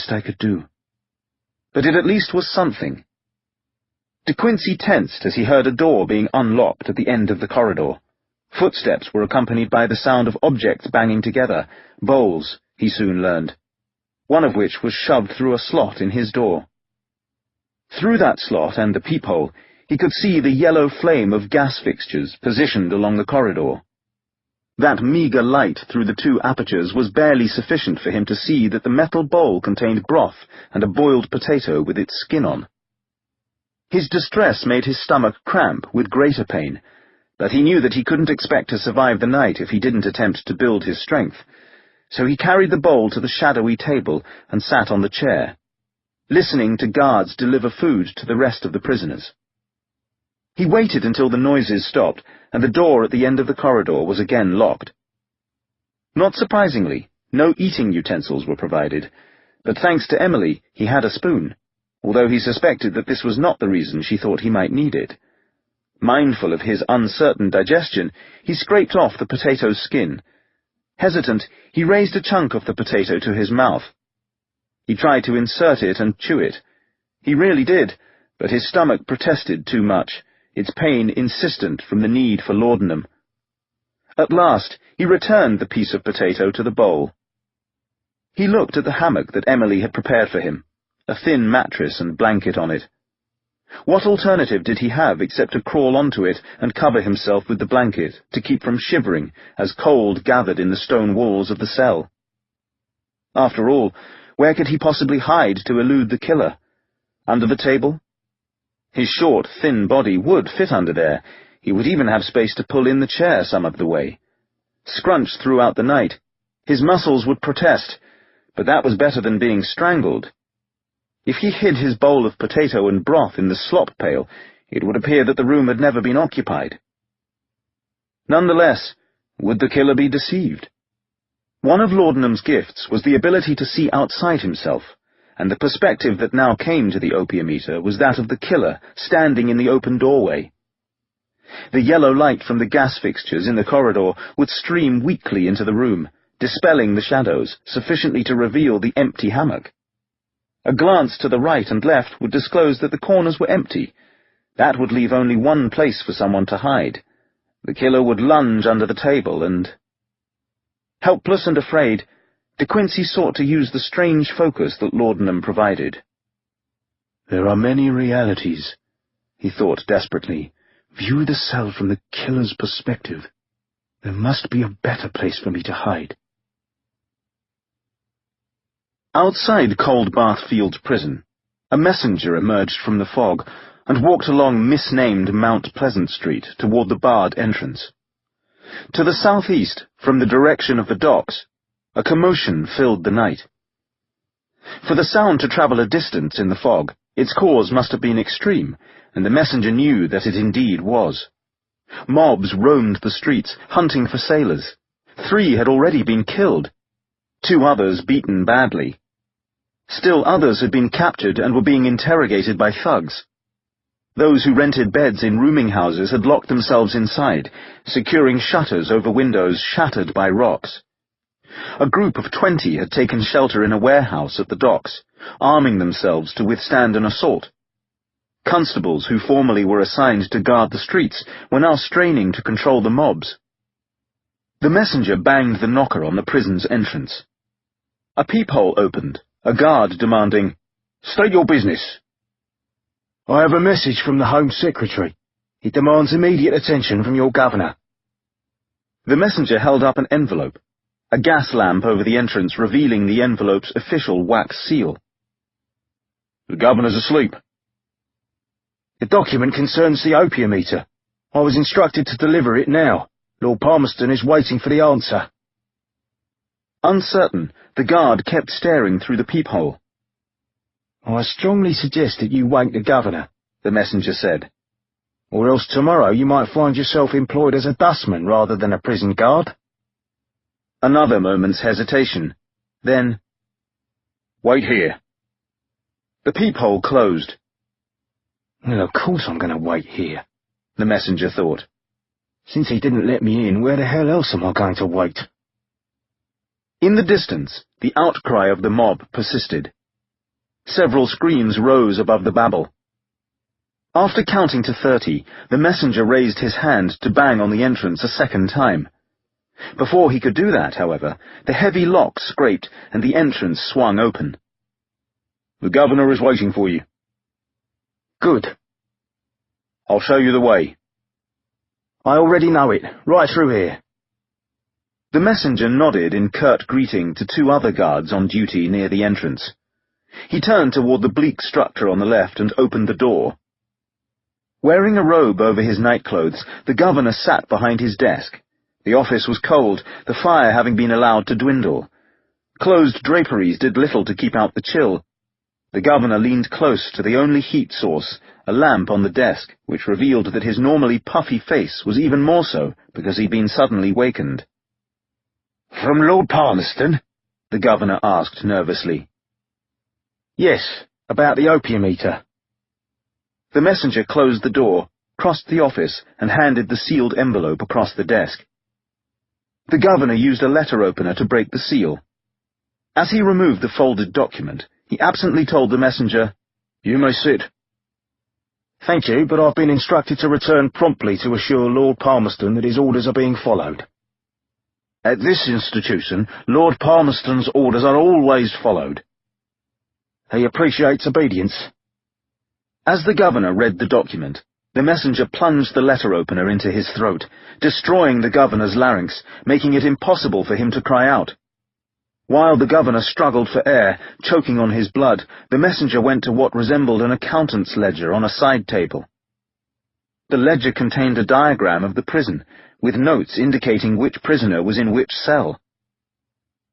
best I could do. But it at least was something. De Quincey tensed as he heard a door being unlocked at the end of the corridor. Footsteps were accompanied by the sound of objects banging together, bowls, he soon learned, one of which was shoved through a slot in his door. Through that slot and the peephole, he could see the yellow flame of gas fixtures positioned along the corridor. That meagre light through the two apertures was barely sufficient for him to see that the metal bowl contained broth and a boiled potato with its skin on. His distress made his stomach cramp with greater pain, but he knew that he couldn't expect to survive the night if he didn't attempt to build his strength, so he carried the bowl to the shadowy table and sat on the chair, listening to guards deliver food to the rest of the prisoners. He waited until the noises stopped, and the door at the end of the corridor was again locked. Not surprisingly, no eating utensils were provided, but thanks to Emily, he had a spoon, although he suspected that this was not the reason she thought he might need it. Mindful of his uncertain digestion, he scraped off the potato's skin. Hesitant, he raised a chunk of the potato to his mouth. He tried to insert it and chew it. He really did, but his stomach protested too much, its pain insistent from the need for laudanum. At last, he returned the piece of potato to the bowl. He looked at the hammock that Emily had prepared for him, a thin mattress and blanket on it. What alternative did he have except to crawl onto it and cover himself with the blanket to keep from shivering as cold gathered in the stone walls of the cell? After all, where could he possibly hide to elude the killer? Under the table? His short, thin body would fit under there. He would even have space to pull in the chair some of the way. Scrunched throughout the night, his muscles would protest, but that was better than being strangled. If he hid his bowl of potato and broth in the slop pail, it would appear that the room had never been occupied. Nonetheless, would the killer be deceived? One of laudanum's gifts was the ability to see outside himself, and the perspective that now came to the opium eater was that of the killer standing in the open doorway. The yellow light from the gas fixtures in the corridor would stream weakly into the room, dispelling the shadows sufficiently to reveal the empty hammock. A glance to the right and left would disclose that the corners were empty. That would leave only one place for someone to hide. The killer would lunge under the table and... Helpless and afraid, De Quincey sought to use the strange focus that laudanum provided. "There are many realities," he thought desperately. "View the cell from the killer's perspective. There must be a better place for me to hide." Outside Cold Bath Fields Prison, a messenger emerged from the fog and walked along misnamed Mount Pleasant Street toward the barred entrance. To the southeast, from the direction of the docks, a commotion filled the night. For the sound to travel a distance in the fog, its cause must have been extreme, and the messenger knew that it indeed was. Mobs roamed the streets, hunting for sailors. 3 had already been killed, 2 others beaten badly. Still others had been captured and were being interrogated by thugs. Those who rented beds in rooming houses had locked themselves inside, securing shutters over windows shattered by rocks. A group of 20 had taken shelter in a warehouse at the docks, arming themselves to withstand an assault. Constables who formerly were assigned to guard the streets were now straining to control the mobs. The messenger banged the knocker on the prison's entrance. A peephole opened, a guard demanding, "State your business." "I have a message from the Home Secretary. He demands immediate attention from your governor." The messenger held up an envelope, a gas lamp over the entrance revealing the envelope's official wax seal. "The governor's asleep." "The document concerns the opium eater. I was instructed to deliver it now. Lord Palmerston is waiting for the answer." Uncertain, the guard kept staring through the peephole. "I strongly suggest that you wake the governor," the messenger said. "Or else tomorrow you might find yourself employed as a dustman rather than a prison guard." Another moment's hesitation. Then, "Wait here." The peephole closed. "Well, of course I'm going to wait here," the messenger thought. "Since he didn't let me in, where the hell else am I going to wait?" In the distance, the outcry of the mob persisted. Several screams rose above the babble. After counting to 30, the messenger raised his hand to bang on the entrance a second time. Before he could do that, however, the heavy lock scraped and the entrance swung open. "The governor is waiting for you." "Good. I'll show you the way." "I already know it. Right through here." The messenger nodded in curt greeting to two other guards on duty near the entrance. He turned toward the bleak structure on the left and opened the door. Wearing a robe over his nightclothes, the governor sat behind his desk. The office was cold, the fire having been allowed to dwindle. Closed draperies did little to keep out the chill. The governor leaned close to the only heat source, a lamp on the desk, which revealed that his normally puffy face was even more so because he'd been suddenly wakened. "From Lord Palmerston?" the governor asked nervously. "Yes, about the opium eater." The messenger closed the door, crossed the office, and handed the sealed envelope across the desk. The governor used a letter opener to break the seal. As he removed the folded document, he absently told the messenger, "You may sit." "Thank you, but I've been instructed to return promptly to assure Lord Palmerston that his orders are being followed." "At this institution, Lord Palmerston's orders are always followed." "He appreciates obedience." As the governor read the document, the messenger plunged the letter opener into his throat, destroying the governor's larynx, making it impossible for him to cry out. While the governor struggled for air, choking on his blood, the messenger went to what resembled an accountant's ledger on a side table. The ledger contained a diagram of the prison, with notes indicating which prisoner was in which cell.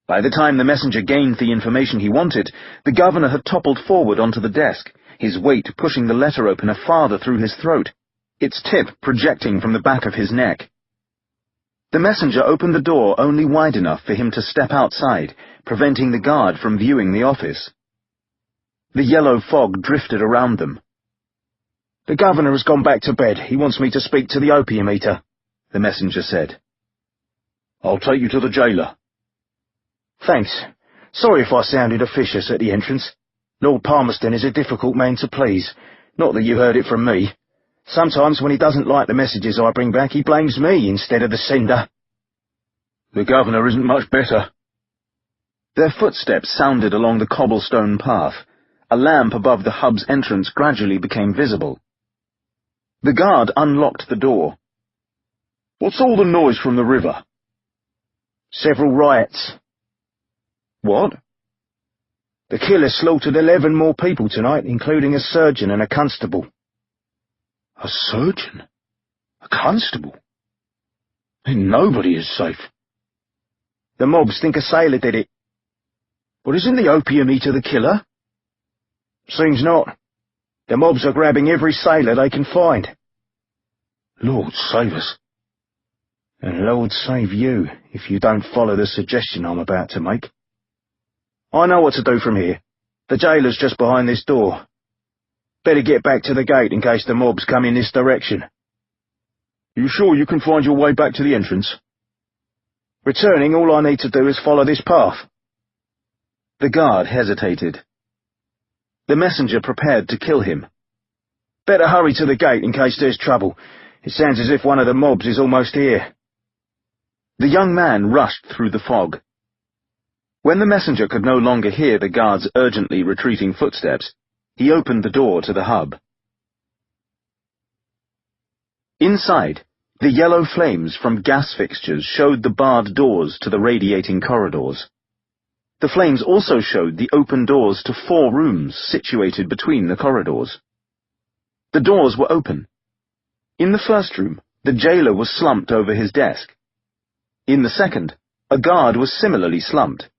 By the time the messenger gained the information he wanted, the governor had toppled forward onto the desk, his weight pushing the letter opener farther through his throat, its tip projecting from the back of his neck. The messenger opened the door only wide enough for him to step outside, preventing the guard from viewing the office. The yellow fog drifted around them. "The governor has gone back to bed. He wants me to speak to the opium eater," the messenger said. "I'll take you to the jailer." "Thanks. Sorry if I sounded officious at the entrance. Lord Palmerston is a difficult man to please. Not that you heard it from me. Sometimes when he doesn't like the messages I bring back, he blames me instead of the sender." "The governor isn't much better." Their footsteps sounded along the cobblestone path. A lamp above the hub's entrance gradually became visible. The guard unlocked the door. "What's all the noise from the river?" "Several riots." "What?" "The killer slaughtered 11 more people tonight, including a surgeon and a constable." "A surgeon? A constable? Then nobody is safe." "The mobs think a sailor did it." "But isn't the opium eater the killer?" "Seems not. The mobs are grabbing every sailor they can find." "Lord save us." "And Lord save you, if you don't follow the suggestion I'm about to make. I know what to do from here. The jailer's just behind this door. Better get back to the gate in case the mobs come in this direction." "You sure you can find your way back to the entrance?" "Returning, all I need to do is follow this path." The guard hesitated. The messenger prepared to kill him. "Better hurry to the gate in case there's trouble. It sounds as if one of the mobs is almost here." The young man rushed through the fog. When the messenger could no longer hear the guard's urgently retreating footsteps, he opened the door to the hub. Inside, the yellow flames from gas fixtures showed the barred doors to the radiating corridors. The flames also showed the open doors to 4 rooms situated between the corridors. The doors were open. In the first room, the jailer was slumped over his desk. In the second, a guard was similarly slumped.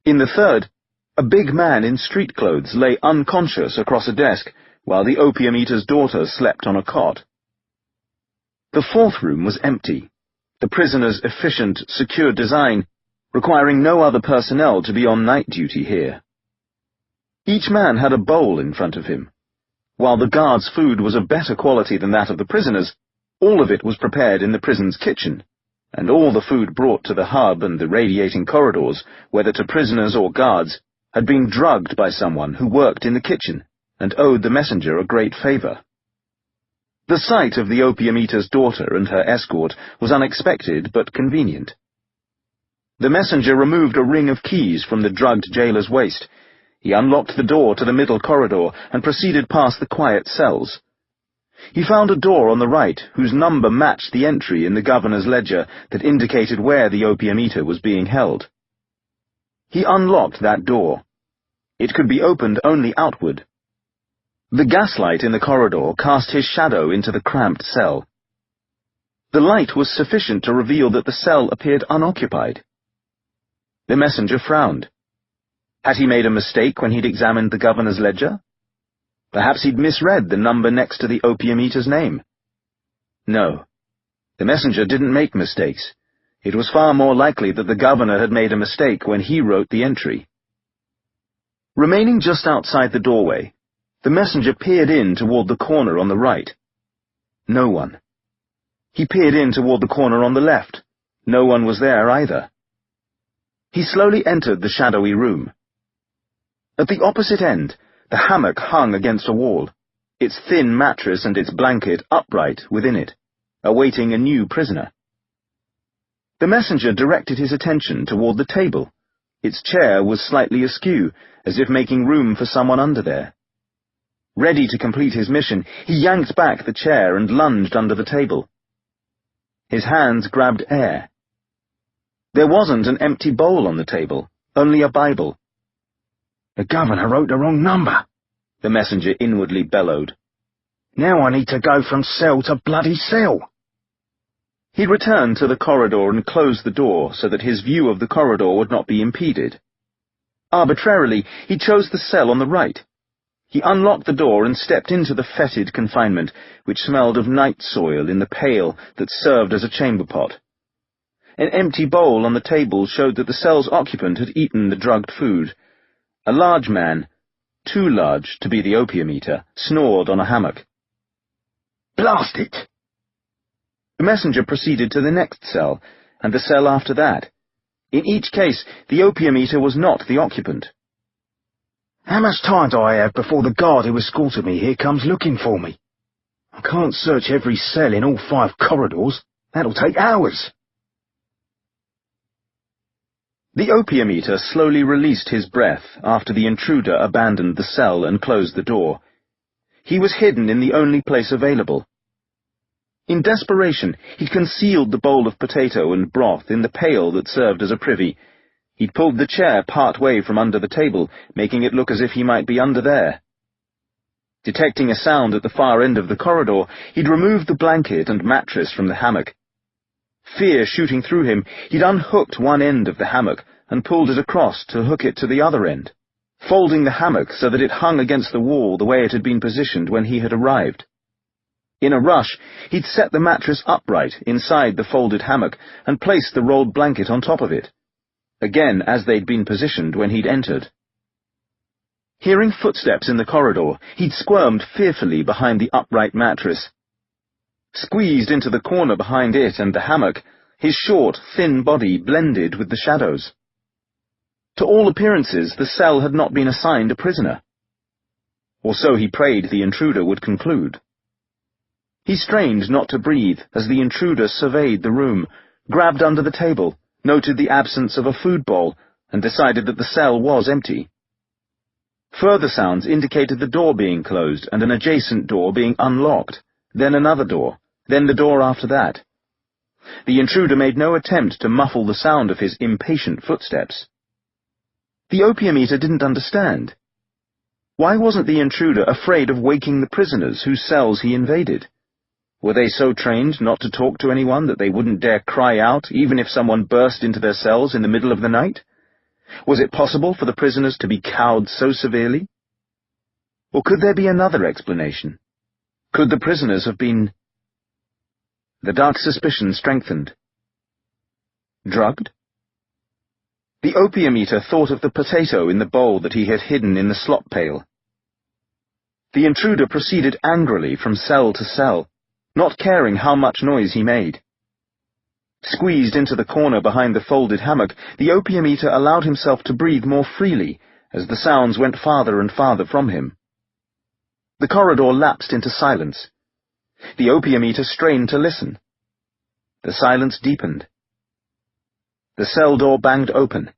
In the third, a big man in street clothes lay unconscious across a desk, while the opium eater's daughter slept on a cot. The fourth room was empty, the prisoner's efficient, secure design requiring no other personnel to be on night duty here. Each man had a bowl in front of him. While the guard's food was of better quality than that of the prisoners, all of it was prepared in the prison's kitchen, and all the food brought to the hub and the radiating corridors, whether to prisoners or guards, had been drugged by someone who worked in the kitchen and owed the messenger a great favor. The sight of the opium eater's daughter and her escort was unexpected but convenient. The messenger removed a ring of keys from the drugged jailer's waist. He unlocked the door to the middle corridor and proceeded past the quiet cells. He found a door on the right whose number matched the entry in the governor's ledger that indicated where the opium eater was being held. He unlocked that door. It could be opened only outward. The gaslight in the corridor cast his shadow into the cramped cell. The light was sufficient to reveal that the cell appeared unoccupied. The messenger frowned. Had he made a mistake when he'd examined the governor's ledger? Perhaps he'd misread the number next to the opium eater's name. No, the messenger didn't make mistakes. It was far more likely that the governor had made a mistake when he wrote the entry. Remaining just outside the doorway, the messenger peered in toward the corner on the right. No one. He peered in toward the corner on the left. No one was there either. He slowly entered the shadowy room. At the opposite end, the hammock hung against a wall, its thin mattress and its blanket upright within it, awaiting a new prisoner. The messenger directed his attention toward the table. Its chair was slightly askew, as if making room for someone under there. Ready to complete his mission, he yanked back the chair and lunged under the table. His hands grabbed air. There wasn't an empty bowl on the table, only a Bible. "The governor wrote the wrong number," the messenger inwardly bellowed. "Now I need to go from cell to bloody cell." He returned to the corridor and closed the door so that his view of the corridor would not be impeded. Arbitrarily, he chose the cell on the right. He unlocked the door and stepped into the fetid confinement, which smelled of night soil in the pail that served as a chamber pot. An empty bowl on the table showed that the cell's occupant had eaten the drugged food. A large man, too large to be the opium eater, snored on a hammock. "Blast it!" The messenger proceeded to the next cell, and the cell after that. In each case, the opium eater was not the occupant. "How much time do I have before the guard who escorted me here comes looking for me? I can't search every cell in all 5 corridors. That'll take hours." The opium eater slowly released his breath after the intruder abandoned the cell and closed the door. He was hidden in the only place available. In desperation, he'd concealed the bowl of potato and broth in the pail that served as a privy. He'd pulled the chair part way from under the table, making it look as if he might be under there. Detecting a sound at the far end of the corridor, he'd removed the blanket and mattress from the hammock. Fear shooting through him, he'd unhooked one end of the hammock and pulled it across to hook it to the other end, folding the hammock so that it hung against the wall the way it had been positioned when he had arrived. In a rush, he'd set the mattress upright inside the folded hammock and placed the rolled blanket on top of it, again as they'd been positioned when he'd entered. Hearing footsteps in the corridor, he'd squirmed fearfully behind the upright mattress. Squeezed into the corner behind it and the hammock, his short, thin body blended with the shadows. To all appearances, the cell had not been assigned a prisoner. Or so he prayed the intruder would conclude. He strained not to breathe as the intruder surveyed the room, grabbed under the table, noted the absence of a food bowl, and decided that the cell was empty. Further sounds indicated the door being closed and an adjacent door being unlocked, then another door, then the door after that. The intruder made no attempt to muffle the sound of his impatient footsteps. The opium eater didn't understand. Why wasn't the intruder afraid of waking the prisoners whose cells he invaded? Were they so trained not to talk to anyone that they wouldn't dare cry out even if someone burst into their cells in the middle of the night? Was it possible for the prisoners to be cowed so severely? Or could there be another explanation? Could the prisoners have been... The dark suspicion strengthened. Drugged? The opium eater thought of the potato in the bowl that he had hidden in the slop pail. The intruder proceeded angrily from cell to cell, not caring how much noise he made. Squeezed into the corner behind the folded hammock, the opium eater allowed himself to breathe more freely as the sounds went farther and farther from him. The corridor lapsed into silence. The opium eater strained to listen. The silence deepened. The cell door banged open.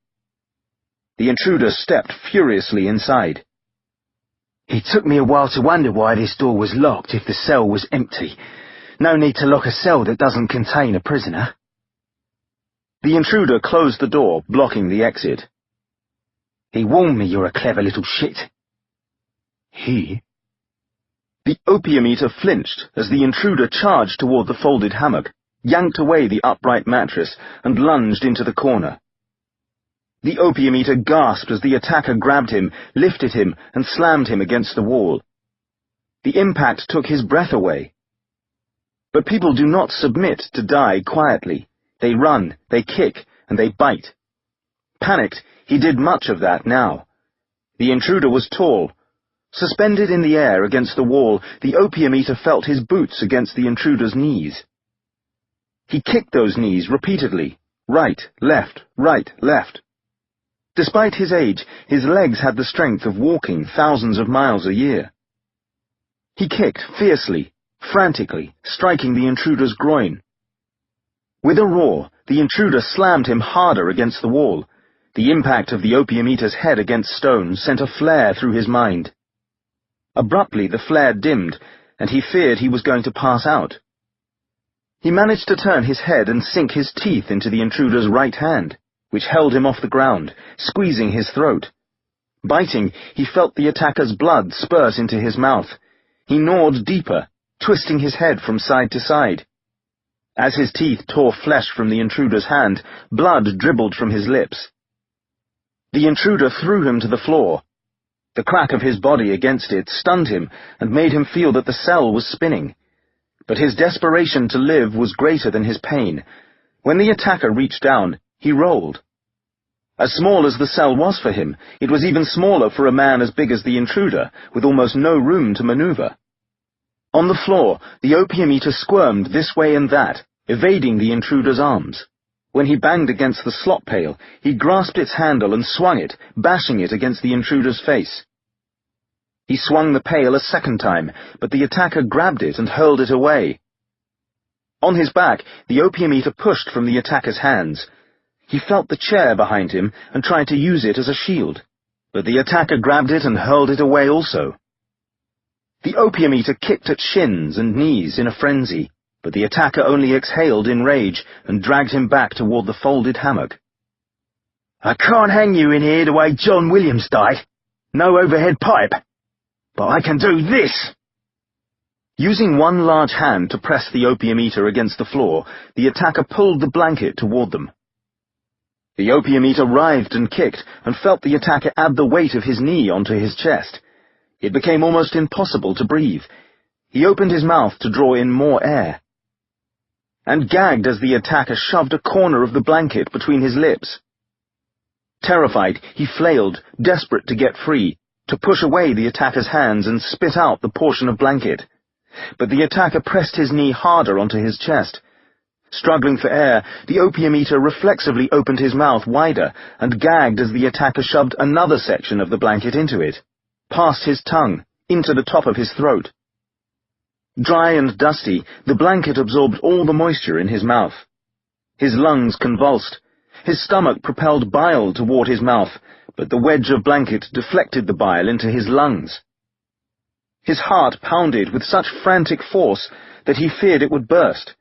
The intruder stepped furiously inside. It took me a while to wonder why this door was locked if the cell was empty. No need to lock a cell that doesn't contain a prisoner. The intruder closed the door, blocking the exit. He warned me you're a clever little shit. He? The opium eater flinched as the intruder charged toward the folded hammock, yanked away the upright mattress, and lunged into the corner. The opium eater gasped as the attacker grabbed him, lifted him, and slammed him against the wall. The impact took his breath away. But people do not submit to die quietly. They run, they kick, and they bite. Panicked, he did much of that now. The intruder was tall. Suspended in the air against the wall, the opium eater felt his boots against the intruder's knees. He kicked those knees repeatedly, right, left, right, left. Despite his age, his legs had the strength of walking thousands of miles a year. He kicked fiercely, frantically, striking the intruder's groin. With a roar, the intruder slammed him harder against the wall. The impact of the opium eater's head against stone sent a flare through his mind. Abruptly, the flare dimmed, and he feared he was going to pass out. He managed to turn his head and sink his teeth into the intruder's right hand, which held him off the ground, squeezing his throat. Biting, he felt the attacker's blood spurt into his mouth. He gnawed deeper, twisting his head from side to side. As his teeth tore flesh from the intruder's hand, blood dribbled from his lips. The intruder threw him to the floor. The crack of his body against it stunned him and made him feel that the cell was spinning. But his desperation to live was greater than his pain. When the attacker reached down, he rolled. As small as the cell was for him, it was even smaller for a man as big as the intruder, with almost no room to maneuver. On the floor, the opium eater squirmed this way and that, evading the intruder's arms. When he banged against the slop pail, he grasped its handle and swung it, bashing it against the intruder's face. He swung the pail a second time, but the attacker grabbed it and hurled it away. On his back, the opium eater pushed from the attacker's hands. He felt the chair behind him and tried to use it as a shield, but the attacker grabbed it and hurled it away also. The opium eater kicked at shins and knees in a frenzy, but the attacker only exhaled in rage and dragged him back toward the folded hammock. I can't hang you in here the way John Williams died. No overhead pipe. But I can do this! Using one large hand to press the opium eater against the floor, the attacker pulled the blanket toward them. The opium eater writhed and kicked, and felt the attacker add the weight of his knee onto his chest. It became almost impossible to breathe. He opened his mouth to draw in more air, and gagged as the attacker shoved a corner of the blanket between his lips. Terrified, he flailed, desperate to get free, to push away the attacker's hands and spit out the portion of blanket. But the attacker pressed his knee harder onto his chest. Struggling for air, the opium eater reflexively opened his mouth wider and gagged as the attacker shoved another section of the blanket into it, past his tongue, into the top of his throat. Dry and dusty, the blanket absorbed all the moisture in his mouth. His lungs convulsed. His stomach propelled bile toward his mouth, but the wedge of blanket deflected the bile into his lungs. His heart pounded with such frantic force that he feared it would burst.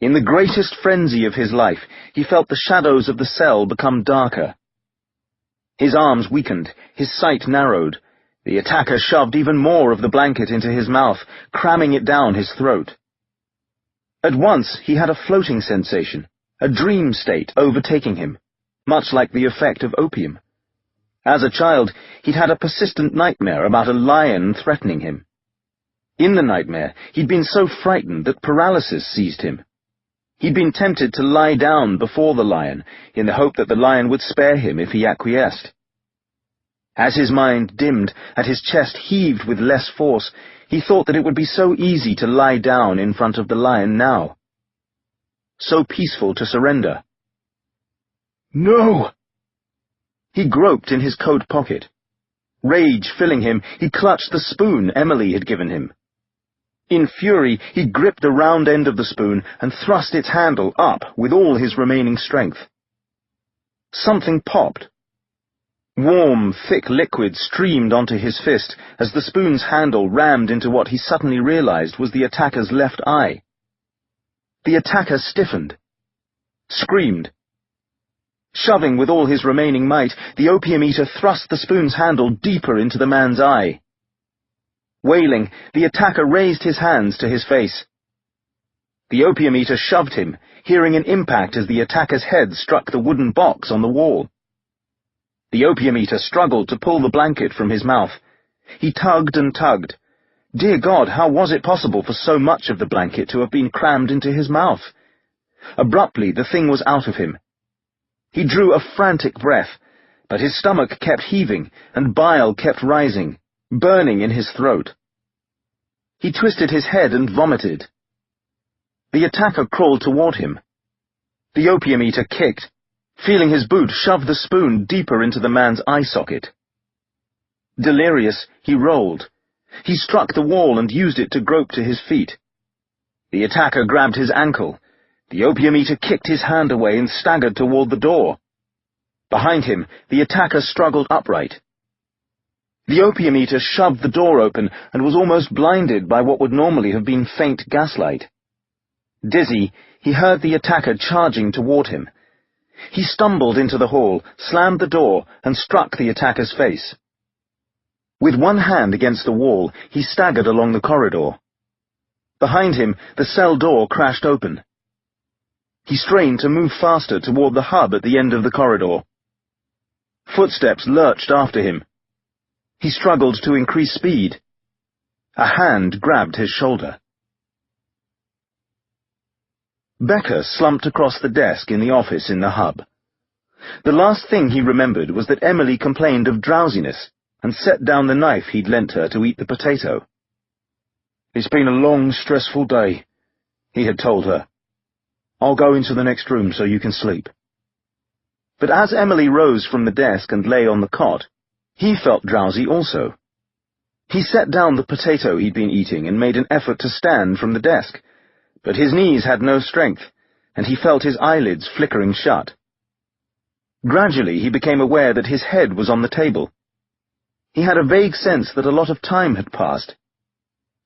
In the greatest frenzy of his life, he felt the shadows of the cell become darker. His arms weakened, his sight narrowed. The attacker shoved even more of the blanket into his mouth, cramming it down his throat. At once he had a floating sensation, a dream state overtaking him, much like the effect of opium. As a child, he'd had a persistent nightmare about a lion threatening him. In the nightmare, he'd been so frightened that paralysis seized him. He'd been tempted to lie down before the lion, in the hope that the lion would spare him if he acquiesced. As his mind dimmed and his chest heaved with less force, he thought that it would be so easy to lie down in front of the lion now. So peaceful to surrender. No! He groped in his coat pocket, Rage filling him, he clutched the spoon Emily had given him. In fury, he gripped the round end of the spoon and thrust its handle up with all his remaining strength. Something popped. Warm, thick liquid streamed onto his fist as the spoon's handle rammed into what he suddenly realized was the attacker's left eye. The attacker stiffened, screamed. Shoving with all his remaining might, the opium eater thrust the spoon's handle deeper into the man's eye. Wailing, the attacker raised his hands to his face. The opium eater shoved him, hearing an impact as the attacker's head struck the wooden box on the wall. The opium eater struggled to pull the blanket from his mouth. He tugged and tugged. Dear God, how was it possible for so much of the blanket to have been crammed into his mouth? Abruptly, the thing was out of him. He drew a frantic breath, but his stomach kept heaving, and bile kept rising, burning in his throat. He twisted his head and vomited. The attacker crawled toward him. The opium eater kicked. Feeling his boot shove the spoon deeper into the man's eye socket. Delirious, he rolled. He struck the wall and used it to grope to his feet. The attacker grabbed his ankle. The opium eater kicked his hand away and staggered toward the door. Behind him, the attacker struggled upright. The opium eater shoved the door open and was almost blinded by what would normally have been faint gaslight. Dizzy, he heard the attacker charging toward him. He stumbled into the hall, slammed the door, and struck the attacker's face. With one hand against the wall, he staggered along the corridor. Behind him, the cell door crashed open. He strained to move faster toward the hub at the end of the corridor. Footsteps lurched after him. He struggled to increase speed. A hand grabbed his shoulder. Becker slumped across the desk in the office in the hub. The last thing he remembered was that Emily complained of drowsiness and set down the knife he'd lent her to eat the potato. "It's been a long, stressful day," he had told her. "I'll go into the next room so you can sleep." But as Emily rose from the desk and lay on the cot, he felt drowsy also. He set down the potato he'd been eating and made an effort to stand from the desk, but his knees had no strength, and he felt his eyelids flickering shut. Gradually he became aware that his head was on the table. He had a vague sense that a lot of time had passed.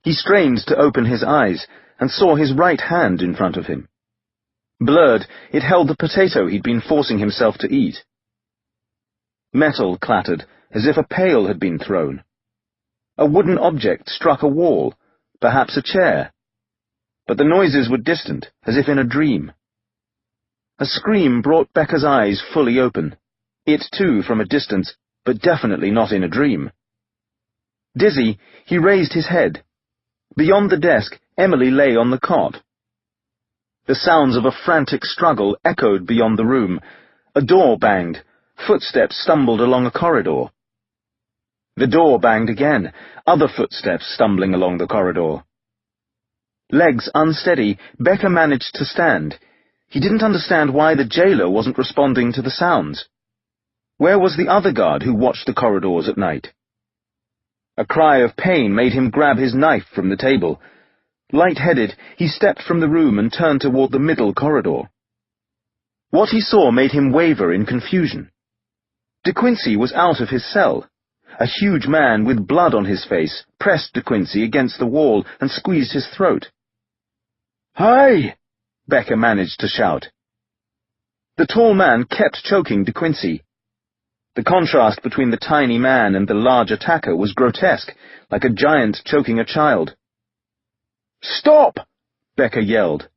He strained to open his eyes, and saw his right hand in front of him. Blurred, it held the potato he'd been forcing himself to eat. Metal clattered, as if a pail had been thrown. A wooden object struck a wall, perhaps a chair. But the noises were distant, as if in a dream. A scream brought Becker's eyes fully open. It, too, from a distance, but definitely not in a dream. Dizzy, he raised his head. Beyond the desk, Emily lay on the cot. The sounds of a frantic struggle echoed beyond the room. A door banged. Footsteps stumbled along a corridor. The door banged again, other footsteps stumbling along the corridor. Legs unsteady, Becker managed to stand. He didn't understand why the jailer wasn't responding to the sounds. Where was the other guard who watched the corridors at night? A cry of pain made him grab his knife from the table. Light-headed, he stepped from the room and turned toward the middle corridor. What he saw made him waver in confusion. De Quincey was out of his cell. A huge man with blood on his face pressed De Quincey against the wall and squeezed his throat. "Hey!" Becker managed to shout. The tall man kept choking De Quincey. The contrast between the tiny man and the large attacker was grotesque, like a giant choking a child. "Stop!" Becker yelled.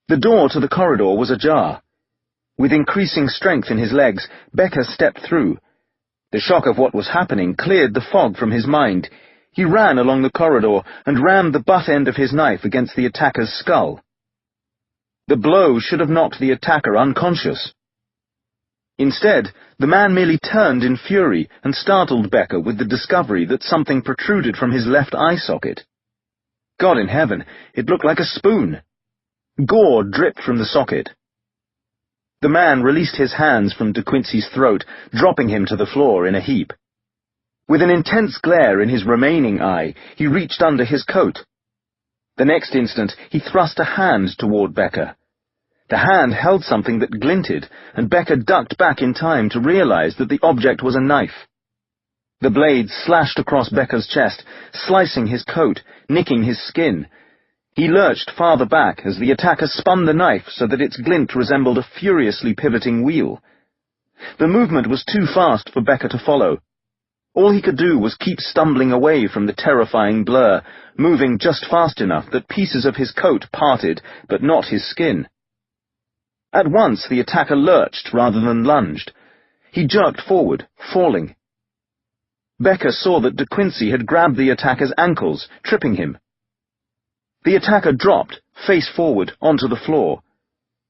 The door to the corridor was ajar. With increasing strength in his legs, Becker stepped through. The shock of what was happening cleared the fog from his mind. He ran along the corridor and rammed the butt end of his knife against the attacker's skull. The blow should have knocked the attacker unconscious. Instead, the man merely turned in fury and startled Becker with the discovery that something protruded from his left eye socket. God in heaven, it looked like a spoon. Gore dripped from the socket. The man released his hands from De Quincey's throat, dropping him to the floor in a heap. With an intense glare in his remaining eye, he reached under his coat. The next instant, he thrust a hand toward Becker. The hand held something that glinted, and Becker ducked back in time to realize that the object was a knife. The blade slashed across Becker's chest, slicing his coat, nicking his skin. He lurched farther back as the attacker spun the knife so that its glint resembled a furiously pivoting wheel. The movement was too fast for Becker to follow. All he could do was keep stumbling away from the terrifying blur, moving just fast enough that pieces of his coat parted, but not his skin. At once the attacker lurched rather than lunged. He jerked forward, falling. Becker saw that De Quincey had grabbed the attacker's ankles, tripping him. The attacker dropped, face forward, onto the floor.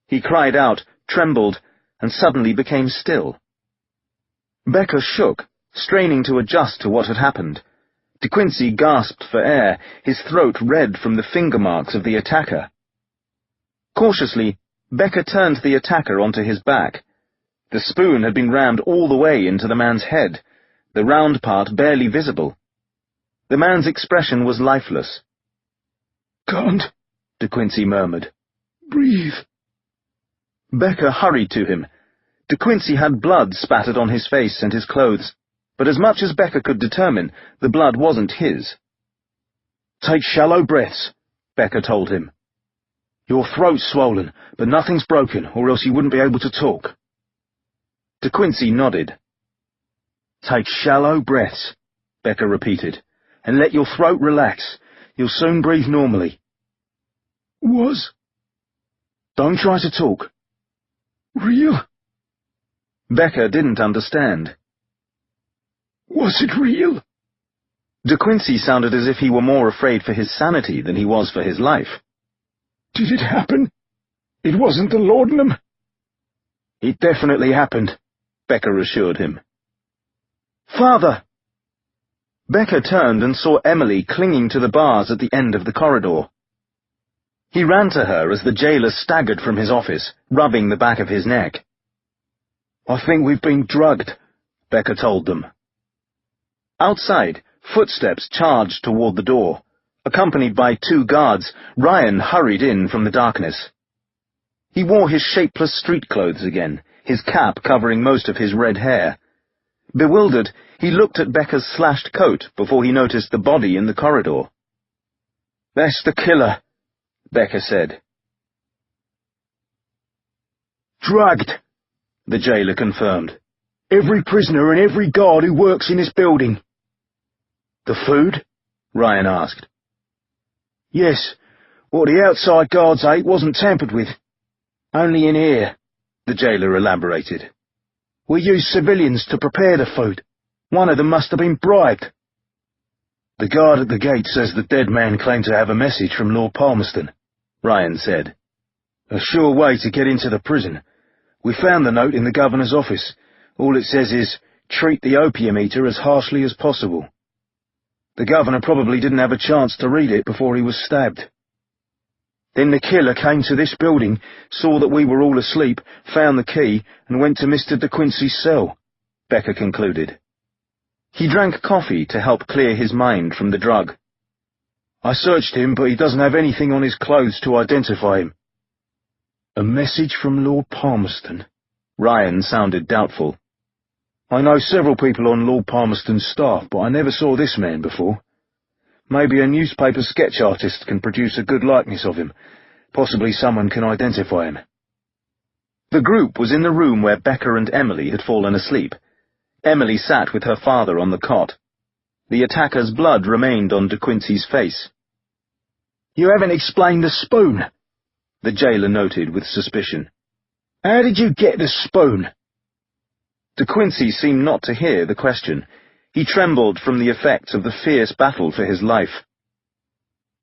He cried out, trembled, and suddenly became still. Becker shook, straining to adjust to what had happened. De Quincey gasped for air, his throat red from the finger marks of the attacker. Cautiously, Becker turned the attacker onto his back. The spoon had been rammed all the way into the man's head, the round part barely visible. The man's expression was lifeless. "Can't," De Quincey murmured. "Breathe." Becker hurried to him. De Quincey had blood spattered on his face and his clothes, but as much as Becker could determine, the blood wasn't his. "Take shallow breaths," Becker told him. "Your throat's swollen, but nothing's broken, or else you wouldn't be able to talk." De Quincey nodded. "Take shallow breaths," Becker repeated, "and let your throat relax. You'll soon breathe normally." Don't try to talk. Real? Becker didn't understand. Was it real? De Quincey sounded as if he were more afraid for his sanity than he was for his life. Did it happen? It wasn't the laudanum? "It definitely happened," Becker assured him. "Father!" Becker turned and saw Emily clinging to the bars at the end of the corridor. He ran to her as the jailer staggered from his office, rubbing the back of his neck. "I think we've been drugged," Becker told them. Outside, footsteps charged toward the door. Accompanied by 2 guards, Ryan hurried in from the darkness. He wore his shapeless street clothes again, his cap covering most of his red hair. Bewildered, he looked at Becker's slashed coat before he noticed the body in the corridor. "That's the killer," Becker said. "Drugged," the jailer confirmed. "Every prisoner and every guard who works in this building." "The food?" Ryan asked. "Yes. What the outside guards ate wasn't tampered with. Only in here," the jailer elaborated. "We used civilians to prepare the food. One of them must have been bribed." "The guard at the gate says the dead man claimed to have a message from Lord Palmerston," Ryan said. "A sure way to get into the prison. We found the note in the governor's office. All it says is, treat the opium eater as harshly as possible. The governor probably didn't have a chance to read it before he was stabbed. Then the killer came to this building, saw that we were all asleep, found the key, and went to Mr. De Quincey's cell," Becker concluded. He drank coffee to help clear his mind from the drug. "I searched him, but he doesn't have anything on his clothes to identify him." "A message from Lord Palmerston." Ryan sounded doubtful. "I know several people on Lord Palmerston's staff, but I never saw this man before. Maybe a newspaper sketch artist can produce a good likeness of him. Possibly someone can identify him." The group was in the room where Becker and Emily had fallen asleep. Emily sat with her father on the cot. The attacker's blood remained on De Quincey's face. "You haven't explained the spoon," the jailer noted with suspicion. "How did you get the spoon?" De Quincey seemed not to hear the question. He trembled from the effects of the fierce battle for his life,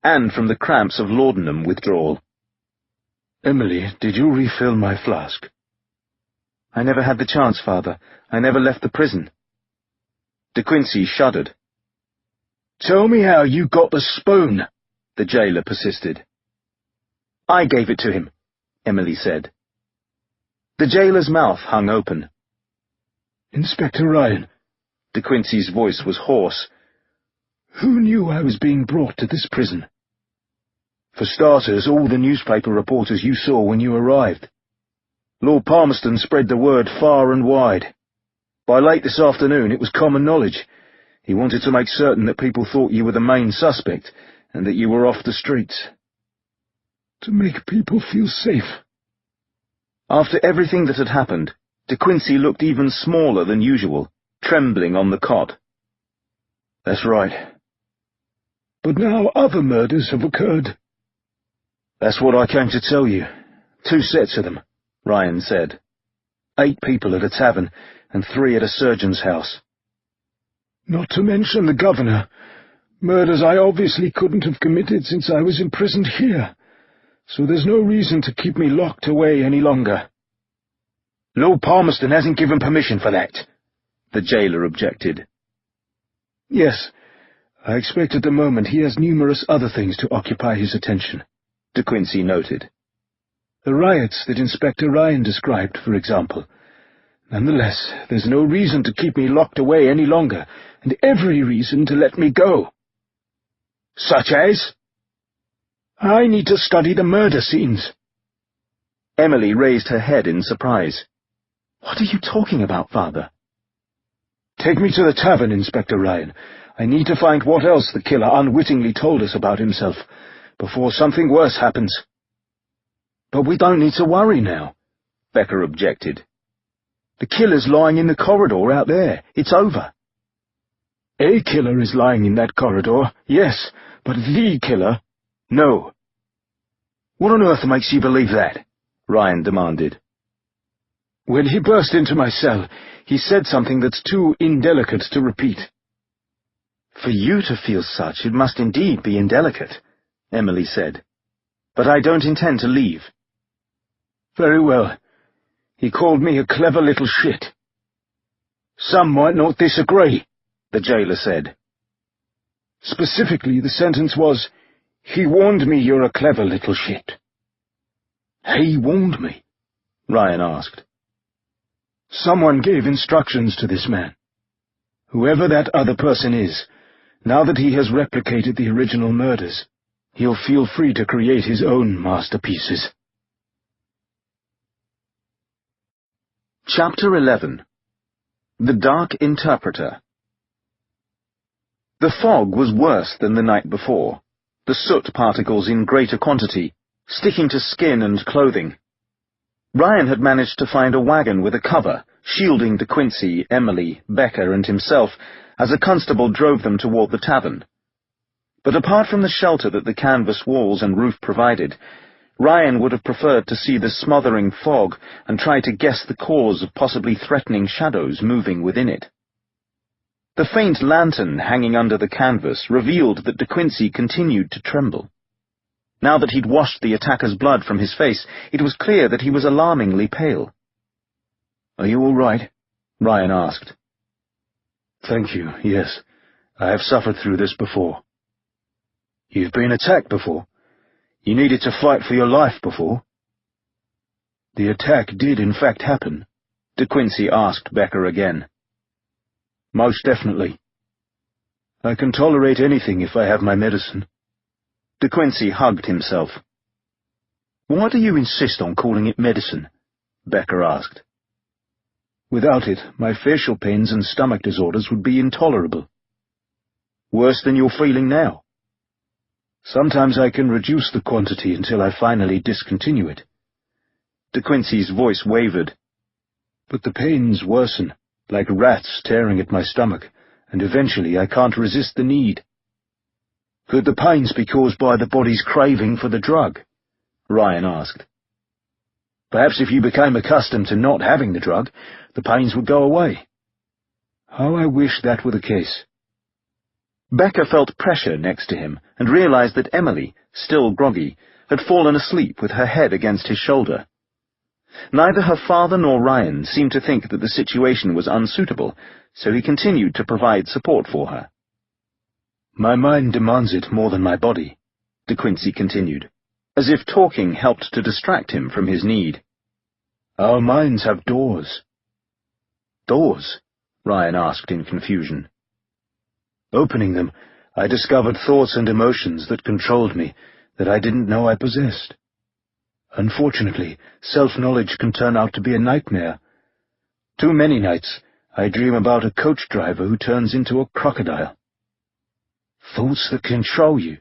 and from the cramps of laudanum withdrawal. "Emily, did you refill my flask?" "I never had the chance, Father. I never left the prison." De Quincey shuddered. "Tell me how you got the spoon," the jailer persisted. "I gave it to him," Emily said. The jailer's mouth hung open. "Inspector Ryan, De Quincey's voice was hoarse. Who knew I was being brought to this prison? For starters, all the newspaper reporters you saw when you arrived. Lord Palmerston spread the word far and wide. By late this afternoon, it was common knowledge. He wanted to make certain that people thought you were the main suspect, and that you were off the streets. To make people feel safe. After everything that had happened, De Quincey looked even smaller than usual, trembling on the cot. That's right. But now other murders have occurred. That's what I came to tell you. 2 sets of them, Ryan said. 8 people at a tavern, and 3 at a surgeon's house. Not to mention the governor. Murders I obviously couldn't have committed since I was imprisoned here. So there's no reason to keep me locked away any longer. Lord Palmerston hasn't given permission for that, the jailer objected. Yes, I expect at the moment he has numerous other things to occupy his attention, De Quincey noted. The riots that Inspector Ryan described, for example. Nonetheless, there's no reason to keep me locked away any longer, and every reason to let me go. Such as? I need to study the murder scenes. Emily raised her head in surprise. What are you talking about, Father? Take me to the tavern, Inspector Ryan. I need to find what else the killer unwittingly told us about himself, before something worse happens. But we don't need to worry now, Becca objected. The killer's lying in the corridor out there. It's over. A killer is lying in that corridor, yes, but the killer, no. What on earth makes you believe that? Ryan demanded. When he burst into my cell, he said something that's too indelicate to repeat. For you to feel such, it must indeed be indelicate, Emily said. But I don't intend to leave. Very well. He called me a clever little shit. Some might not disagree, the jailer said. Specifically, the sentence was, he warned me you're a clever little shit. He warned me? Ryan asked. Someone gave instructions to this man. Whoever that other person is, now that he has replicated the original murders, he'll feel free to create his own masterpieces. Chapter 11. The Dark Interpreter. The fog was worse than the night before, the soot particles in greater quantity, sticking to skin and clothing. Ryan had managed to find a wagon with a cover, shielding De Quincey, Emily, Becca, and himself, as a constable drove them toward the tavern. But apart from the shelter that the canvas walls and roof provided, Ryan would have preferred to see the smothering fog and try to guess the cause of possibly threatening shadows moving within it. The faint lantern hanging under the canvas revealed that De Quincey continued to tremble. Now that he'd washed the attacker's blood from his face, it was clear that he was alarmingly pale. "Are you all right?" Ryan asked. "Thank you, yes. I have suffered through this before." "You've been attacked before? You needed to fight for your life before?" "The attack did in fact happen," De Quincey asked Becca again. "Most definitely. I can tolerate anything if I have my medicine." De Quincey hugged himself. "Why do you insist on calling it medicine?" Becca asked. "Without it, my facial pains and stomach disorders would be intolerable." "Worse than you're feeling now?" "Sometimes I can reduce the quantity until I finally discontinue it." De Quincey's voice wavered. "But the pains worsen, like rats tearing at my stomach, and eventually I can't resist the need." "Could the pains be caused by the body's craving for the drug?" Ryan asked. "Perhaps if you became accustomed to not having the drug, the pains would go away." "How I wish that were the case." Becca felt pressure next to him and realized that Emily, still groggy, had fallen asleep with her head against his shoulder. Neither her father nor Ryan seemed to think that the situation was unsuitable, so he continued to provide support for her. "My mind demands it more than my body," De Quincey continued, as if talking helped to distract him from his need. "Our minds have doors." "Doors?" Ryan asked in confusion. Opening them, I discovered thoughts and emotions that controlled me that I didn't know I possessed. Unfortunately, self-knowledge can turn out to be a nightmare. Too many nights, I dream about a coach driver who turns into a crocodile. Thoughts that control you,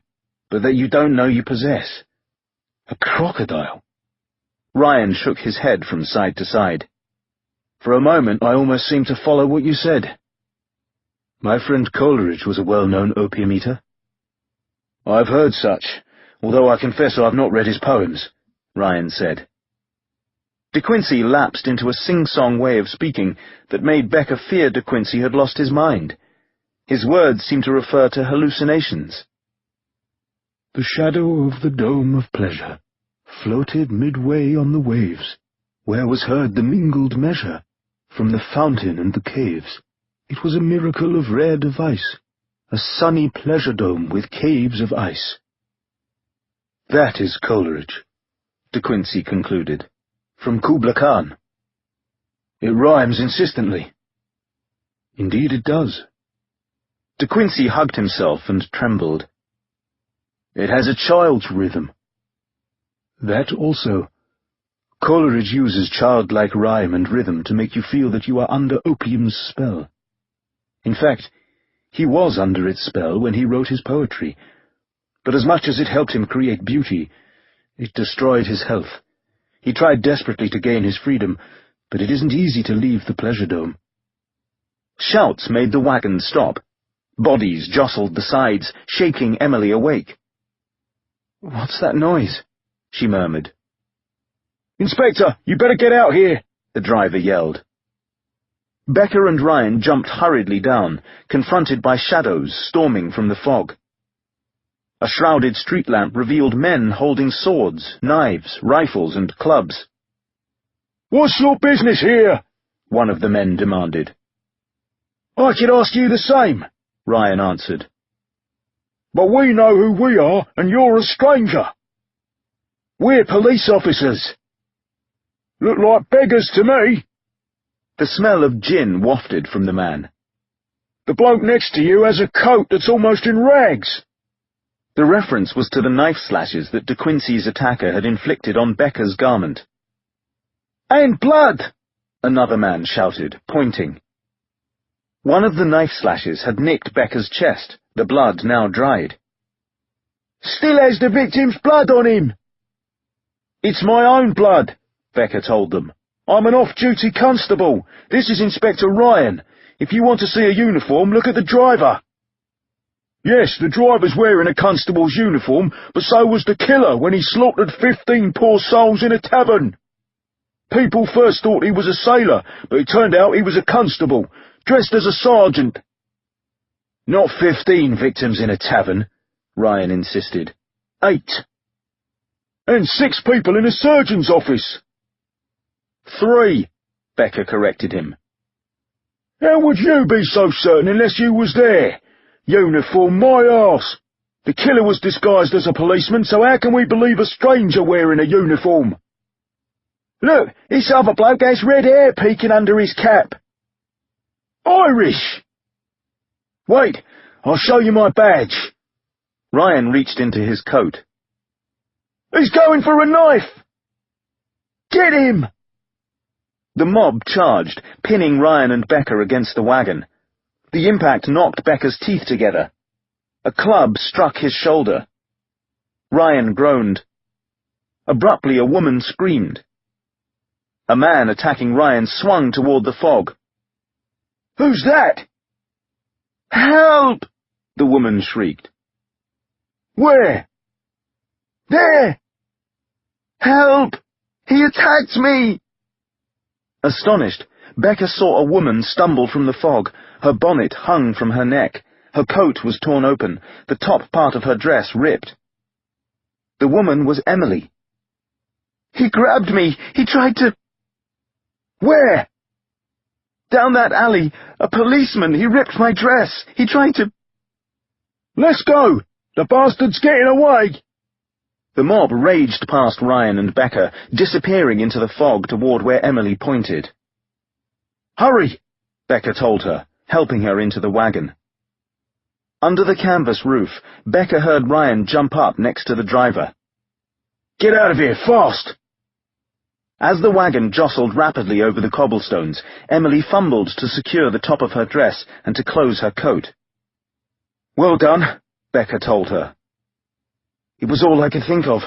but that you don't know you possess. A crocodile. Ryan shook his head from side to side. For a moment, I almost seemed to follow what you said. My friend Coleridge was a well-known opium eater. I've heard such, although I confess I've not read his poems, Ryan said. De Quincey lapsed into a sing-song way of speaking that made Becca fear De Quincey had lost his mind. His words seemed to refer to hallucinations. The shadow of the dome of pleasure floated midway on the waves, where was heard the mingled measure from the fountain and the caves. It was a miracle of rare device, a sunny pleasure dome with caves of ice. That is Coleridge, De Quincey concluded, from Kubla Khan. It rhymes insistently. Indeed it does. De Quincey hugged himself and trembled. It has a child's rhythm. That also. Coleridge uses childlike rhyme and rhythm to make you feel that you are under opium's spell. In fact, he was under its spell when he wrote his poetry, but as much as it helped him create beauty, it destroyed his health. He tried desperately to gain his freedom, but it isn't easy to leave the pleasure dome. Shouts made the wagon stop. Bodies jostled the sides, shaking Emily awake. "What's that noise?" she murmured. "Inspector, you better get out here," the driver yelled. Becca and Ryan jumped hurriedly down, confronted by shadows storming from the fog. A shrouded street lamp revealed men holding swords, knives, rifles, and clubs. "What's your business here?" one of the men demanded. "I could ask you the same," Ryan answered. "But we know who we are, and you're a stranger." "We're police officers." "Look like beggars to me." The smell of gin wafted from the man. "The bloke next to you has a coat that's almost in rags." The reference was to the knife slashes that De Quincey's attacker had inflicted on Becca's garment. "And blood!" another man shouted, pointing. One of the knife slashes had nicked Becca's chest, the blood now dried. "Still has the victim's blood on him." "It's my own blood," Becca told them. "I'm an off-duty constable. This is Inspector Ryan. If you want to see a uniform, look at the driver." "Yes, the driver's wearing a constable's uniform, but so was the killer when he slaughtered 15 poor souls in a tavern. People first thought he was a sailor, but it turned out he was a constable, dressed as a sergeant." "Not 15 victims in a tavern," Ryan insisted. 8. "And 6 people in a surgeon's office." 3, Becca corrected him. "How would you be so certain unless you was there? Uniform, my arse! The killer was disguised as a policeman, so how can we believe a stranger wearing a uniform?" "Look, this other bloke has red hair peeking under his cap." "Irish!" "Wait, I'll show you my badge." Ryan reached into his coat. "He's going for a knife!" "Get him!" The mob charged, pinning Ryan and Becca against the wagon. The impact knocked Becca's teeth together. A club struck his shoulder. Ryan groaned. Abruptly, a woman screamed. A man attacking Ryan swung toward the fog. "Who's that?" "Help!" the woman shrieked. "Where?" "There!" "Help! He attacked me!" Astonished, Becca saw a woman stumble from the fog. Her bonnet hung from her neck. Her coat was torn open, the top part of her dress ripped. The woman was Emily. "He grabbed me. He tried to—" "Where?" "Down that alley. A policeman. He ripped my dress. He tried to—" "Let's go! The bastard's getting away!" The mob raged past Ryan and Becca, disappearing into the fog toward where Emily pointed. "Hurry! Becca told her, helping her into the wagon. Under the canvas roof, Becca heard Ryan jump up next to the driver. "Get out of here, fast!" As the wagon jostled rapidly over the cobblestones, Emily fumbled to secure the top of her dress and to close her coat. "Well done," Becca told her. "It was all I could think of."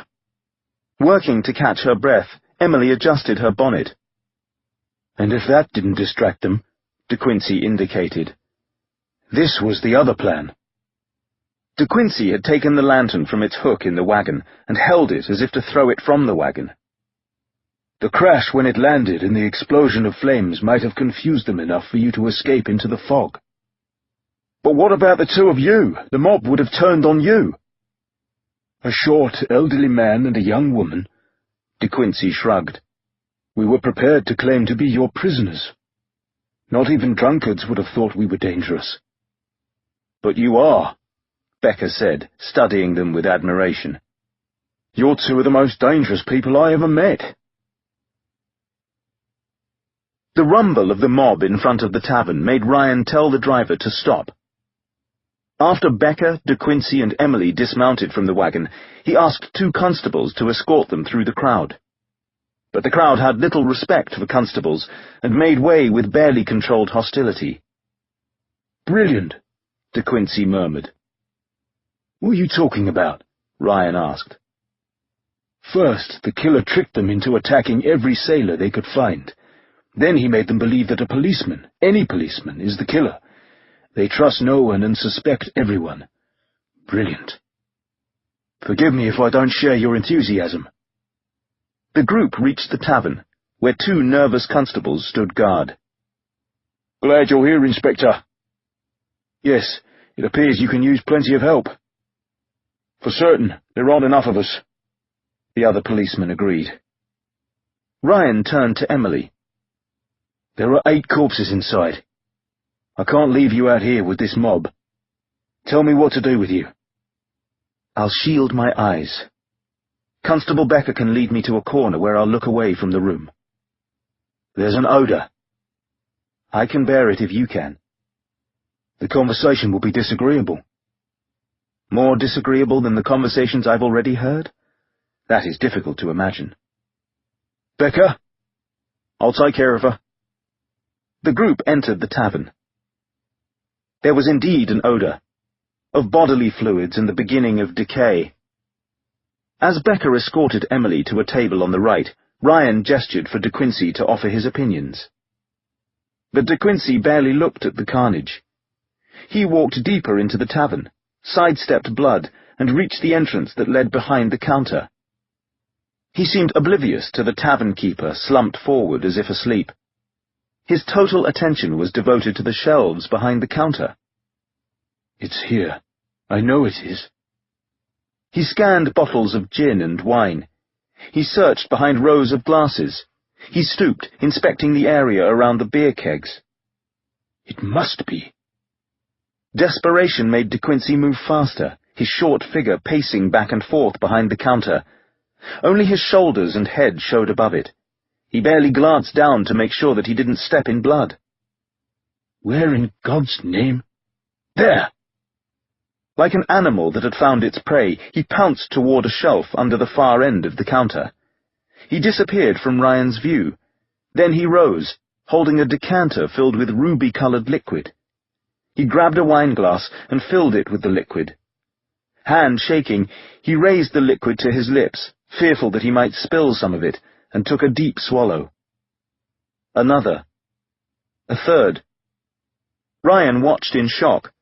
Working to catch her breath, Emily adjusted her bonnet. "And if that didn't distract them," De Quincey indicated. "This was the other plan." De Quincey had taken the lantern from its hook in the wagon and held it as if to throw it from the wagon. "The crash when it landed and the explosion of flames might have confused them enough for you to escape into the fog." "But what about the two of you? The mob would have turned on you." "A short, elderly man and a young woman," De Quincey shrugged. "We were prepared to claim to be your prisoners. Not even drunkards would have thought we were dangerous." "But you are," Becca said, studying them with admiration. "You're two of the most dangerous people I ever met." The rumble of the mob in front of the tavern made Ryan tell the driver to stop. After Becca, De Quincey, and Emily dismounted from the wagon, he asked 2 constables to escort them through the crowd. But the crowd had little respect for constables and made way with barely controlled hostility. "Brilliant," De Quincey murmured. "What are you talking about?" Ryan asked. "First, the killer tricked them into attacking every sailor they could find. Then he made them believe that a policeman, any policeman, is the killer. They trust no one and suspect everyone. Brilliant. Forgive me if I don't share your enthusiasm." The group reached the tavern, where 2 nervous constables stood guard. "Glad you're here, Inspector." "Yes, it appears you can use plenty of help." "For certain, there aren't enough of us," the other policeman agreed. Ryan turned to Emily. "There are 8 corpses inside. I can't leave you out here with this mob. Tell me what to do with you." "I'll shield my eyes. Constable Becca can lead me to a corner where I'll look away from the room." "There's an odor." "I can bear it if you can." "The conversation will be disagreeable." "More disagreeable than the conversations I've already heard? That is difficult to imagine." "Becca?" "I'll take care of her." The group entered the tavern. There was indeed an odour, of bodily fluids and the beginning of decay. As Becca escorted Emily to a table on the right, Ryan gestured for De Quincey to offer his opinions. But De Quincey barely looked at the carnage. He walked deeper into the tavern, sidestepped blood, and reached the entrance that led behind the counter. He seemed oblivious to the tavern keeper slumped forward as if asleep. His total attention was devoted to the shelves behind the counter. "It's here. I know it is." He scanned bottles of gin and wine. He searched behind rows of glasses. He stooped, inspecting the area around the beer kegs. "It must be." Desperation made De Quincey move faster, his short figure pacing back and forth behind the counter. Only his shoulders and head showed above it. He barely glanced down to make sure that he didn't step in blood. "Where in God's name?" "There!" Like an animal that had found its prey, he pounced toward a shelf under the far end of the counter. He disappeared from Ryan's view. Then he rose, holding a decanter filled with ruby-coloured liquid. He grabbed a wineglass and filled it with the liquid. Hand shaking, he raised the liquid to his lips, fearful that he might spill some of it, and took a deep swallow. Another. A third. Ryan watched in shock.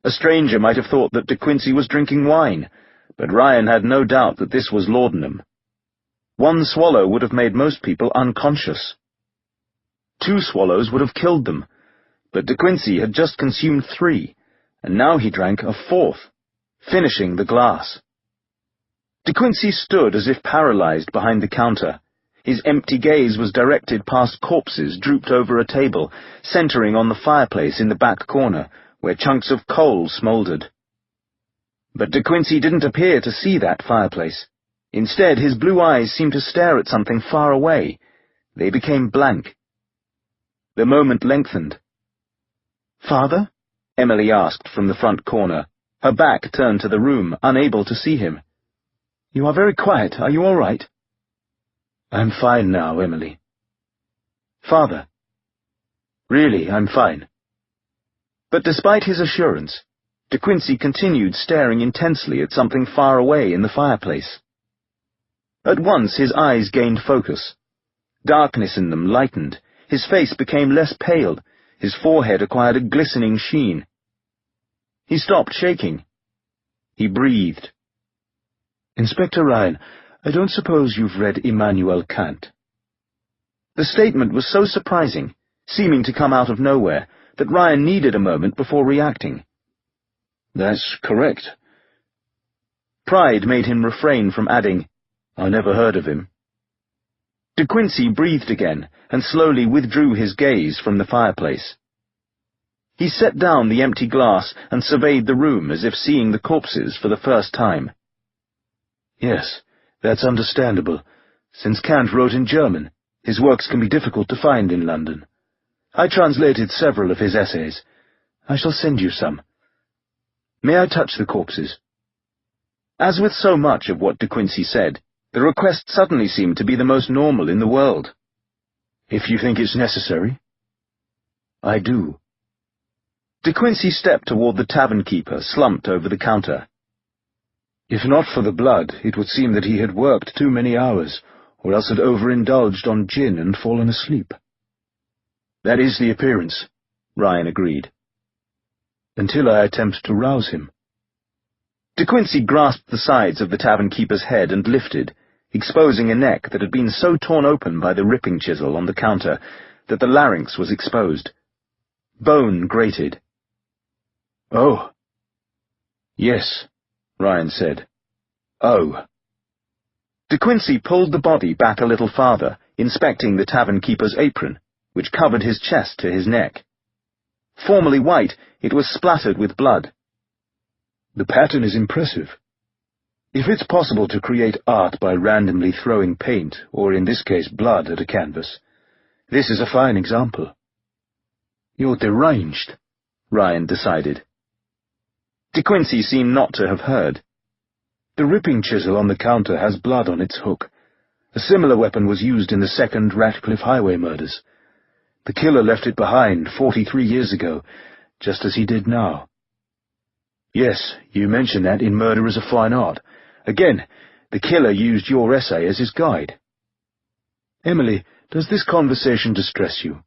A stranger might have thought that De Quincey was drinking wine, but Ryan had no doubt that this was laudanum. 1 swallow would have made most people unconscious. 2 swallows would have killed them, but De Quincey had just consumed 3, and now he drank a 4th, finishing the glass. De Quincey stood as if paralyzed behind the counter. His empty gaze was directed past corpses drooped over a table, centering on the fireplace in the back corner, where chunks of coal smouldered. But De Quincey didn't appear to see that fireplace. Instead, his blue eyes seemed to stare at something far away. They became blank. The moment lengthened. "Father?" Emily asked from the front corner, her back turned to the room, unable to see him. "You are very quiet. Are you all right?" "I'm fine now, Emily." "Father?" "Really, I'm fine." But despite his assurance, De Quincey continued staring intensely at something far away in the fireplace. At once his eyes gained focus. Darkness in them lightened, his face became less pale, his forehead acquired a glistening sheen. He stopped shaking. He breathed. "Inspector Ryan, I don't suppose you've read Immanuel Kant?" The statement was so surprising, seeming to come out of nowhere, that Ryan needed a moment before reacting. "That's correct." Pride made him refrain from adding, "I never heard of him." De Quincey breathed again, and slowly withdrew his gaze from the fireplace. He set down the empty glass and surveyed the room as if seeing the corpses for the first time. "Yes, that's understandable. Since Kant wrote in German, his works can be difficult to find in London. I translated several of his essays. I shall send you some. May I touch the corpses?" As with so much of what De Quincey said, the request suddenly seemed to be the most normal in the world. "If you think it's necessary." "I do." De Quincey stepped toward the tavern keeper, slumped over the counter. "If not for the blood, it would seem that he had worked too many hours, or else had overindulged on gin and fallen asleep." "That is the appearance," Ryan agreed. "Until I attempt to rouse him." De Quincey grasped the sides of the tavern keeper's head and lifted, exposing a neck that had been so torn open by the ripping chisel on the counter that the larynx was exposed. Bone grated. "Oh." "Yes," Ryan said. "Oh." De Quincey pulled the body back a little farther, inspecting the tavern keeper's apron, which covered his chest to his neck. Formerly white, it was splattered with blood. "The pattern is impressive. If it's possible to create art by randomly throwing paint, or in this case blood, at a canvas, this is a fine example." "You're deranged," Ryan decided. De Quincey seemed not to have heard. "The ripping chisel on the counter has blood on its hook. A similar weapon was used in the second Ratcliffe Highway murders. The killer left it behind 43 years ago, just as he did now." "Yes, you mentioned that in Murder is a Fine Art. Again, the killer used your essay as his guide." "Emily, does this conversation distress you?"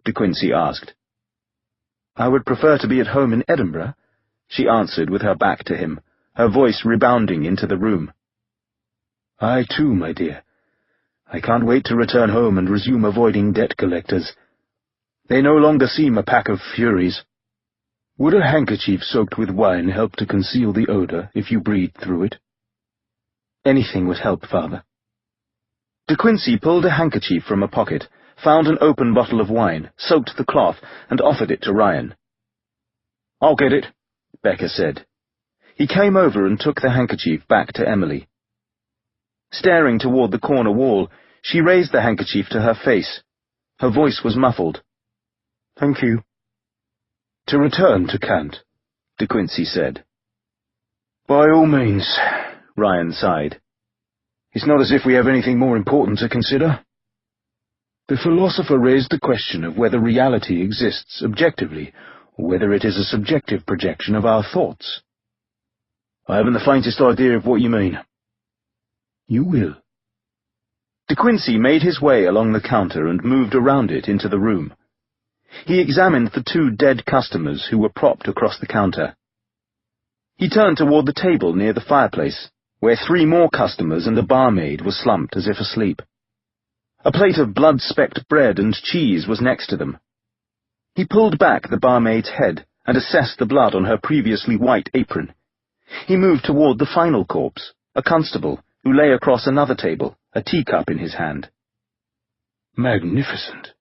De Quincey asked. "I would prefer to be at home in Edinburgh," she answered with her back to him, her voice rebounding into the room. "I too, my dear. I can't wait to return home and resume avoiding debt collectors. They no longer seem a pack of furies. Would a handkerchief soaked with wine help to conceal the odor if you breathed through it?" "Anything would help, Father." De Quincey pulled a handkerchief from a pocket, found an open bottle of wine, soaked the cloth, and offered it to Ryan. "I'll get it," Becker said. He came over and took the handkerchief back to Emily. Staring toward the corner wall, she raised the handkerchief to her face. Her voice was muffled. "Thank you." "To return to Kant," De Quincey said. "By all means," Ryan sighed. "It's not as if we have anything more important to consider." "The philosopher raised the question of whether reality exists objectively, or whether it is a subjective projection of our thoughts." "I haven't the faintest idea of what you mean." "You will." De Quincey made his way along the counter and moved around it into the room. He examined the two dead customers who were propped across the counter. He turned toward the table near the fireplace, where 3 more customers and a barmaid were slumped as if asleep. A plate of blood-specked bread and cheese was next to them. He pulled back the barmaid's head and assessed the blood on her previously white apron. He moved toward the final corpse, a constable, who lay across another table, a teacup in his hand. "Magnificent.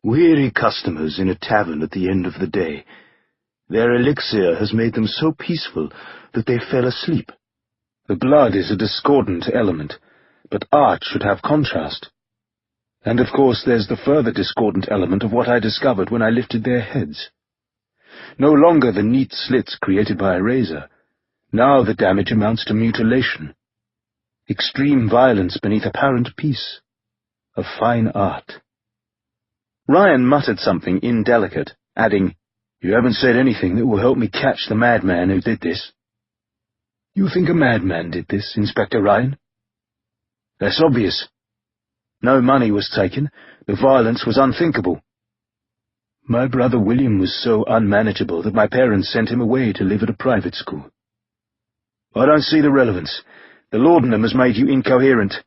Weary customers in a tavern at the end of the day. Their elixir has made them so peaceful that they fell asleep. The blood is a discordant element, but art should have contrast. And of course there's the further discordant element of what I discovered when I lifted their heads." No longer the neat slits created by a razor. Now the damage amounts to mutilation. Extreme violence beneath apparent peace. A fine art. Ryan muttered something indelicate, adding, "You haven't said anything that will help me catch the madman who did this." "You think a madman did this, Inspector Ryan?" "That's obvious. No money was taken. The violence was unthinkable. My brother William was so unmanageable that my parents sent him away to live at a private school." "I don't see the relevance. The laudanum has made you incoherent."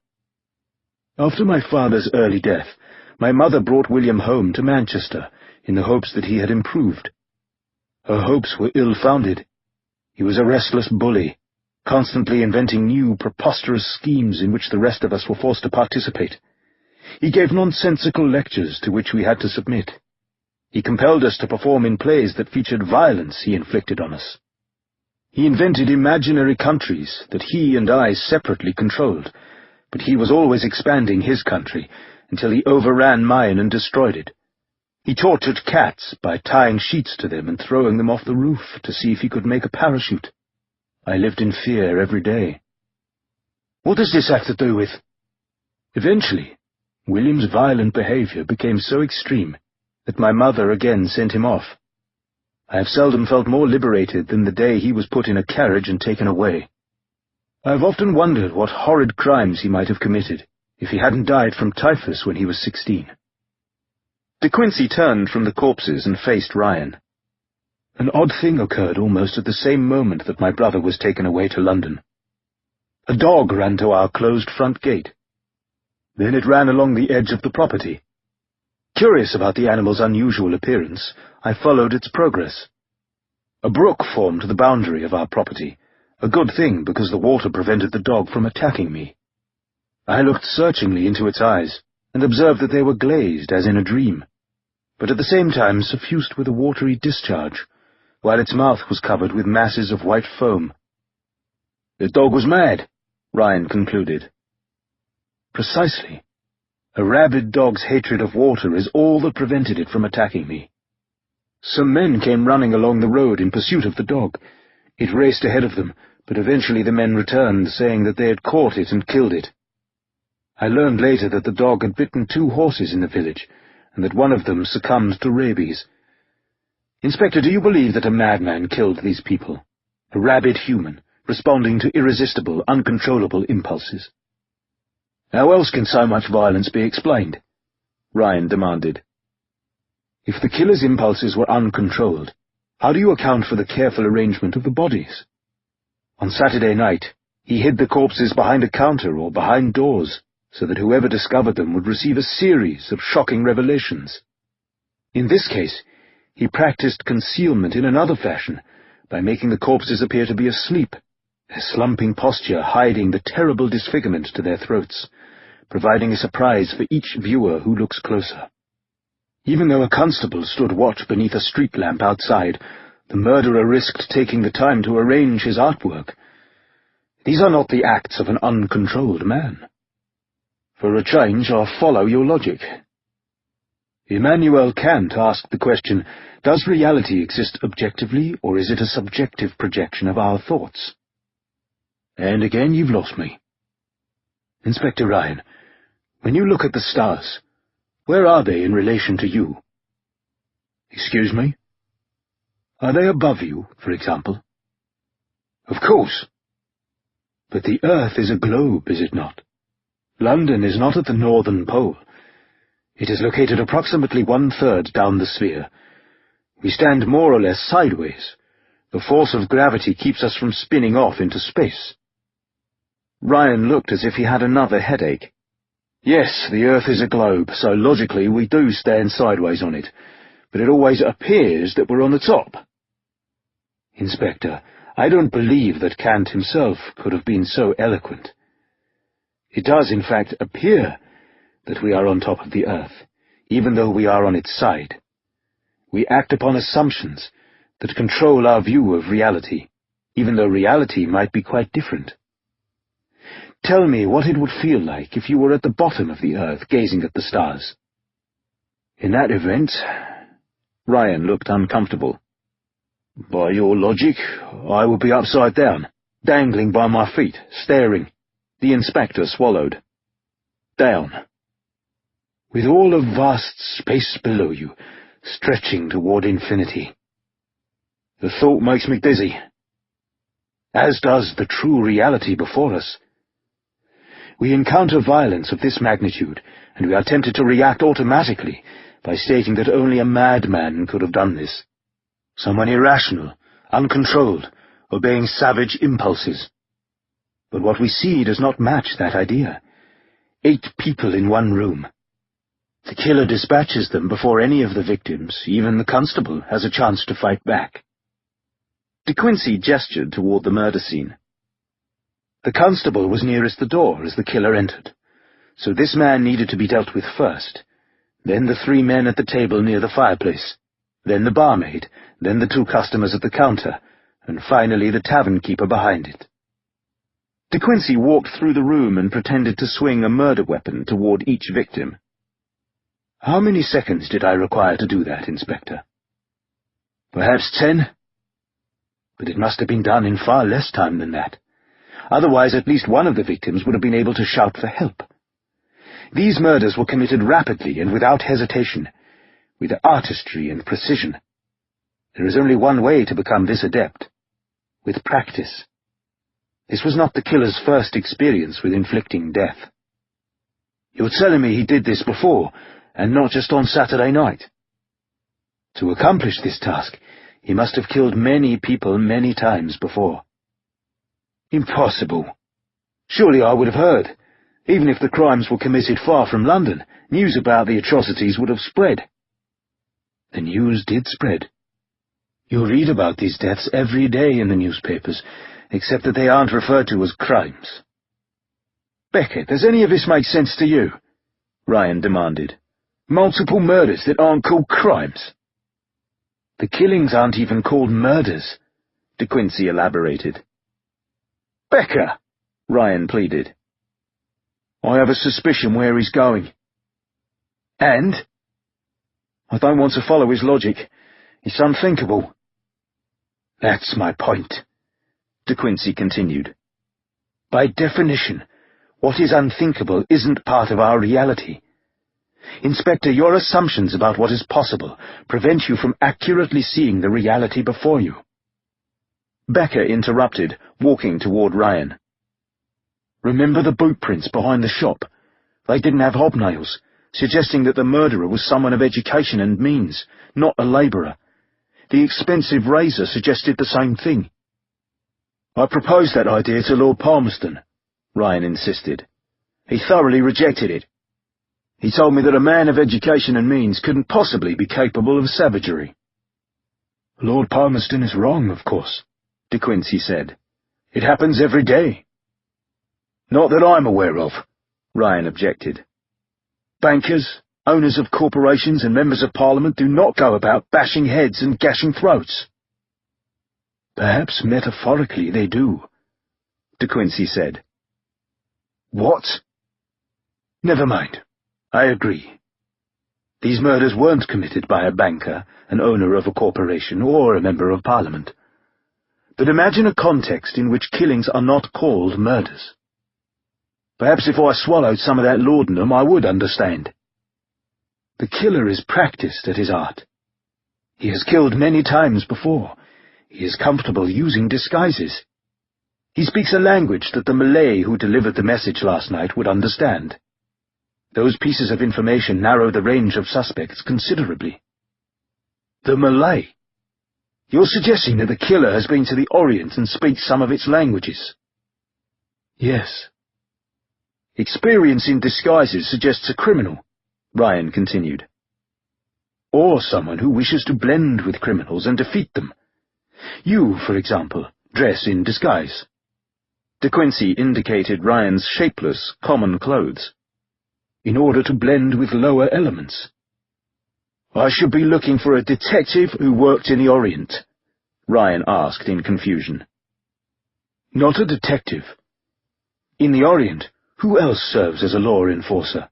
"After my father's early death, my mother brought William home to Manchester in the hopes that he had improved. Her hopes were ill-founded. He was a restless bully, constantly inventing new, preposterous schemes in which the rest of us were forced to participate. He gave nonsensical lectures to which we had to submit. He compelled us to perform in plays that featured violence he inflicted on us. He invented imaginary countries that he and I separately controlled, but he was always expanding his country until he overran mine and destroyed it. He tortured cats by tying sheets to them and throwing them off the roof to see if he could make a parachute. I lived in fear every day." "What does this have to do with—" "Eventually, William's violent behavior became so extreme that my mother again sent him off. I have seldom felt more liberated than the day he was put in a carriage and taken away. I have often wondered what horrid crimes he might have committed if he hadn't died from typhus when he was 16. De Quincey turned from the corpses and faced Ryan. "An odd thing occurred almost at the same moment that my brother was taken away to London. A dog ran to our closed front gate. Then it ran along the edge of the property. Curious about the animal's unusual appearance, I followed its progress. A brook formed the boundary of our property, a good thing because the water prevented the dog from attacking me. I looked searchingly into its eyes and observed that they were glazed as in a dream, but at the same time suffused with a watery discharge, while its mouth was covered with masses of white foam. The dog was mad," Ryan concluded. "Precisely. A rabid dog's hatred of water is all that prevented it from attacking me. Some men came running along the road in pursuit of the dog. It raced ahead of them, but eventually the men returned, saying that they had caught it and killed it. I learned later that the dog had bitten 2 horses in the village, and that one of them succumbed to rabies. Inspector, do you believe that a madman killed these people? A rabid human, responding to irresistible, uncontrollable impulses?" "How else can so much violence be explained?" Ryan demanded. "If the killer's impulses were uncontrolled, how do you account for the careful arrangement of the bodies? On Saturday night, he hid the corpses behind a counter or behind doors, so that whoever discovered them would receive a series of shocking revelations. In this case, he practiced concealment in another fashion, by making the corpses appear to be asleep, their slumping posture hiding the terrible disfigurement to their throats, providing a surprise for each viewer who looks closer. Even though a constable stood watch beneath a street lamp outside, the murderer risked taking the time to arrange his artwork. These are not the acts of an uncontrolled man. For a change, I'll follow your logic. Immanuel Kant asked the question, does reality exist objectively, or is it a subjective projection of our thoughts? And again you've lost me. Inspector Ryan, when you look at the stars, where are they in relation to you? Excuse me? Are they above you, for example? Of course. But the Earth is a globe, is it not? London is not at the northern pole. It is located approximately 1/3 down the sphere. We stand more or less sideways. The force of gravity keeps us from spinning off into space. Ryan looked as if he had another headache. Yes, the Earth is a globe, so logically we do stand sideways on it, but it always appears that we're on the top. Inspector, I don't believe that Kant himself could have been so eloquent. It does, in fact, appear that we are on top of the Earth, even though we are on its side. We act upon assumptions that control our view of reality, even though reality might be quite different. Tell me what it would feel like if you were at the bottom of the Earth gazing at the stars. In that event, Ryan looked uncomfortable. By your logic, I would be upside down, dangling by my feet, staring. The inspector swallowed. Down. With all of vast space below you, stretching toward infinity. The thought makes me dizzy, as does the true reality before us. We encounter violence of this magnitude, and we are tempted to react automatically by stating that only a madman could have done this. Someone irrational, uncontrolled, obeying savage impulses. But what we see does not match that idea. 8 people in one room. The killer dispatches them before any of the victims, even the constable, has a chance to fight back. De Quincey gestured toward the murder scene. The constable was nearest the door as the killer entered, so this man needed to be dealt with first, then the 3 men at the table near the fireplace, then the barmaid, then the 2 customers at the counter, and finally the tavern keeper behind it. De Quincey walked through the room and pretended to swing a murder weapon toward each victim. How many seconds did I require to do that, Inspector? Perhaps 10? But it must have been done in far less time than that. Otherwise, at least one of the victims would have been able to shout for help. These murders were committed rapidly and without hesitation, with artistry and precision. There is only one way to become this adept: with practice. This was not the killer's first experience with inflicting death. You're telling me he did this before, and not just on Saturday night? To accomplish this task, he must have killed many people many times before. Impossible. Surely I would have heard. Even if the crimes were committed far from London, news about the atrocities would have spread. The news did spread. You read about these deaths every day in the newspapers, except that they aren't referred to as crimes. Beckett, does any of this make sense to you? Ryan demanded. Multiple murders that aren't called crimes. The killings aren't even called murders, De Quincey elaborated. Becker, Ryan pleaded. I have a suspicion where he's going. And? I don't want to follow his logic. It's unthinkable. That's my point, De Quincey continued. By definition, what is unthinkable isn't part of our reality. Inspector, your assumptions about what is possible prevent you from accurately seeing the reality before you. Becker interrupted, walking toward Ryan. Remember the boot prints behind the shop? They didn't have hobnails, suggesting that the murderer was someone of education and means, not a labourer. The expensive razor suggested the same thing. I proposed that idea to Lord Palmerston, Ryan insisted. He thoroughly rejected it. He told me that a man of education and means couldn't possibly be capable of savagery. Lord Palmerston is wrong, of course, De Quincey said. It happens every day. Not that I'm aware of, Ryan objected. Bankers, owners of corporations and members of Parliament do not go about bashing heads and gashing throats. Perhaps metaphorically they do, De Quincey said. What? Never mind. I agree. These murders weren't committed by a banker, an owner of a corporation, or a member of Parliament. But imagine a context in which killings are not called murders. Perhaps if I swallowed some of that laudanum, I would understand. The killer is practiced at his art. He has killed many times before. He is comfortable using disguises. He speaks a language that the Malay who delivered the message last night would understand. Those pieces of information narrow the range of suspects considerably. The Malay? You're suggesting that the killer has been to the Orient and speaks some of its languages? Yes. Experience in disguises suggests a criminal, Ryan continued. Or someone who wishes to blend with criminals and defeat them. You, for example, dress in disguise. De Quincey indicated Ryan's shapeless, common clothes. In order to blend with lower elements. I should be looking for a detective who worked in the Orient, Ryan asked in confusion. Not a detective. In the Orient, who else serves as a law enforcer?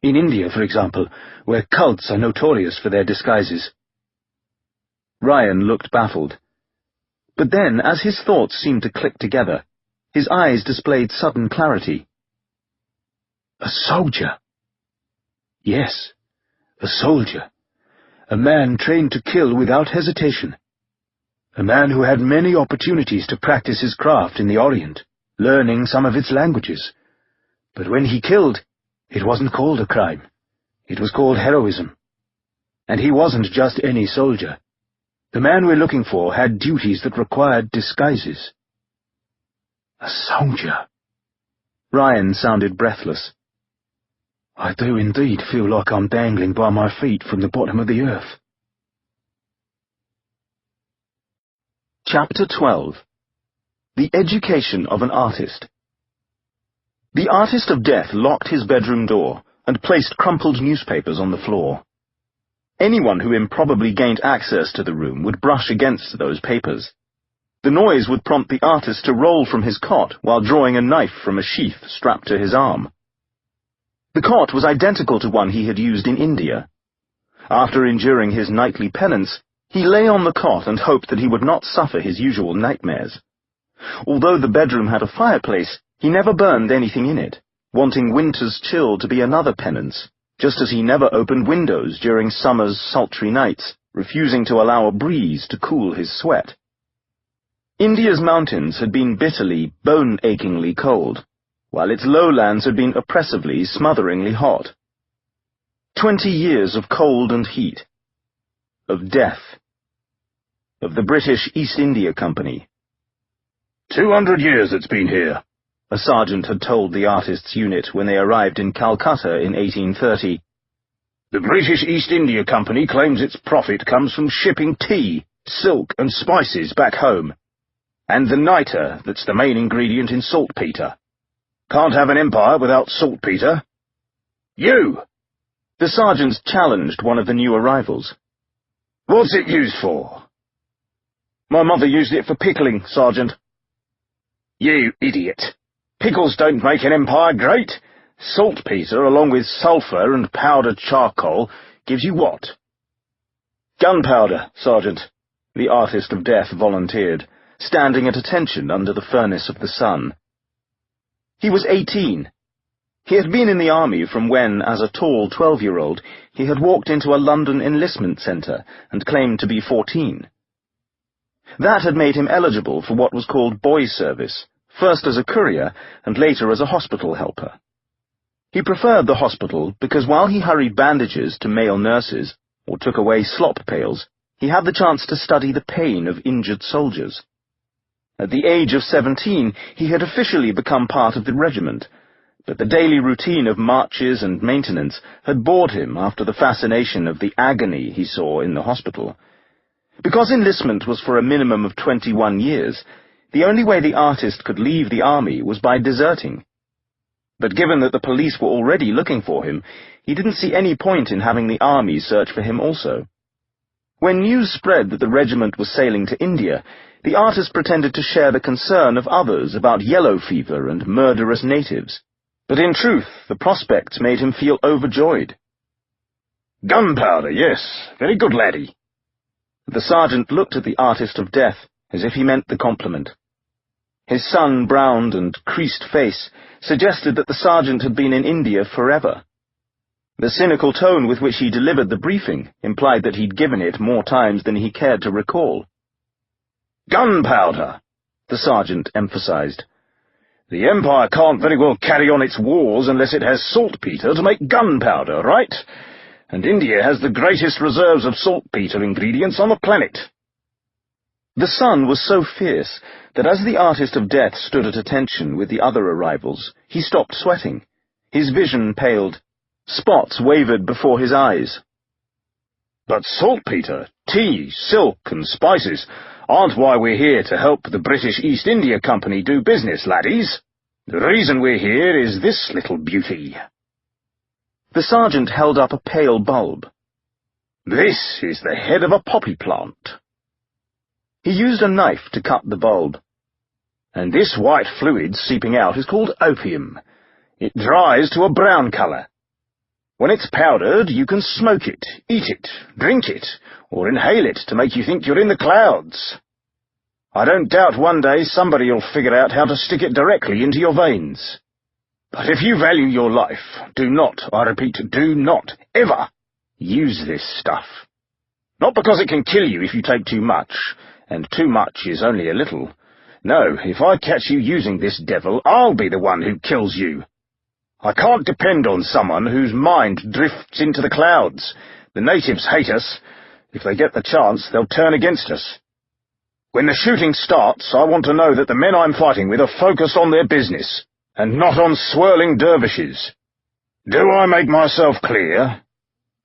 In India, for example, where cults are notorious for their disguises. Ryan looked baffled. But then, as his thoughts seemed to click together, his eyes displayed sudden clarity. A soldier. Yes, a soldier. A man trained to kill without hesitation. A man who had many opportunities to practice his craft in the Orient, learning some of its languages. But when he killed, it wasn't called a crime. It was called heroism. And he wasn't just any soldier. The man we're looking for had duties that required disguises. A soldier. Ryan sounded breathless. I do indeed feel like I'm dangling by my feet from the bottom of the earth. Chapter 12. The Education of an Artist. The Artist of Death locked his bedroom door and placed crumpled newspapers on the floor. Anyone who improbably gained access to the room would brush against those papers. The noise would prompt the artist to roll from his cot while drawing a knife from a sheath strapped to his arm. The cot was identical to one he had used in India. After enduring his nightly penance, he lay on the cot and hoped that he would not suffer his usual nightmares. Although the bedroom had a fireplace, he never burned anything in it, wanting winter's chill to be another penance, just as he never opened windows during summer's sultry nights, refusing to allow a breeze to cool his sweat. India's mountains had been bitterly, bone-achingly cold, while its lowlands had been oppressively, smotheringly hot. 20 years of cold and heat. Of death. Of the British East India Company. 200 years it's been here, a sergeant had told the artists' unit when they arrived in Calcutta in 1830. The British East India Company claims its profit comes from shipping tea, silk and spices back home, and the niter that's the main ingredient in saltpetre. Can't have an empire without saltpetre. You! The sergeant challenged one of the new arrivals. What's it used for? My mother used it for pickling, Sergeant. You idiot! Pickles don't make an empire great. Saltpetre, along with sulphur and powdered charcoal, gives you what? Gunpowder, Sergeant, the Artist of Death volunteered, standing at attention under the furnace of the sun. He was 18. He had been in the army from when, as a tall 12-year-old, he had walked into a London enlistment centre and claimed to be 14. That had made him eligible for what was called boy service, first as a courier and later as a hospital helper. He preferred the hospital because while he hurried bandages to male nurses or took away slop pails, he had the chance to study the pain of injured soldiers. At the age of 17, he had officially become part of the regiment, but the daily routine of marches and maintenance had bored him after the fascination of the agony he saw in the hospital. Because enlistment was for a minimum of 21 years, the only way the artist could leave the army was by deserting. But given that the police were already looking for him, he didn't see any point in having the army search for him also. When news spread that the regiment was sailing to India, the artist pretended to share the concern of others about yellow fever and murderous natives. But in truth, the prospect made him feel overjoyed. Gunpowder, yes, very good, laddie. The sergeant looked at the Artist of Death as if he meant the compliment. His sun-browned and creased face suggested that the sergeant had been in India forever. The cynical tone with which he delivered the briefing implied that he'd given it more times than he cared to recall. Gunpowder, the sergeant emphasized. The Empire can't very well carry on its wars unless it has saltpetre to make gunpowder, right? And India has the greatest reserves of saltpetre ingredients on the planet. The sun was so fierce that as the Artist of Death stood at attention with the other arrivals, he stopped sweating. His vision paled. Spots wavered before his eyes. But saltpetre, tea, silk and spices aren't why we're here to help the British East India Company do business, laddies. The reason we're here is this little beauty. The sergeant held up a pale bulb. This is the head of a poppy plant. He used a knife to cut the bulb. And this white fluid seeping out is called opium. It dries to a brown colour. When it's powdered, you can smoke it, eat it, drink it, or inhale it to make you think you're in the clouds. I don't doubt one day somebody will figure out how to stick it directly into your veins. But if you value your life, do not, I repeat, do not, ever, use this stuff. Not because it can kill you if you take too much, and too much is only a little. No, if I catch you using this devil, I'll be the one who kills you. I can't depend on someone whose mind drifts into the clouds. The natives hate us. If they get the chance, they'll turn against us. When the shooting starts, I want to know that the men I'm fighting with are focused on their business, and not on swirling dervishes. Do I make myself clear?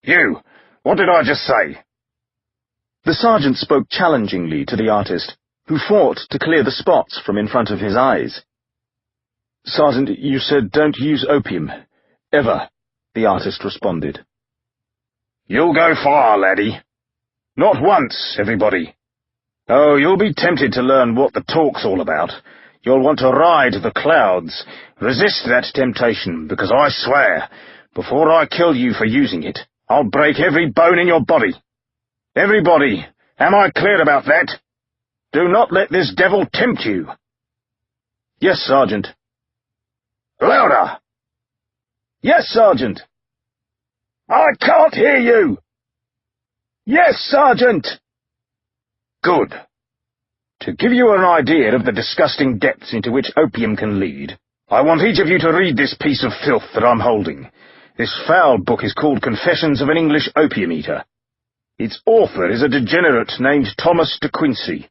You, what did I just say? The sergeant spoke challengingly to the artist, who fought to clear the spots from in front of his eyes. "Sergeant, you said don't use opium. Ever," the artist responded. "You'll go far, laddie. Not once, everybody. Oh, you'll be tempted to learn what the talk's all about. You'll want to ride the clouds. Resist that temptation, because I swear, before I kill you for using it, I'll break every bone in your body. Everybody, am I clear about that? Do not let this devil tempt you." "Yes, Sergeant." "Louder!" "Yes, Sergeant." "I can't hear you!" "Yes, Sergeant." Good. To give you an idea of the disgusting depths into which opium can lead, I want each of you to read this piece of filth that I'm holding. This foul book is called Confessions of an English Opium Eater. Its author is a degenerate named Thomas de Quincey.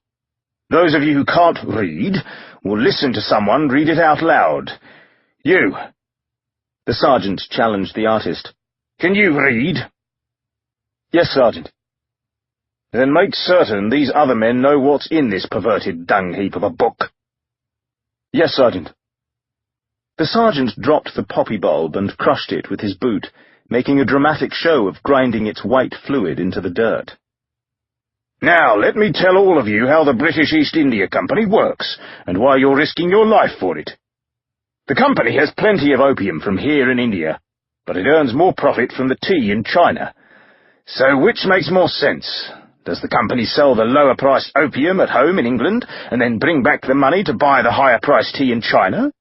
Those of you who can't read will listen to someone read it out loud. You. The sergeant challenged the artist. Can you read? "Yes, Sergeant." Then make certain these other men know what's in this perverted dung-heap of a book. "Yes, Sergeant." The sergeant dropped the poppy bulb and crushed it with his boot, making a dramatic show of grinding its white fluid into the dirt. Now let me tell all of you how the British East India Company works, and why you're risking your life for it. The company has plenty of opium from here in India, but it earns more profit from the tea in China. So which makes more sense? Does the company sell the lower-priced opium at home in England, and then bring back the money to buy the higher-priced tea in China?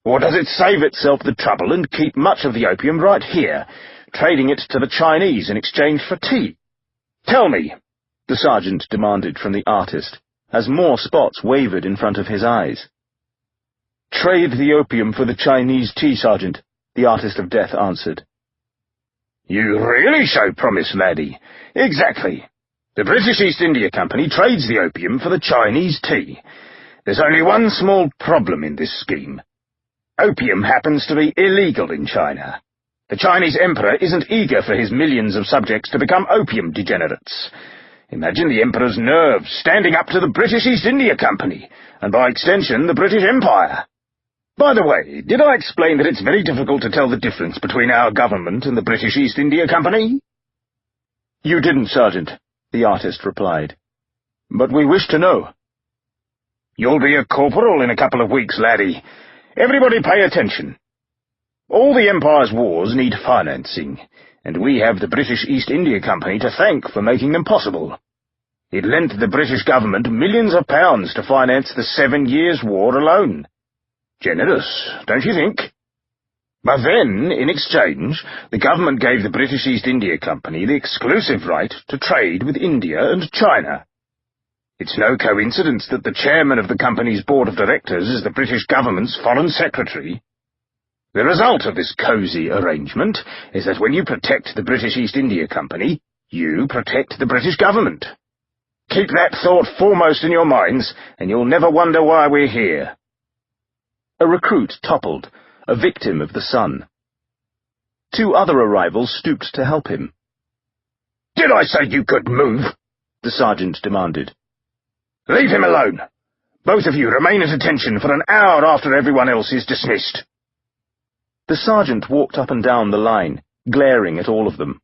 Or does it save itself the trouble and keep much of the opium right here, trading it to the Chinese in exchange for tea? Tell me, the sergeant demanded from the artist, as more spots wavered in front of his eyes. "Trade the opium for the Chinese tea, Sergeant," the artist of death answered. "You really show promise, laddie. Exactly. The British East India Company trades the opium for the Chinese tea. There's only one small problem in this scheme. Opium happens to be illegal in China. The Chinese emperor isn't eager for his millions of subjects to become opium degenerates. Imagine the emperor's nerves standing up to the British East India Company, and by extension the British Empire. By the way, did I explain that it's very difficult to tell the difference between our government and the British East India Company?" "You didn't, Sergeant," the artist replied. "But we wish to know." "You'll be a corporal in a couple of weeks, laddie. Everybody pay attention. All the Empire's wars need financing, and we have the British East India Company to thank for making them possible. It lent the British government millions of pounds to finance the 7 Years' War alone. Generous, don't you think? But then, in exchange, the government gave the British East India Company the exclusive right to trade with India and China. It's no coincidence that the chairman of the company's board of directors is the British government's foreign secretary. The result of this cosy arrangement is that when you protect the British East India Company, you protect the British government. Keep that thought foremost in your minds, and you'll never wonder why we're here." A recruit toppled, a victim of the sun. 2 other arrivals stooped to help him. "Did I say you could move?" the sergeant demanded. "Leave him alone. Both of you remain at attention for an hour after everyone else is dismissed." The sergeant walked up and down the line, glaring at all of them.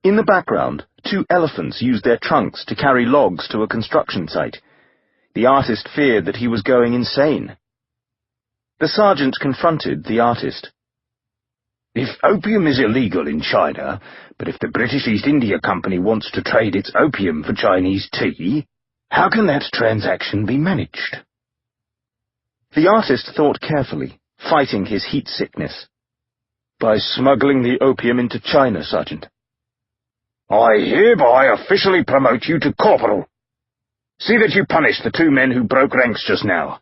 In the background, 2 elephants used their trunks to carry logs to a construction site. The artist feared that he was going insane. The sergeant confronted the artist. If opium is illegal in China, but if the British East India Company wants to trade its opium for Chinese tea, how can that transaction be managed? The artist thought carefully, fighting his heat sickness. By smuggling the opium into China, Sergeant. I hereby officially promote you to corporal. See that you punish the 2 men who broke ranks just now.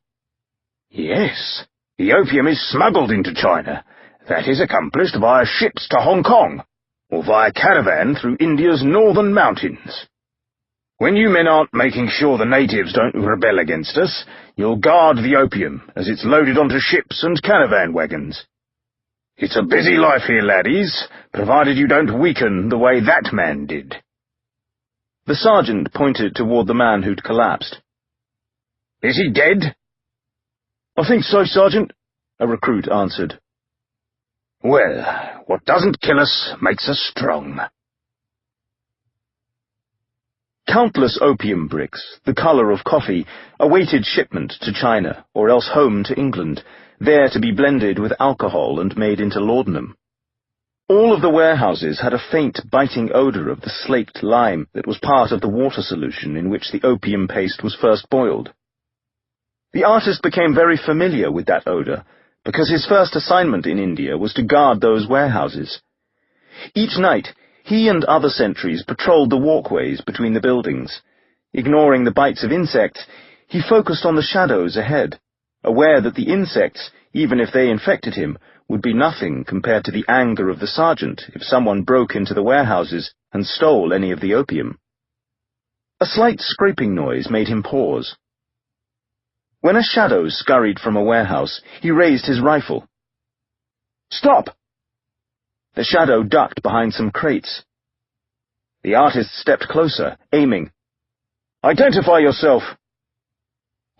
Yes, the opium is smuggled into China. That is accomplished via ships to Hong Kong, or via caravan through India's northern mountains. When you men aren't making sure the natives don't rebel against us, you'll guard the opium as it's loaded onto ships and caravan wagons. It's a busy life here, laddies, provided you don't weaken the way that man did. The sergeant pointed toward the man who'd collapsed. Is he dead? I think so, Sergeant, a recruit answered. Well, what doesn't kill us makes us strong. Countless opium bricks, the colour of coffee, awaited shipment to China, or else home to England, there to be blended with alcohol and made into laudanum. All of the warehouses had a faint, biting odour of the slaked lime that was part of the water solution in which the opium paste was first boiled. The artist became very familiar with that odour, because his first assignment in India was to guard those warehouses. Each night, he and other sentries patrolled the walkways between the buildings. Ignoring the bites of insects, he focused on the shadows ahead, aware that the insects, even if they infected him, would be nothing compared to the anger of the sergeant if someone broke into the warehouses and stole any of the opium. A slight scraping noise made him pause. When a shadow scurried from a warehouse, he raised his rifle. "Stop!" The shadow ducked behind some crates. The artist stepped closer, aiming. "Identify yourself."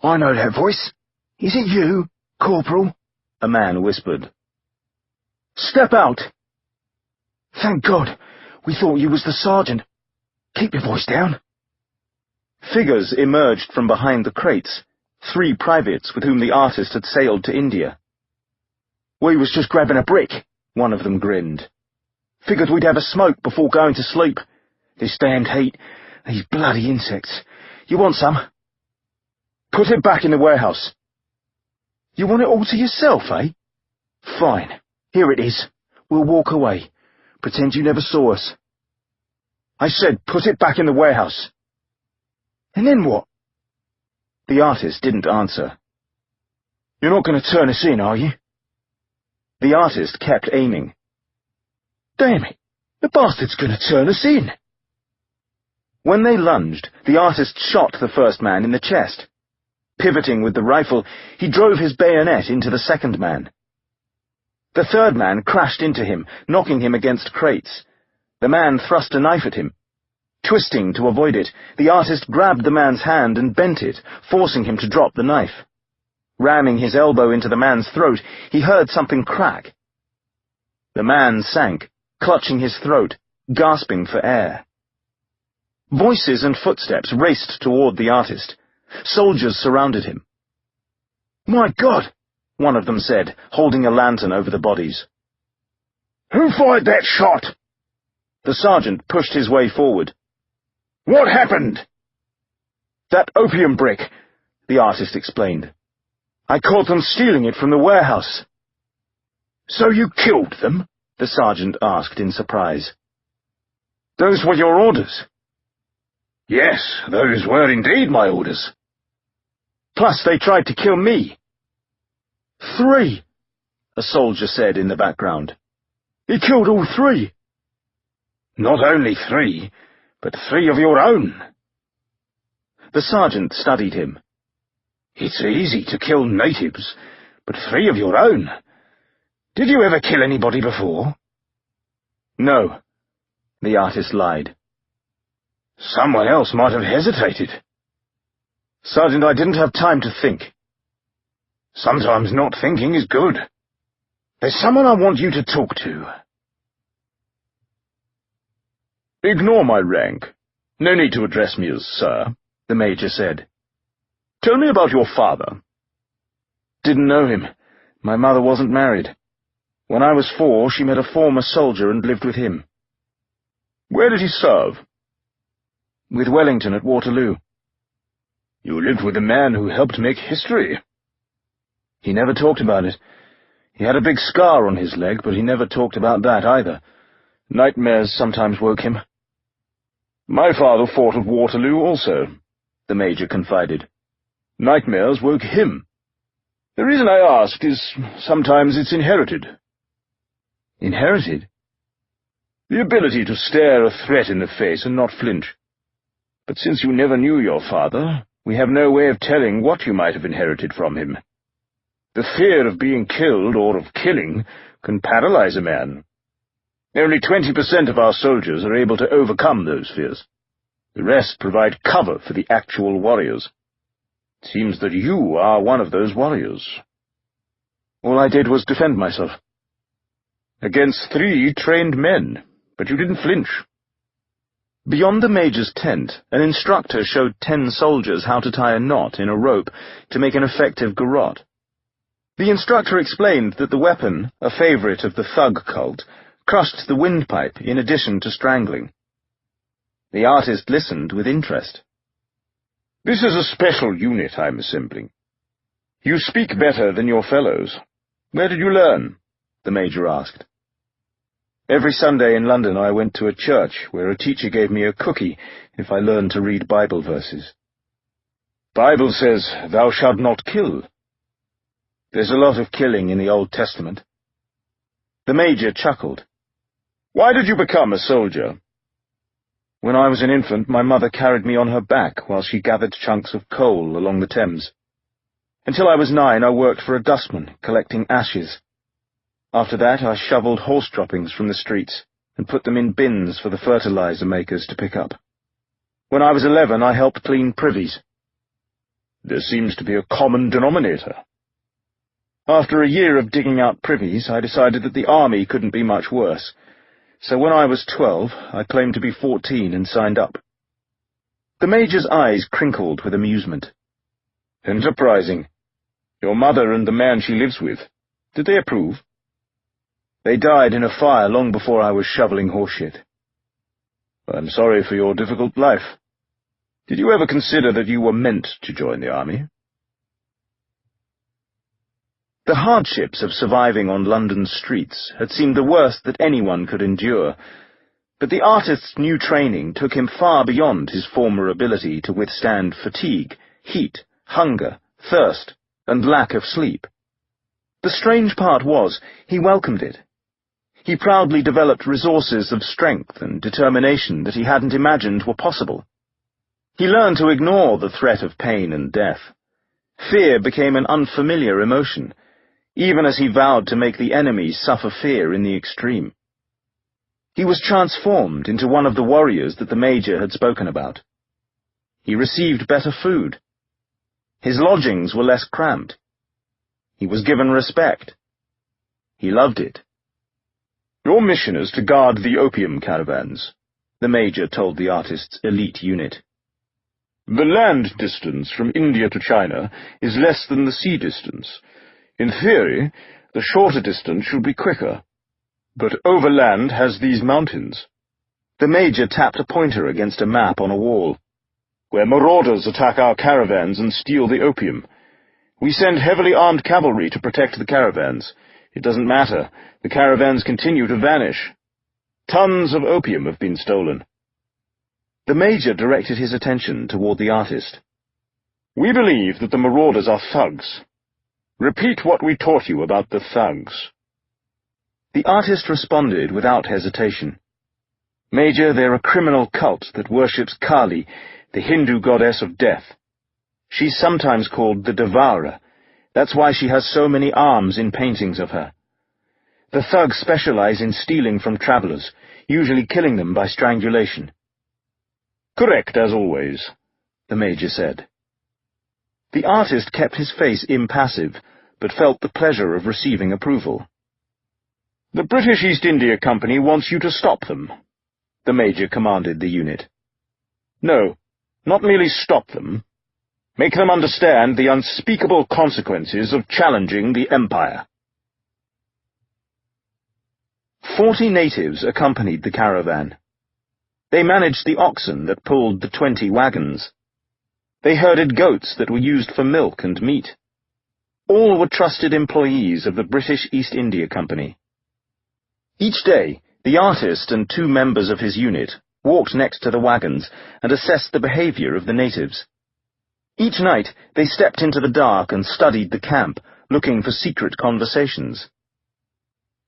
I know that voice. Is it you, Corporal? A man whispered. Step out. Thank God. We thought you was the sergeant. Keep your voice down. Figures emerged from behind the crates, 3 privates with whom the artist had sailed to India. We was just grabbing a brick, one of them grinned. Figured we'd have a smoke before going to sleep. This damned heat, these bloody insects. You want some? Put it back in the warehouse. You want it all to yourself, eh? Fine. Here it is. We'll walk away. Pretend you never saw us. I said put it back in the warehouse. And then what? The artist didn't answer. You're not going to turn us in, are you? The artist kept aiming. Damn it! The bastard's going to turn us in! When they lunged, the artist shot the first man in the chest. Pivoting with the rifle, he drove his bayonet into the second man. The third man crashed into him, knocking him against crates. The man thrust a knife at him. Twisting to avoid it, the artist grabbed the man's hand and bent it, forcing him to drop the knife. Ramming his elbow into the man's throat, he heard something crack. The man sank, clutching his throat, gasping for air. Voices and footsteps raced toward the artist. Soldiers surrounded him. My God! One of them said, holding a lantern over the bodies. Who fired that shot? The sergeant pushed his way forward. What happened? That opium brick, the artist explained. I caught them stealing it from the warehouse. So you killed them? The sergeant asked in surprise. Those were your orders? Yes, those were indeed my orders. Plus they tried to kill me. 3, a soldier said in the background. He killed all 3. Not only 3, but 3 of your own. The sergeant studied him. It's easy to kill natives, but 3 of your own. Did you ever kill anybody before? No, the artist lied. Someone else might have hesitated. Sergeant, I didn't have time to think. Sometimes not thinking is good. There's someone I want you to talk to. Ignore my rank. No need to address me as sir, the major said. Tell me about your father. Didn't know him. My mother wasn't married. When I was 4, she met a former soldier and lived with him. Where did he serve? With Wellington at Waterloo. You lived with a man who helped make history. He never talked about it. He had a big scar on his leg, but he never talked about that either. Nightmares sometimes woke him. My father fought at Waterloo also, the Major confided. Nightmares woke him. The reason I asked is sometimes it's inherited. Inherited? The ability to stare a threat in the face and not flinch. But since you never knew your father, we have no way of telling what you might have inherited from him. The fear of being killed or of killing can paralyze a man. Only 20% of our soldiers are able to overcome those fears. The rest provide cover for the actual warriors. It seems that you are one of those warriors. All I did was defend myself. Against 3 trained men, but you didn't flinch. Beyond the Major's tent, an instructor showed 10 soldiers how to tie a knot in a rope to make an effective garrote. The instructor explained that the weapon, a favorite of the thug cult, crushed the windpipe in addition to strangling. The artist listened with interest. This is a special unit I'm assembling. You speak better than your fellows. Where did you learn? The Major asked. Every Sunday in London I went to a church where a teacher gave me a cookie if I learned to read Bible verses. Bible says, "Thou shalt not kill." There's a lot of killing in the Old Testament. The Major chuckled. Why did you become a soldier? When I was an infant, my mother carried me on her back while she gathered chunks of coal along the Thames. Until I was 9, I worked for a dustman, collecting ashes. After that, I shoveled horse droppings from the streets and put them in bins for the fertilizer makers to pick up. When I was 11, I helped clean privies. There seems to be a common denominator. After a year of digging out privies, I decided that the army couldn't be much worse. So when I was 12, I claimed to be 14 and signed up. The Major's eyes crinkled with amusement. Enterprising. Your mother and the man she lives with, did they approve? They died in a fire long before I was shoveling horseshit. I'm sorry for your difficult life. Did you ever consider that you were meant to join the army? The hardships of surviving on London's streets had seemed the worst that anyone could endure, but the artist's new training took him far beyond his former ability to withstand fatigue, heat, hunger, thirst, and lack of sleep. The strange part was, he welcomed it. He proudly developed resources of strength and determination that he hadn't imagined were possible. He learned to ignore the threat of pain and death. Fear became an unfamiliar emotion, even as he vowed to make the enemy suffer fear in the extreme. He was transformed into one of the warriors that the Major had spoken about. He received better food. His lodgings were less cramped. He was given respect. He loved it. Your mission is to guard the opium caravans, the Major told the artist's elite unit. The land distance from India to China is less than the sea distance. In theory, the shorter distance should be quicker. But overland has these mountains. The Major tapped a pointer against a map on a wall. Where marauders attack our caravans and steal the opium. We send heavily armed cavalry to protect the caravans. It doesn't matter. The caravans continue to vanish. Tons of opium have been stolen. The Major directed his attention toward the artist. We believe that the marauders are thugs. Repeat what we taught you about the thugs. The artist responded without hesitation. Major, they're a criminal cult that worships Kali, the Hindu goddess of death. She's sometimes called the Devourer. That's why she has so many arms in paintings of her. The thugs specialize in stealing from travelers, usually killing them by strangulation. Correct, as always, the Major said. The artist kept his face impassive, but felt the pleasure of receiving approval. The British East India Company wants you to stop them, the Major commanded the unit. No, not merely stop them. Make them understand the unspeakable consequences of challenging the Empire. 40 natives accompanied the caravan. They managed the oxen that pulled the 20 wagons. They herded goats that were used for milk and meat. All were trusted employees of the British East India Company. Each day, the artist and 2 members of his unit walked next to the wagons and assessed the behavior of the natives. Each night, they stepped into the dark and studied the camp, looking for secret conversations.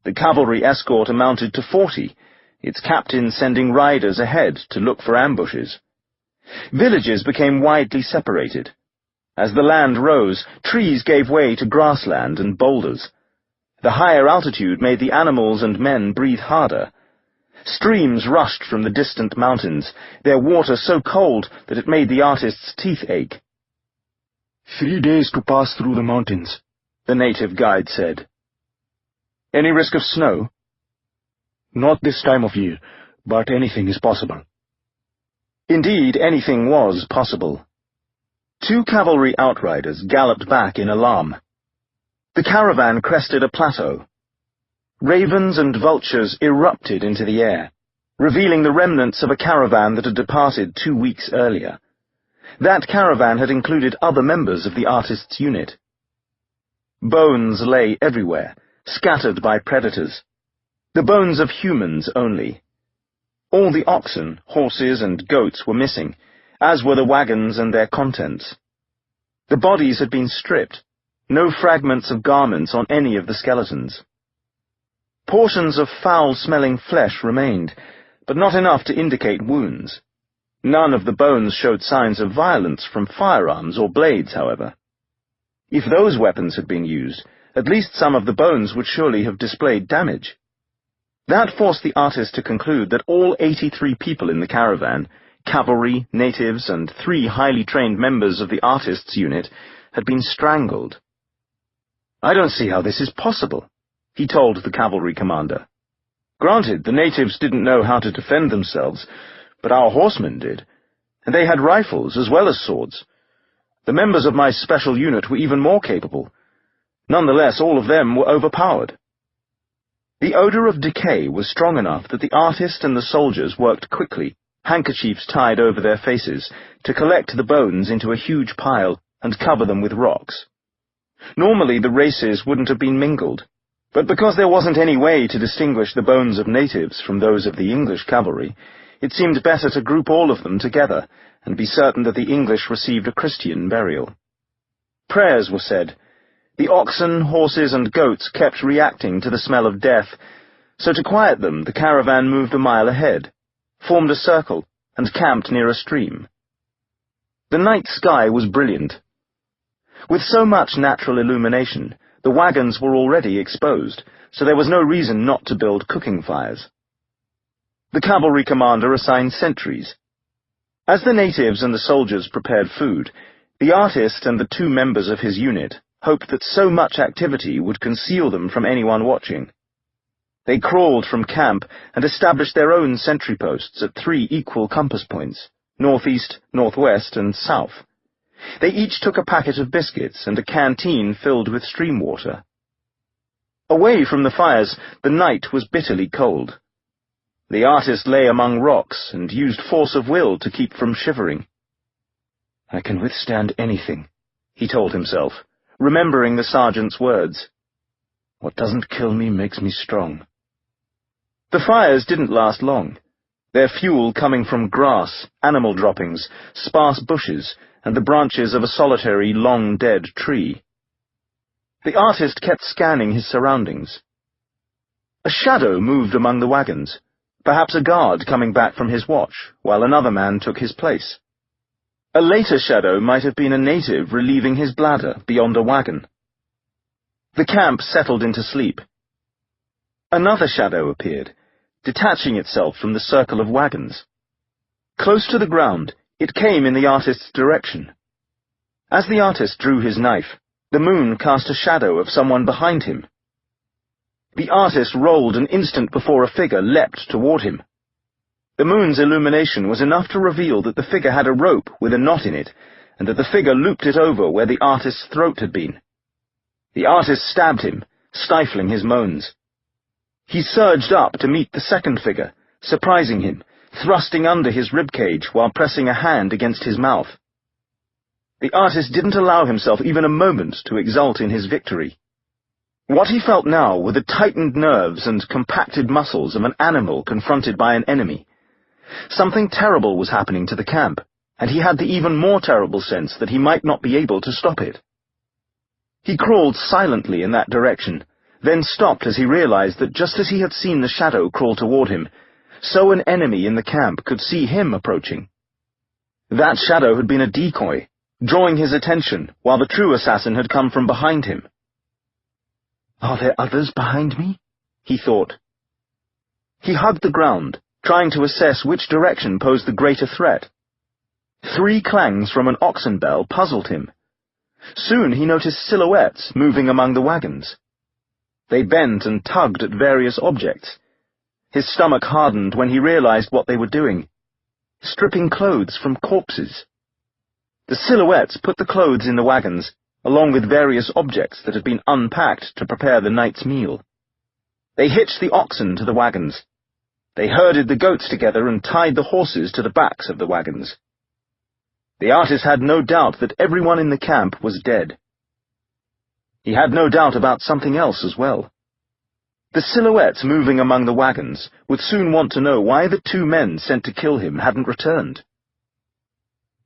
The cavalry escort amounted to 40, its captain sending riders ahead to look for ambushes. Villages became widely separated. As the land rose, trees gave way to grassland and boulders. The higher altitude made the animals and men breathe harder. Streams rushed from the distant mountains, their water so cold that it made the artist's teeth ache. 3 days to pass through the mountains, the native guide said. Any risk of snow? Not this time of year, but anything is possible. Indeed, anything was possible. 2 cavalry outriders galloped back in alarm. The caravan crested a plateau. Ravens and vultures erupted into the air, revealing the remnants of a caravan that had departed 2 weeks earlier. That caravan had included other members of the artist's unit. Bones lay everywhere, scattered by predators. The bones of humans only. All the oxen, horses, and goats were missing, as were the wagons and their contents. The bodies had been stripped, no fragments of garments on any of the skeletons. Portions of foul-smelling flesh remained, but not enough to indicate wounds. None of the bones showed signs of violence from firearms or blades, however. If those weapons had been used, at least some of the bones would surely have displayed damage. That forced the artist to conclude that all 83 people in the caravan, cavalry, natives, and 3 highly trained members of the artist's unit, had been strangled. "I don't see how this is possible," he told the cavalry commander. "Granted, the natives didn't know how to defend themselves, but our horsemen did, and they had rifles as well as swords. The members of my special unit were even more capable. Nonetheless, all of them were overpowered." The odor of decay was strong enough that the artist and the soldiers worked quickly, handkerchiefs tied over their faces, to collect the bones into a huge pile and cover them with rocks. Normally the races wouldn't have been mingled, but because there wasn't any way to distinguish the bones of natives from those of the English cavalry, it seemed better to group all of them together and be certain that the English received a Christian burial. Prayers were said. The oxen, horses, and goats kept reacting to the smell of death, so to quiet them, the caravan moved a mile ahead, formed a circle, and camped near a stream. The night sky was brilliant. With so much natural illumination, the wagons were already exposed, so there was no reason not to build cooking fires. The cavalry commander assigned sentries. As the natives and the soldiers prepared food, the artist and the 2 members of his unit hoped that so much activity would conceal them from anyone watching. They crawled from camp and established their own sentry posts at 3 equal compass points, northeast, northwest, and south. They each took a packet of biscuits and a canteen filled with stream water. Away from the fires, the night was bitterly cold. The artist lay among rocks and used force of will to keep from shivering. "I can withstand anything," he told himself, remembering the sergeant's words. "What doesn't kill me makes me strong." The fires didn't last long, their fuel coming from grass, animal droppings, sparse bushes, and the branches of a solitary, long-dead tree. The artist kept scanning his surroundings. A shadow moved among the wagons, perhaps a guard coming back from his watch, while another man took his place. A later shadow might have been a native relieving his bladder beyond a wagon. The camp settled into sleep. Another shadow appeared, detaching itself from the circle of wagons. Close to the ground, it came in the artist's direction. As the artist drew his knife, the moon cast a shadow of someone behind him. The artist rolled an instant before a figure leapt toward him. The moon's illumination was enough to reveal that the figure had a rope with a knot in it, and that the figure looped it over where the artist's throat had been. The artist stabbed him, stifling his moans. He surged up to meet the second figure, surprising him, thrusting under his ribcage while pressing a hand against his mouth. The artist didn't allow himself even a moment to exult in his victory. What he felt now were the tightened nerves and compacted muscles of an animal confronted by an enemy. Something terrible was happening to the camp, and he had the even more terrible sense that he might not be able to stop it. He crawled silently in that direction, then stopped as he realized that just as he had seen the shadow crawl toward him, so an enemy in the camp could see him approaching. That shadow had been a decoy, drawing his attention while the true assassin had come from behind him. "Are there others behind me?" he thought. He hugged the ground, trying to assess which direction posed the greater threat. 3 clangs from an oxen bell puzzled him. Soon he noticed silhouettes moving among the wagons. They bent and tugged at various objects. His stomach hardened when he realized what they were doing, stripping clothes from corpses. The silhouettes put the clothes in the wagons, along with various objects that had been unpacked to prepare the night's meal. They hitched the oxen to the wagons. They herded the goats together and tied the horses to the backs of the wagons. The artist had no doubt that everyone in the camp was dead. He had no doubt about something else as well. The silhouettes moving among the wagons would soon want to know why the 2 men sent to kill him hadn't returned.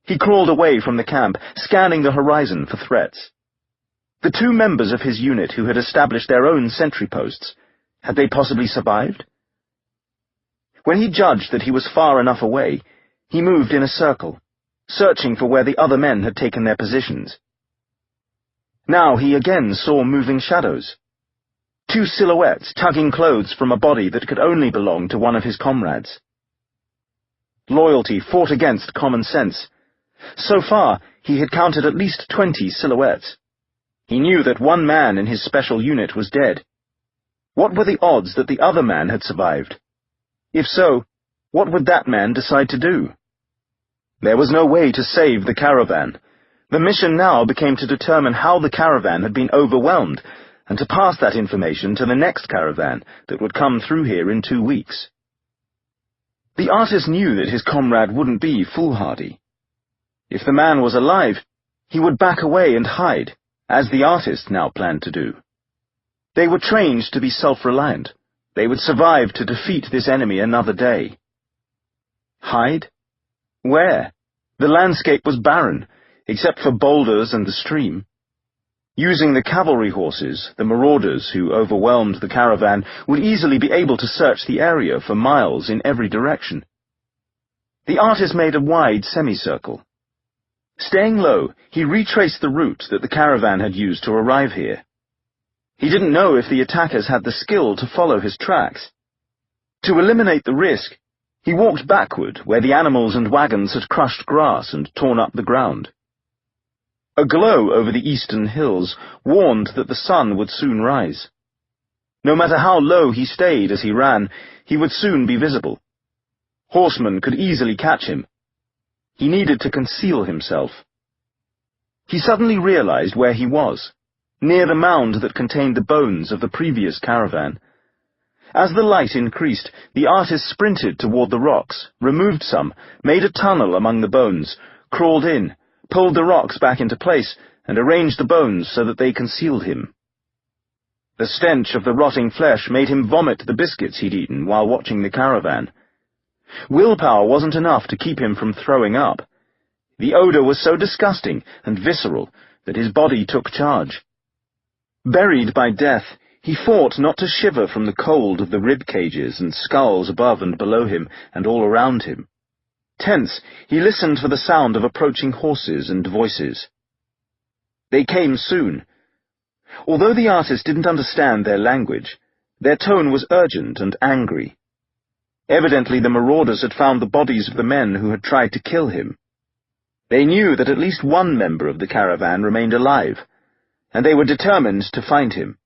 He crawled away from the camp, scanning the horizon for threats. The 2 members of his unit who had established their own sentry posts, had they possibly survived? When he judged that he was far enough away, he moved in a circle, searching for where the other men had taken their positions. Now he again saw moving shadows. 2 silhouettes tugging clothes from a body that could only belong to one of his comrades. Loyalty fought against common sense. So far, he had counted at least 20 silhouettes. He knew that 1 man in his special unit was dead. What were the odds that the other man had survived? If so, what would that man decide to do? There was no way to save the caravan. The mission now became to determine how the caravan had been overwhelmed, and to pass that information to the next caravan that would come through here in 2 weeks. The artist knew that his comrade wouldn't be foolhardy. If the man was alive, he would back away and hide, as the artist now planned to do. They were trained to be self-reliant. They would survive to defeat this enemy another day. Hide? Where? The landscape was barren, except for boulders and the stream. Using the cavalry horses, the marauders who overwhelmed the caravan would easily be able to search the area for miles in every direction. The artist made a wide semicircle. Staying low, he retraced the route that the caravan had used to arrive here. He didn't know if the attackers had the skill to follow his tracks. To eliminate the risk, he walked backward where the animals and wagons had crushed grass and torn up the ground. A glow over the eastern hills warned that the sun would soon rise. No matter how low he stayed as he ran, he would soon be visible. Horsemen could easily catch him. He needed to conceal himself. He suddenly realized where he was, near the mound that contained the bones of the previous caravan. As the light increased, the artist sprinted toward the rocks, removed some, made a tunnel among the bones, crawled in, pulled the rocks back into place, and arranged the bones so that they concealed him. The stench of the rotting flesh made him vomit the biscuits he'd eaten while watching the caravan. Willpower wasn't enough to keep him from throwing up. The odor was so disgusting and visceral that his body took charge. Buried by death, he fought not to shiver from the cold of the rib cages and skulls above and below him and all around him. Tense, he listened for the sound of approaching horses and voices. They came soon. Although the artist didn't understand their language, their tone was urgent and angry. Evidently the marauders had found the bodies of the men who had tried to kill him. They knew that at least 1 member of the caravan remained alive, and they were determined to find him.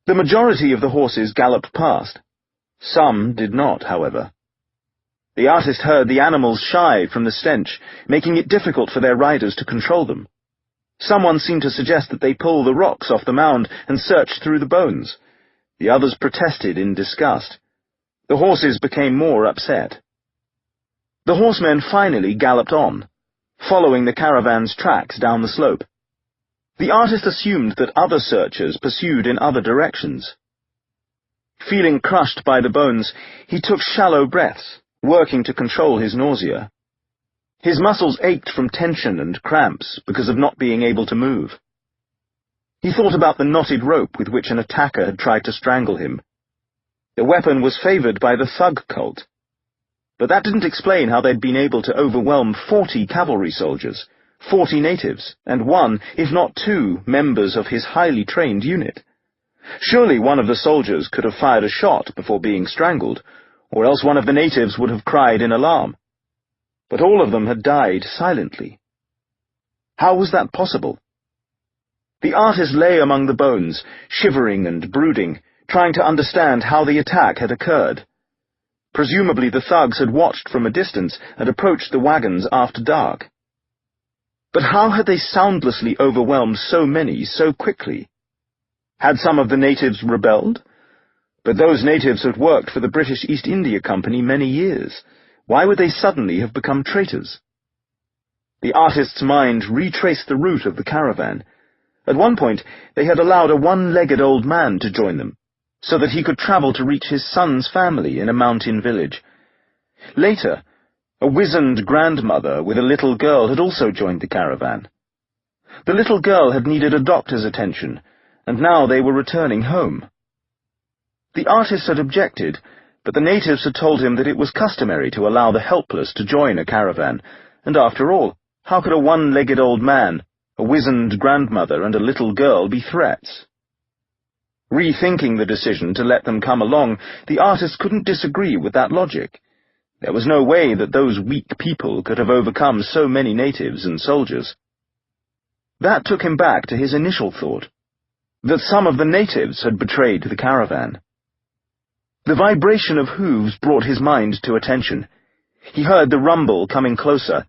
The majority of the horses galloped past. Some did not, however. The artist heard the animals shy from the stench, making it difficult for their riders to control them. Someone seemed to suggest that they pull the rocks off the mound and search through the bones. The others protested in disgust. The horses became more upset. The horsemen finally galloped on, following the caravan's tracks down the slope. The artist assumed that other searchers pursued in other directions. Feeling crushed by the bones, he took shallow breaths, working to control his nausea. His muscles ached from tension and cramps because of not being able to move. He thought about the knotted rope with which an attacker had tried to strangle him. The weapon was favored by the thug cult. But that didn't explain how they'd been able to overwhelm 40 cavalry soldiers, 40 natives, and 1, if not 2, members of his highly trained unit. Surely one of the soldiers could have fired a shot before being strangled, or else one of the natives would have cried in alarm. But all of them had died silently. How was that possible? The artist lay among the bones, shivering and brooding, trying to understand how the attack had occurred. Presumably the thugs had watched from a distance and approached the wagons after dark. But how had they soundlessly overwhelmed so many so quickly? Had some of the natives rebelled? But those natives had worked for the British East India Company many years. Why would they suddenly have become traitors? The artist's mind retraced the route of the caravan. At one point, they had allowed a one-legged old man to join them, so that he could travel to reach his son's family in a mountain village. Later, a wizened grandmother with a little girl had also joined the caravan. The little girl had needed a doctor's attention, and now they were returning home. The artist had objected, but the natives had told him that it was customary to allow the helpless to join a caravan, and after all, how could a one-legged old man, a wizened grandmother, and a little girl be threats? Rethinking the decision to let them come along, the artist couldn't disagree with that logic. There was no way that those weak people could have overcome so many natives and soldiers. That took him back to his initial thought, that some of the natives had betrayed the caravan. The vibration of hooves brought his mind to attention. He heard the rumble coming closer.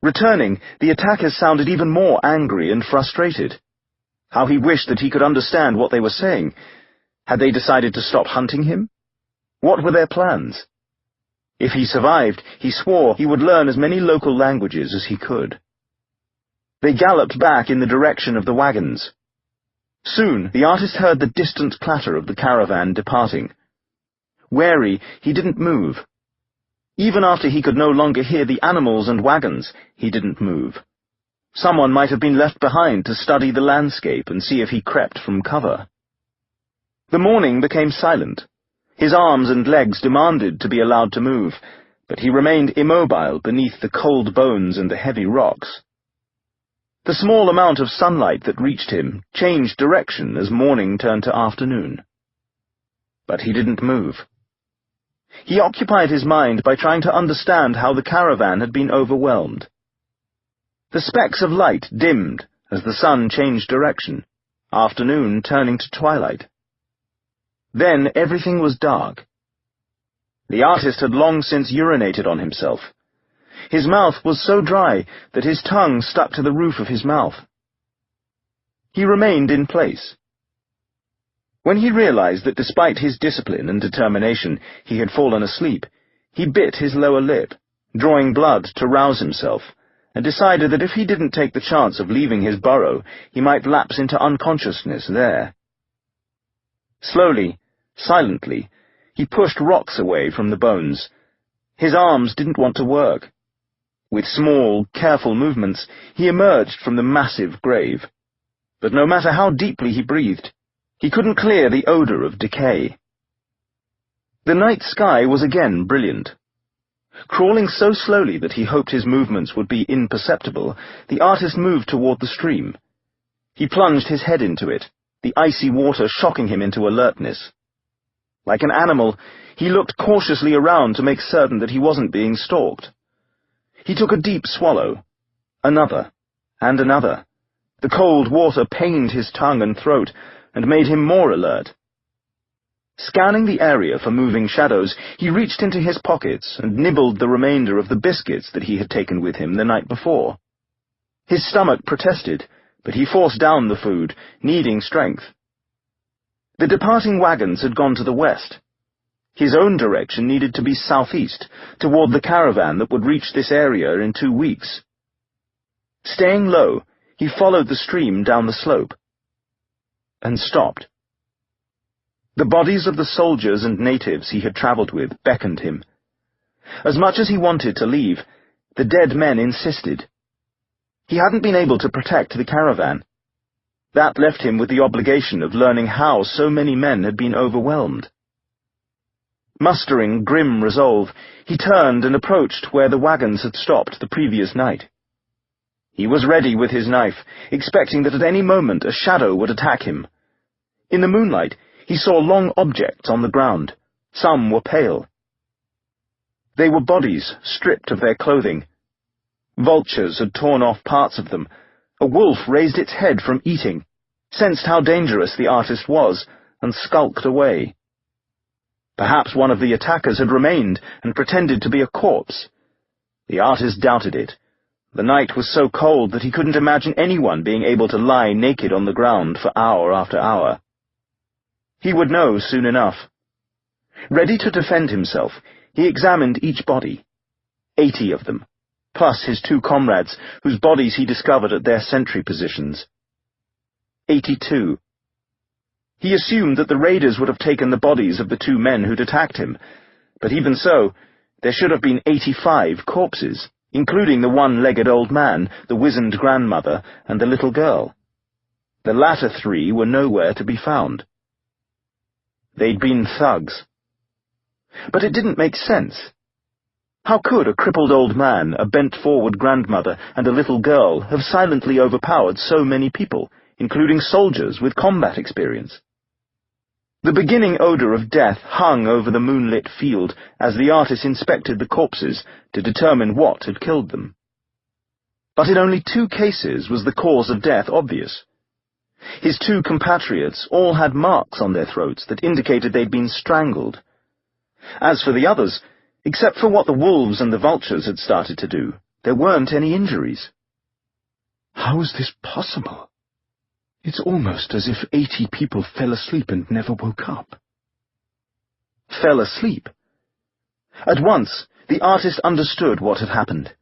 Returning, the attackers sounded even more angry and frustrated. How he wished that he could understand what they were saying. Had they decided to stop hunting him? What were their plans? If he survived, he swore he would learn as many local languages as he could. They galloped back in the direction of the wagons. Soon, the artist heard the distant clatter of the caravan departing. Wary, he didn't move. Even after he could no longer hear the animals and wagons, he didn't move. Someone might have been left behind to study the landscape and see if he crept from cover. The morning became silent. His arms and legs demanded to be allowed to move, but he remained immobile beneath the cold bones and the heavy rocks. The small amount of sunlight that reached him changed direction as morning turned to afternoon. But he didn't move. He occupied his mind by trying to understand how the caravan had been overwhelmed. The specks of light dimmed as the sun changed direction, afternoon turning to twilight. Then everything was dark. The artist had long since urinated on himself. His mouth was so dry that his tongue stuck to the roof of his mouth. He remained in place. When he realized that despite his discipline and determination he had fallen asleep, he bit his lower lip, drawing blood to rouse himself, and decided that if he didn't take the chance of leaving his burrow, he might lapse into unconsciousness there. Slowly, silently, he pushed rocks away from the bones. His arms didn't want to work. With small, careful movements, he emerged from the massive grave. But no matter how deeply he breathed, he couldn't clear the odor of decay. The night sky was again brilliant. Crawling so slowly that he hoped his movements would be imperceptible, the artist moved toward the stream. He plunged his head into it, the icy water shocking him into alertness. Like an animal, he looked cautiously around to make certain that he wasn't being stalked. He took a deep swallow. Another, and another. The cold water pained his tongue and throat, and made him more alert. Scanning the area for moving shadows, he reached into his pockets and nibbled the remainder of the biscuits that he had taken with him the night before. His stomach protested, but he forced down the food, needing strength. The departing wagons had gone to the west. His own direction needed to be southeast, toward the caravan that would reach this area in 2 weeks. Staying low, he followed the stream down the slope, and stopped. The bodies of the soldiers and natives he had travelled with beckoned him. As much as he wanted to leave, the dead men insisted. He hadn't been able to protect the caravan. That left him with the obligation of learning how so many men had been overwhelmed. Mustering grim resolve, he turned and approached where the wagons had stopped the previous night. He was ready with his knife, expecting that at any moment a shadow would attack him. In the moonlight, he saw long objects on the ground. Some were pale. They were bodies, stripped of their clothing. Vultures had torn off parts of them. A wolf raised its head from eating, sensed how dangerous the artist was, and skulked away. Perhaps one of the attackers had remained and pretended to be a corpse. The artist doubted it. The night was so cold that he couldn't imagine anyone being able to lie naked on the ground for hour after hour. He would know soon enough. Ready to defend himself, he examined each body. 80 of them, plus his 2 comrades, whose bodies he discovered at their sentry positions. 82. He assumed that the raiders would have taken the bodies of the 2 men who'd attacked him, but even so, there should have been 85 corpses, including the 1-legged old man, the wizened grandmother, and the little girl. The latter 3 were nowhere to be found. They'd been thugs. But it didn't make sense. How could a crippled old man, a bent-forward grandmother, and a little girl have silently overpowered so many people, including soldiers with combat experience? The beginning odour of death hung over the moonlit field as the artist inspected the corpses to determine what had killed them. But in only 2 cases was the cause of death obvious. His 2 compatriots all had marks on their throats that indicated they'd been strangled. As for the others, except for what the wolves and the vultures had started to do, there weren't any injuries. How is this possible? It's almost as if 80 people fell asleep and never woke up. Fell asleep? At once, the artist understood what had happened.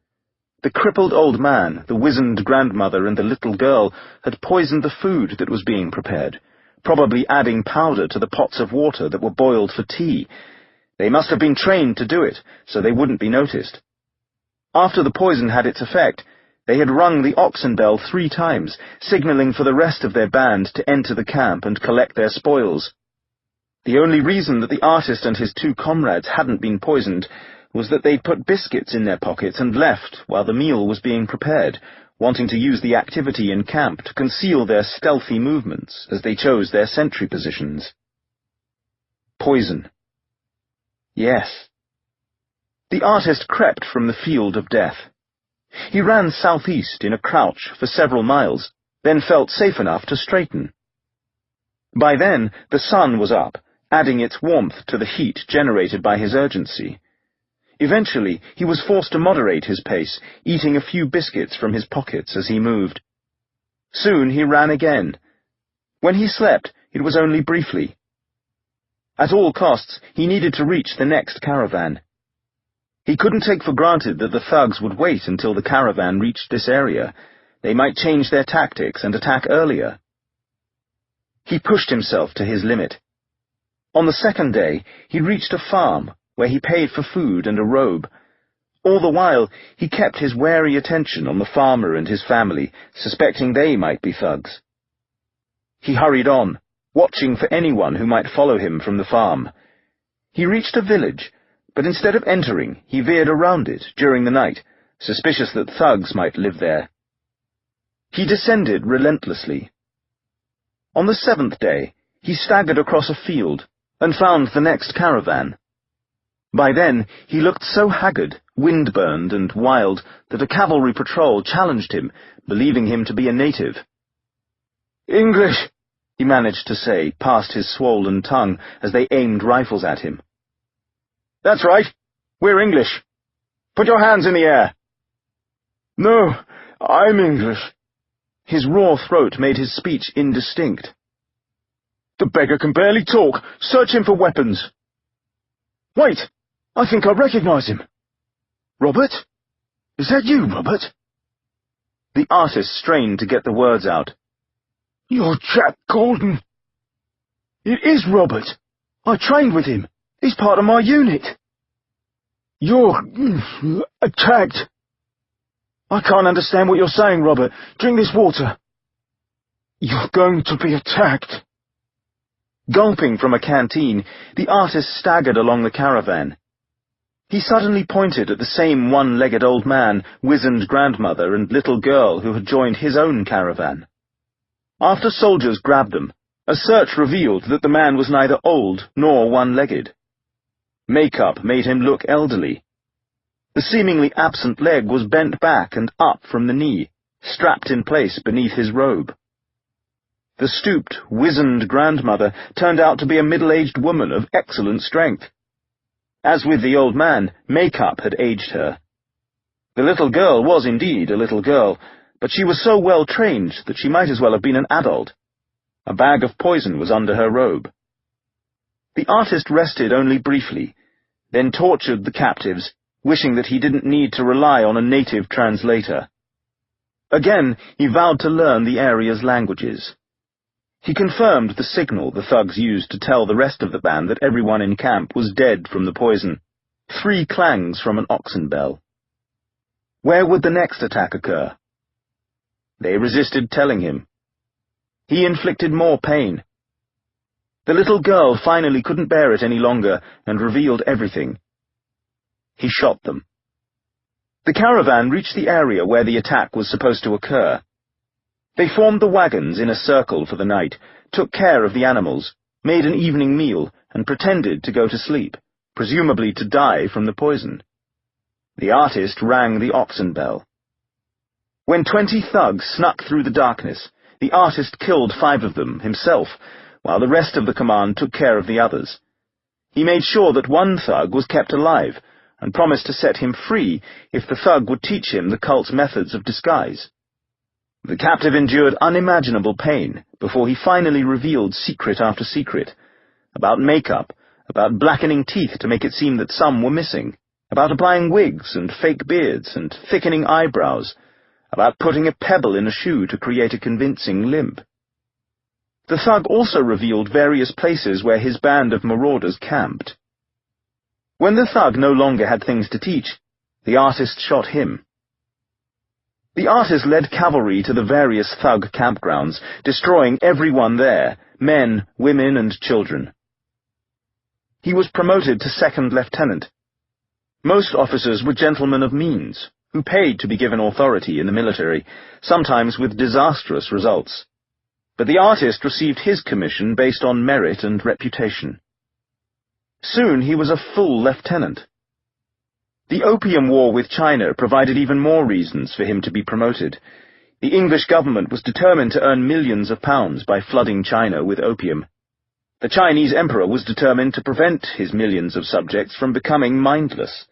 The crippled old man, the wizened grandmother, and the little girl had poisoned the food that was being prepared, probably adding powder to the pots of water that were boiled for tea. They must have been trained to do it, so they wouldn't be noticed. After the poison had its effect, they had rung the oxen bell 3 times, signalling for the rest of their band to enter the camp and collect their spoils. The only reason that the artist and his 2 comrades hadn't been poisoned was that they'd put biscuits in their pockets and left while the meal was being prepared, wanting to use the activity in camp to conceal their stealthy movements as they chose their sentry positions. Poison. Yes. The artist crept from the field of death. He ran southeast in a crouch for several miles, then felt safe enough to straighten. By then, the sun was up, adding its warmth to the heat generated by his urgency. Eventually, he was forced to moderate his pace, eating a few biscuits from his pockets as he moved. Soon he ran again. When he slept, it was only briefly. At all costs, he needed to reach the next caravan. He couldn't take for granted that the thugs would wait until the caravan reached this area. They might change their tactics and attack earlier. He pushed himself to his limit. On the 2nd day, he reached a farm, where he paid for food and a robe. All the while, he kept his wary attention on the farmer and his family, suspecting they might be thugs. He hurried on, watching for anyone who might follow him from the farm. He reached a village, but instead of entering, he veered around it during the night, suspicious that thugs might live there. He descended relentlessly. On the 7th day, he staggered across a field and found the next caravan. By then, he looked so haggard, wind-burned, and wild that a cavalry patrol challenged him, believing him to be a native. "English," he managed to say past his swollen tongue as they aimed rifles at him. "That's right. We're English. Put your hands in the air." "No, I'm English." His raw throat made his speech indistinct. The beggar can barely talk. Search him for weapons. Wait! I think I recognize him. Robert? Is that you, Robert? The artist strained to get the words out. You're Jack Gordon. It is Robert. I trained with him. He's part of my unit. You're attacked. I can't understand what you're saying, Robert. Drink this water. You're going to be attacked. Gulping from a canteen, the artist staggered along the caravan. He suddenly pointed at the same one-legged old man, wizened grandmother, and little girl who had joined his own caravan. After soldiers grabbed them, a search revealed that the man was neither old nor one-legged. Makeup made him look elderly. The seemingly absent leg was bent back and up from the knee, strapped in place beneath his robe. The stooped, wizened grandmother turned out to be a middle-aged woman of excellent strength. As with the old man, makeup had aged her. The little girl was indeed a little girl, but she was so well trained that she might as well have been an adult. A bag of poison was under her robe. The artist rested only briefly, then tortured the captives, wishing that he didn't need to rely on a native translator. Again, he vowed to learn the area's languages. He confirmed the signal the thugs used to tell the rest of the band that everyone in camp was dead from the poison. 3 clangs from an oxen bell. Where would the next attack occur? They resisted telling him. He inflicted more pain. The little girl finally couldn't bear it any longer and revealed everything. He shot them. The caravan reached the area where the attack was supposed to occur. They formed the wagons in a circle for the night, took care of the animals, made an evening meal, and pretended to go to sleep, presumably to die from the poison. The artist rang the oxen bell. When 20 thugs snuck through the darkness, the artist killed 5 of them himself, while the rest of the command took care of the others. He made sure that one thug was kept alive, and promised to set him free if the thug would teach him the cult's methods of disguise. The captive endured unimaginable pain before he finally revealed secret after secret, about makeup, about blackening teeth to make it seem that some were missing, about applying wigs and fake beards and thickening eyebrows, about putting a pebble in a shoe to create a convincing limp. The thug also revealed various places where his band of marauders camped. When the thug no longer had things to teach, the artist shot him. The artist led cavalry to the various thug campgrounds, destroying everyone there, men, women, and children. He was promoted to second lieutenant. Most officers were gentlemen of means, who paid to be given authority in the military, sometimes with disastrous results. But the artist received his commission based on merit and reputation. Soon he was a full lieutenant. The Opium War with China provided even more reasons for him to be promoted. The English government was determined to earn millions of pounds by flooding China with opium. The Chinese emperor was determined to prevent his millions of subjects from becoming mindless.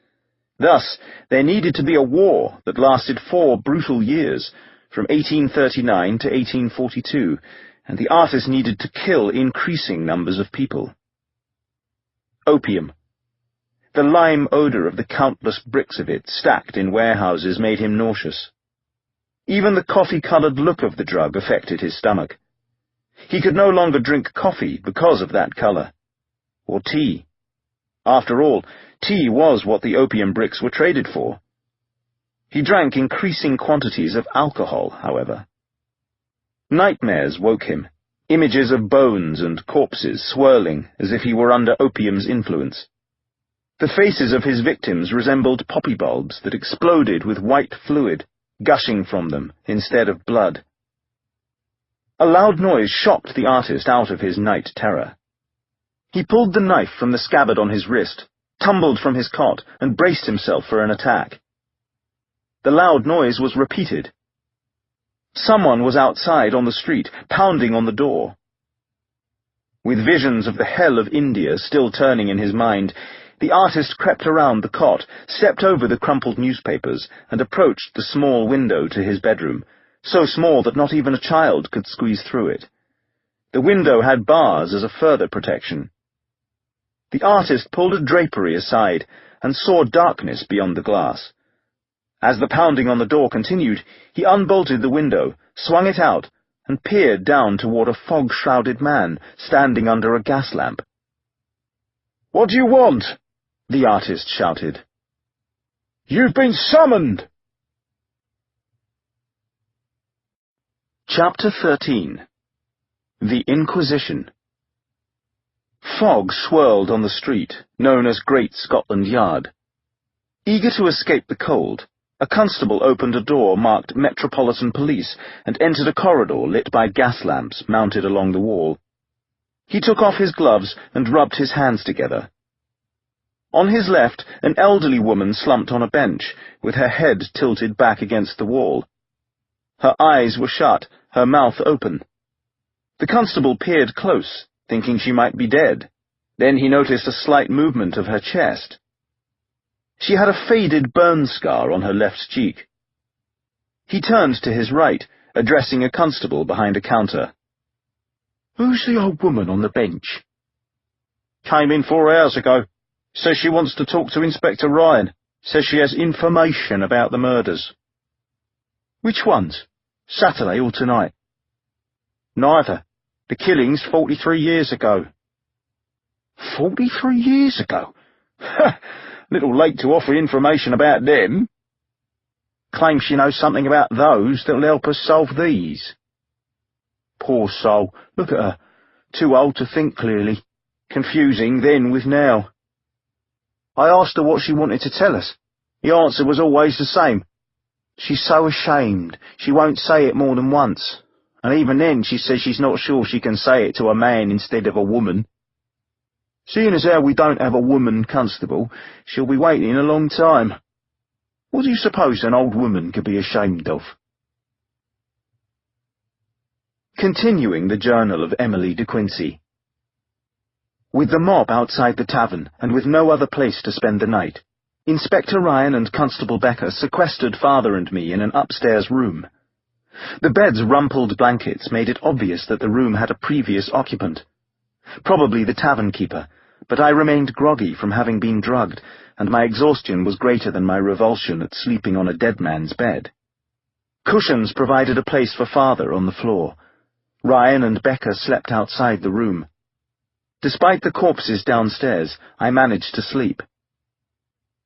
Thus, there needed to be a war that lasted 4 brutal years, from 1839 to 1842, and the artist needed to kill increasing numbers of people. Opium. The lime odor of the countless bricks of it stacked in warehouses made him nauseous. Even the coffee-colored look of the drug affected his stomach. He could no longer drink coffee because of that color. Or tea. After all, tea was what the opium bricks were traded for. He drank increasing quantities of alcohol, however. Nightmares woke him, images of bones and corpses swirling as if he were under opium's influence. The faces of his victims resembled poppy bulbs that exploded with white fluid, gushing from them instead of blood. A loud noise shocked the artist out of his night terror. He pulled the knife from the scabbard on his wrist, tumbled from his cot, and braced himself for an attack. The loud noise was repeated. Someone was outside on the street, pounding on the door. With visions of the hell of India still turning in his mind, the artist crept around the cot, stepped over the crumpled newspapers, and approached the small window to his bedroom, so small that not even a child could squeeze through it. The window had bars as a further protection. The artist pulled a drapery aside and saw darkness beyond the glass. As the pounding on the door continued, he unbolted the window, swung it out, and peered down toward a fog-shrouded man standing under a gas lamp. "What do you want?" the artist shouted. "You've been summoned!" Chapter 13. The Inquisition. Fog swirled on the street, known as Great Scotland Yard. Eager to escape the cold, a constable opened a door marked Metropolitan Police and entered a corridor lit by gas lamps mounted along the wall. He took off his gloves and rubbed his hands together. On his left, an elderly woman slumped on a bench, with her head tilted back against the wall. Her eyes were shut, her mouth open. The constable peered close, thinking she might be dead. Then he noticed a slight movement of her chest. She had a faded burn scar on her left cheek. He turned to his right, addressing a constable behind a counter. "Who's the old woman on the bench?" "Came in 4 hours ago. Says she wants to talk to Inspector Ryan. Says she has information about the murders." "Which ones? Saturday or tonight?" "Neither. The killings 43 years ago." 43 years ago? Little late to offer information about them. Claims she knows something about those that'll help us solve these. Poor soul, look at her. Too old to think clearly. Confusing then with now. I asked her what she wanted to tell us. The answer was always the same. She's so ashamed, she won't say it more than once. And even then she says she's not sure she can say it to a man instead of a woman. Seeing as how we don't have a woman constable, she'll be waiting a long time. What do you suppose an old woman could be ashamed of? Continuing the journal of Emily de Quincey. With the mob outside the tavern, and with no other place to spend the night, Inspector Ryan and Constable Becker sequestered Father and me in an upstairs room. The bed's rumpled blankets made it obvious that the room had a previous occupant. Probably the tavern keeper, but I remained groggy from having been drugged, and my exhaustion was greater than my revulsion at sleeping on a dead man's bed. Cushions provided a place for Father on the floor. Ryan and Becker slept outside the room. Despite the corpses downstairs, I managed to sleep.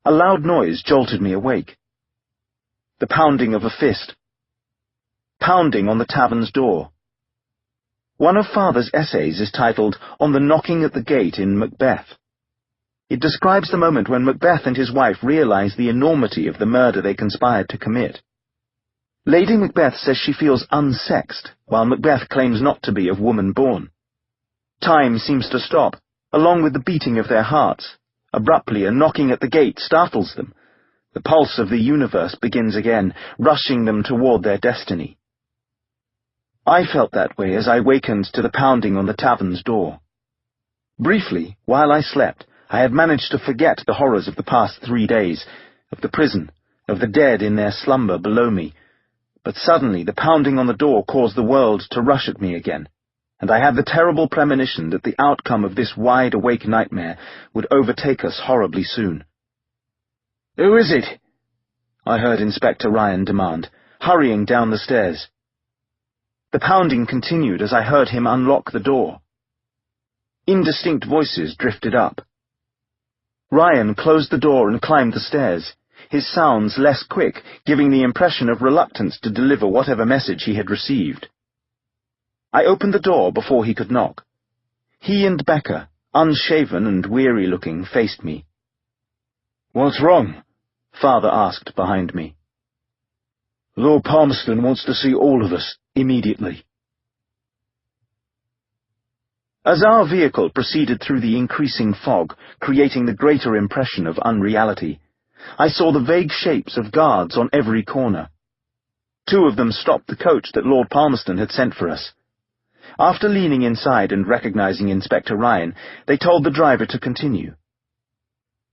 A loud noise jolted me awake. The pounding of a fist. Pounding on the tavern's door. One of Father's essays is titled On the Knocking at the Gate in Macbeth. It describes the moment when Macbeth and his wife realize the enormity of the murder they conspired to commit. Lady Macbeth says she feels unsexed, while Macbeth claims not to be of woman born. Time seems to stop, along with the beating of their hearts. Abruptly, a knocking at the gate startles them. The pulse of the universe begins again, rushing them toward their destiny. I felt that way as I wakened to the pounding on the tavern's door. Briefly, while I slept, I had managed to forget the horrors of the past 3 days, of the prison, of the dead in their slumber below me. But suddenly the pounding on the door caused the world to rush at me again, and I had the terrible premonition that the outcome of this wide-awake nightmare would overtake us horribly soon. "Who is it?" I heard Inspector Ryan demand, hurrying down the stairs. The pounding continued as I heard him unlock the door. Indistinct voices drifted up. Ryan closed the door and climbed the stairs, his sounds less quick, giving the impression of reluctance to deliver whatever message he had received. I opened the door before he could knock. He and Becker, unshaven and weary-looking, faced me. "What's wrong?" Father asked behind me. "Lord Palmerston wants to see all of us, immediately." As our vehicle proceeded through the increasing fog, creating the greater impression of unreality, I saw the vague shapes of guards on every corner. 2 of them stopped the coach that Lord Palmerston had sent for us. After leaning inside and recognizing Inspector Ryan, they told the driver to continue.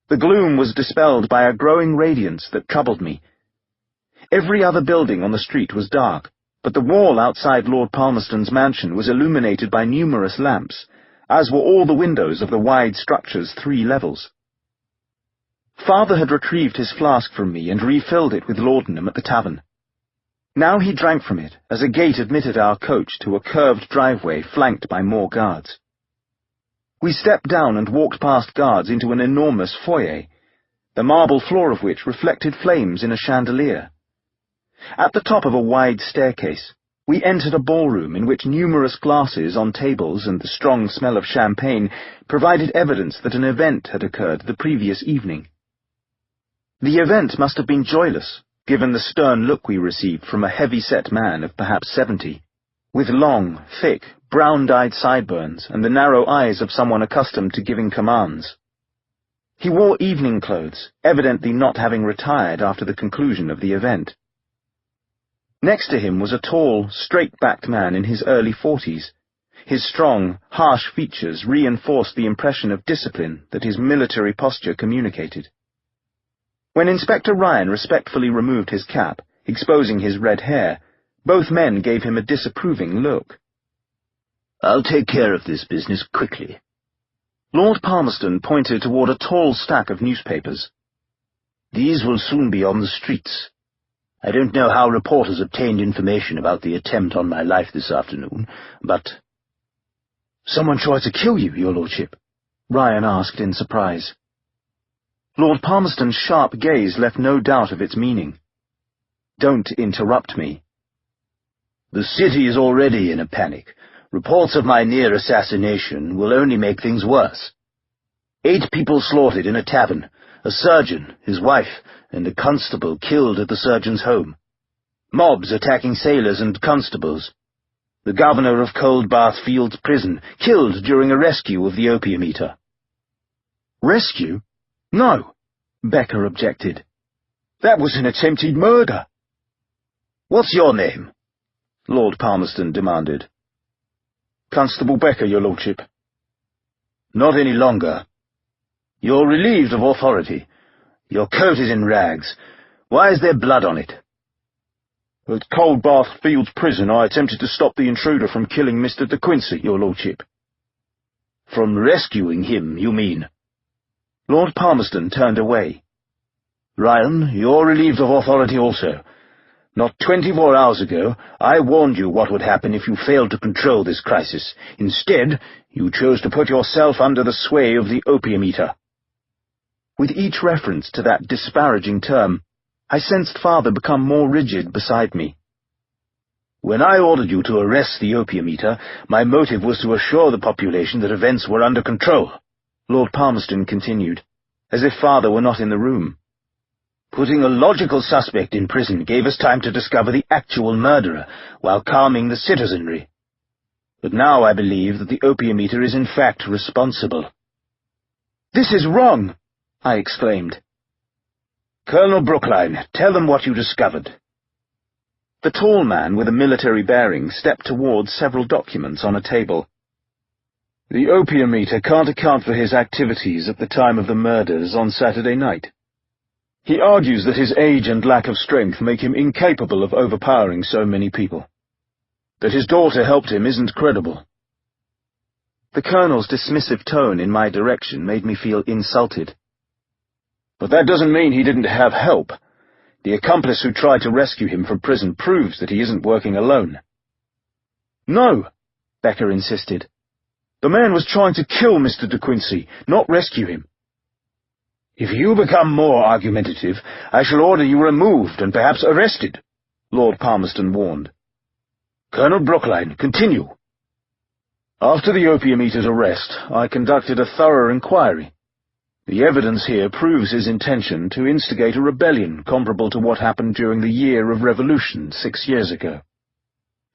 The gloom was dispelled by a growing radiance that troubled me. Every other building on the street was dark, but the wall outside Lord Palmerston's mansion was illuminated by numerous lamps, as were all the windows of the wide structure's 3 levels. Father had retrieved his flask from me and refilled it with laudanum at the tavern. Now he drank from it, as a gate admitted our coach to a curved driveway flanked by more guards. We stepped down and walked past guards into an enormous foyer, the marble floor of which reflected flames in a chandelier. At the top of a wide staircase, we entered a ballroom in which numerous glasses on tables and the strong smell of champagne provided evidence that an event had occurred the previous evening. The event must have been joyless, given the stern look we received from a heavy-set man of perhaps 70, with long, thick, brown-dyed sideburns and the narrow eyes of someone accustomed to giving commands. He wore evening clothes, evidently not having retired after the conclusion of the event. Next to him was a tall, straight-backed man in his early 40s. His strong, harsh features reinforced the impression of discipline that his military posture communicated. When Inspector Ryan respectfully removed his cap, exposing his red hair, both men gave him a disapproving look. "I'll take care of this business quickly." Lord Palmerston pointed toward a tall stack of newspapers. "These will soon be on the streets. I don't know how reporters obtained information about the attempt on my life this afternoon, but—" "Someone tried to kill you, Your Lordship?" Ryan asked in surprise. Lord Palmerston's sharp gaze left no doubt of its meaning. "Don't interrupt me." "The city is already in a panic. Reports of my near assassination will only make things worse. 8 people slaughtered in a tavern, a surgeon, his wife, and a constable killed at the surgeon's home. Mobs attacking sailors and constables. The governor of Cold Bath Fields Prison killed during a rescue of the opium eater." "Rescue? No," Becker objected. "That was an attempted murder." "What's your name?" Lord Palmerston demanded. "Constable Becker, Your Lordship." "Not any longer. You're relieved of authority. Your coat is in rags. Why is there blood on it?" "At Cold Bath Fields Prison I attempted to stop the intruder from killing Mr. De Quincey, Your Lordship." "From rescuing him, you mean?" Lord Palmerston turned away. "Ryan, you're relieved of authority also. Not 24 hours ago, I warned you what would happen if you failed to control this crisis. Instead, you chose to put yourself under the sway of the opium eater." With each reference to that disparaging term, I sensed Father become more rigid beside me. "When I ordered you to arrest the opium eater, my motive was to assure the population that events were under control," Lord Palmerston continued, as if Father were not in the room. "Putting a logical suspect in prison gave us time to discover the actual murderer, while calming the citizenry. But now I believe that the opium eater is in fact responsible." "This is wrong!" I exclaimed. "Colonel Brookline, tell them what you discovered." The tall man with a military bearing stepped towards several documents on a table. "The opium eater can't account for his activities at the time of the murders on Saturday night. He argues that his age and lack of strength make him incapable of overpowering so many people. That his daughter helped him isn't credible." The Colonel's dismissive tone in my direction made me feel insulted. "But that doesn't mean he didn't have help. The accomplice who tried to rescue him from prison proves that he isn't working alone." "No," Becker insisted. "The man was trying to kill Mr. De Quincey, not rescue him." "If you become more argumentative, I shall order you removed and perhaps arrested," Lord Palmerston warned. "Colonel Brookline, continue." "After the opium eater's arrest, I conducted a thorough inquiry. The evidence here proves his intention to instigate a rebellion comparable to what happened during the year of revolution 6 years ago.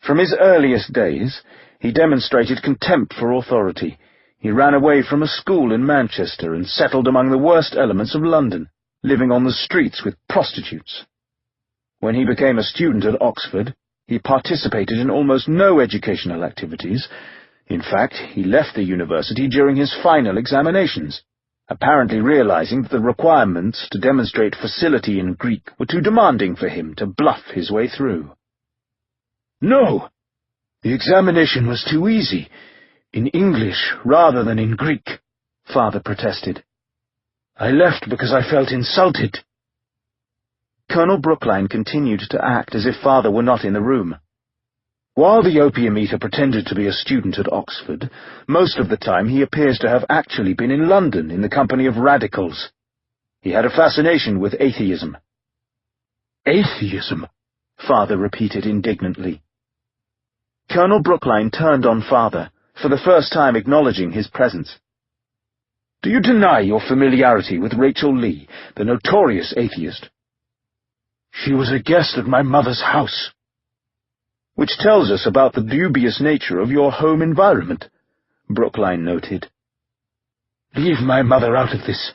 From his earliest days, he demonstrated contempt for authority. He ran away from a school in Manchester and settled among the worst elements of London, living on the streets with prostitutes. When he became a student at Oxford, he participated in almost no educational activities. In fact, he left the university during his final examinations, apparently realizing that the requirements to demonstrate facility in Greek were too demanding for him to bluff his way through. No! The examination was too easy. In English rather than in Greek, Father protested. I left because I felt insulted. Colonel Brookline continued to act as if Father were not in the room. While the opium eater pretended to be a student at Oxford, most of the time he appears to have actually been in London in the company of radicals. He had a fascination with atheism. Atheism? Father repeated indignantly. Colonel Brookline turned on Father, for the first time acknowledging his presence. Do you deny your familiarity with Rachel Lee, the notorious atheist? She was a guest at my mother's house. Which tells us about the dubious nature of your home environment, Brookline noted. Leave my mother out of this.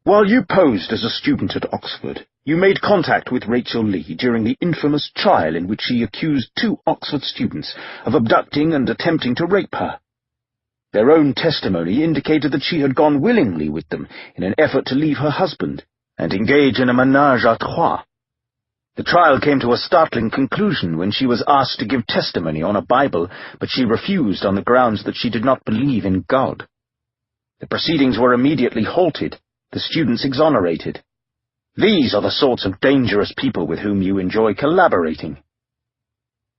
While you posed as a student at Oxford, you made contact with Rachel Lee during the infamous trial in which she accused 2 Oxford students of abducting and attempting to rape her. Their own testimony indicated that she had gone willingly with them in an effort to leave her husband and engage in a ménage à trois. The trial came to a startling conclusion when she was asked to give testimony on a Bible, but she refused on the grounds that she did not believe in God. The proceedings were immediately halted, the students exonerated. These are the sorts of dangerous people with whom you enjoy collaborating.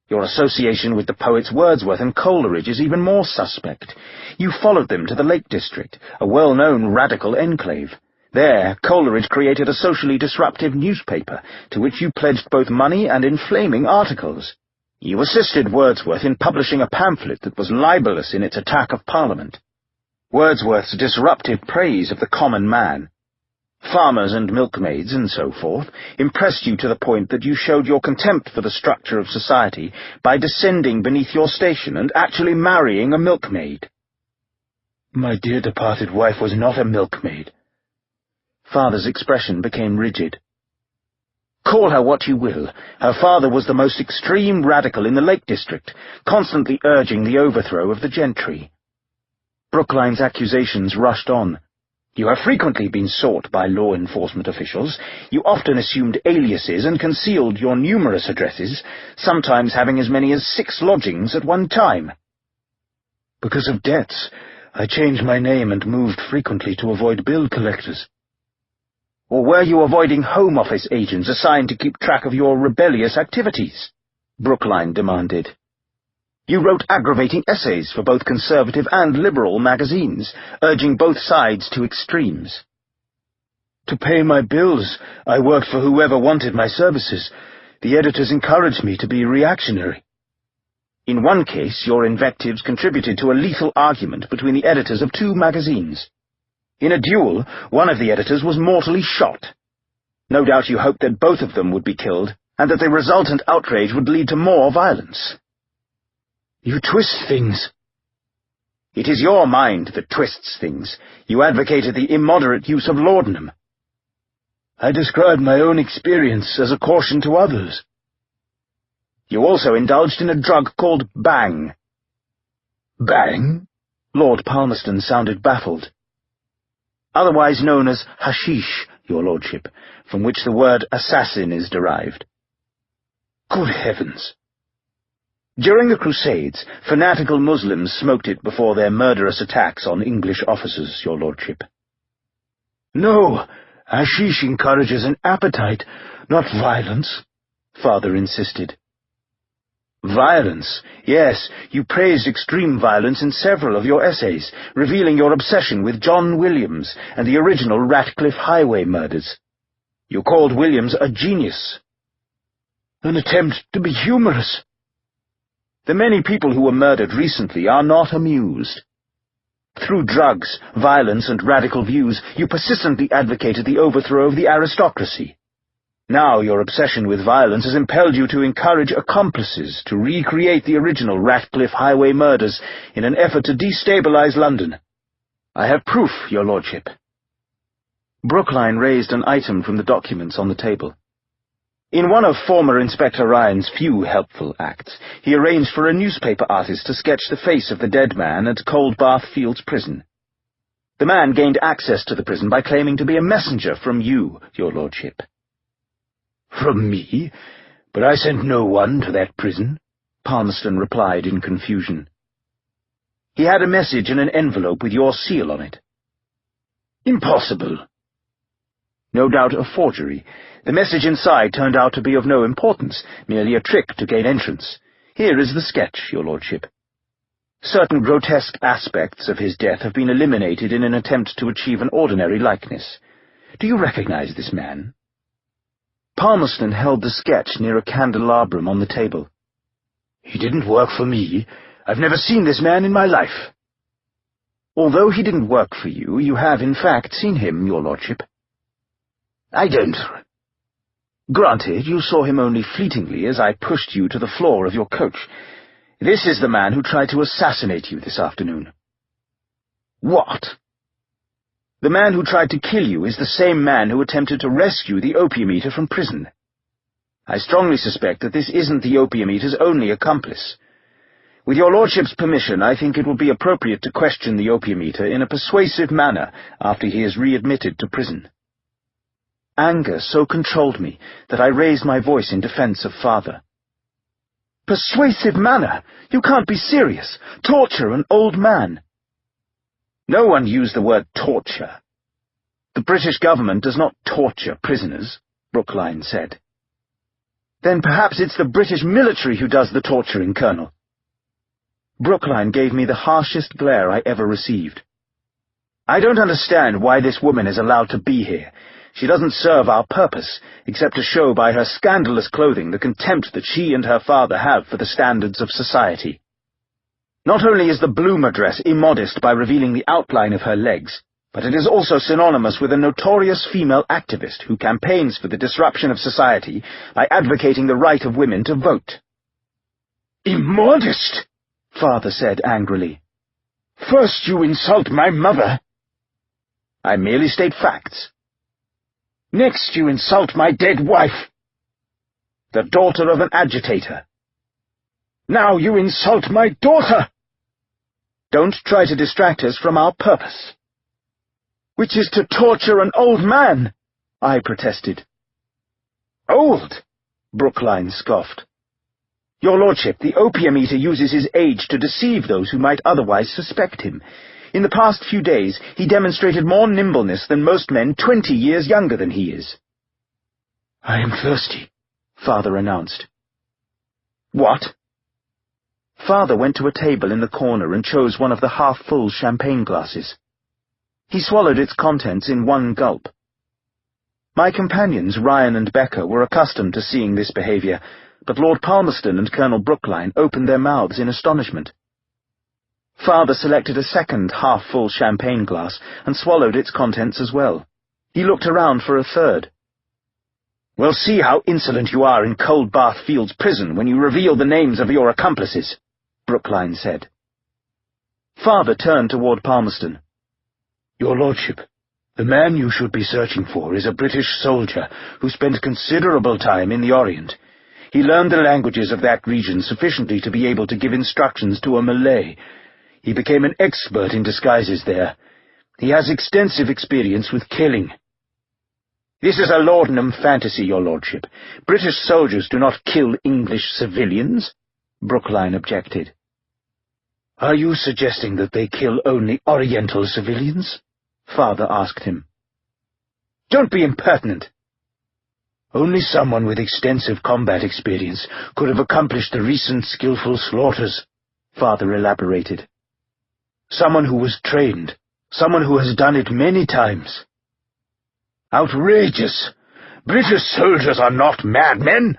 Your association with the poets Wordsworth and Coleridge is even more suspect. You followed them to the Lake District, a well-known radical enclave. There, Coleridge created a socially disruptive newspaper, to which you pledged both money and inflaming articles. You assisted Wordsworth in publishing a pamphlet that was libellous in its attack of Parliament. Wordsworth's disruptive praise of the common man, farmers and milkmaids and so forth, impressed you to the point that you showed your contempt for the structure of society by descending beneath your station and actually marrying a milkmaid. My dear departed wife was not a milkmaid. Father's expression became rigid. Call her what you will, her father was the most extreme radical in the Lake District, constantly urging the overthrow of the gentry. Brookline's accusations rushed on. You have frequently been sought by law enforcement officials. You often assumed aliases and concealed your numerous addresses, sometimes having as many as 6 lodgings at one time. Because of debts, I changed my name and moved frequently to avoid bill collectors. Or were you avoiding Home Office agents assigned to keep track of your rebellious activities? Brookline demanded. You wrote aggravating essays for both conservative and liberal magazines, urging both sides to extremes. To pay my bills, I worked for whoever wanted my services. The editors encouraged me to be reactionary. In one case, your invectives contributed to a lethal argument between the editors of 2 magazines. In a duel, one of the editors was mortally shot. No doubt you hoped that both of them would be killed, and that the resultant outrage would lead to more violence. You twist things. It is your mind that twists things. You advocated the immoderate use of laudanum. I described my own experience as a caution to others. You also indulged in a drug called bang. Bang? Lord Palmerston sounded baffled. Otherwise known as hashish, your lordship, from which the word assassin is derived. Good heavens! During the Crusades, fanatical Muslims smoked it before their murderous attacks on English officers, your lordship. No, hashish encourages an appetite, not violence, Father insisted. Violence, yes, you praised extreme violence in several of your essays, revealing your obsession with John Williams and the original Ratcliffe Highway murders. You called Williams a genius. An attempt to be humorous. The many people who were murdered recently are not amused. Through drugs, violence, and radical views, you persistently advocated the overthrow of the aristocracy. Now your obsession with violence has impelled you to encourage accomplices to recreate the original Ratcliffe Highway murders in an effort to destabilize London. I have proof, your lordship. Brookline raised an item from the documents on the table. In one of former Inspector Ryan's few helpful acts, he arranged for a newspaper artist to sketch the face of the dead man at Coldbath Fields Prison. The man gained access to the prison by claiming to be a messenger from you, your lordship. From me? "But I sent no one to that prison," Palmerston replied in confusion. "He had a message in an envelope with your seal on it." "Impossible." "No doubt a forgery. The message inside turned out to be of no importance, merely a trick to gain entrance. Here is the sketch, your lordship. Certain grotesque aspects of his death have been eliminated in an attempt to achieve an ordinary likeness. Do you recognize this man?" Palmerston held the sketch near a candelabrum on the table. "He didn't work for me. I've never seen this man in my life." "Although he didn't work for you, you have in fact seen him, your lordship." "I don't." "Granted, you saw him only fleetingly as I pushed you to the floor of your coach. This is the man who tried to assassinate you this afternoon." "What?" "The man who tried to kill you is the same man who attempted to rescue the opium eater from prison. I strongly suspect that this isn't the opium eater's only accomplice. With your lordship's permission, I think it will be appropriate to question the opium eater in a persuasive manner after he is readmitted to prison." Anger so controlled me that I raised my voice in defense of father. "Persuasive manner? You can't be serious. Torture an old man." "No one used the word torture. The British government does not torture prisoners," Brookline said. "Then perhaps it's the British military who does the torturing, Colonel." Brookline gave me the harshest glare I ever received. "I don't understand why this woman is allowed to be here. She doesn't serve our purpose, except to show by her scandalous clothing the contempt that she and her father have for the standards of society. Not only is the bloomer dress immodest by revealing the outline of her legs, but it is also synonymous with a notorious female activist who campaigns for the disruption of society by advocating the right of women to vote." "Immodest!" Father said angrily. "First you insult my mother." "I merely state facts." "Next you insult my dead wife." "The daughter of an agitator." "Now you insult my daughter." "Don't try to distract us from our purpose." "Which is to torture an old man," I protested. "Old?" Brookline scoffed. "Your lordship, the opium eater uses his age to deceive those who might otherwise suspect him. In the past few days, he demonstrated more nimbleness than most men 20 years younger than he is." "I am thirsty," Father announced. "What?" Father went to a table in the corner and chose one of the half-full champagne glasses. He swallowed its contents in one gulp. My companions, Ryan and Becker, were accustomed to seeing this behaviour, but Lord Palmerston and Colonel Brookline opened their mouths in astonishment. Father selected a second half-full champagne glass and swallowed its contents as well. He looked around for a third. "We'll see how insolent you are in Cold Bath Fields Prison when you reveal the names of your accomplices," Brookline said. Father turned toward Palmerston. "Your lordship, the man you should be searching for is a British soldier who spent considerable time in the Orient. He learned the languages of that region sufficiently to be able to give instructions to a Malay. He became an expert in disguises there. He has extensive experience with killing." "This is a laudanum fantasy, your lordship. British soldiers do not kill English civilians," Brookline objected. "Are you suggesting that they kill only Oriental civilians?" Father asked him. "Don't be impertinent." "Only someone with extensive combat experience could have accomplished the recent skillful slaughters," Father elaborated. "Someone who was trained, someone who has done it many times." "Outrageous! British soldiers are not madmen,"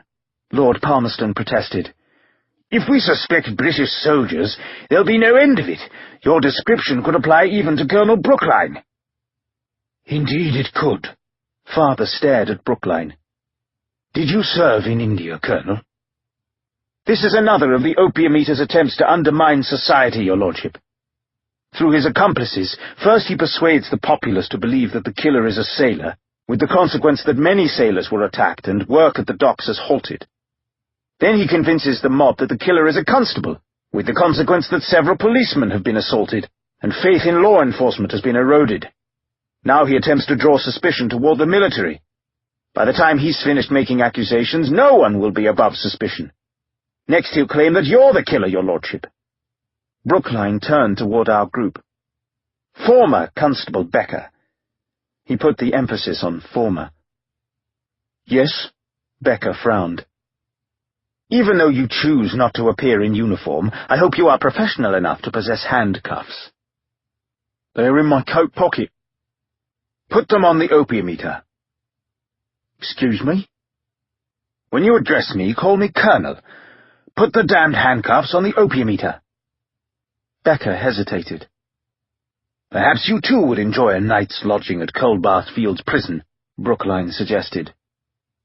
Lord Palmerston protested. "If we suspect British soldiers, there'll be no end of it. Your description could apply even to Colonel Brookline." "Indeed it could." Father stared at Brookline. "Did you serve in India, Colonel?" "This is another of the opium eater's attempts to undermine society, your lordship. Through his accomplices, first he persuades the populace to believe that the killer is a sailor, with the consequence that many sailors were attacked and work at the docks has halted. Then he convinces the mob that the killer is a constable, with the consequence that several policemen have been assaulted, and faith in law enforcement has been eroded. Now he attempts to draw suspicion toward the military. By the time he's finished making accusations, no one will be above suspicion. Next he'll claim that you're the killer, your lordship." Brookline turned toward our group. "Former Constable Becker." He put the emphasis on former. "Yes?" Becker frowned. "Even though you choose not to appear in uniform, I hope you are professional enough to possess handcuffs." "They're in my coat pocket." "Put them on the opium-eater." "Excuse me?" "When you address me, call me Colonel. Put the damned handcuffs on the opium-eater." Becker hesitated. "Perhaps you too would enjoy a night's lodging at Coldbath Fields Prison," Brookline suggested.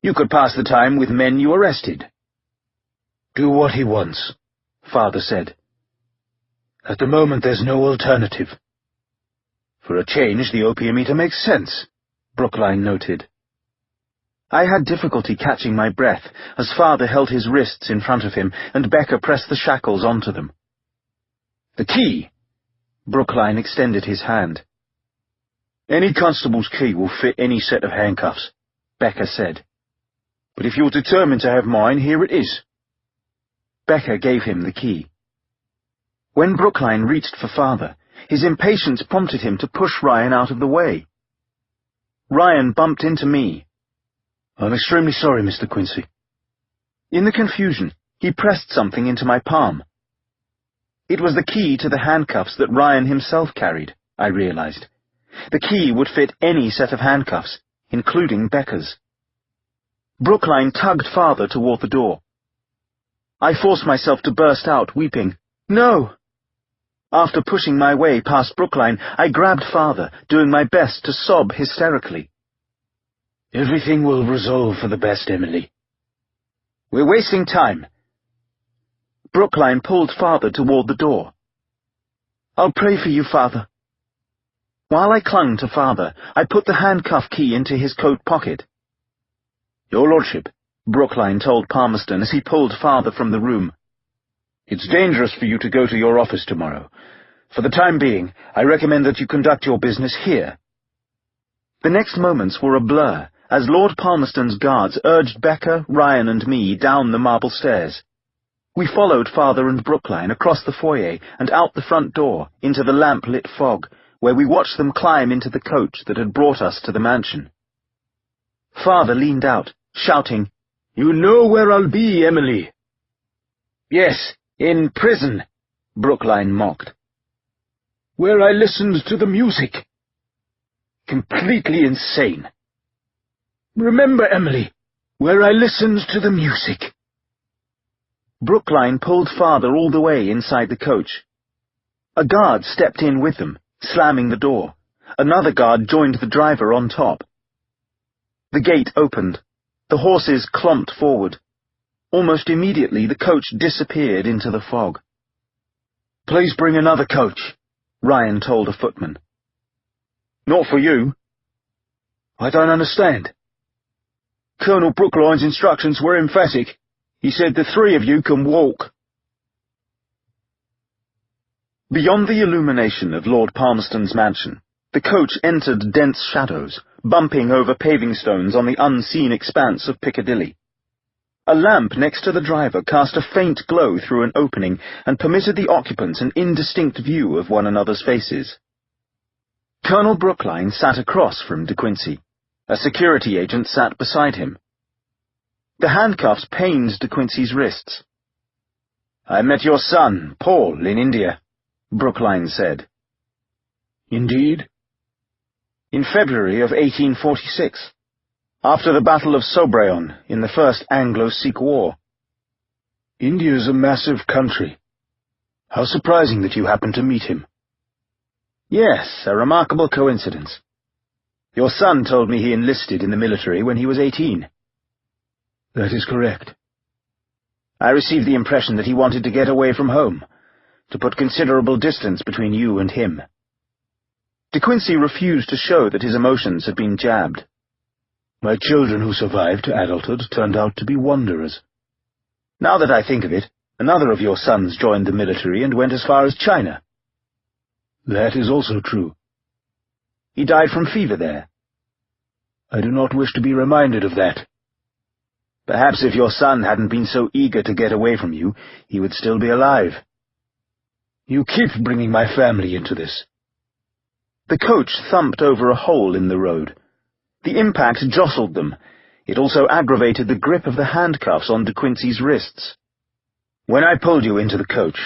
"You could pass the time with men you arrested." "Do what he wants," Father said. "At the moment there's no alternative." "For a change, the opium-eater makes sense," Brookline noted. I had difficulty catching my breath as Father held his wrists in front of him and Becker pressed the shackles onto them. "The key!" Brookline extended his hand. "Any constable's key will fit any set of handcuffs," Becker said. "But if you're determined to have mine, here it is." Becker gave him the key. When Brookline reached for Father, his impatience prompted him to push Ryan out of the way. Ryan bumped into me. "I'm extremely sorry, Mr. Quincy." In the confusion, he pressed something into my palm. It was the key to the handcuffs that Ryan himself carried, I realized. The key would fit any set of handcuffs, including Becker's. Brookline tugged Father toward the door. I forced myself to burst out, weeping, "No!" After pushing my way past Brookline, I grabbed Father, doing my best to sob hysterically. "Everything will resolve for the best, Emily." "We're wasting time." Brookline pulled Father toward the door. "I'll pray for you, Father." While I clung to Father, I put the handcuff key into his coat pocket. "Your Lordship," Brookline told Palmerston as he pulled Father from the room, "it's dangerous for you to go to your office tomorrow. For the time being, I recommend that you conduct your business here." The next moments were a blur, as Lord Palmerston's guards urged Becker, Ryan, and me down the marble stairs. We followed Father and Brookline across the foyer and out the front door into the lamp-lit fog, where we watched them climb into the coach that had brought us to the mansion. Father leaned out, shouting, "You know where I'll be, Emily." "Yes, in prison," Brookline mocked. "Where I listened to the music." "Completely insane." "Remember, Emily, where I listened to the music." Brookline pulled Father all the way inside the coach. A guard stepped in with them, slamming the door. Another guard joined the driver on top. The gate opened. The horses clomped forward. Almost immediately the coach disappeared into the fog. "Please bring another coach," Ryan told a footman. "Not for you." "I don't understand." "Colonel Brookline's instructions were emphatic. He said the three of you can walk." Beyond the illumination of Lord Palmerston's mansion, the coach entered dense shadows, bumping over paving stones on the unseen expanse of Piccadilly. A lamp next to the driver cast a faint glow through an opening and permitted the occupants an indistinct view of one another's faces. Colonel Brookline sat across from De Quincey. A security agent sat beside him. The handcuffs pained De Quincey's wrists. "I met your son, Paul, in India," Brookline said. "Indeed?" "In February of 1846, after the Battle of Sobraon in the First Anglo-Sikh War." "India's a massive country. How surprising that you happened to meet him." "Yes, a remarkable coincidence. Your son told me he enlisted in the military when he was 18. "That is correct." "I received the impression that he wanted to get away from home, to put considerable distance between you and him." De Quincey refused to show that his emotions had been jabbed. "My children who survived to adulthood turned out to be wanderers." "Now that I think of it, another of your sons joined the military and went as far as China." "That is also true." "He died from fever there." I do not wish to be reminded of that. Perhaps if your son hadn't been so eager to get away from you, he would still be alive. You keep bringing my family into this. The coach thumped over a hole in the road. The impact jostled them. It also aggravated the grip of the handcuffs on De Quincey's wrists. When I pulled you into the coach,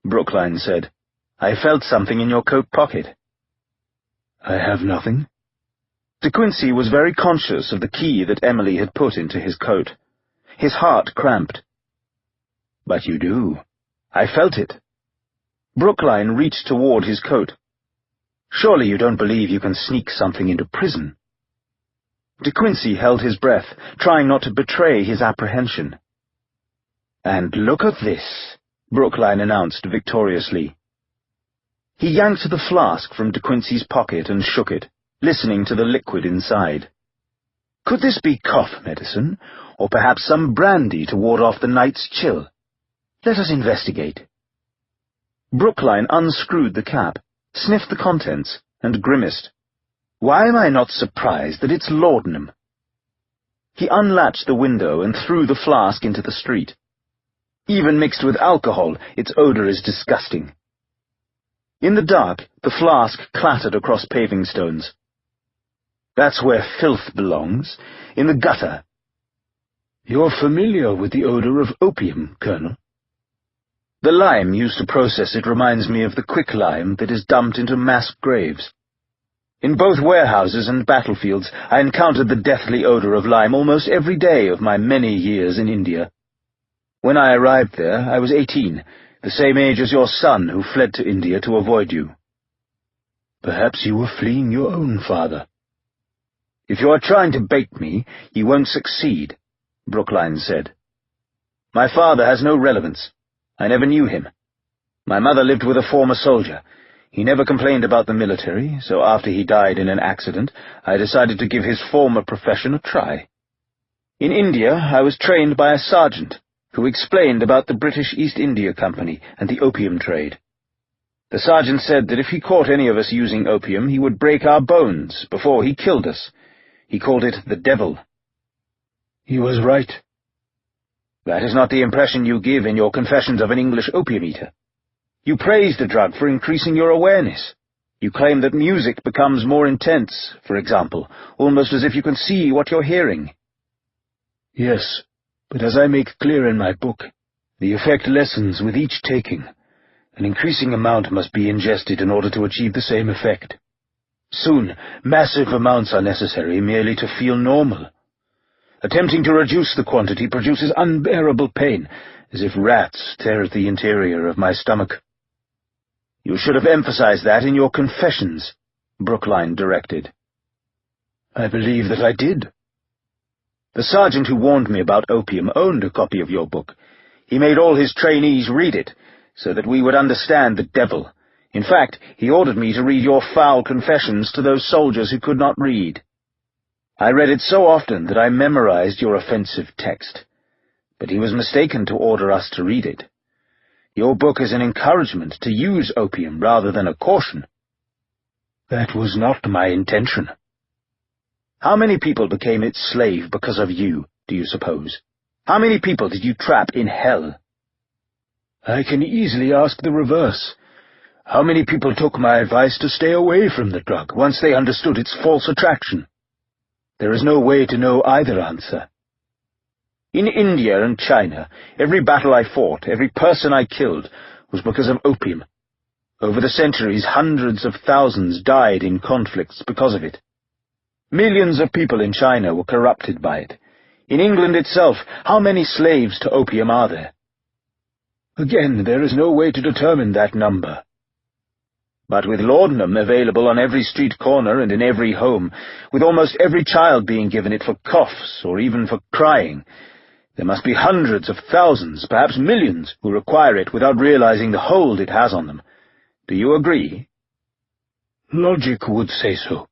Brookline said, I felt something in your coat pocket. I have nothing. De Quincey was very conscious of the key that Emily had put into his coat. His heart cramped. But you do. I felt it. Brookline reached toward his coat. Surely you don't believe you can sneak something into prison? De Quincey held his breath, trying not to betray his apprehension. And look at this, Brookline announced victoriously. He yanked the flask from De Quincey's pocket and shook it, listening to the liquid inside. Could this be cough medicine, or perhaps some brandy to ward off the night's chill? Let us investigate. Brookline unscrewed the cap, sniffed the contents, and grimaced. Why am I not surprised that it's laudanum? He unlatched the window and threw the flask into the street. Even mixed with alcohol, its odor is disgusting. In the dark, the flask clattered across paving stones. That's where filth belongs, in the gutter. You're familiar with the odor of opium, Colonel? The lime used to process it reminds me of the quicklime that is dumped into mass graves. In both warehouses and battlefields, I encountered the deathly odor of lime almost every day of my many years in India. When I arrived there, I was 18, the same age as your son who fled to India to avoid you. Perhaps you were fleeing your own father. If you are trying to bait me, you won't succeed, Brookline said. My father has no relevance. I never knew him. My mother lived with a former soldier. He never complained about the military, so after he died in an accident, I decided to give his former profession a try. In India, I was trained by a sergeant who explained about the British East India Company and the opium trade. The sergeant said that if he caught any of us using opium, he would break our bones before he killed us. He called it the devil. He was right. That is not the impression you give in your confessions of an English opium eater. You praise the drug for increasing your awareness. You claim that music becomes more intense, for example, almost as if you can see what you're hearing. Yes, but as I make clear in my book, the effect lessens with each taking. An increasing amount must be ingested in order to achieve the same effect. Soon, massive amounts are necessary merely to feel normal. Attempting to reduce the quantity produces unbearable pain, as if rats tear at the interior of my stomach. You should have emphasized that in your confessions, Brookline directed. I believe that I did. The sergeant who warned me about opium owned a copy of your book. He made all his trainees read it, so that we would understand the devil. In fact, he ordered me to read your foul confessions to those soldiers who could not read. I read it so often that I memorized your offensive text. But he was mistaken to order us to read it. Your book is an encouragement to use opium rather than a caution. That was not my intention. How many people became its slave because of you, do you suppose? How many people did you trap in hell? I can easily ask the reverse. How many people took my advice to stay away from the drug once they understood its false attraction? There is no way to know either answer. In India and China, every battle I fought, every person I killed, was because of opium. Over the centuries, hundreds of thousands died in conflicts because of it. Millions of people in China were corrupted by it. In England itself, how many slaves to opium are there? Again, there is no way to determine that number. But with laudanum available on every street corner and in every home, with almost every child being given it for coughs or even for crying, there must be hundreds of thousands, perhaps millions, who require it without realizing the hold it has on them. Do you agree? Logic would say so.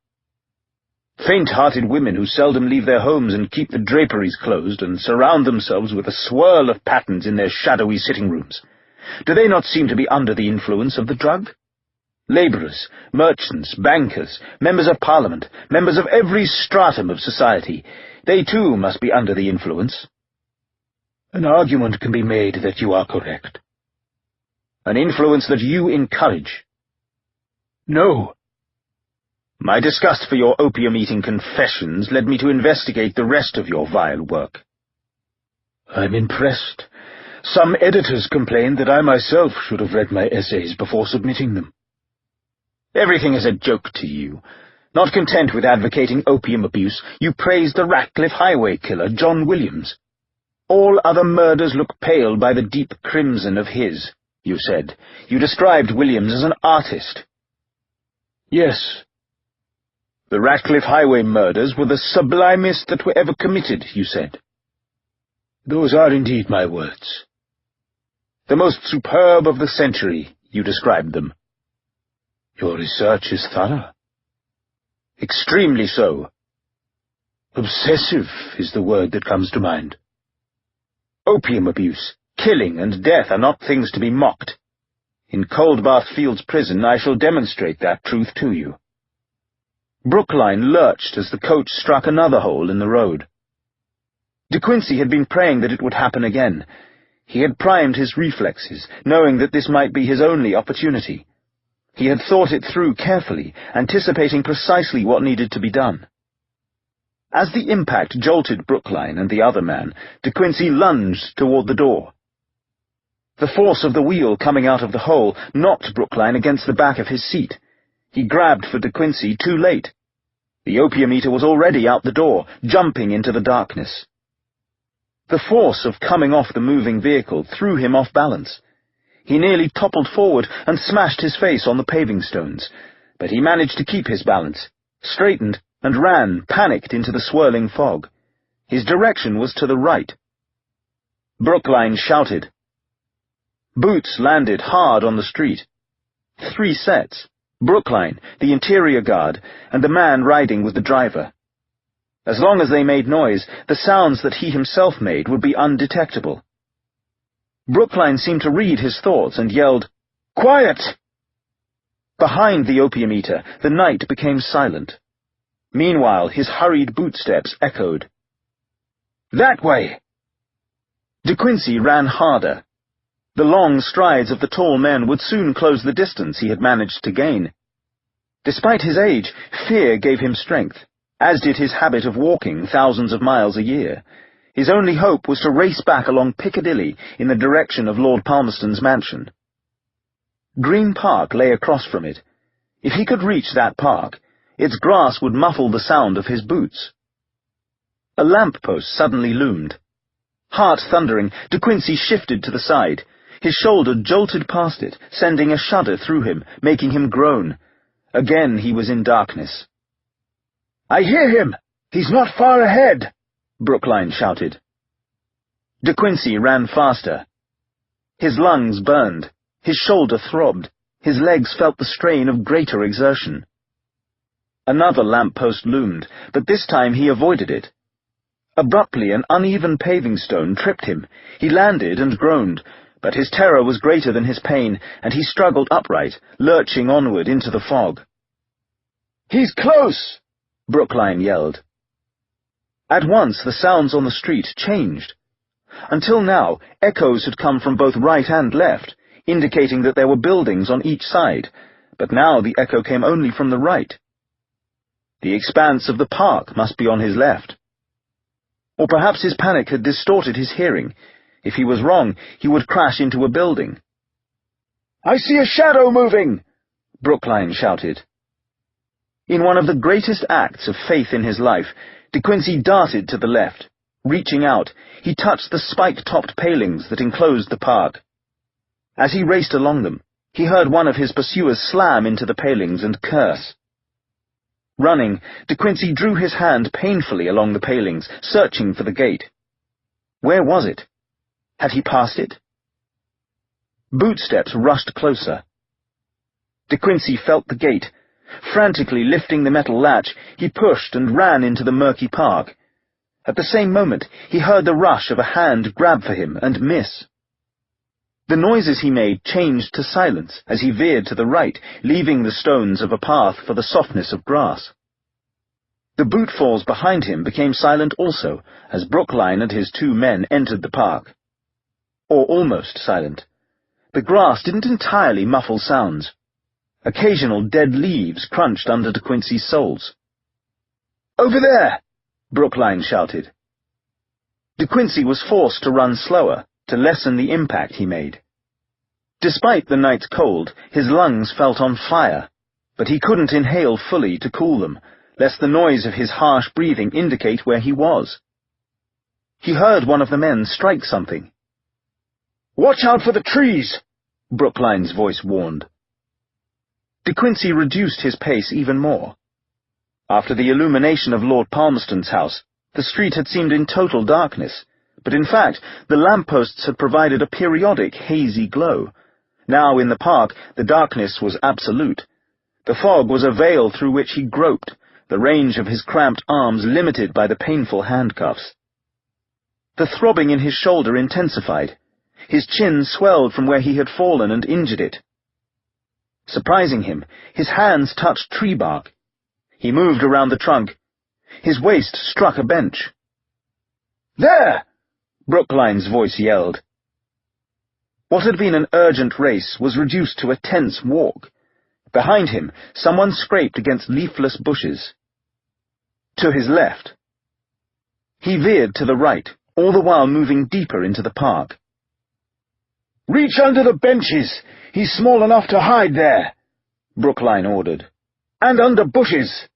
Faint-hearted women who seldom leave their homes and keep the draperies closed and surround themselves with a swirl of patterns in their shadowy sitting rooms. Do they not seem to be under the influence of the drug? Labourers, merchants, bankers, members of Parliament, members of every stratum of society, they too must be under the influence. An argument can be made that you are correct. An influence that you encourage. No. My disgust for your opium-eating confessions led me to investigate the rest of your vile work. I'm impressed. Some editors complained that I myself should have read my essays before submitting them. Everything is a joke to you. Not content with advocating opium abuse, you praise the Ratcliffe highway killer, John Williams. All other murders look pale by the deep crimson of his, you said. You described Williams as an artist. Yes. The Ratcliffe highway murders were the sublimest that were ever committed, you said. Those are indeed my words. The most superb of the century, you described them. Your research is thorough. Extremely so. Obsessive is the word that comes to mind. Opium abuse, killing, and death are not things to be mocked. In Coldbath Fields Prison I shall demonstrate that truth to you. Brookline lurched as the coach struck another hole in the road. De Quincey had been praying that it would happen again. He had primed his reflexes, knowing that this might be his only opportunity. He had thought it through carefully, anticipating precisely what needed to be done. As the impact jolted Brookline and the other man, De Quincey lunged toward the door. The force of the wheel coming out of the hole knocked Brookline against the back of his seat. He grabbed for De Quincey too late. The opium-eater was already out the door, jumping into the darkness. The force of coming off the moving vehicle threw him off balance. He nearly toppled forward and smashed his face on the paving stones, but he managed to keep his balance, straightened, and ran, panicked, into the swirling fog. His direction was to the right. Brookline shouted. Boots landed hard on the street. 3 sets. Brookline, the interior guard, and the man riding with the driver. As long as they made noise, the sounds that he himself made would be undetectable. Brookline seemed to read his thoughts and yelled, "Quiet!" Behind the opium-eater, the night became silent. Meanwhile, his hurried bootsteps echoed. "That way!" De Quincey ran harder. The long strides of the tall men would soon close the distance he had managed to gain. Despite his age, fear gave him strength, as did his habit of walking thousands of miles a year. His only hope was to race back along Piccadilly in the direction of Lord Palmerston's mansion. Green Park lay across from it. If he could reach that park, its grass would muffle the sound of his boots. A lamp-post suddenly loomed. Heart thundering, De Quincey shifted to the side. His shoulder jolted past it, sending a shudder through him, making him groan. Again he was in darkness. "I hear him! He's not far ahead!" Brookline shouted. De Quincey ran faster. His lungs burned, his shoulder throbbed, his legs felt the strain of greater exertion. Another lamp-post loomed, but this time he avoided it. Abruptly, an uneven paving stone tripped him. He landed and groaned, but his terror was greater than his pain, and he struggled upright, lurching onward into the fog. "He's close!" Brookline yelled. At once the sounds on the street changed. Until now, echoes had come from both right and left, indicating that there were buildings on each side, but now the echo came only from the right. The expanse of the park must be on his left. Or perhaps his panic had distorted his hearing. If he was wrong, he would crash into a building. "I see a shadow moving!" Brookline shouted. In one of the greatest acts of faith in his life, De Quincey darted to the left. Reaching out, he touched the spike-topped palings that enclosed the park. As he raced along them, he heard one of his pursuers slam into the palings and curse. Running, De Quincey drew his hand painfully along the palings, searching for the gate. Where was it? Had he passed it? Bootsteps rushed closer. De Quincey felt the gate. Frantically lifting the metal latch, he pushed and ran into the murky park. At the same moment, he heard the rush of a hand grab for him and miss. The noises he made changed to silence as he veered to the right, leaving the stones of a path for the softness of grass. The bootfalls behind him became silent also, as Brookline and his 2 men entered the park. Or almost silent. The grass didn't entirely muffle sounds. Occasional dead leaves crunched under De Quincey's soles. "Over there!" Brookline shouted. De Quincey was forced to run slower, to lessen the impact he made. Despite the night's cold, his lungs felt on fire, but he couldn't inhale fully to cool them, lest the noise of his harsh breathing indicate where he was. He heard one of the men strike something. "Watch out for the trees!" Brookline's voice warned. De Quincey reduced his pace even more. After the illumination of Lord Palmerston's house, the street had seemed in total darkness, but in fact the lampposts had provided a periodic hazy glow. Now in the park the darkness was absolute. The fog was a veil through which he groped, the range of his cramped arms limited by the painful handcuffs. The throbbing in his shoulder intensified. His chin swelled from where he had fallen and injured it. Surprising him, his hands touched tree bark. He moved around the trunk. His waist struck a bench. "There!" Brookline's voice yelled. What had been an urgent race was reduced to a tense walk. Behind him, someone scraped against leafless bushes. To his left. He veered to the right, all the while moving deeper into the park. "Reach under the benches! He's small enough to hide there," Brookline ordered. "And under bushes!"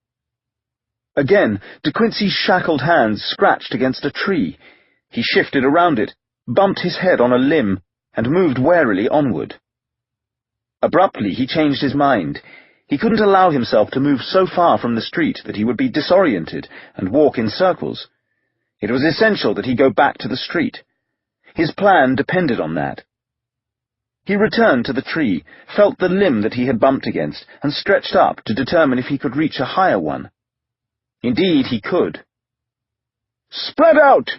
Again, De Quincey's shackled hands scratched against a tree. He shifted around it, bumped his head on a limb, and moved warily onward. Abruptly he changed his mind. He couldn't allow himself to move so far from the street that he would be disoriented and walk in circles. It was essential that he go back to the street. His plan depended on that. He returned to the tree, felt the limb that he had bumped against, and stretched up to determine if he could reach a higher one. Indeed, he could. "Spread out!"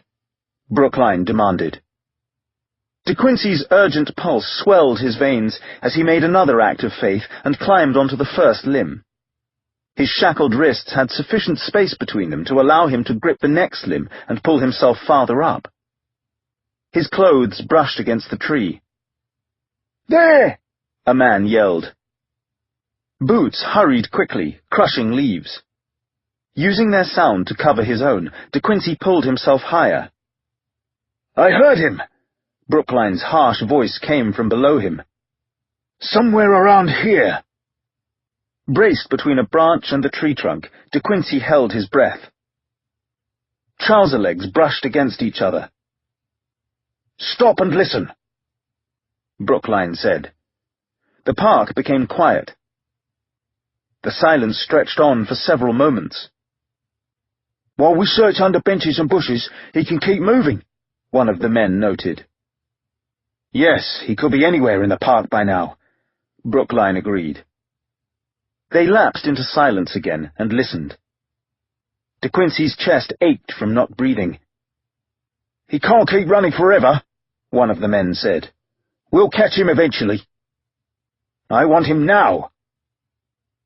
Brookline demanded. De Quincey's urgent pulse swelled his veins as he made another act of faith and climbed onto the first limb. His shackled wrists had sufficient space between them to allow him to grip the next limb and pull himself farther up. His clothes brushed against the tree. "There!" a man yelled. Boots hurried quickly, crushing leaves. Using their sound to cover his own, De Quincey pulled himself higher. "I heard him!" Brookline's harsh voice came from below him. "Somewhere around here." Braced between a branch and the tree trunk, De Quincey held his breath. Trouser legs brushed against each other. "Stop and listen," Brookline said. The park became quiet. The silence stretched on for several moments. "While we search under benches and bushes, he can keep moving," one of the men noted. "Yes, he could be anywhere in the park by now," Brookline agreed. They lapsed into silence again and listened. De Quincey's chest ached from not breathing. "He can't keep running forever," one of the men said. "We'll catch him eventually." "I want him now."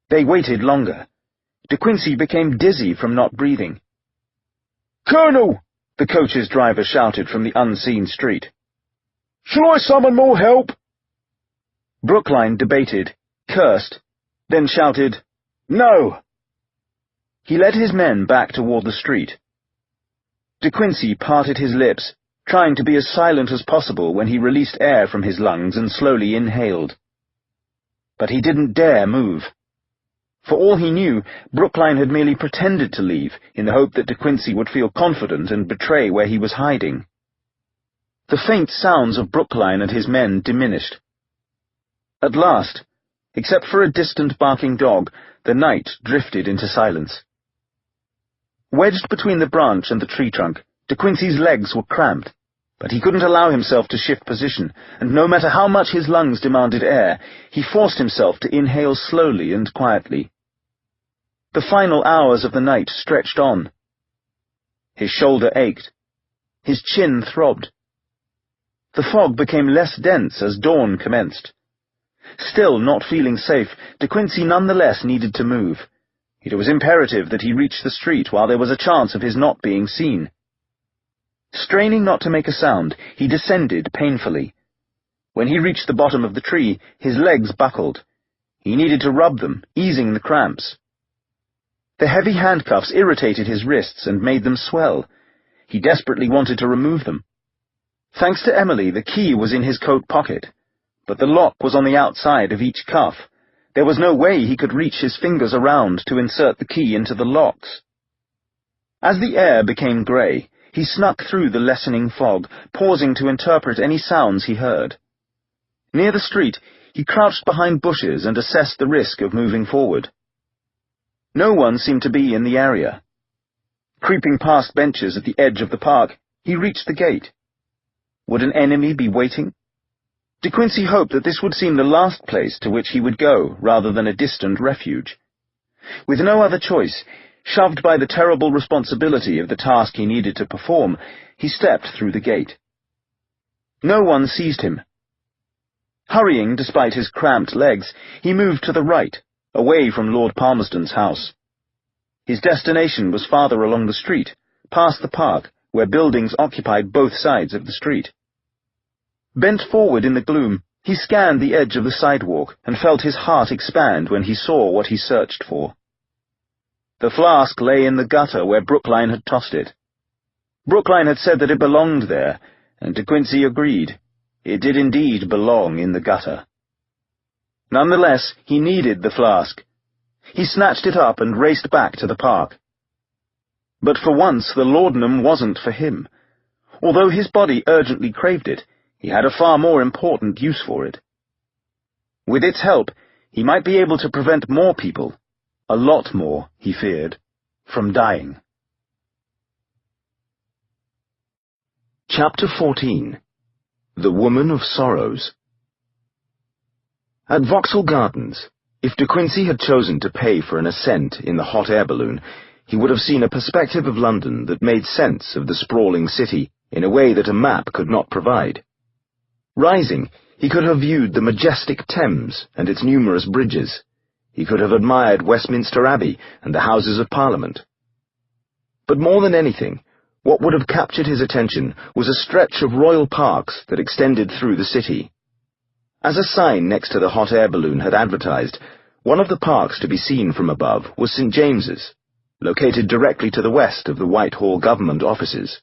They waited longer. De Quincey became dizzy from not breathing. "Colonel!" the coach's driver shouted from the unseen street. "Shall I summon more help?" Brookline debated, cursed, then shouted, "No!" He led his men back toward the street. De Quincey parted his lips, trying to be as silent as possible when he released air from his lungs and slowly inhaled. But he didn't dare move. For all he knew, Brookline had merely pretended to leave, in the hope that De Quincey would feel confident and betray where he was hiding. The faint sounds of Brookline and his men diminished. At last, except for a distant barking dog, the night drifted into silence. Wedged between the branch and the tree trunk, De Quincey's legs were cramped, but he couldn't allow himself to shift position, and no matter how much his lungs demanded air, he forced himself to inhale slowly and quietly. The final hours of the night stretched on. His shoulder ached. His chin throbbed. The fog became less dense as dawn commenced. Still not feeling safe, De Quincey nonetheless needed to move. It was imperative that he reach the street while there was a chance of his not being seen. Straining not to make a sound, he descended painfully. When he reached the bottom of the tree, his legs buckled. He needed to rub them, easing the cramps. The heavy handcuffs irritated his wrists and made them swell. He desperately wanted to remove them. Thanks to Emily, the key was in his coat pocket, but the lock was on the outside of each cuff. There was no way he could reach his fingers around to insert the key into the locks. As the air became grey, he snuck through the lessening fog, pausing to interpret any sounds he heard. Near the street, he crouched behind bushes and assessed the risk of moving forward. No one seemed to be in the area. Creeping past benches at the edge of the park, he reached the gate. Would an enemy be waiting? De Quincey hoped that this would seem the last place to which he would go, rather than a distant refuge. With no other choice, shoved by the terrible responsibility of the task he needed to perform, he stepped through the gate. No one seized him. Hurrying despite his cramped legs, he moved to the right, away from Lord Palmerston's house. His destination was farther along the street, past the park, where buildings occupied both sides of the street. Bent forward in the gloom, he scanned the edge of the sidewalk and felt his heart expand when he saw what he searched for. The flask lay in the gutter where Brookline had tossed it. Brookline had said that it belonged there, and De Quincey agreed. It did indeed belong in the gutter. Nonetheless, he needed the flask. He snatched it up and raced back to the park. But for once the laudanum wasn't for him. Although his body urgently craved it, he had a far more important use for it. With its help, he might be able to prevent more people, a lot more, he feared, from dying. Chapter 14. The Woman of Sorrows. At Vauxhall Gardens, if De Quincey had chosen to pay for an ascent in the hot air balloon, he would have seen a perspective of London that made sense of the sprawling city in a way that a map could not provide. Rising, he could have viewed the majestic Thames and its numerous bridges. He could have admired Westminster Abbey and the Houses of Parliament. But more than anything, what would have captured his attention was a stretch of royal parks that extended through the city. As a sign next to the hot air balloon had advertised, one of the parks to be seen from above was St. James's, located directly to the west of the Whitehall government offices.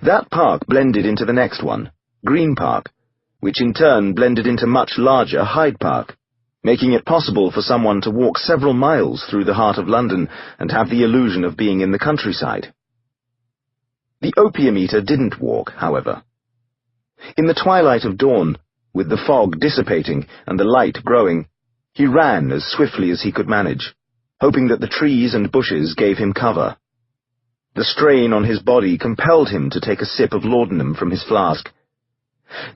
That park blended into the next one, Green Park, which in turn blended into much larger Hyde Park, making it possible for someone to walk several miles through the heart of London and have the illusion of being in the countryside. The opium eater didn't walk, however. In the twilight of dawn, with the fog dissipating and the light growing, he ran as swiftly as he could manage, hoping that the trees and bushes gave him cover. The strain on his body compelled him to take a sip of laudanum from his flask.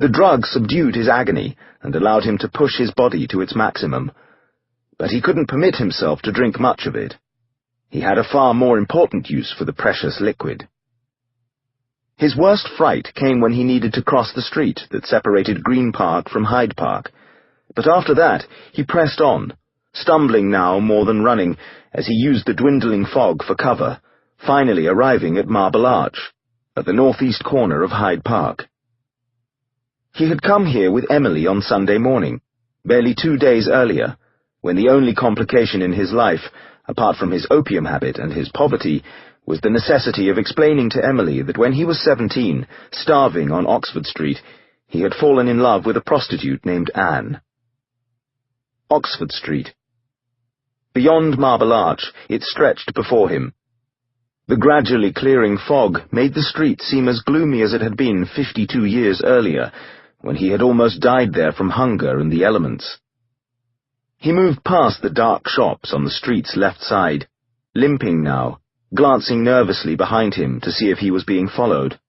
The drug subdued his agony and allowed him to push his body to its maximum, but he couldn't permit himself to drink much of it. He had a far more important use for the precious liquid. His worst fright came when he needed to cross the street that separated Green Park from Hyde Park, but after that he pressed on, stumbling now more than running, as he used the dwindling fog for cover, finally arriving at Marble Arch, at the northeast corner of Hyde Park. He had come here with Emily on Sunday morning, barely 2 days earlier, when the only complication in his life, apart from his opium habit and his poverty, was the necessity of explaining to Emily that when he was 17, starving on Oxford Street, he had fallen in love with a prostitute named Anne. Oxford Street. Beyond Marble Arch, it stretched before him. The gradually clearing fog made the street seem as gloomy as it had been 52 years earlier, when he had almost died there from hunger and the elements. He moved past the dark shops on the street's left side, limping now, glancing nervously behind him to see if he was being followed.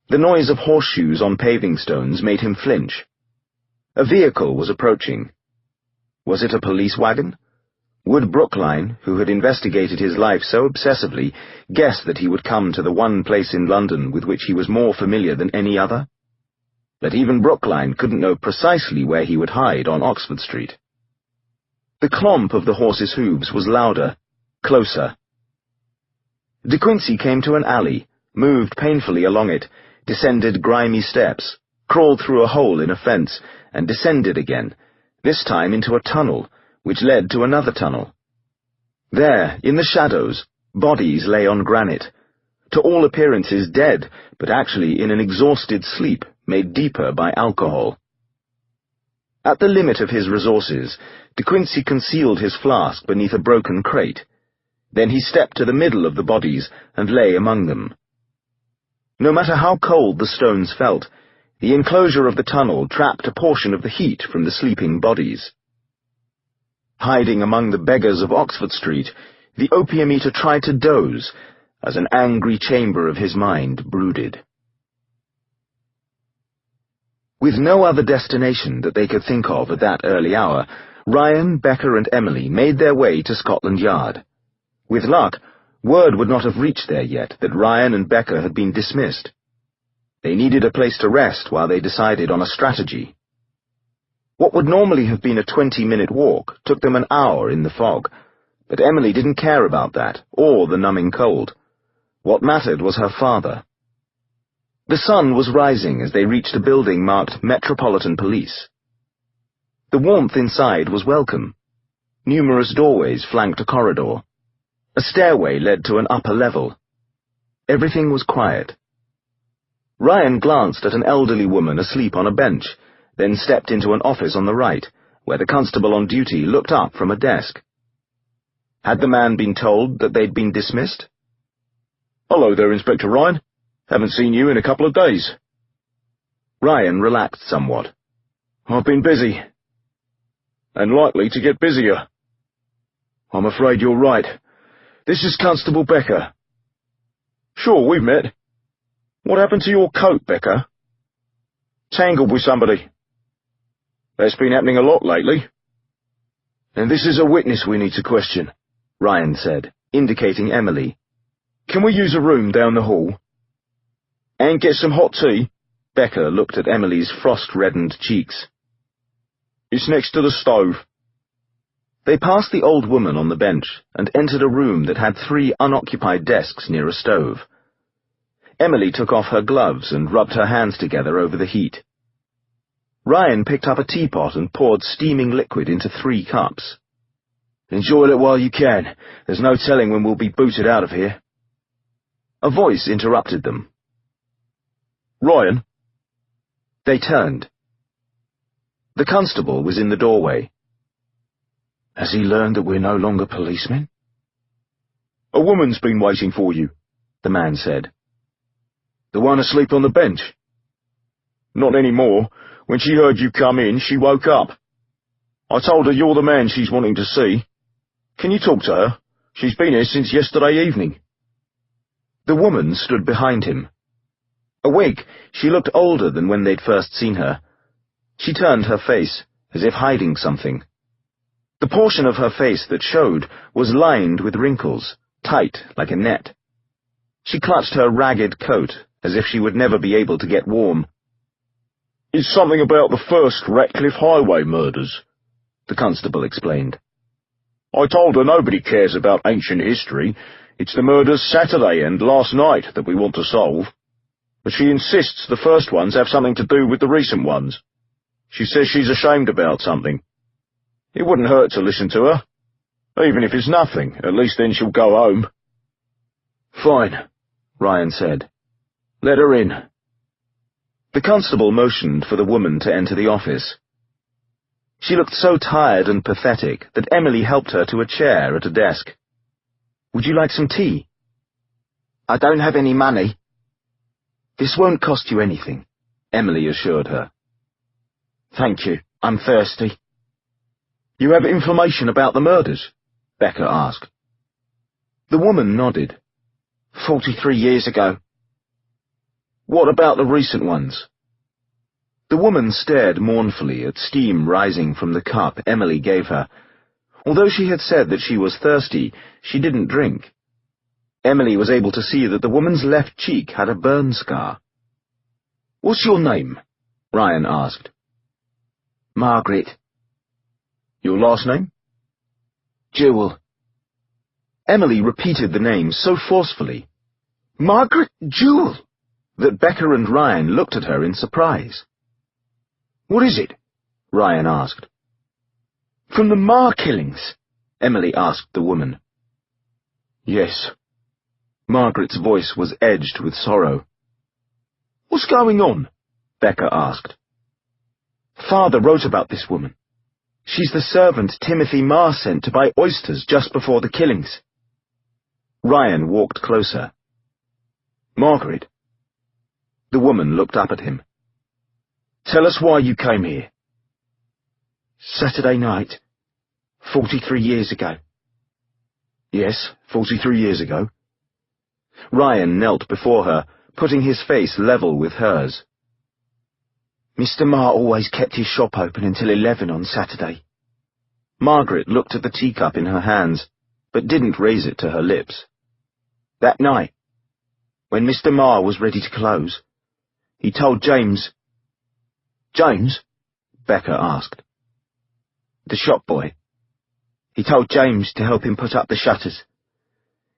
The noise of horseshoes on paving stones made him flinch. A vehicle was approaching. Was it a police wagon? Would Brookline, who had investigated his life so obsessively, guess that he would come to the one place in London with which he was more familiar than any other? but even Brookline couldn't know precisely where he would hide on Oxford Street. The clomp of the horse's hooves was louder, closer. De Quincey came to an alley, moved painfully along it, descended grimy steps, crawled through a hole in a fence, and descended again, this time into a tunnel, which led to another tunnel. There, in the shadows, bodies lay on granite, to all appearances dead, but actually in an exhausted sleep made deeper by alcohol. At the limit of his resources, De Quincey concealed his flask beneath a broken crate. Then he stepped to the middle of the bodies and lay among them. No matter how cold the stones felt, the enclosure of the tunnel trapped a portion of the heat from the sleeping bodies. Hiding among the beggars of Oxford Street, the opium-eater tried to doze, as an angry chamber of his mind brooded. With no other destination that they could think of at that early hour, Ryan, Becca, and Emily made their way to Scotland Yard. With luck, word would not have reached there yet that Ryan and Becca had been dismissed. They needed a place to rest while they decided on a strategy. What would normally have been a 20-minute walk took them an hour in the fog, but Emily didn't care about that, or the numbing cold. What mattered was her father. The sun was rising as they reached a building marked Metropolitan Police. The warmth inside was welcome. Numerous doorways flanked a corridor. A stairway led to an upper level. Everything was quiet. Ryan glanced at an elderly woman asleep on a bench, then stepped into an office on the right, where the constable on duty looked up from a desk. Had the man been told that they'd been dismissed? "Hello there, Inspector Ryan. Haven't seen you in a couple of days." Ryan relaxed somewhat. "I've been busy. And likely to get busier." "I'm afraid you're right. This is Constable Becca." "Sure, we've met. What happened to your coat, Becca?" "Tangled with somebody." "That's been happening a lot lately." "And this is a witness we need to question," Ryan said, indicating Emily. "Can we use a room down the hall?" "And get some hot tea?" Becca looked at Emily's frost-reddened cheeks. "It's next to the stove." They passed the old woman on the bench and entered a room that had 3 unoccupied desks near a stove. Emily took off her gloves and rubbed her hands together over the heat. Ryan picked up a teapot and poured steaming liquid into 3 cups. "Enjoy it while you can. There's no telling when we'll be booted out of here." A voice interrupted them. "Ryan?" They turned. The constable was in the doorway. "Has he learned that we're no longer policemen?" "A woman's been waiting for you," the man said. "The one asleep on the bench?" "Not anymore. When she heard you come in, she woke up. I told her you're the man she's wanting to see. Can you talk to her? She's been here since yesterday evening." The woman stood behind him. Awake, she looked older than when they'd first seen her. She turned her face, as if hiding something. The portion of her face that showed was lined with wrinkles, tight like a net. She clutched her ragged coat, as if she would never be able to get warm. "It's something about the first Ratcliffe Highway murders," the constable explained. "I told her nobody cares about ancient history. It's the murders Saturday and last night that we want to solve. But she insists the first ones have something to do with the recent ones. She says she's ashamed about something. It wouldn't hurt to listen to her. Even if it's nothing, at least then she'll go home." "Fine," Ryan said. "Let her in." The constable motioned for the woman to enter the office. She looked so tired and pathetic that Emily helped her to a chair at a desk. "Would you like some tea?" "I don't have any money." "This won't cost you anything," Emily assured her. "Thank you. I'm thirsty." "You have information about the murders?" Becca asked. The woman nodded. 43 years ago. "What about the recent ones?" The woman stared mournfully at steam rising from the cup Emily gave her. Although she had said that she was thirsty, she didn't drink. Emily was able to see that the woman's left cheek had a burn scar. "What's your name?" Ryan asked. Margaret. Your last name? Jewel. Emily repeated the name so forcefully, Margaret Jewel, that Becca and Ryan looked at her in surprise. What is it? Ryan asked. From the Marr killings? Emily asked the woman. Yes. Margaret's voice was edged with sorrow. What's going on? Becca asked. Father wrote about this woman. She's the servant Timothy Marr sent to buy oysters just before the killings. Ryan walked closer. Margaret. The woman looked up at him. Tell us why you came here. Saturday night, 43 years ago. Yes, 43 years ago. Ryan knelt before her, putting his face level with hers. Mr. Marr always kept his shop open until 11 on Saturday. Margaret looked at the teacup in her hands, but didn't raise it to her lips. That night, when Mr. Marr was ready to close, he told James... James? Becca asked. The shop boy. He told James to help him put up the shutters.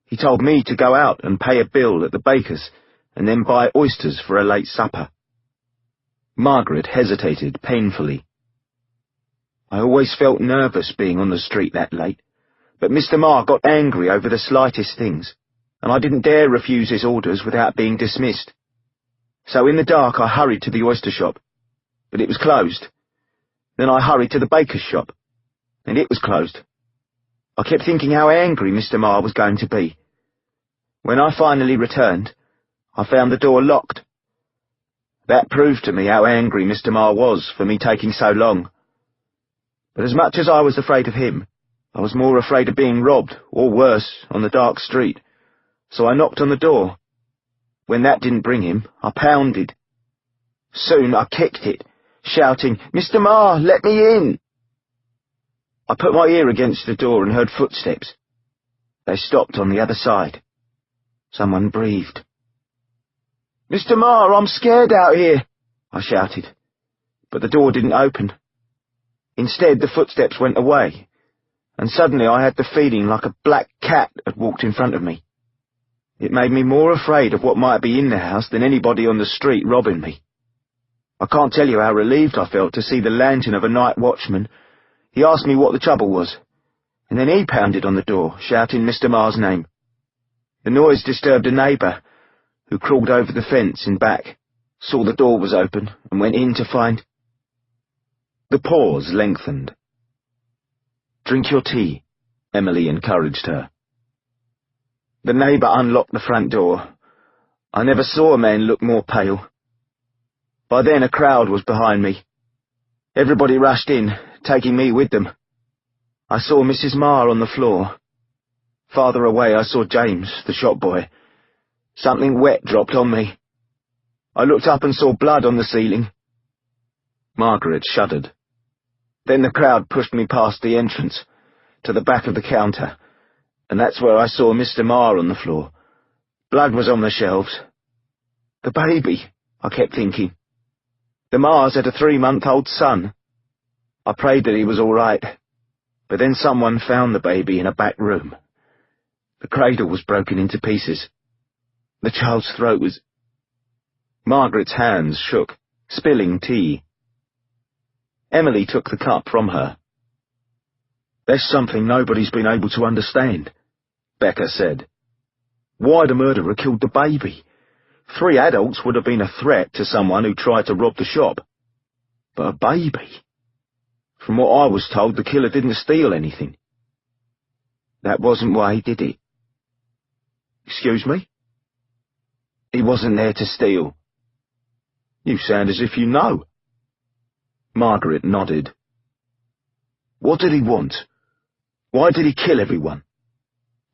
He told me to go out and pay a bill at the baker's and then buy oysters for a late supper. Margaret hesitated painfully. I always felt nervous being on the street that late, but Mr. Marr got angry over the slightest things, and I didn't dare refuse his orders without being dismissed. So in the dark I hurried to the oyster shop, but it was closed. Then I hurried to the baker's shop, and it was closed. I kept thinking how angry Mr. Marr was going to be. When I finally returned, I found the door locked. That proved to me how angry Mr. Marr was for me taking so long. But as much as I was afraid of him, I was more afraid of being robbed, or worse, on the dark street. So I knocked on the door. When that didn't bring him, I pounded. Soon I kicked it, shouting, "Mr. Marr, let me in!" I put my ear against the door and heard footsteps. They stopped on the other side. Someone breathed. "Mr. Marr, I'm scared out here," I shouted. But the door didn't open. Instead, the footsteps went away, and suddenly I had the feeling like a black cat had walked in front of me. It made me more afraid of what might be in the house than anybody on the street robbing me. I can't tell you how relieved I felt to see the lantern of a night watchman. He asked me what the trouble was, and then he pounded on the door, shouting Mr. Marr's name. The noise disturbed a neighbour, who crawled over the fence in back, saw the door was open, and went in to find... The pause lengthened. "Drink your tea," Emily encouraged her. The neighbour unlocked the front door. I never saw a man look more pale. By then a crowd was behind me. Everybody rushed in, taking me with them. I saw Mrs. Marr on the floor. Farther away I saw James, the shop boy. Something wet dropped on me. I looked up and saw blood on the ceiling. Margaret shuddered. Then the crowd pushed me past the entrance, to the back of the counter, and that's where I saw Mr. Marr on the floor. Blood was on the shelves. The baby, I kept thinking. The Marrs had a 3-month-old son. I prayed that he was all right, but then someone found the baby in a back room. The cradle was broken into pieces. The child's throat was... Margaret's hands shook, spilling tea. Emily took the cup from her. "There's something nobody's been able to understand," Becca said. "Why the murderer killed the baby? 3 adults would have been a threat to someone who tried to rob the shop. But a baby? From what I was told, the killer didn't steal anything. That wasn't why he did it." "Excuse me?" "He wasn't there to steal." "You sound as if you know." Margaret nodded. "What did he want? Why did he kill everyone?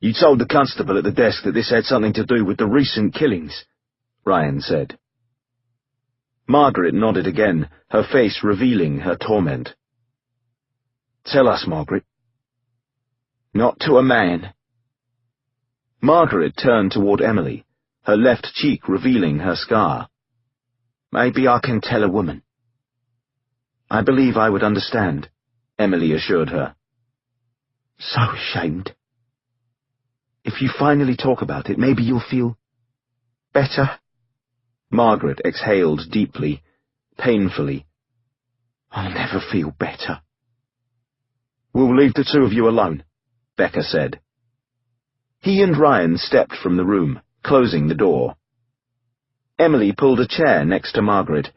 You told the constable at the desk that this had something to do with the recent killings," Ryan said. Margaret nodded again, her face revealing her torment. "Tell us, Margaret." "Not to a man." Margaret turned toward Emily, her left cheek revealing her scar. "Maybe I can tell a woman." I believe I would understand, Emily assured her. So ashamed. If you finally talk about it, maybe you'll feel better. Margaret exhaled deeply, painfully. I'll never feel better. We'll leave the two of you alone, Becca said. He and Ryan stepped from the room, closing the door. Emily pulled a chair next to Margaret.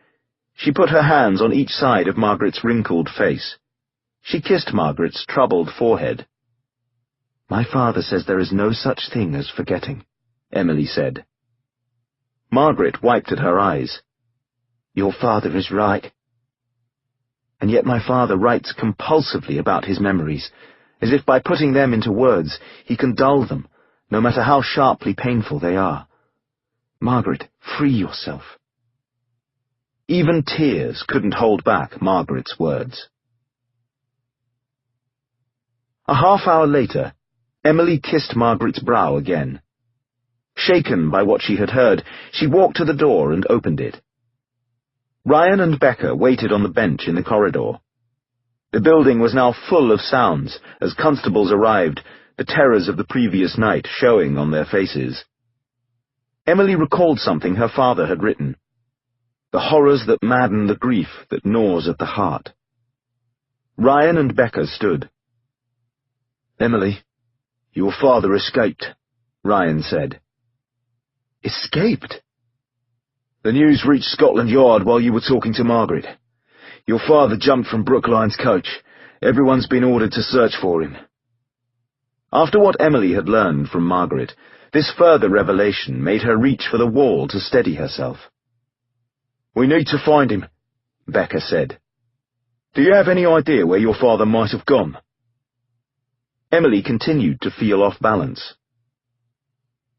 She put her hands on each side of Margaret's wrinkled face. She kissed Margaret's troubled forehead. My father says there is no such thing as forgetting, Emily said. Margaret wiped at her eyes. Your father is right. And yet my father writes compulsively about his memories, as if by putting them into words he can dull them, no matter how sharply painful they are. Margaret, free yourself. Even tears couldn't hold back Margaret's words. A half-hour later, Emily kissed Margaret's brow again. Shaken by what she had heard, she walked to the door and opened it. Ryan and Becca waited on the bench in the corridor. The building was now full of sounds as constables arrived, the terrors of the previous night showing on their faces. Emily recalled something her father had written. The horrors that madden the grief that gnaws at the heart. Ryan and Becca stood. Emily, your father escaped, Ryan said. Escaped? The news reached Scotland Yard while you were talking to Margaret. Your father jumped from Brookline's coach. Everyone's been ordered to search for him. After what Emily had learned from Margaret, this further revelation made her reach for the wall to steady herself. We need to find him, Becca said. Do you have any idea where your father might have gone? Emily continued to feel off balance.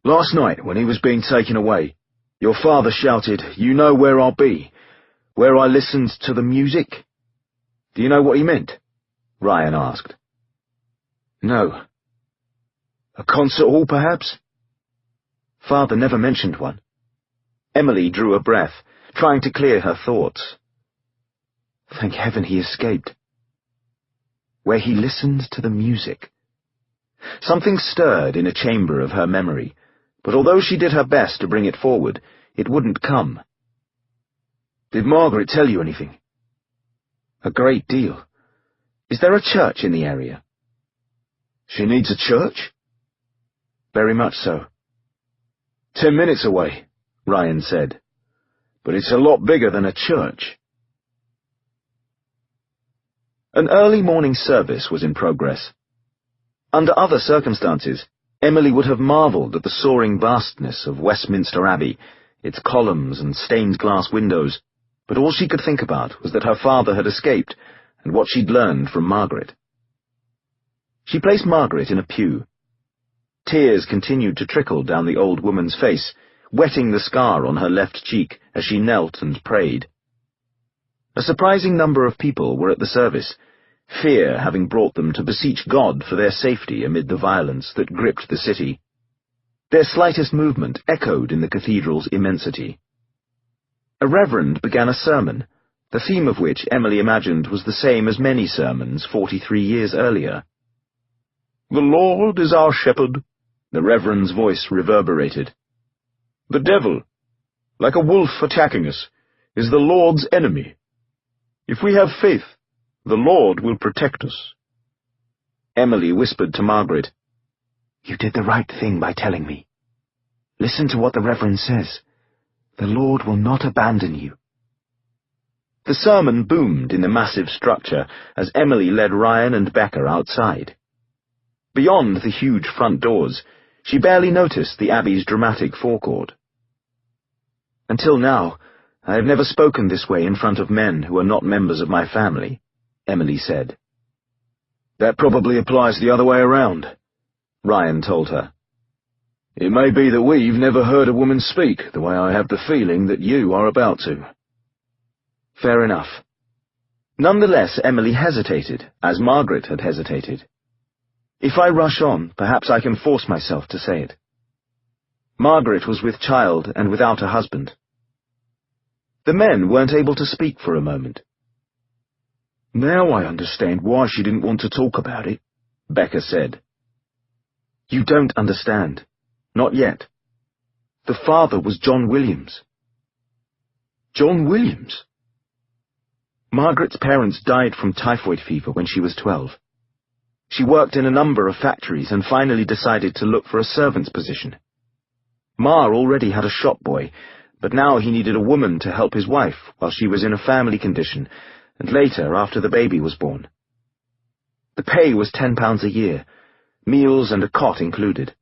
Last night, when he was being taken away, your father shouted, "You know where I'll be, where I listened to the music." Do you know what he meant? Ryan asked. No. A concert hall, perhaps? Father never mentioned one. Emily drew a breath, trying to clear her thoughts. Thank heaven he escaped. Where he listened to the music. Something stirred in a chamber of her memory, but although she did her best to bring it forward, it wouldn't come. Did Margaret tell you anything? A great deal. Is there a church in the area? She needs a church? Very much so. 10 minutes away, Ryan said. But it's a lot bigger than a church. An early morning service was in progress. Under other circumstances, Emily would have marvelled at the soaring vastness of Westminster Abbey, its columns and stained-glass windows, but all she could think about was that her father had escaped and what she'd learned from Margaret. She placed Margaret in a pew. Tears continued to trickle down the old woman's face, wetting the scar on her left cheek as she knelt and prayed. A surprising number of people were at the service, fear having brought them to beseech God for their safety amid the violence that gripped the city. Their slightest movement echoed in the cathedral's immensity. A reverend began a sermon, the theme of which Emily imagined was the same as many sermons 43 years earlier. "The Lord is our shepherd," the reverend's voice reverberated. "The devil, like a wolf attacking us, is the Lord's enemy. If we have faith, the Lord will protect us." Emily whispered to Margaret, "You did the right thing by telling me. Listen to what the Reverend says. The Lord will not abandon you." The sermon boomed in the massive structure as Emily led Ryan and Becca outside. Beyond the huge front doors, she barely noticed the Abbey's dramatic forecourt. "Until now, I have never spoken this way in front of men who are not members of my family," Emily said. "That probably applies the other way around," Ryan told her. "It may be that we've never heard a woman speak the way I have the feeling that you are about to." Fair enough. Nonetheless, Emily hesitated, as Margaret had hesitated. If I rush on, perhaps I can force myself to say it. Margaret was with child and without a husband. The men weren't able to speak for a moment. Now I understand why she didn't want to talk about it, Becca said. You don't understand. Not yet. The father was John Williams. John Williams? Margaret's parents died from typhoid fever when she was 12. She worked in a number of factories and finally decided to look for a servant's position. Ma already had a shop boy, but now he needed a woman to help his wife while she was in a family condition, and later after the baby was born. The pay was £10 a year, meals and a cot included.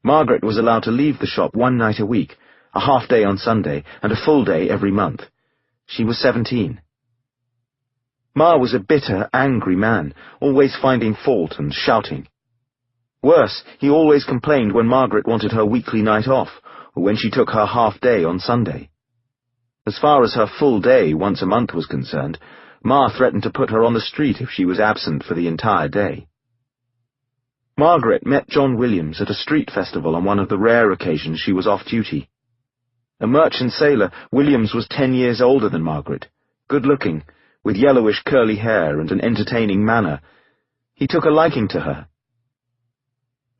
Margaret was allowed to leave the shop one night a week, a half day on Sunday, and a full day every month. She was 17. Ma was a bitter, angry man, always finding fault and shouting. Worse, he always complained when Margaret wanted her weekly night off, or when she took her half day on Sunday. As far as her full day once a month was concerned, Ma threatened to put her on the street if she was absent for the entire day. Margaret met John Williams at a street festival on one of the rare occasions she was off duty. A merchant sailor, Williams was 10 years older than Margaret, good-looking, with yellowish curly hair and an entertaining manner. He took a liking to her.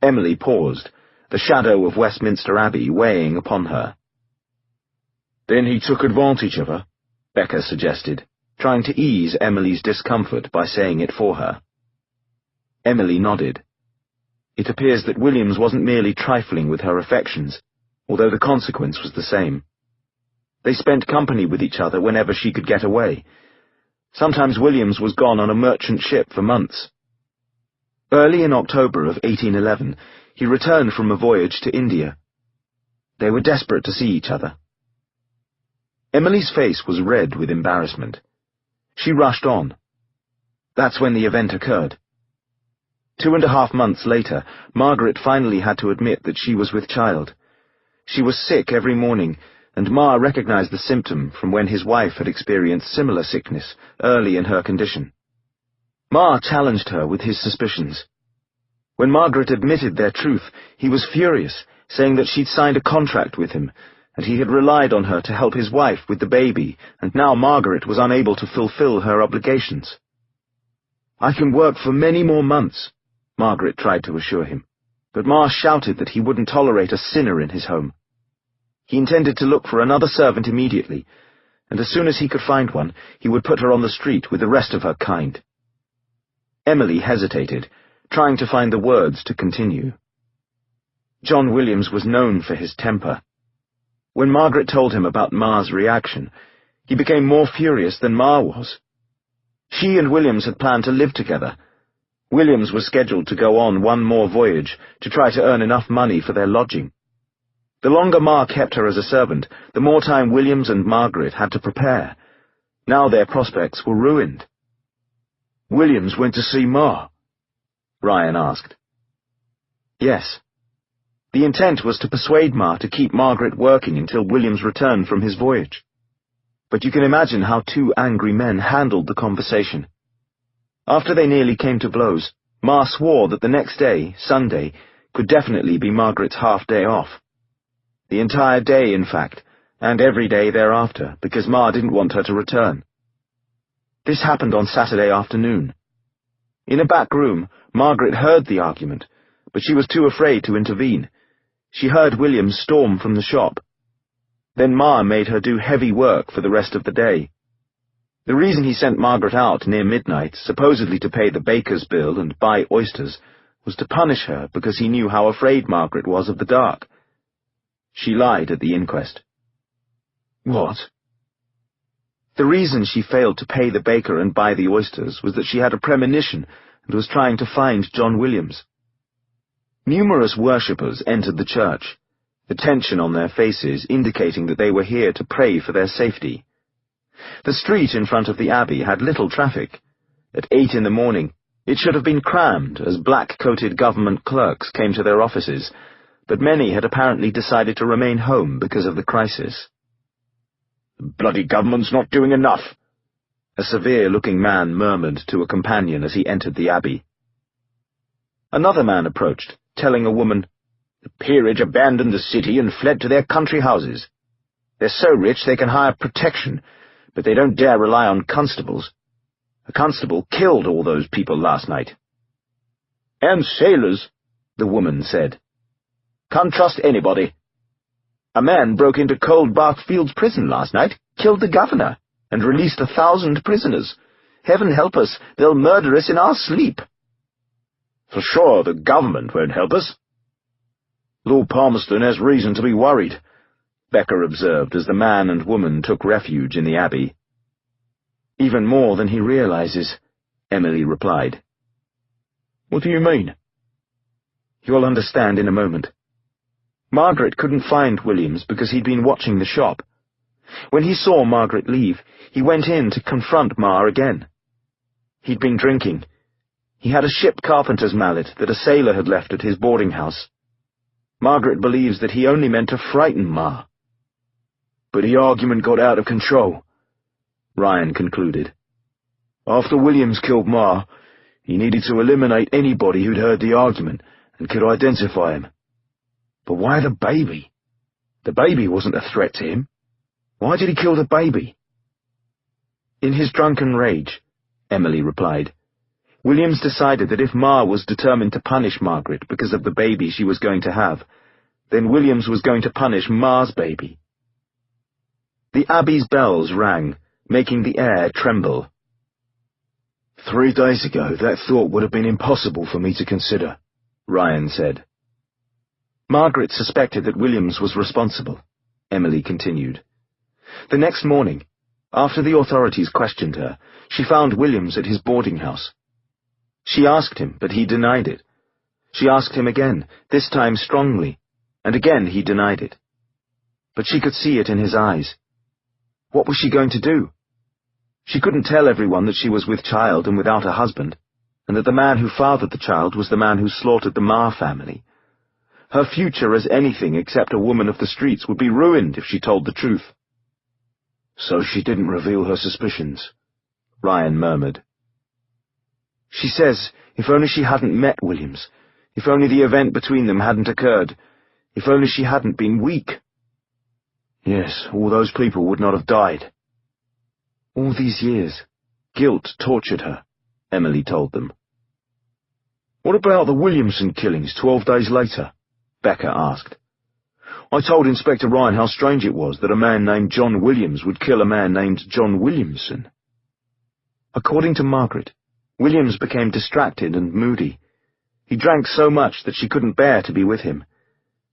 Emily paused, the shadow of Westminster Abbey weighing upon her. Then he took advantage of her, Becca suggested, trying to ease Emily's discomfort by saying it for her. Emily nodded. It appears that Williams wasn't merely trifling with her affections, although the consequence was the same. They spent company with each other whenever she could get away. Sometimes Williams was gone on a merchant ship for months. Early in October of 1811, he returned from a voyage to India. They were desperate to see each other. Emily's face was red with embarrassment. She rushed on. That's when the event occurred. 2.5 months later, Margaret finally had to admit that she was with child. She was sick every morning, and Ma recognized the symptom from when his wife had experienced similar sickness early in her condition. Ma challenged her with his suspicions. When Margaret admitted their truth, he was furious, saying that she'd signed a contract with him, and he had relied on her to help his wife with the baby, and now Margaret was unable to fulfill her obligations. "I can work for many more months," Margaret tried to assure him, but Ma shouted that he wouldn't tolerate a sinner in his home. He intended to look for another servant immediately, and as soon as he could find one, he would put her on the street with the rest of her kind. Emily hesitated, trying to find the words to continue. John Williams was known for his temper. When Margaret told him about Ma's reaction, he became more furious than Ma was. She and Williams had planned to live together. Williams was scheduled to go on one more voyage to try to earn enough money for their lodging. The longer Ma kept her as a servant, the more time Williams and Margaret had to prepare. Now their prospects were ruined. "Williams went to see Ma?" Ryan asked. Yes. The intent was to persuade Ma to keep Margaret working until Williams returned from his voyage. But you can imagine how two angry men handled the conversation. After they nearly came to blows, Ma swore that the next day, Sunday, could definitely be Margaret's half-day off. The entire day, in fact, and every day thereafter, because Ma didn't want her to return. This happened on Saturday afternoon. In a back room, Margaret heard the argument, but she was too afraid to intervene. She heard Williams storm from the shop. Then Ma made her do heavy work for the rest of the day. The reason he sent Margaret out near midnight, supposedly to pay the baker's bill and buy oysters, was to punish her because he knew how afraid Margaret was of the dark. She lied at the inquest. "What?" The reason she failed to pay the baker and buy the oysters was that she had a premonition and was trying to find John Williams. Numerous worshippers entered the church, the tension on their faces indicating that they were here to pray for their safety. The street in front of the abbey had little traffic. At 8 in the morning, it should have been crammed as black-coated government clerks came to their offices, but many had apparently decided to remain home because of the crisis. "The bloody government's not doing enough," a severe-looking man murmured to a companion as he entered the abbey. Another man approached, telling a woman, "The peerage abandoned the city and fled to their country houses. They're so rich they can hire protection, but they don't dare rely on constables. A constable killed all those people last night." "And sailors," the woman said. "Can't trust anybody. A man broke into Coldbath Fields prison last night, killed the governor, and released 1,000 prisoners. Heaven help us, they'll murder us in our sleep." "For sure the government won't help us." "Lord Palmerston has reason to be worried," Becker observed as the man and woman took refuge in the Abbey. "Even more than he realizes," Emily replied. "What do you mean?" "You'll understand in a moment. Margaret couldn't find Williams because he'd been watching the shop. When he saw Margaret leave, he went in to confront Ma again. He'd been drinking. He had a ship carpenter's mallet that a sailor had left at his boarding house. Margaret believes that he only meant to frighten Ma. But the argument got out of control," Ryan concluded. "After Williams killed Ma, he needed to eliminate anybody who'd heard the argument and could identify him. But why the baby? The baby wasn't a threat to him. Why did he kill the baby?" "In his drunken rage," Emily replied. "Williams decided that if Ma was determined to punish Margaret because of the baby she was going to have, then Williams was going to punish Ma's baby." The Abbey's bells rang, making the air tremble. 3 days ago, that thought would have been impossible for me to consider," Ryan said. "Margaret suspected that Williams was responsible," Emily continued. "The next morning, after the authorities questioned her, she found Williams at his boarding house. She asked him, but he denied it. She asked him again, this time strongly, and again he denied it. But she could see it in his eyes. What was she going to do? She couldn't tell everyone that she was with child and without a husband, and that the man who fathered the child was the man who slaughtered the Ma family. Her future as anything except a woman of the streets would be ruined if she told the truth." "So she didn't reveal her suspicions," Ryan murmured. "She says if only she hadn't met Williams, if only the event between them hadn't occurred, if only she hadn't been weak. Yes, all those people would not have died." "All these years, guilt tortured her," Emily told them. "What about the Williamson killings 12 days later?" Becker asked. "I told Inspector Ryan how strange it was that a man named John Williams would kill a man named John Williamson." According to Margaret, Williams became distracted and moody. He drank so much that she couldn't bear to be with him.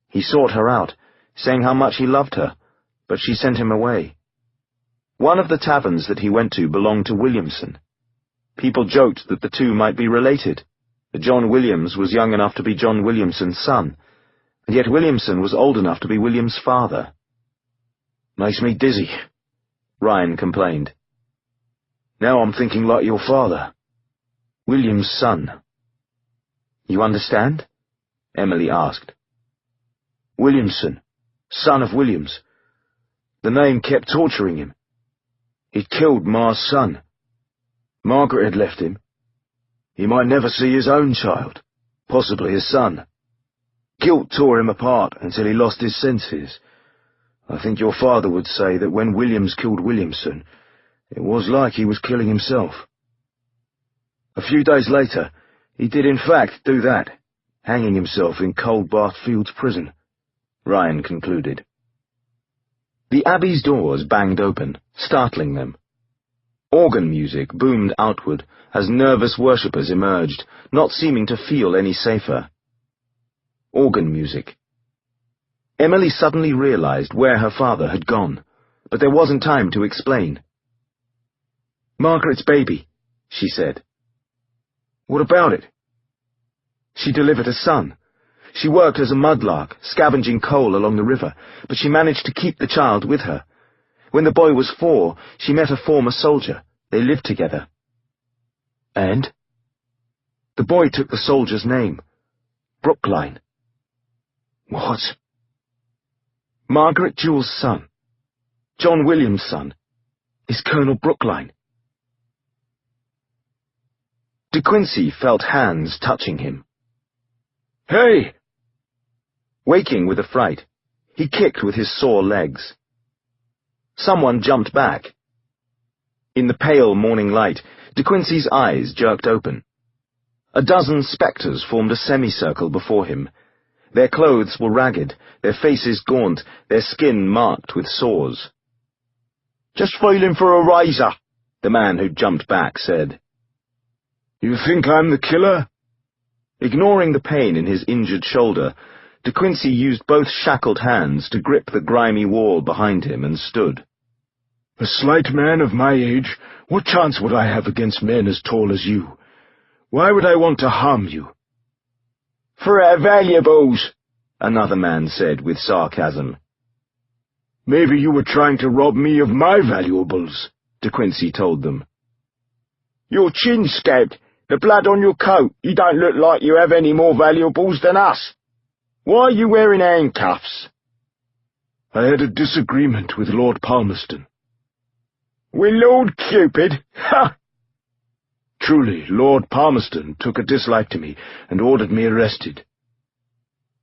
He sought her out, saying how much he loved her, but she sent him away. One of the taverns that he went to belonged to Williamson. People joked that the two might be related. John Williams was young enough to be John Williamson's son, and yet Williamson was old enough to be William's father. "Makes me dizzy," Ryan complained. "Now I'm thinking like your father. William's son." "You understand?" Emily asked. "Williamson, son of Williams. The name kept torturing him. He'd killed Ma's son. Margaret had left him. He might never see his own child, possibly his son. Guilt tore him apart until he lost his senses. I think your father would say that when Williams killed Williamson, it was like he was killing himself. A few days later, he did in fact do that, hanging himself in Coldbath Fields prison," Ryan concluded. The Abbey's doors banged open, startling them. Organ music boomed outward as nervous worshippers emerged, not seeming to feel any safer. Organ music. Emily suddenly realized where her father had gone, but there wasn't time to explain. "Margaret's baby," she said. "What about it?" "She delivered a son. She worked as a mudlark, scavenging coal along the river, but she managed to keep the child with her. When the boy was 4, she met a former soldier. They lived together." "And?" "The boy took the soldier's name. Brookline." "What?" "Margaret Jewell's son, John Williams' son, is Colonel Brookline." De Quincey felt hands touching him. "Hey!" Waking with affright, he kicked with his sore legs. Someone jumped back. In the pale morning light, De Quincey's eyes jerked open. A dozen spectres formed a semicircle before him. Their clothes were ragged, their faces gaunt, their skin marked with sores. "Just feeling for a razor," the man who jumped back said. "You think I'm the killer?" Ignoring the pain in his injured shoulder, De Quincey used both shackled hands to grip the grimy wall behind him and stood. "A slight man of my age, what chance would I have against men as tall as you? Why would I want to harm you?" "For our valuables," another man said with sarcasm. "Maybe you were trying to rob me of my valuables," De Quincey told them. "Your chin's scabbed, the blood on your coat. You don't look like you have any more valuables than us. Why are you wearing handcuffs?" "I had a disagreement with Lord Palmerston." "With Lord Cupid? Ha!" "Truly, Lord Palmerston took a dislike to me and ordered me arrested."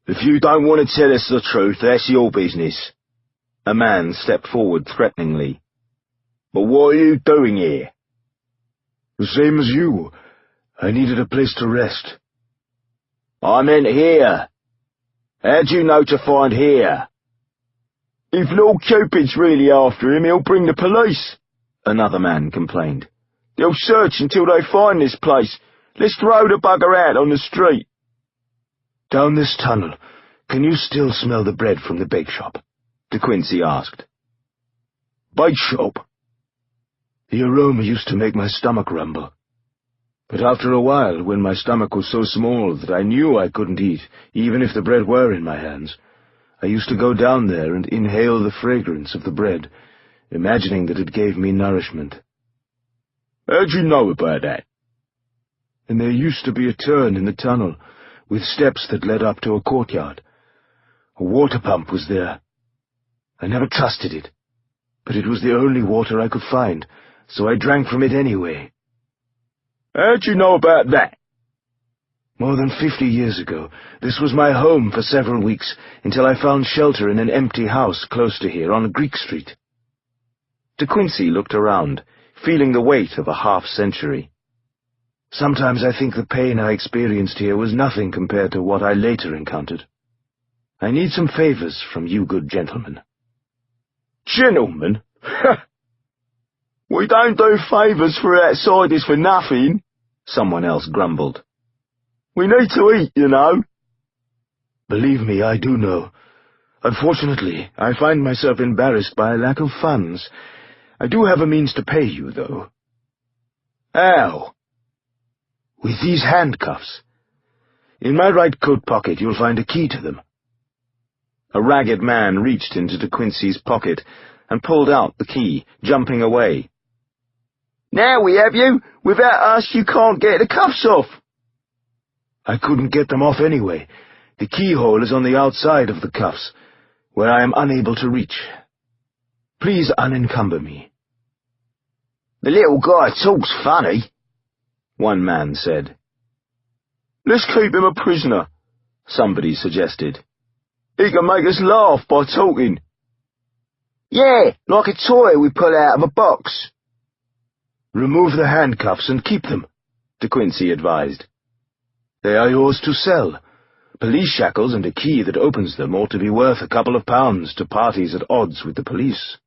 "If you don't want to tell us the truth, that's your business." A man stepped forward threateningly. "But what are you doing here?" "The same as you. I needed a place to rest." "I meant here. How'd you know to find here?" "If Lord Cupid's really after him, he'll bring the police," another man complained. "They'll search until they find this place. Let's throw the bugger out on the street." "Down this tunnel, can you still smell the bread from the bake shop?" De Quincey asked. "Bake shop?" "The aroma used to make my stomach rumble. But after a while, when my stomach was so small that I knew I couldn't eat, even if the bread were in my hands, I used to go down there and inhale the fragrance of the bread, imagining that it gave me nourishment." "How'd you know about that?" "And there used to be a turn in the tunnel, with steps that led up to a courtyard. A water pump was there. I never trusted it, but it was the only water I could find, so I drank from it anyway." "How'd you know about that?" "More than 50 years ago, this was my home for several weeks, until I found shelter in an empty house close to here on Greek Street." De Quincey looked around, feeling the weight of a half-century. "Sometimes I think the pain I experienced here was nothing compared to what I later encountered. I need some favors from you good gentlemen." "Gentlemen? We don't do favours for outsiders for nothing," someone else grumbled. "We need to eat, you know." "Believe me, I do know. Unfortunately, I find myself embarrassed by a lack of funds. I do have a means to pay you, though." "How?" "With these handcuffs. In my right coat pocket you'll find a key to them." A ragged man reached into De Quincey's pocket and pulled out the key, jumping away. "Now we have you. Without us you can't get the cuffs off." "I couldn't get them off anyway. The keyhole is on the outside of the cuffs, where I am unable to reach. Please unencumber me." "The little guy talks funny," one man said. "Let's keep him a prisoner," somebody suggested. "He can make us laugh by talking." "Yeah, like a toy we pull out of a box." "Remove the handcuffs and keep them," De Quincey advised. "They are yours to sell. Police shackles and a key that opens them ought to be worth a couple of pounds to parties at odds with the police."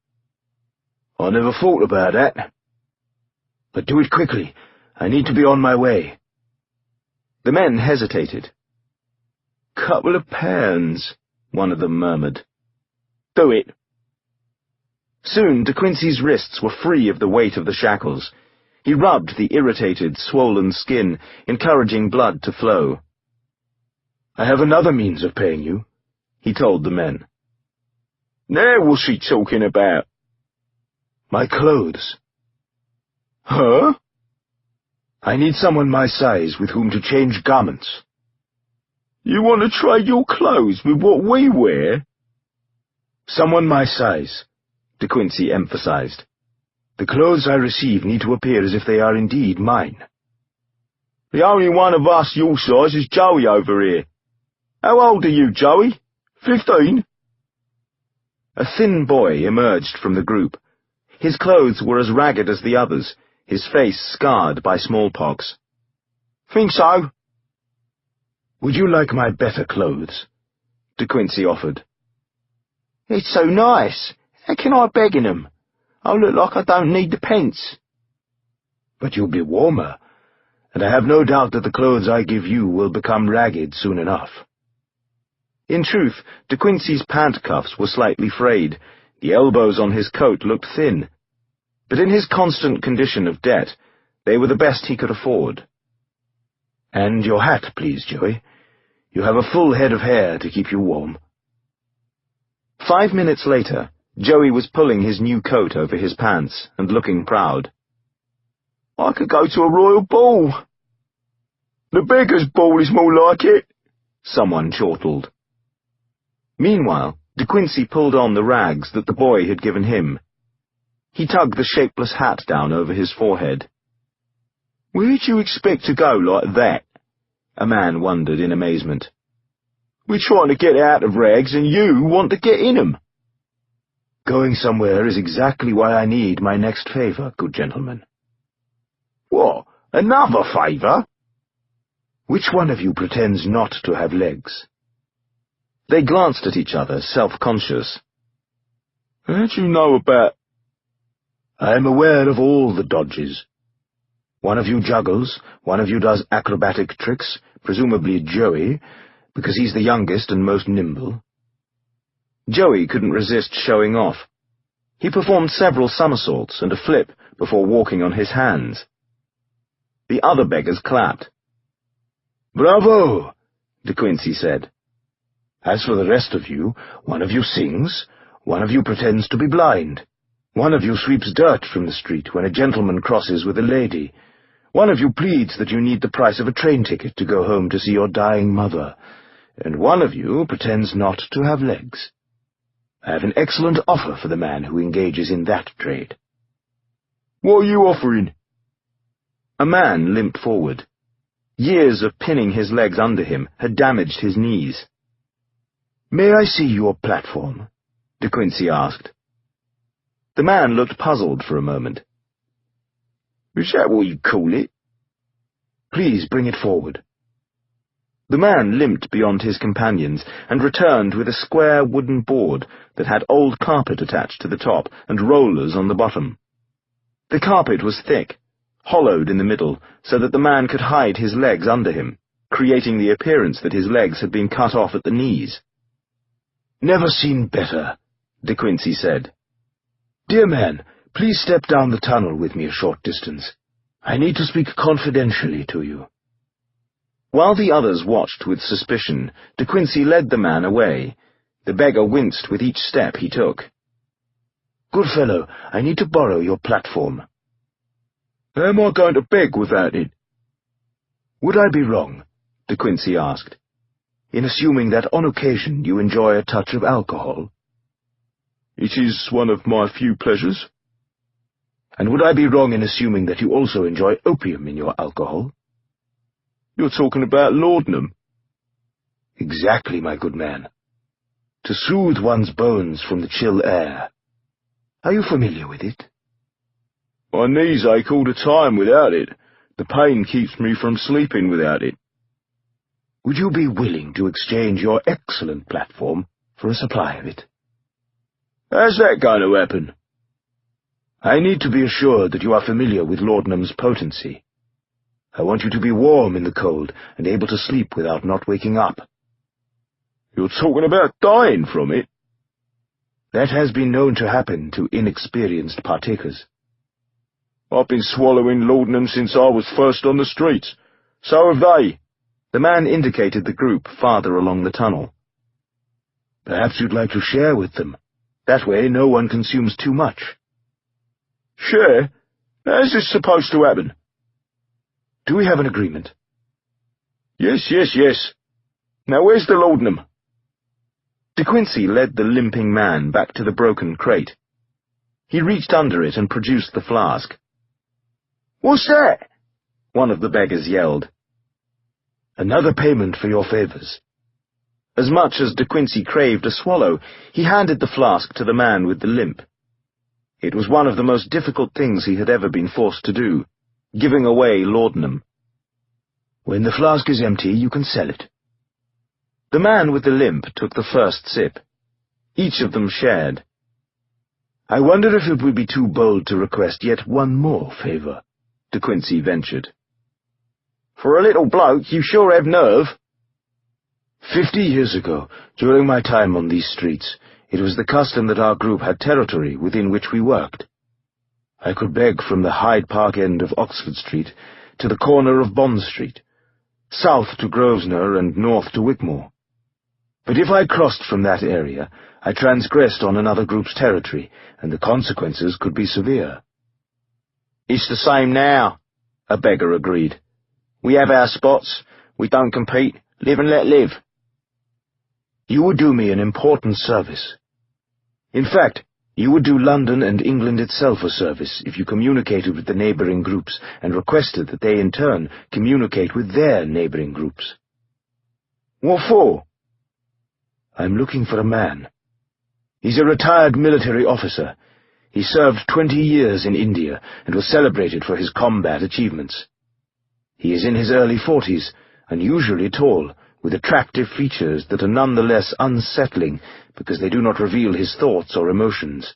"I never thought about that. But do it quickly. I need to be on my way." The men hesitated. "Couple of pounds," one of them murmured. "Do it." Soon De Quincey's wrists were free of the weight of the shackles. He rubbed the irritated, swollen skin, encouraging blood to flow. "I have another means of paying you," he told the men. "Now what's he talking about?" "My clothes." "Huh?" "I need someone my size with whom to change garments." "You want to trade your clothes with what we wear?" "Someone my size," De Quincey emphasized. "The clothes I receive need to appear as if they are indeed mine." "The only one of us your size is Joey over here. How old are you, Joey? 15? A thin boy emerged from the group. His clothes were as ragged as the others, his face scarred by smallpox. "Think so." "Would you like my better clothes?" De Quincey offered. "It's so nice. How can I beg in 'em? I look like I don't need the pence." "But you'll be warmer, and I have no doubt that the clothes I give you will become ragged soon enough." In truth, De Quincey's pant cuffs were slightly frayed, the elbows on his coat looked thin, but in his constant condition of debt, they were the best he could afford. "And your hat, please, Joey. You have a full head of hair to keep you warm." 5 minutes later, Joey was pulling his new coat over his pants and looking proud. "I could go to a royal ball." "The beggar's ball is more like it," someone chortled. Meanwhile, De Quincey pulled on the rags that the boy had given him. He tugged the shapeless hat down over his forehead. "Where'd you expect to go like that?" a man wondered in amazement. "We're trying to get out of rags, and you want to get in 'em." "Going somewhere is exactly why I need my next favour, good gentleman." "What, another favour?" "Which one of you pretends not to have legs?" They glanced at each other, self-conscious. "How do you know about—" "I am aware of all the dodges. One of you juggles, one of you does acrobatic tricks, presumably Joey, because he's the youngest and most nimble." Joey couldn't resist showing off. He performed several somersaults and a flip before walking on his hands. The other beggars clapped. "Bravo!" De Quincey said. "As for the rest of you, one of you sings, one of you pretends to be blind, one of you sweeps dirt from the street when a gentleman crosses with a lady, one of you pleads that you need the price of a train ticket to go home to see your dying mother, and one of you pretends not to have legs. I have an excellent offer for the man who engages in that trade." "What are you offering?" A man limped forward. Years of pinning his legs under him had damaged his knees. "May I see your platform?" De Quincey asked. The man looked puzzled for a moment. "Is that what you call it?" "Please bring it forward." The man limped beyond his companions and returned with a square wooden board that had old carpet attached to the top and rollers on the bottom. The carpet was thick, hollowed in the middle so that the man could hide his legs under him, creating the appearance that his legs had been cut off at the knees. "Never seen better," De Quincey said. "Dear man, please step down the tunnel with me a short distance. I need to speak confidentially to you." While the others watched with suspicion, De Quincey led the man away. The beggar winced with each step he took. "Good fellow, I need to borrow your platform." "How am I going to beg without it?" "Would I be wrong," De Quincey asked, "in assuming that on occasion you enjoy a touch of alcohol?" "It is one of my few pleasures." "And would I be wrong in assuming that you also enjoy opium in your alcohol?" "You're talking about laudanum?" "Exactly, my good man. To soothe one's bones from the chill air. Are you familiar with it?" "My knees ache all the time without it. The pain keeps me from sleeping without it." "Would you be willing to exchange your excellent platform for a supply of it?" "How's that going to happen?" "I need to be assured that you are familiar with laudanum's potency. I want you to be warm in the cold and able to sleep without not waking up." "You're talking about dying from it?" "That has been known to happen to inexperienced partakers." "I've been swallowing laudanum since I was first on the streets. So have they." The man indicated the group farther along the tunnel. "Perhaps you'd like to share with them. That way no one consumes too much." "Share? How's this supposed to happen?" "Do we have an agreement?" Yes. Now where's the laudanum?" De Quincey led the limping man back to the broken crate. He reached under it and produced the flask. "What's that?" one of the beggars yelled. "Another payment for your favours." As much as De Quincey craved a swallow, he handed the flask to the man with the limp. It was one of the most difficult things he had ever been forced to do, giving away laudanum. When the flask is empty, you can sell it. The man with the limp took the first sip. Each of them shared. I wonder if it would be too bold to request yet one more favour, De Quincey ventured. For a little bloke, you sure have nerve. 50 years ago, during my time on these streets, it was the custom that our group had territory within which we worked. I could beg from the Hyde Park end of Oxford Street to the corner of Bond Street, south to Grosvenor and north to Wickmore. But if I crossed from that area, I transgressed on another group's territory, and the consequences could be severe. It's the same now, a beggar agreed. We have our spots, we don't compete, live and let live. You would do me an important service. In fact, you would do London and England itself a service if you communicated with the neighbouring groups and requested that they in turn communicate with their neighbouring groups. What for? I'm looking for a man. He's a retired military officer. He served 20 years in India and was celebrated for his combat achievements. He is in his early 40s, unusually tall, with attractive features that are nonetheless unsettling because they do not reveal his thoughts or emotions.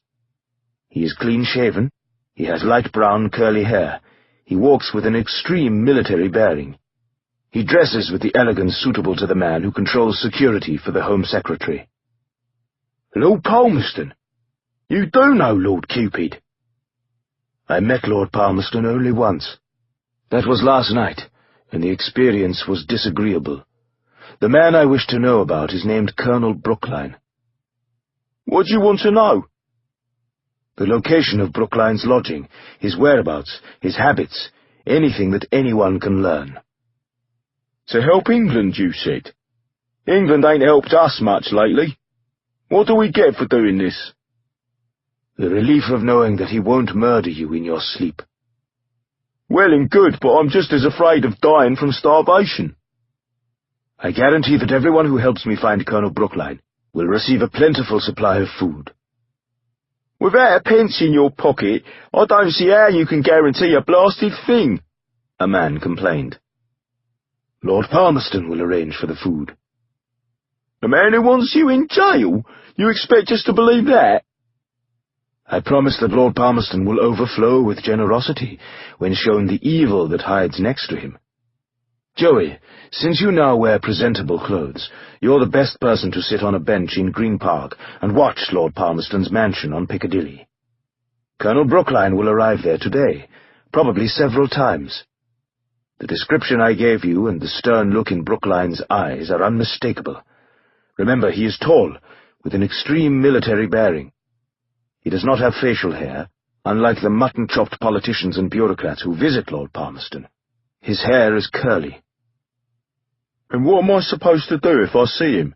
He is clean-shaven, he has light brown curly hair, he walks with an extreme military bearing. He dresses with the elegance suitable to the man who controls security for the Home Secretary. Lord Palmerston! You do know Lord Cupid? I met Lord Palmerston only once. That was last night, and the experience was disagreeable. The man I wish to know about is named Colonel Brookline. What do you want to know? The location of Brookline's lodging, his whereabouts, his habits, anything that anyone can learn. To help England, you said. England ain't helped us much lately. What do we get for doing this? The relief of knowing that he won't murder you in your sleep. Well and good, but I'm just as afraid of dying from starvation. I guarantee that everyone who helps me find Colonel Brookline will receive a plentiful supply of food. Without a pence in your pocket, I don't see how you can guarantee a blasted thing, a man complained. Lord Palmerston will arrange for the food. The man who wants you in jail? You expect us to believe that? I promise that Lord Palmerston will overflow with generosity when shown the evil that hides next to him. Joey, since you now wear presentable clothes, you're the best person to sit on a bench in Green Park and watch Lord Palmerston's mansion on Piccadilly. Colonel Brookline will arrive there today, probably several times. The description I gave you and the stern look in Brookline's eyes are unmistakable. Remember, he is tall, with an extreme military bearing. He does not have facial hair, unlike the mutton-chopped politicians and bureaucrats who visit Lord Palmerston. His hair is curly. And what am I supposed to do if I see him?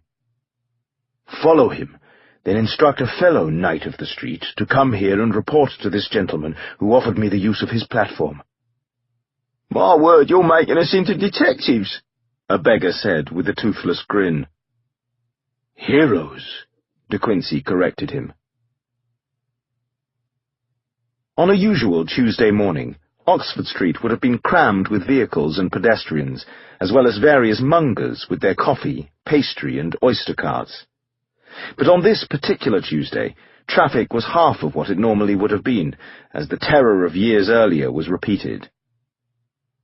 Follow him, then instruct a fellow knight of the street to come here and report to this gentleman who offered me the use of his platform. My word, you're making us into detectives, a beggar said with a toothless grin. Heroes, De Quincey corrected him. On a usual Tuesday morning, Oxford Street would have been crammed with vehicles and pedestrians, as well as various mongers with their coffee, pastry, and oyster carts. But on this particular Tuesday, traffic was half of what it normally would have been, as the terror of years earlier was repeated.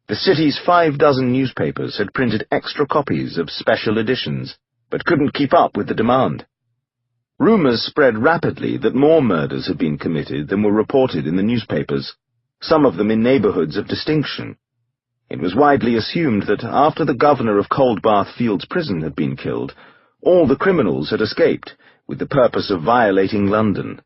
The city's 6 newspapers had printed extra copies of special editions, but couldn't keep up with the demand. Rumours spread rapidly that more murders had been committed than were reported in the newspapers, some of them in neighbourhoods of distinction. It was widely assumed that after the governor of Coldbath Fields Prison had been killed, all the criminals had escaped, with the purpose of violating London.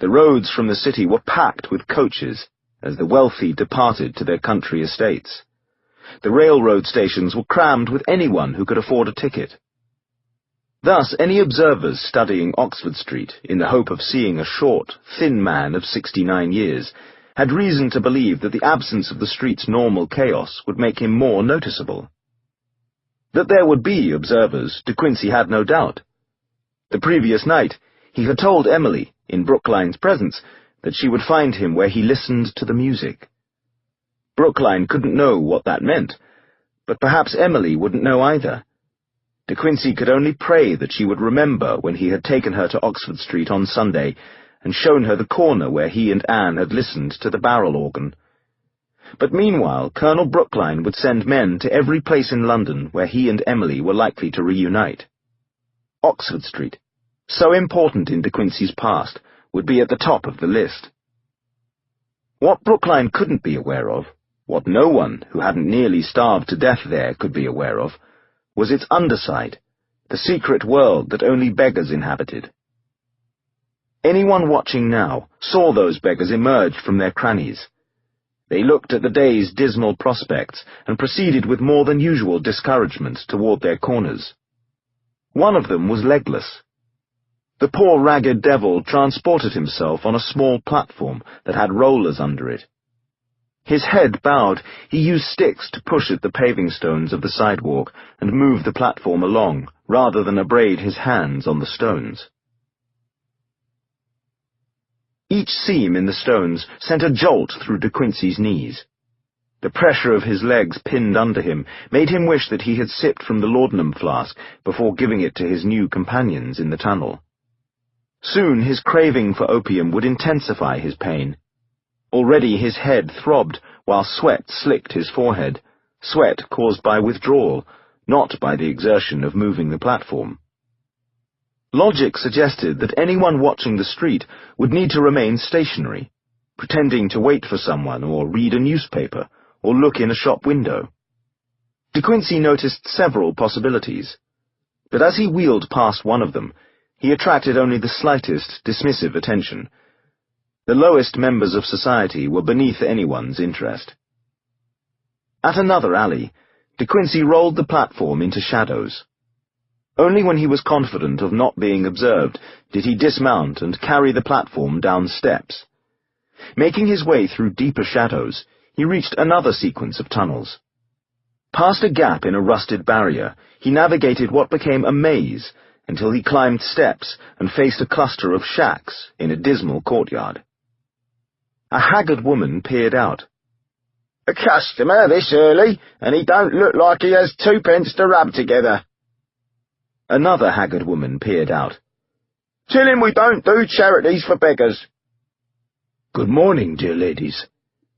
The roads from the city were packed with coaches, as the wealthy departed to their country estates. The railroad stations were crammed with anyone who could afford a ticket. Thus, any observers studying Oxford Street, in the hope of seeing a short, thin man of 69 years, had reason to believe that the absence of the street's normal chaos would make him more noticeable. That there would be observers, De Quincey had no doubt. The previous night, he had told Emily, in Brookline's presence, that she would find him where he listened to the music. Brookline couldn't know what that meant, but perhaps Emily wouldn't know either. De Quincey could only pray that she would remember when he had taken her to Oxford Street on Sunday and shown her the corner where he and Anne had listened to the barrel organ. But meanwhile, Colonel Brookline would send men to every place in London where he and Emily were likely to reunite. Oxford Street, so important in De Quincey's past, would be at the top of the list. What Brookline couldn't be aware of, what no one who hadn't nearly starved to death there could be aware of, was its underside, the secret world that only beggars inhabited. Anyone watching now saw those beggars emerge from their crannies. They looked at the day's dismal prospects and proceeded with more than usual discouragement toward their corners. One of them was legless. The poor ragged devil transported himself on a small platform that had rollers under it. His head bowed, he used sticks to push at the paving stones of the sidewalk and move the platform along, rather than abrade his hands on the stones. Each seam in the stones sent a jolt through De Quincey's knees. The pressure of his legs pinned under him made him wish that he had sipped from the laudanum flask before giving it to his new companions in the tunnel. Soon his craving for opium would intensify his pain. Already his head throbbed, while sweat slicked his forehead, sweat caused by withdrawal, not by the exertion of moving the platform. Logic suggested that anyone watching the street would need to remain stationary, pretending to wait for someone or read a newspaper or look in a shop window. De Quincey noticed several possibilities, but as he wheeled past one of them, he attracted only the slightest dismissive attention. The lowest members of society were beneath anyone's interest. At another alley, De Quincey rolled the platform into shadows. Only when he was confident of not being observed did he dismount and carry the platform down steps. Making his way through deeper shadows, he reached another sequence of tunnels. Past a gap in a rusted barrier, he navigated what became a maze until he climbed steps and faced a cluster of shacks in a dismal courtyard. A haggard woman peered out. "A customer this early, and he don't look like he has twopence to rub together." Another haggard woman peered out. "Tell him we don't do charities for beggars." "Good morning, dear ladies,"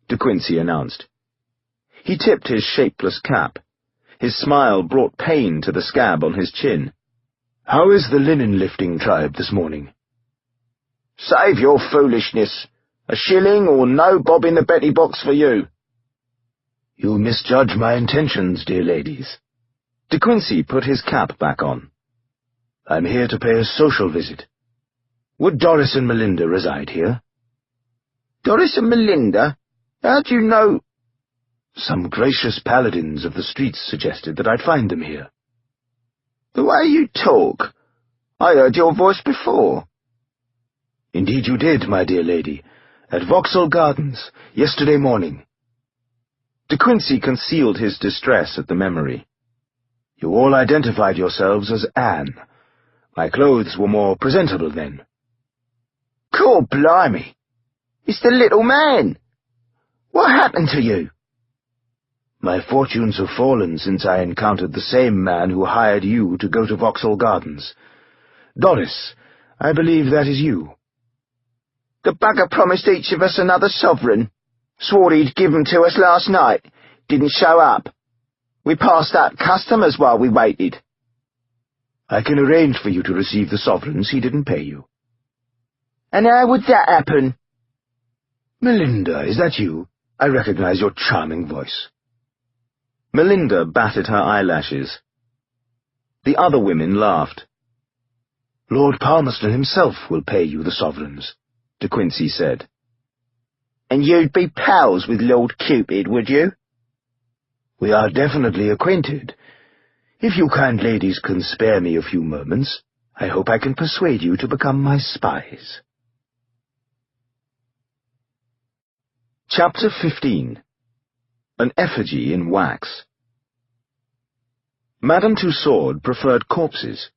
De Quincey announced. He tipped his shapeless cap. His smile brought pain to the scab on his chin. "How is the linen-lifting tribe this morning?" "Save your foolishness. A shilling or no bob in the Betty box for you." "You misjudge my intentions, dear ladies." De Quincey put his cap back on. "I'm here to pay a social visit. Would Doris and Melinda reside here?" "Doris and Melinda? How do you know?" "Some gracious paladins of the streets suggested that I'd find them here." "The way you talk. I heard your voice before." "Indeed you did, my dear lady, at Vauxhall Gardens, yesterday morning." De Quincey concealed his distress at the memory. "You all identified yourselves as Anne. My clothes were more presentable then." "Cool blimey! It's the little man! What happened to you?" "My fortunes have fallen since I encountered the same man who hired you to go to Vauxhall Gardens. Doris, I believe that is you." "The bugger promised each of us another sovereign. Swore he'd give 'em to us last night. Didn't show up. We passed up customers while we waited." "I can arrange for you to receive the sovereigns he didn't pay you." "And how would that happen?" "Melinda, is that you? I recognize your charming voice." Melinda batted her eyelashes. The other women laughed. "Lord Palmerston himself will pay you the sovereigns," De Quincey said. "And you'd be pals with Lord Cupid, would you?" "We are definitely acquainted. If you kind ladies can spare me a few moments, I hope I can persuade you to become my spies." Chapter 15. An Effigy in Wax. Madame Tussaud preferred corpses.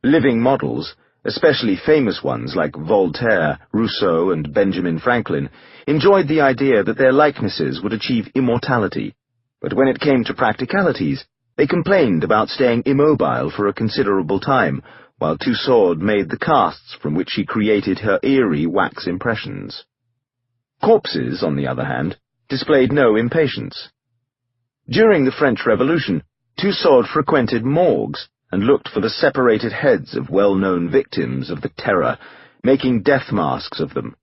Living models, especially famous ones like Voltaire, Rousseau, and Benjamin Franklin, enjoyed the idea that their likenesses would achieve immortality, but when it came to practicalities, they complained about staying immobile for a considerable time, while Tussaud made the casts from which she created her eerie wax impressions. Corpses, on the other hand, displayed no impatience. During the French Revolution, Tussaud frequented morgues and looked for the separated heads of well-known victims of the Terror, making death masks of them.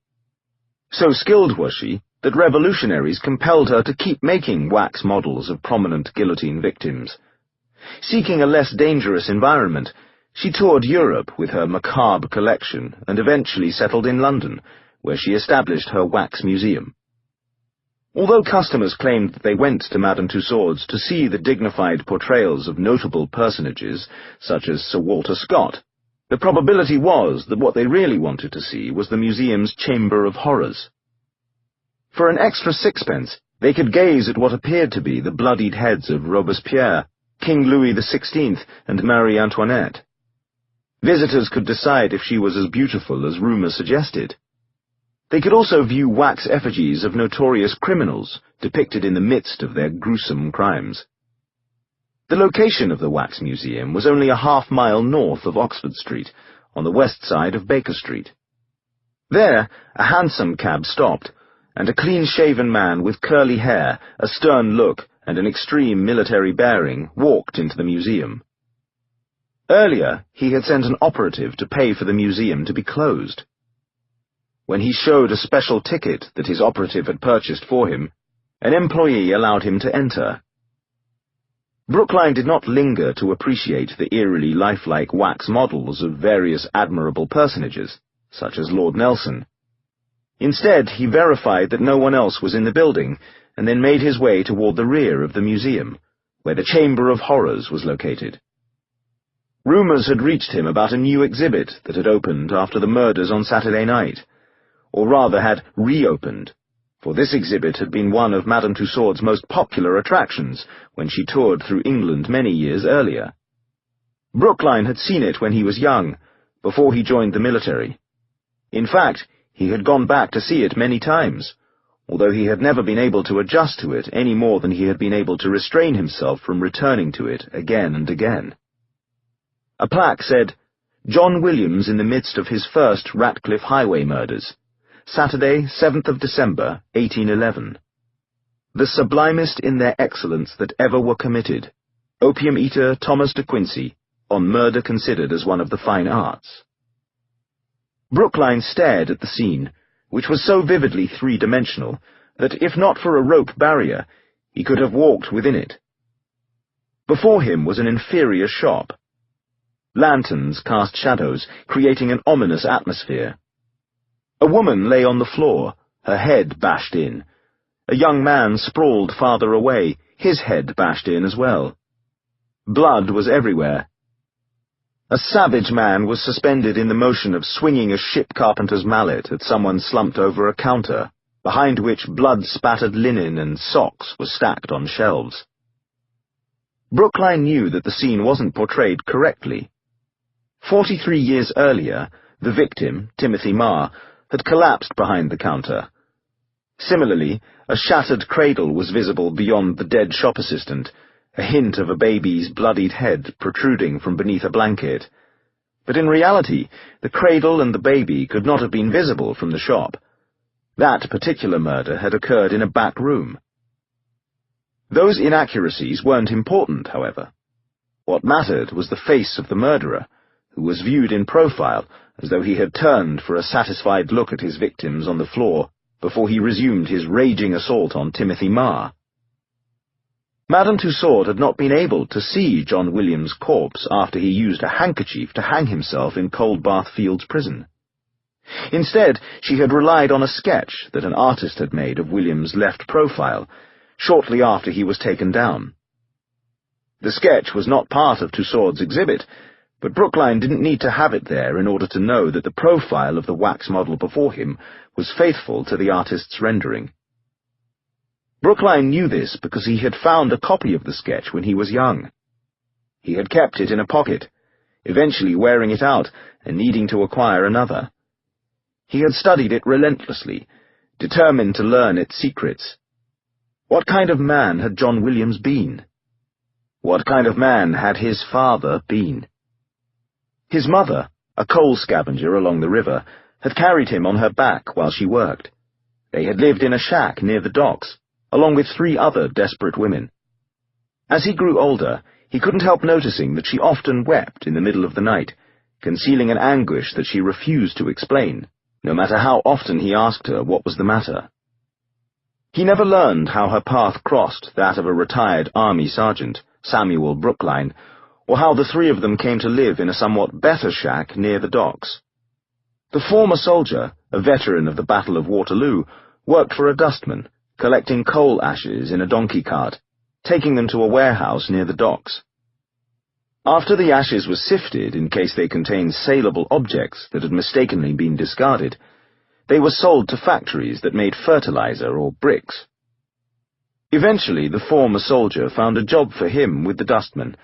So skilled was she that revolutionaries compelled her to keep making wax models of prominent guillotine victims. Seeking a less dangerous environment, she toured Europe with her macabre collection and eventually settled in London, where she established her wax museum. Although customers claimed that they went to Madame Tussaud's to see the dignified portrayals of notable personages, such as Sir Walter Scott, the probability was that what they really wanted to see was the museum's Chamber of Horrors. For an extra sixpence, they could gaze at what appeared to be the bloodied heads of Robespierre, King Louis XVI, and Marie Antoinette. Visitors could decide if she was as beautiful as rumor suggested. They could also view wax effigies of notorious criminals depicted in the midst of their gruesome crimes. The location of the Wax Museum was only a half-mile north of Oxford Street, on the west side of Baker Street. There, a hansom cab stopped, and a clean-shaven man with curly hair, a stern look, and an extreme military bearing walked into the museum. Earlier, he had sent an operative to pay for the museum to be closed. When he showed a special ticket that his operative had purchased for him, an employee allowed him to enter. Brookline did not linger to appreciate the eerily lifelike wax models of various admirable personages, such as Lord Nelson. Instead, he verified that no one else was in the building, and then made his way toward the rear of the museum, where the Chamber of Horrors was located. Rumors had reached him about a new exhibit that had opened after the murders on Saturday night, or rather had reopened, for this exhibit had been one of Madame Tussaud's most popular attractions when she toured through England many years earlier. Brookline had seen it when he was young, before he joined the military. In fact, he had gone back to see it many times, although he had never been able to adjust to it any more than he had been able to restrain himself from returning to it again and again. A plaque said, "John Williams in the midst of his first Ratcliffe Highway murders. Saturday, 7th of December, 1811. The sublimest in their excellence that ever were committed. Opium-eater Thomas de Quincey, on murder considered as one of the fine arts." Brookline stared at the scene, which was so vividly three-dimensional that, if not for a rope barrier, he could have walked within it. Before him was an inferior shop. Lanterns cast shadows, creating an ominous atmosphere. A woman lay on the floor, her head bashed in. A young man sprawled farther away, his head bashed in as well. Blood was everywhere. A savage man was suspended in the motion of swinging a ship carpenter's mallet at someone slumped over a counter, behind which blood-spattered linen and socks were stacked on shelves. Brookline knew that the scene wasn't portrayed correctly. 43 years earlier, the victim, Timothy Marr, had collapsed behind the counter. Similarly, a shattered cradle was visible beyond the dead shop assistant, a hint of a baby's bloodied head protruding from beneath a blanket. But in reality, the cradle and the baby could not have been visible from the shop. That particular murder had occurred in a back room. Those inaccuracies weren't important, however. What mattered was the face of the murderer, who was viewed in profile as though he had turned for a satisfied look at his victims on the floor before he resumed his raging assault on Timothy Marr. Madame Tussaud had not been able to see John Williams' corpse after he used a handkerchief to hang himself in Coldbath Fields Prison. Instead, she had relied on a sketch that an artist had made of Williams' left profile, shortly after he was taken down. The sketch was not part of Tussaud's exhibit, but Brookline didn't need to have it there in order to know that the profile of the wax model before him was faithful to the artist's rendering. Brookline knew this because he had found a copy of the sketch when he was young. He had kept it in a pocket. eventually wearing it out and needing to acquire another. He had studied it relentlessly, determined to learn its secrets. What kind of man had John Williams been? What kind of man had his father been? His mother, a coal scavenger along the river, had carried him on her back while she worked. They had lived in a shack near the docks, along with 3 other desperate women. As he grew older, he couldn't help noticing that she often wept in the middle of the night, concealing an anguish that she refused to explain, no matter how often he asked her what was the matter. He never learned how her path crossed that of a retired army sergeant, Samuel Brookline, or how the 3 of them came to live in a somewhat better shack near the docks. The former soldier, a veteran of the Battle of Waterloo, worked for a dustman, collecting coal ashes in a donkey cart, taking them to a warehouse near the docks. After the ashes were sifted in case they contained saleable objects that had mistakenly been discarded, they were sold to factories that made fertilizer or bricks. Eventually, the former soldier found a job for him with the dustman,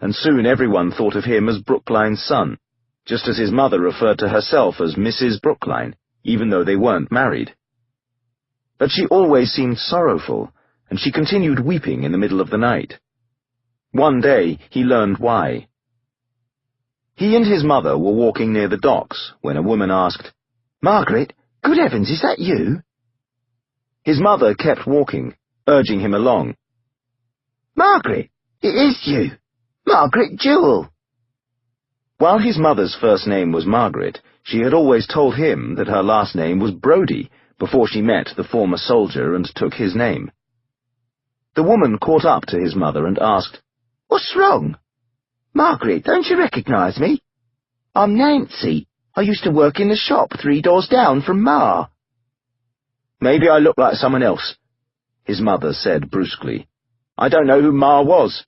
and soon everyone thought of him as Brookline's son, just as his mother referred to herself as Mrs. Brookline, even though they weren't married. But she always seemed sorrowful, and she continued weeping in the middle of the night. One day, he learned why. He and his mother were walking near the docks when a woman asked, "Margaret, good heavens, is that you?" His mother kept walking, urging him along. "Margaret, it is you! Margaret Jewell!" While his mother's first name was Margaret, she had always told him that her last name was Brodie before she met the former soldier and took his name. The woman caught up to his mother and asked, "What's wrong? Margaret, don't you recognize me? I'm Nancy. I used to work in the shop 3 doors down from Ma." "Maybe I look like someone else," his mother said brusquely. "I don't know who Ma was.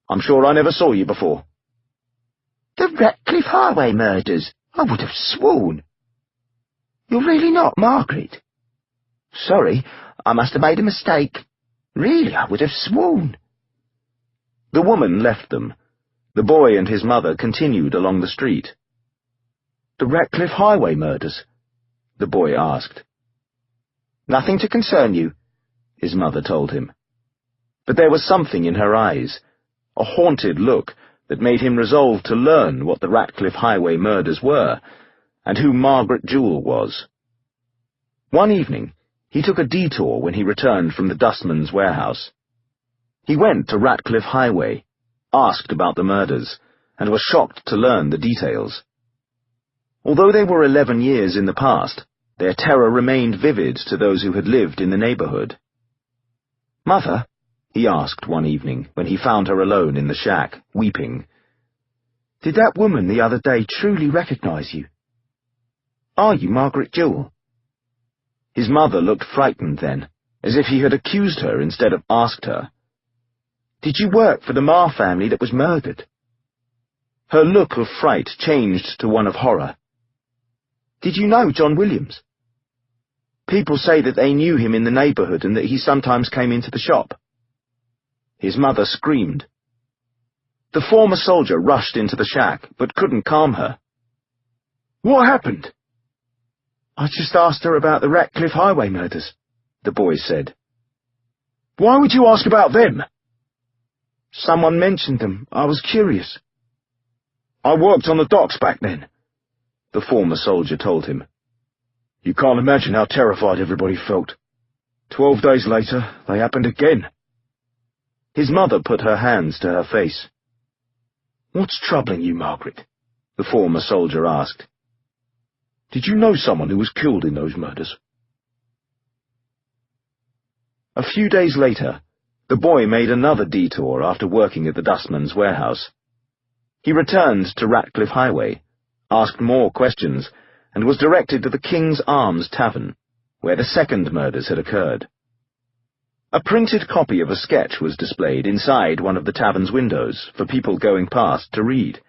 I'm sure I never saw you before." "The Ratcliffe Highway murders, I would have sworn." "You're really not Margaret?" "Sorry, I must have made a mistake. Really, I would have sworn." The woman left them. The boy and his mother continued along the street. "The Ratcliffe Highway murders?" the boy asked. "Nothing to concern you," his mother told him. But there was something in her eyes, a haunted look that made him resolve to learn what the Ratcliffe Highway murders were, and who Margaret Jewell was. One evening, he took a detour when he returned from the dustman's warehouse. He went to Ratcliffe Highway, asked about the murders, and was shocked to learn the details. Although they were 11 years in the past, their terror remained vivid to those who had lived in the neighborhood. "Mother," he asked one evening when he found her alone in the shack, weeping, "did that woman the other day truly recognize you? Are you Margaret Jewell?" His mother looked frightened then, as if he had accused her instead of asked her. "Did you work for the Ma family that was murdered?" Her look of fright changed to one of horror. "Did you know John Williams?" "People say that they knew him in the neighborhood and that he sometimes came into the shop." His mother screamed. The former soldier rushed into the shack, but couldn't calm her. "What happened?" "I just asked her about the Ratcliffe Highway murders," the boy said. "Why would you ask about them?" "Someone mentioned them. I was curious." "I worked on the docks back then," the former soldier told him. "You can't imagine how terrified everybody felt. 12 days later, they happened again." His mother put her hands to her face. "What's troubling you, Margaret?" the former soldier asked. "Did you know someone who was killed in those murders?" A few days later, the boy made another detour after working at the dustman's warehouse. He returned to Ratcliffe Highway, asked more questions, and was directed to the King's Arms Tavern, where the second murders had occurred. A printed copy of a sketch was displayed inside one of the tavern's windows for people going past to read.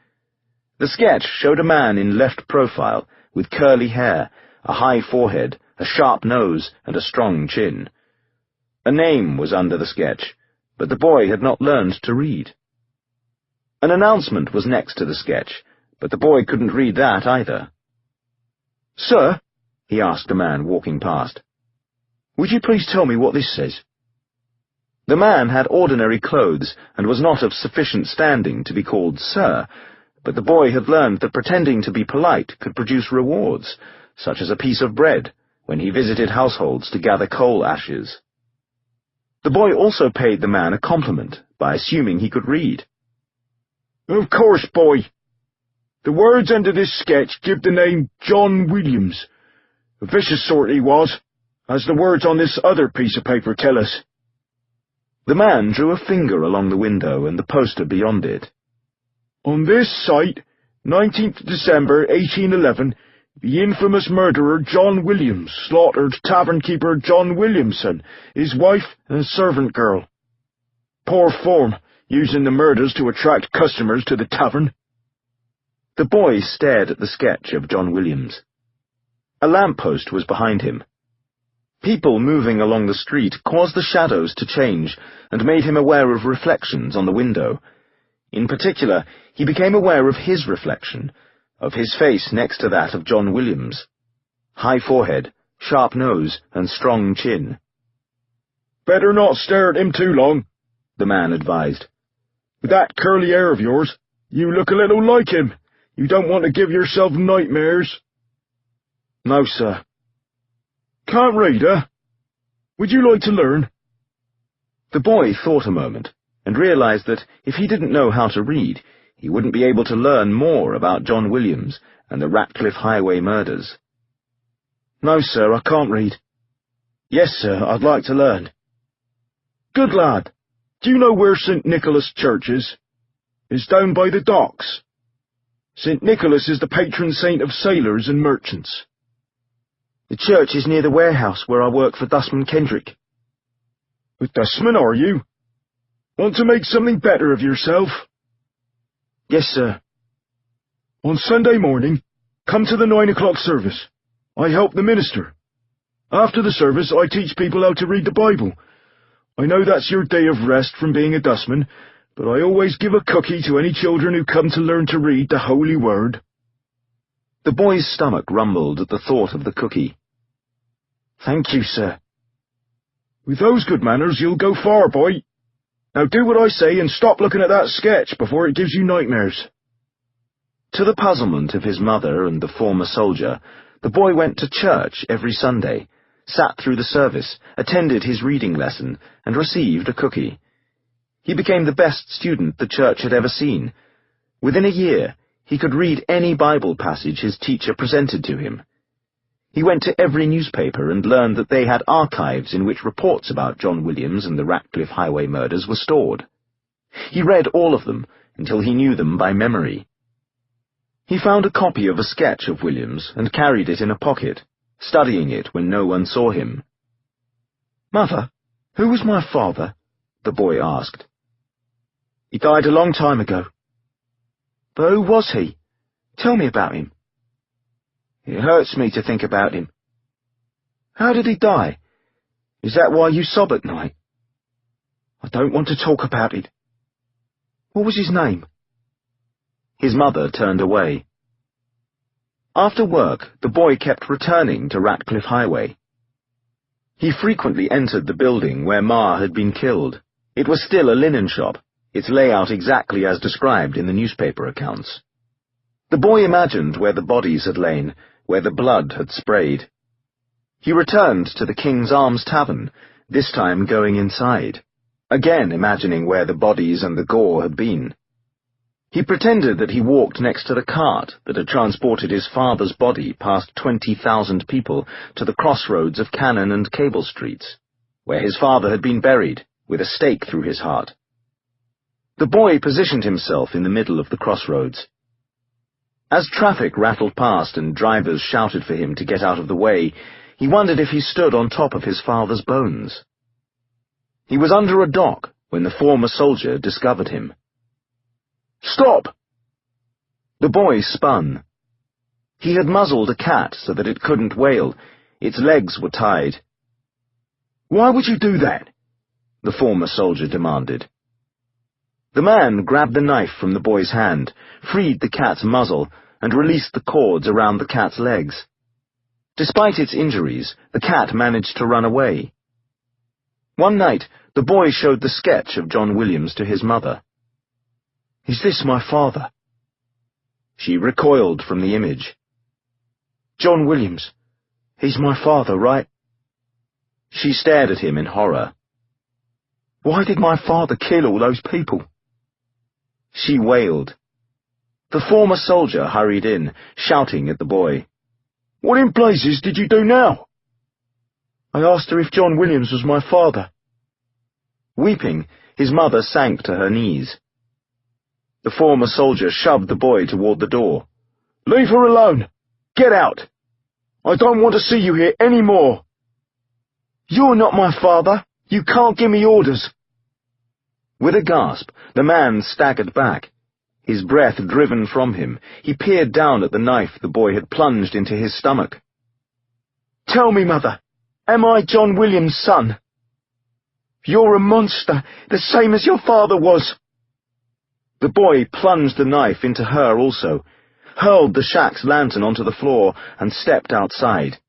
The sketch showed a man in left profile with curly hair, a high forehead, a sharp nose, and a strong chin. A name was under the sketch, but the boy had not learned to read. An announcement was next to the sketch, but the boy couldn't read that either. "Sir," he asked a man walking past, "would you please tell me what this says?" The man had ordinary clothes and was not of sufficient standing to be called sir, but the boy had learned that pretending to be polite could produce rewards, such as a piece of bread, when he visited households to gather coal ashes. The boy also paid the man a compliment by assuming he could read. "Of course, boy. The words under this sketch give the name John Williams. A vicious sort he was, as the words on this other piece of paper tell us." The man drew a finger along the window and the poster beyond it. "On this site, 19th December 1811, the infamous murderer John Williams slaughtered tavern-keeper John Williamson, his wife and a servant girl. Poor form, using the murders to attract customers to the tavern." The boy stared at the sketch of John Williams. A lamp-post was behind him. People moving along the street caused the shadows to change and made him aware of reflections on the window. In particular, he became aware of his reflection, of his face next to that of John Williams. High forehead, sharp nose, and strong chin. "Better not stare at him too long," the man advised. "With that curly hair of yours, you look a little like him. You don't want to give yourself nightmares." "No, sir." "Can't read, eh? Would you like to learn?" The boy thought a moment, and realized that if he didn't know how to read, he wouldn't be able to learn more about John Williams and the Ratcliffe Highway murders. "No, sir, I can't read." "Yes, sir, I'd like to learn." "Good lad. Do you know where St. Nicholas Church is? It's down by the docks. St. Nicholas is the patron saint of sailors and merchants." "The church is near the warehouse where I work for Dustman Kendrick." "A dustman, are you? Want to make something better of yourself?" "Yes, sir." "On Sunday morning, come to the 9 o'clock service. I help the minister. After the service, I teach people how to read the Bible. I know that's your day of rest from being a dustman, but I always give a cookie to any children who come to learn to read the Holy Word." The boy's stomach rumbled at the thought of the cookie. "Thank you, sir." "With those good manners, you'll go far, boy. Now do what I say and stop looking at that sketch before it gives you nightmares." To the puzzlement of his mother and the former soldier, the boy went to church every Sunday, sat through the service, attended his reading lesson, and received a cookie. He became the best student the church had ever seen. Within a year, he could read any Bible passage his teacher presented to him. He went to every newspaper and learned that they had archives in which reports about John Williams and the Ratcliffe Highway murders were stored. He read all of them until he knew them by memory. He found a copy of a sketch of Williams and carried it in a pocket, studying it when no one saw him. "Mother, who was my father?" the boy asked. "He died a long time ago." "But who was he? Tell me about him." "It hurts me to think about him." "How did he die? Is that why you sob at night?" "I don't want to talk about it." "What was his name?" His mother turned away. After work, the boy kept returning to Ratcliffe Highway. He frequently entered the building where Ma had been killed. It was still a linen shop, its layout exactly as described in the newspaper accounts. The boy imagined where the bodies had lain, where the blood had sprayed. He returned to the King's Arms Tavern, this time going inside, again imagining where the bodies and the gore had been. He pretended that he walked next to the cart that had transported his father's body past 20,000 people to the crossroads of Cannon and Cable Streets, where his father had been buried, with a stake through his heart. The boy positioned himself in the middle of the crossroads. As traffic rattled past and drivers shouted for him to get out of the way, he wondered if he stood on top of his father's bones. He was under a dock when the former soldier discovered him. "Stop!" The boy spun. He had muzzled a cat so that it couldn't wail. Its legs were tied. "Why would you do that?" the former soldier demanded. The man grabbed the knife from the boy's hand, freed the cat's muzzle, and released the cords around the cat's legs. Despite its injuries, the cat managed to run away. One night, the boy showed the sketch of John Williams to his mother. "Is this my father?" She recoiled from the image. "John Williams, he's my father, right?" She stared at him in horror. "Why did my father kill all those people?" She wailed. The former soldier hurried in, shouting at the boy. "What in blazes did you do now?" "I asked her if John Williams was my father." Weeping, his mother sank to her knees. The former soldier shoved the boy toward the door. "Leave her alone! Get out! I don't want to see you here any more!" "You're not my father! You can't give me orders!" With a gasp, the man staggered back. His breath driven from him, he peered down at the knife the boy had plunged into his stomach. "Tell me, Mother, am I John Williams' son?" "You're a monster, the same as your father was." The boy plunged the knife into her also, hurled the shack's lantern onto the floor, and stepped outside.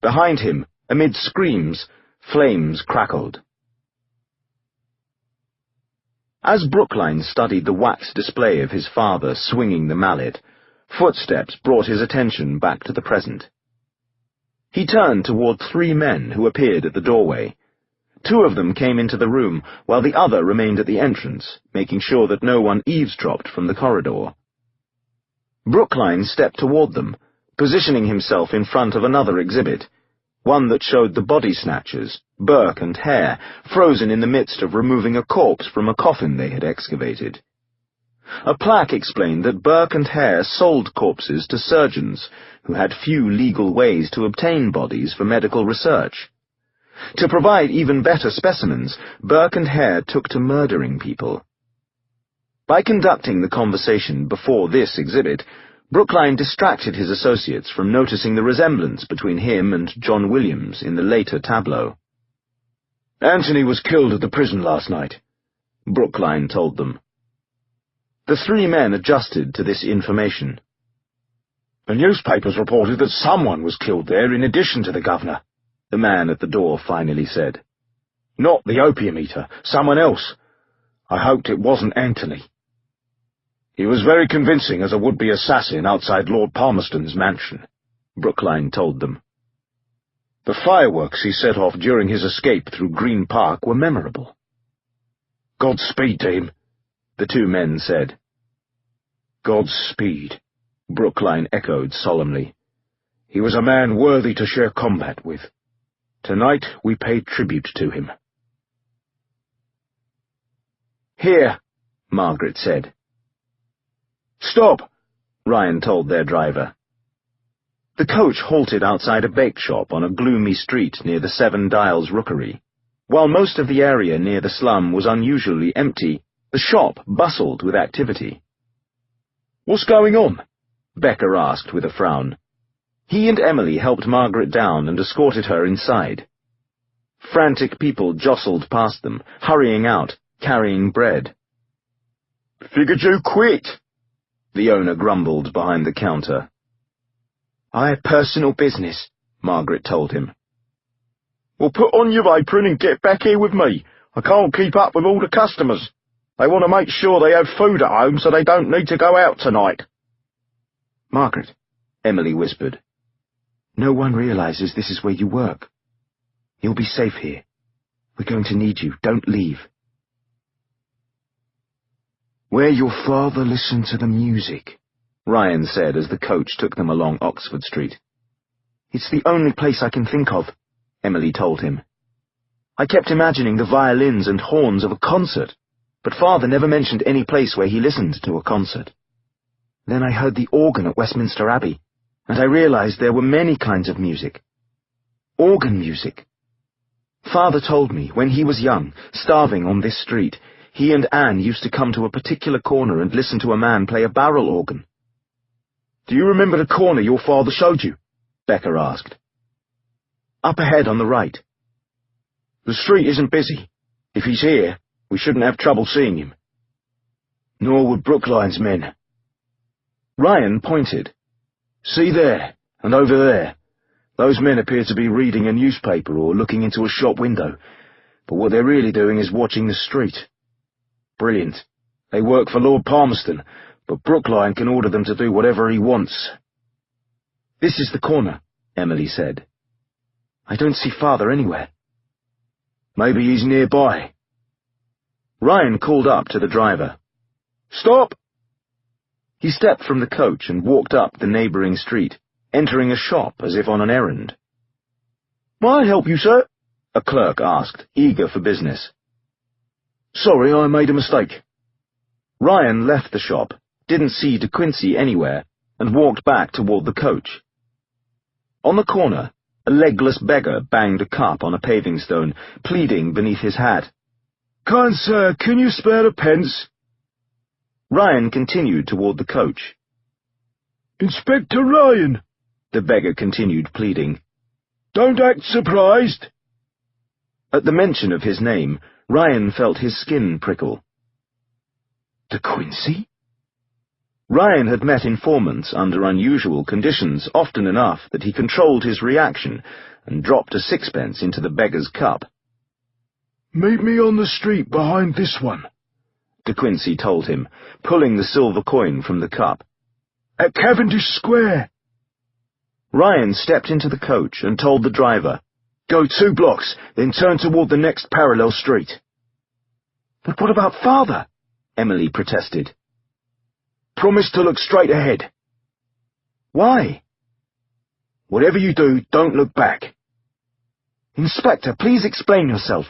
Behind him, amid screams, flames crackled. As Brookline studied the wax display of his father swinging the mallet, footsteps brought his attention back to the present. He turned toward 3 men who appeared at the doorway. 2 of them came into the room, while the other remained at the entrance, making sure that no one eavesdropped from the corridor. Brookline stepped toward them, positioning himself in front of another exhibit, one that showed the body snatchers, Burke and Hare, frozen in the midst of removing a corpse from a coffin they had excavated. A plaque explained that Burke and Hare sold corpses to surgeons who had few legal ways to obtain bodies for medical research. To provide even better specimens, Burke and Hare took to murdering people. By conducting the conversation before this exhibit, Brookline distracted his associates from noticing the resemblance between him and John Williams in the later tableau. "Anthony was killed at the prison last night," Brookline told them. The 3 men adjusted to this information. "The newspapers reported that someone was killed there in addition to the governor," the man at the door finally said. "Not the opium eater, someone else. I hoped it wasn't Anthony. He was very convincing as a would-be assassin outside Lord Palmerston's mansion," Brookline told them. "The fireworks he set off during his escape through Green Park were memorable." "Godspeed to him," the 2 men said. "Godspeed," Brookline echoed solemnly. "He was a man worthy to share combat with. Tonight we pay tribute to him." "Here," Margaret said. "Stop," Ryan told their driver. The coach halted outside a bake shop on a gloomy street near the 7 Dials Rookery. While most of the area near the slum was unusually empty, the shop bustled with activity. "What's going on?" Becker asked with a frown. He and Emily helped Margaret down and escorted her inside. Frantic people jostled past them, hurrying out, carrying bread. "Figured you quit," the owner grumbled behind the counter. "I have personal business," Margaret told him. "Well, put on your apron and get back here with me. I can't keep up with all the customers. They want to make sure they have food at home so they don't need to go out tonight." "Margaret," Emily whispered, "no one realizes this is where you work. You'll be safe here. We're going to need you. Don't leave." "Where your father listened to the music," Ryan said as the coach took them along Oxford Street. "It's the only place I can think of," Emily told him. "I kept imagining the violins and horns of a concert, but Father never mentioned any place where he listened to a concert. Then I heard the organ at Westminster Abbey, and I realized there were many kinds of music. Organ music. Father told me, when he was young, starving on this street, he and Anne used to come to a particular corner and listen to a man play a barrel organ." "Do you remember the corner your father showed you?" Becker asked. "Up ahead on the right." "The street isn't busy. If he's here, we shouldn't have trouble seeing him. Nor would Brookline's men. Ryan pointed. See there, and over there. Those men appear to be reading a newspaper or looking into a shop window, but what they're really doing is watching the street. Brilliant. They work for Lord Palmerston, but Brookline can order them to do whatever he wants. This is the corner, Emily said. I don't see Father anywhere. Maybe he's nearby. Ryan called up to the driver. Stop! He stepped from the coach and walked up the neighbouring street, entering a shop as if on an errand. May I help you, sir? A clerk asked, eager for business. Sorry, I made a mistake. Ryan left the shop, didn't see De Quincey anywhere, and walked back toward the coach. On the corner, a legless beggar banged a cup on a paving stone, pleading beneath his hat. Kind sir, can you spare a pence? Ryan continued toward the coach. Inspector Ryan, the beggar continued, pleading. Don't act surprised. At the mention of his name, Ryan felt his skin prickle. De Quincey? Ryan had met informants under unusual conditions often enough that he controlled his reaction and dropped a sixpence into the beggar's cup. Meet me on the street behind this one, De Quincey told him, pulling the silver coin from the cup. At Cavendish Square. Ryan stepped into the coach and told the driver, Go 2 blocks, then turn toward the next parallel street. But what about Father? Emily protested. Promise to look straight ahead. Why? Whatever you do, don't look back. Inspector, please explain yourself.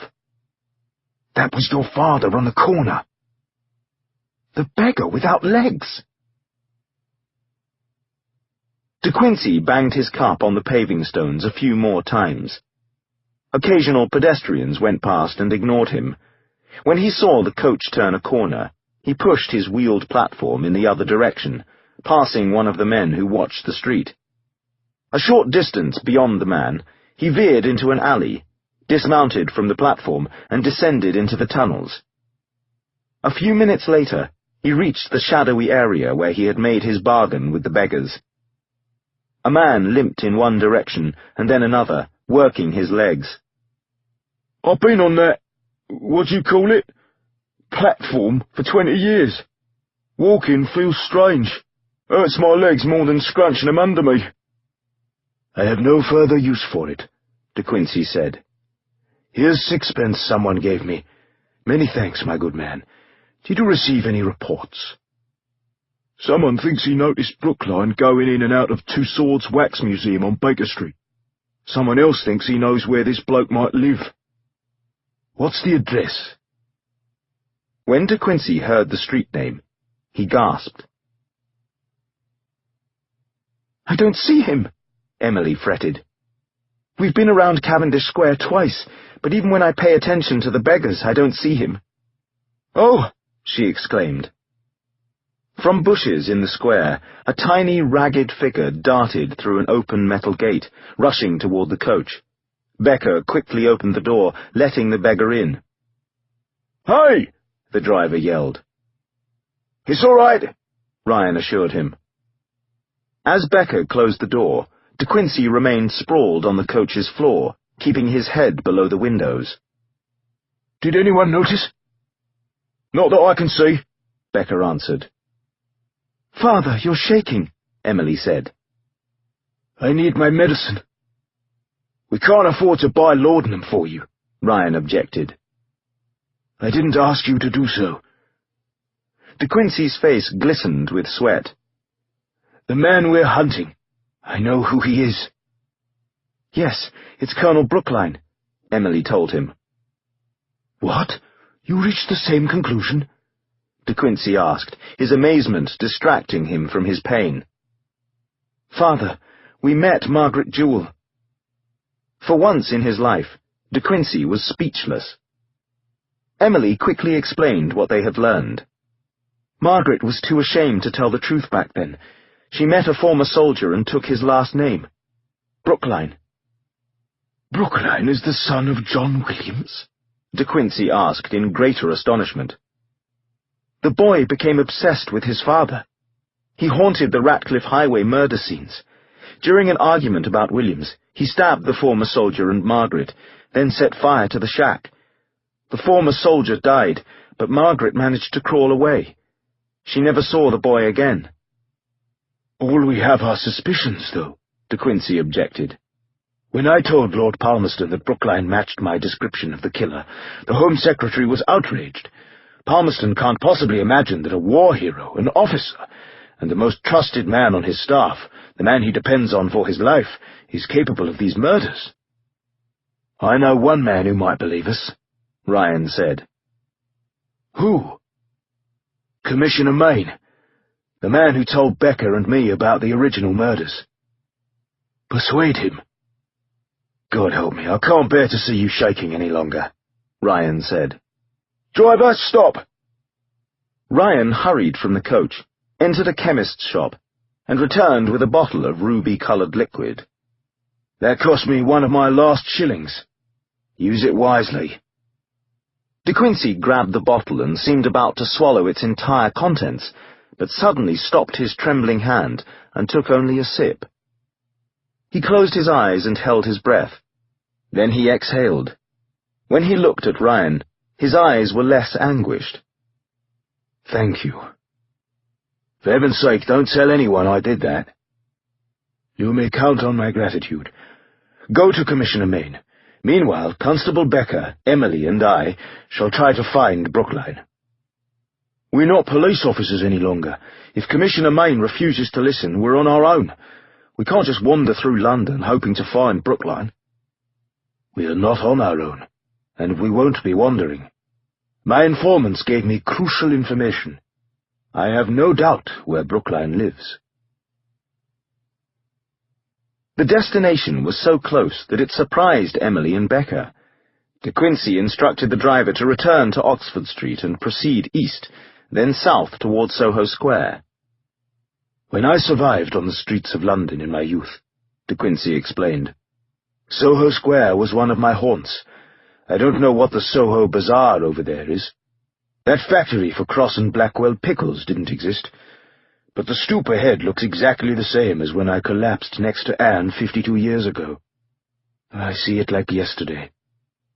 That was your father on the corner. The beggar without legs. De Quincey banged his cup on the paving stones a few more times. Occasional pedestrians went past and ignored him. When he saw the coach turn a corner, he pushed his wheeled platform in the other direction, passing one of the men who watched the street. A short distance beyond the man, he veered into an alley, dismounted from the platform, and descended into the tunnels. A few minutes later, he reached the shadowy area where he had made his bargain with the beggars. A man limped in one direction and then another, working his legs. I've been on that, what do you call it, platform for 20 years. Walking feels strange. Hurts my legs more than scrunching them under me. I have no further use for it, De Quincey said. Here's 6 pence someone gave me. Many thanks, my good man. Did you receive any reports? Someone thinks he noticed Brookline going in and out of Two Swords Wax Museum on Baker Street. Someone else thinks he knows where this bloke might live. What's the address? When De Quincey heard the street name, he gasped. I don't see him, Emily fretted. We've been around Cavendish Square twice, but even when I pay attention to the beggars, I don't see him. Oh, she exclaimed. From bushes in the square, a tiny, ragged figure darted through an open metal gate, rushing toward the coach. Becker quickly opened the door, letting the beggar in. Hey! The driver yelled. It's all right, Ryan assured him. As Becker closed the door, De Quincey remained sprawled on the coach's floor, keeping his head below the windows. Did anyone notice? Not that I can see, Becker answered. Father, you're shaking, Emily said. I need my medicine. We can't afford to buy laudanum for you, Ryan objected. I didn't ask you to do so. De Quincey's face glistened with sweat. The man we're hunting, I know who he is. Yes, it's Colonel Brookline, Emily told him. What? You reached the same conclusion? De Quincey asked, his amazement distracting him from his pain. Father, we met Margaret Jewell. For once in his life, De Quincey was speechless. Emily quickly explained what they had learned. Margaret was too ashamed to tell the truth back then. She met a former soldier and took his last name. Brookline. Brookline is the son of John Williams? De Quincey asked in greater astonishment. The boy became obsessed with his father. He haunted the Ratcliffe Highway murder scenes. During an argument about Williams, he stabbed the former soldier and Margaret, then set fire to the shack. The former soldier died, but Margaret managed to crawl away. She never saw the boy again. All we have are suspicions, though, De Quincey objected. When I told Lord Palmerston that Brookline matched my description of the killer, the Home Secretary was outraged. Palmerston can't possibly imagine that a war hero, an officer, and the most trusted man on his staff, the man he depends on for his life, is capable of these murders. I know one man who might believe us, Ryan said. Who? Commissioner Main, the man who told Becker and me about the original murders. Persuade him. God help me, I can't bear to see you shaking any longer, Ryan said. Driver, stop! Ryan hurried from the coach, entered a chemist's shop, and returned with a bottle of ruby-coloured liquid. That cost me one of my last shillings. Use it wisely. De Quincey grabbed the bottle and seemed about to swallow its entire contents, but suddenly stopped his trembling hand and took only a sip. He closed his eyes and held his breath. Then he exhaled. When he looked at Ryan, his eyes were less anguished. Thank you. For heaven's sake, don't tell anyone I did that. You may count on my gratitude. Go to Commissioner Main. Meanwhile, Constable Becker, Emily, and I shall try to find Brookline. We're not police officers any longer. If Commissioner Main refuses to listen, we're on our own. We can't just wander through London hoping to find Brookline. We are not on our own, and we won't be wandering. My informants gave me crucial information. I have no doubt where Brookline lives. The destination was so close that it surprised Emily and Becker. De Quincey instructed the driver to return to Oxford Street and proceed east, then south towards Soho Square. When I survived on the streets of London in my youth, De Quincey explained, Soho Square was one of my haunts. I don't know what the Soho Bazaar over there is. That factory for Cross and Blackwell pickles didn't exist, but the stoop ahead looks exactly the same as when I collapsed next to Anne 52 years ago. I see it like yesterday.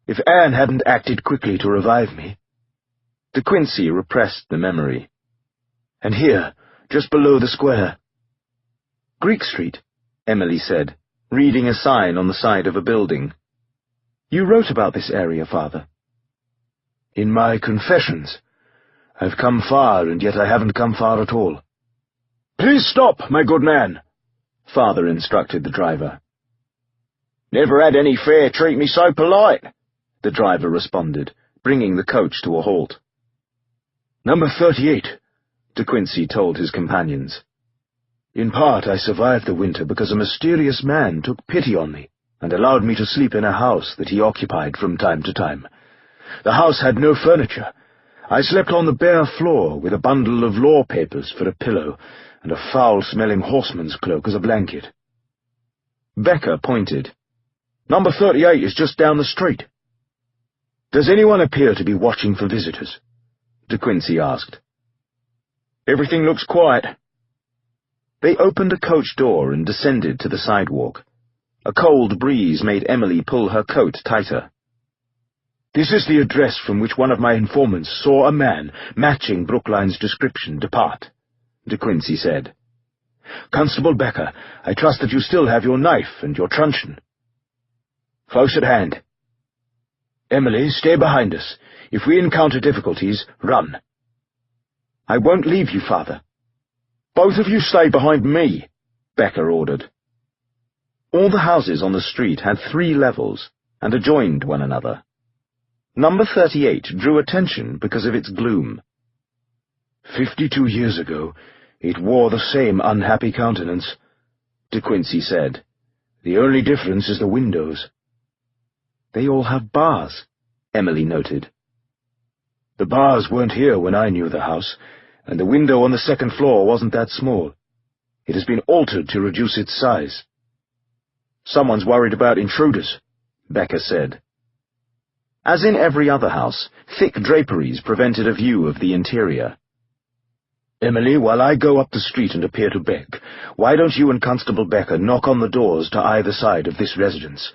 If Anne hadn't acted quickly to revive me... De Quincey repressed the memory. And here, just below the square. Greek Street, Emily said, reading a sign on the side of a building. You wrote about this area, Father. In my confessions. I've come far, and yet I haven't come far at all. Please stop, my good man, Father instructed the driver. Never had any fare treat me so polite, the driver responded, bringing the coach to a halt. Number 38, De Quincey told his companions. In part, I survived the winter because a mysterious man took pity on me and allowed me to sleep in a house that he occupied from time to time. The house had no furniture. I slept on the bare floor with a bundle of law papers for a pillow and a foul-smelling horseman's cloak as a blanket. Becker pointed. Number 38 is just down the street. Does anyone appear to be watching for visitors? De Quincey asked. Everything looks quiet. They opened a coach door and descended to the sidewalk. A cold breeze made Emily pull her coat tighter. This is the address from which one of my informants saw a man matching Brookline's description depart, De Quincey said. Constable Becker, I trust that you still have your knife and your truncheon. Close at hand. Emily, stay behind us. If we encounter difficulties, run. I won't leave you, Father. Both of you stay behind me, Becker ordered. All the houses on the street had 3 levels and adjoined one another. Number 38 drew attention because of its gloom. 52 years ago, it wore the same unhappy countenance, De Quincey said. The only difference is the windows. They all have bars, Emily noted. The bars weren't here when I knew the house, and the window on the second floor wasn't that small. It has been altered to reduce its size. Someone's worried about intruders, Becker said. As in every other house, thick draperies prevented a view of the interior. Emily, while I go up the street and appear to beg, why don't you and Constable Becker knock on the doors to either side of this residence?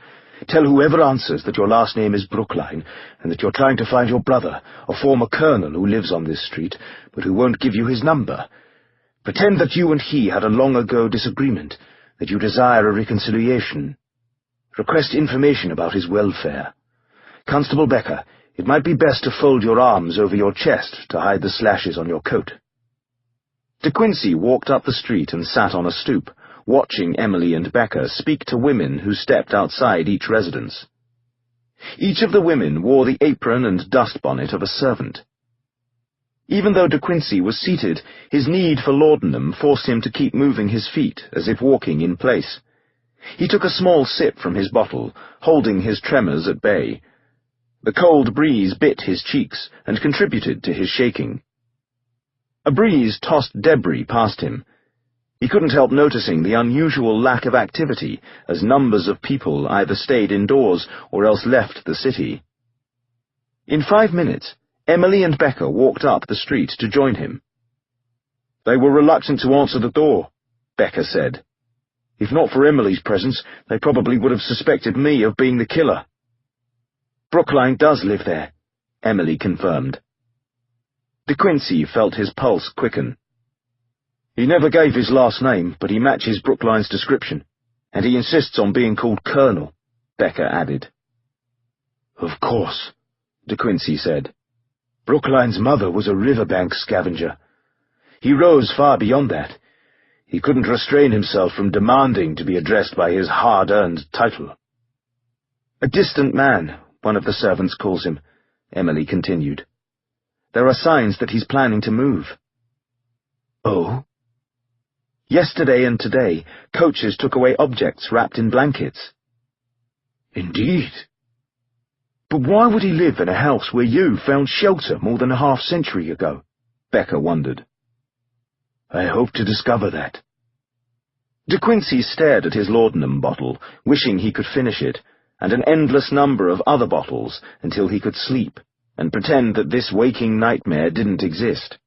Tell whoever answers that your last name is Brookline, and that you're trying to find your brother, a former colonel who lives on this street, but who won't give you his number. Pretend that you and he had a long-ago disagreement, that you desire a reconciliation. Request information about his welfare. Constable Becker, it might be best to fold your arms over your chest to hide the slashes on your coat. De Quincey walked up the street and sat on a stoop, watching Emily and Becker speak to women who stepped outside each residence. Each of the women wore the apron and dust bonnet of a servant. Even though De Quincey was seated, his need for laudanum forced him to keep moving his feet, as if walking in place. He took a small sip from his bottle, holding his tremors at bay. The cold breeze bit his cheeks and contributed to his shaking. A breeze tossed debris past him. He couldn't help noticing the unusual lack of activity as numbers of people either stayed indoors or else left the city. In 5 minutes, Emily and Becker walked up the street to join him. They were reluctant to answer the door, Becker said. If not for Emily's presence, they probably would have suspected me of being the killer. Brookline does live there, Emily confirmed. De Quincey felt his pulse quicken. He never gave his last name, but he matches Brookline's description, and he insists on being called Colonel, Becker added. Of course, De Quincey said. Brookline's mother was a riverbank scavenger. He rose far beyond that. He couldn't restrain himself from demanding to be addressed by his hard-earned title. A distant man, one of the servants calls him, Emily continued. There are signs that he's planning to move. Oh? Yesterday and today, coaches took away objects wrapped in blankets. Indeed. But why would he live in a house where you found shelter more than a half-century ago? Becker wondered. I hope to discover that. De Quincey stared at his laudanum bottle, wishing he could finish it, and an endless number of other bottles until he could sleep and pretend that this waking nightmare didn't exist.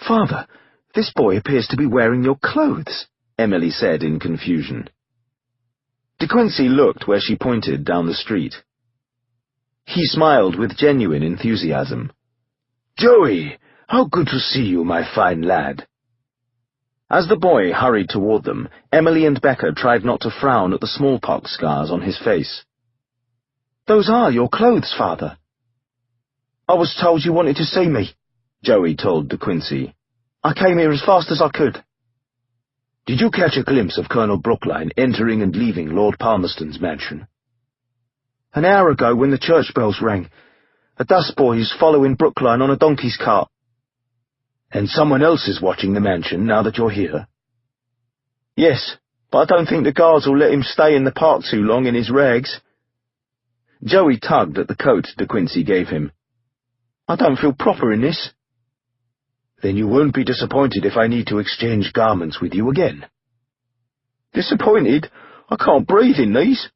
Father, this boy appears to be wearing your clothes, Emily said in confusion. De Quincey looked where she pointed down the street. He smiled with genuine enthusiasm. Joey, how good to see you, my fine lad. As the boy hurried toward them, Emily and Becker tried not to frown at the smallpox scars on his face. Those are your clothes, Father. I was told you wanted to see me, Joey told De Quincey. I came here as fast as I could. Did you catch a glimpse of Colonel Brookline entering and leaving Lord Palmerston's mansion? An hour ago when the church bells rang, a dustboy is following Brookline on a donkey's cart. And someone else is watching the mansion now that you're here? Yes, but I don't think the guards will let him stay in the park too long in his rags. Joey tugged at the coat De Quincey gave him. I don't feel proper in this. Then you won't be disappointed if I need to exchange garments with you again. Disappointed? I can't breathe in these.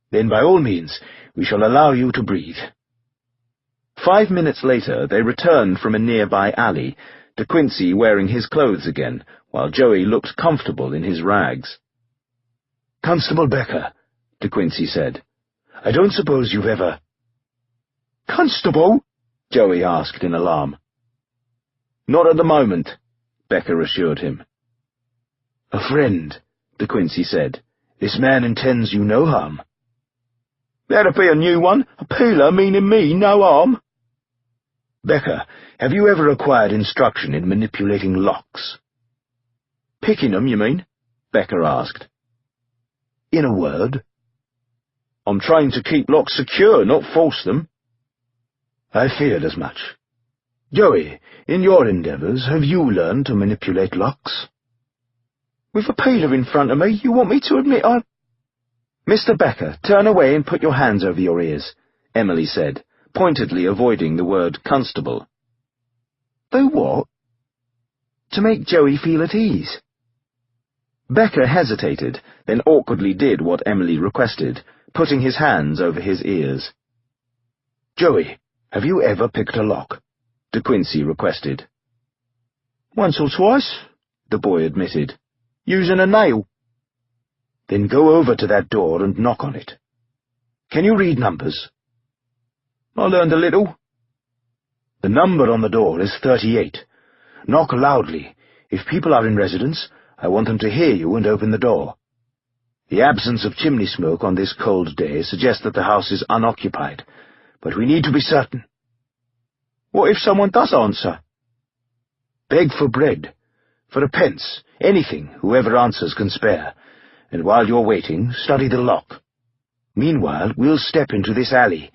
Then by all means, we shall allow you to breathe. 5 minutes later, they returned from a nearby alley, De Quincey wearing his clothes again, while Joey looked comfortable in his rags. Constable Becker, De Quincey said, I don't suppose you've ever— Constable? Joey asked in alarm. Not at the moment, Becker assured him. A friend, De Quincey said. This man intends you no harm. That'll be a new one, a peeler meaning me no harm. Becker, have you ever acquired instruction in manipulating locks? Picking them, you mean? Becker asked. In a word? I'm trained to keep locks secure, not force them. I feared as much. Joey, in your endeavours, have you learned to manipulate locks? With a peeler in front of me, you want me to admit I— Mr. Becker, turn away and put your hands over your ears, Emily said, pointedly avoiding the word constable. Do what? To make Joey feel at ease. Becker hesitated, then awkwardly did what Emily requested, putting his hands over his ears. Joey, have you ever picked a lock? De Quincey requested. Once or twice, the boy admitted. Using a nail. Then go over to that door and knock on it. Can you read numbers? I learned a little. The number on the door is 38. Knock loudly. If people are in residence, I want them to hear you and open the door. The absence of chimney smoke on this cold day suggests that the house is unoccupied, but we need to be certain. What if someone does answer? Beg for bread, for a pence, anything whoever answers can spare, and while you're waiting, study the lock. Meanwhile, we'll step into this alley.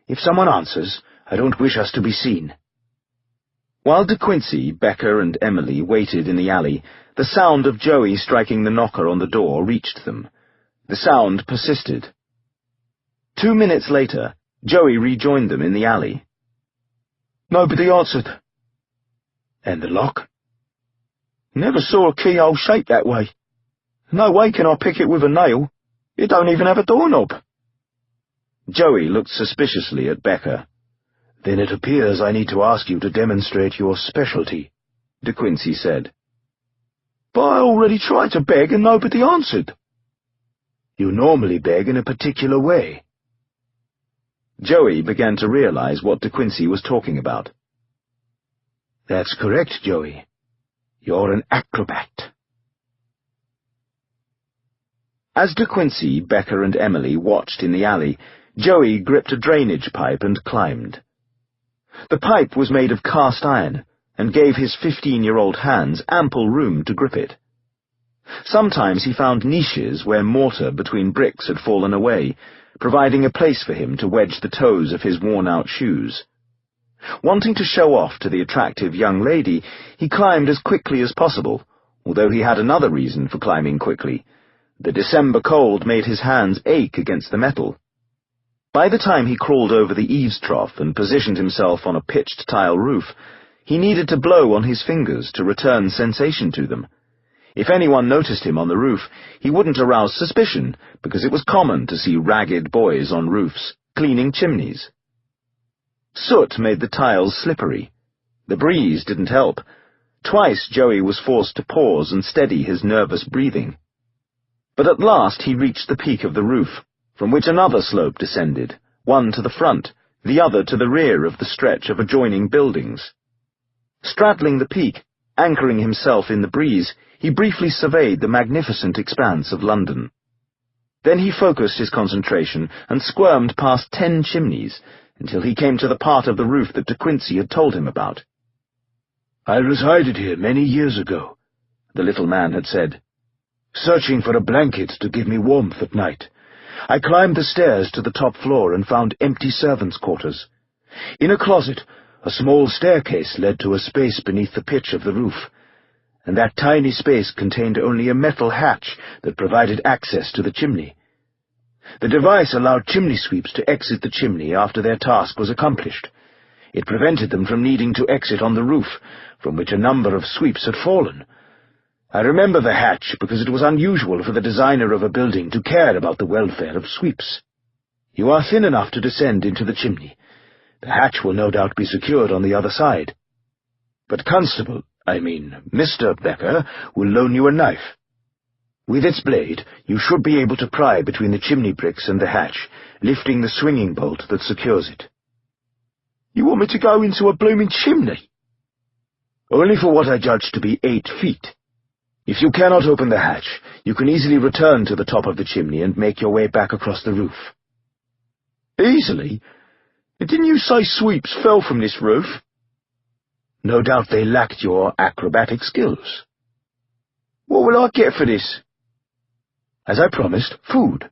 If someone answers, I don't wish us to be seen. While De Quincey, Becca, and Emily waited in the alley, the sound of Joey striking the knocker on the door reached them. The sound persisted. 2 minutes later, Joey rejoined them in the alley. Nobody answered. And the lock? Never saw a keyhole shaped that way. No way can I pick it with a nail. It don't even have a doorknob. Joey looked suspiciously at Becca. Then it appears I need to ask you to demonstrate your specialty, De Quincey said. But I already tried to beg and nobody answered. You normally beg in a particular way. Joey began to realize what De Quincey was talking about. That's correct, Joey. You're an acrobat. As De Quincey, Becca, and Emily watched in the alley, Joey gripped a drainage pipe and climbed. The pipe was made of cast iron, and gave his 15-year-old hands ample room to grip it. Sometimes he found niches where mortar between bricks had fallen away, providing a place for him to wedge the toes of his worn-out shoes. Wanting to show off to the attractive young lady, he climbed as quickly as possible, although he had another reason for climbing quickly. The December cold made his hands ache against the metal. By the time he crawled over the eaves trough and positioned himself on a pitched tile roof, he needed to blow on his fingers to return sensation to them. If anyone noticed him on the roof, he wouldn't arouse suspicion, because it was common to see ragged boys on roofs, cleaning chimneys. Soot made the tiles slippery. The breeze didn't help. Twice Joey was forced to pause and steady his nervous breathing. But at last he reached the peak of the roof, from which another slope descended, one to the front, the other to the rear of the stretch of adjoining buildings. Straddling the peak, anchoring himself in the breeze, he briefly surveyed the magnificent expanse of London. Then he focused his concentration and squirmed past 10 chimneys, until he came to the part of the roof that De Quincey had told him about. I resided here many years ago, the little man had said, searching for a blanket to give me warmth at night. I climbed the stairs to the top floor and found empty servants' quarters. In a closet, a small staircase led to a space beneath the pitch of the roof, and that tiny space contained only a metal hatch that provided access to the chimney. The device allowed chimney sweeps to exit the chimney after their task was accomplished. It prevented them from needing to exit on the roof, from which a number of sweeps had fallen. I remember the hatch because it was unusual for the designer of a building to care about the welfare of sweeps. You are thin enough to descend into the chimney. The hatch will no doubt be secured on the other side. But Mr. Becker, will loan you a knife. With its blade, you should be able to pry between the chimney bricks and the hatch, lifting the swinging bolt that secures it. You want me to go into a blooming chimney? Only for what I judge to be 8 feet. If you cannot open the hatch, you can easily return to the top of the chimney and make your way back across the roof. Easily? Didn't you say sweeps fell from this roof? No doubt they lacked your acrobatic skills. What will I get for this? As I promised, food.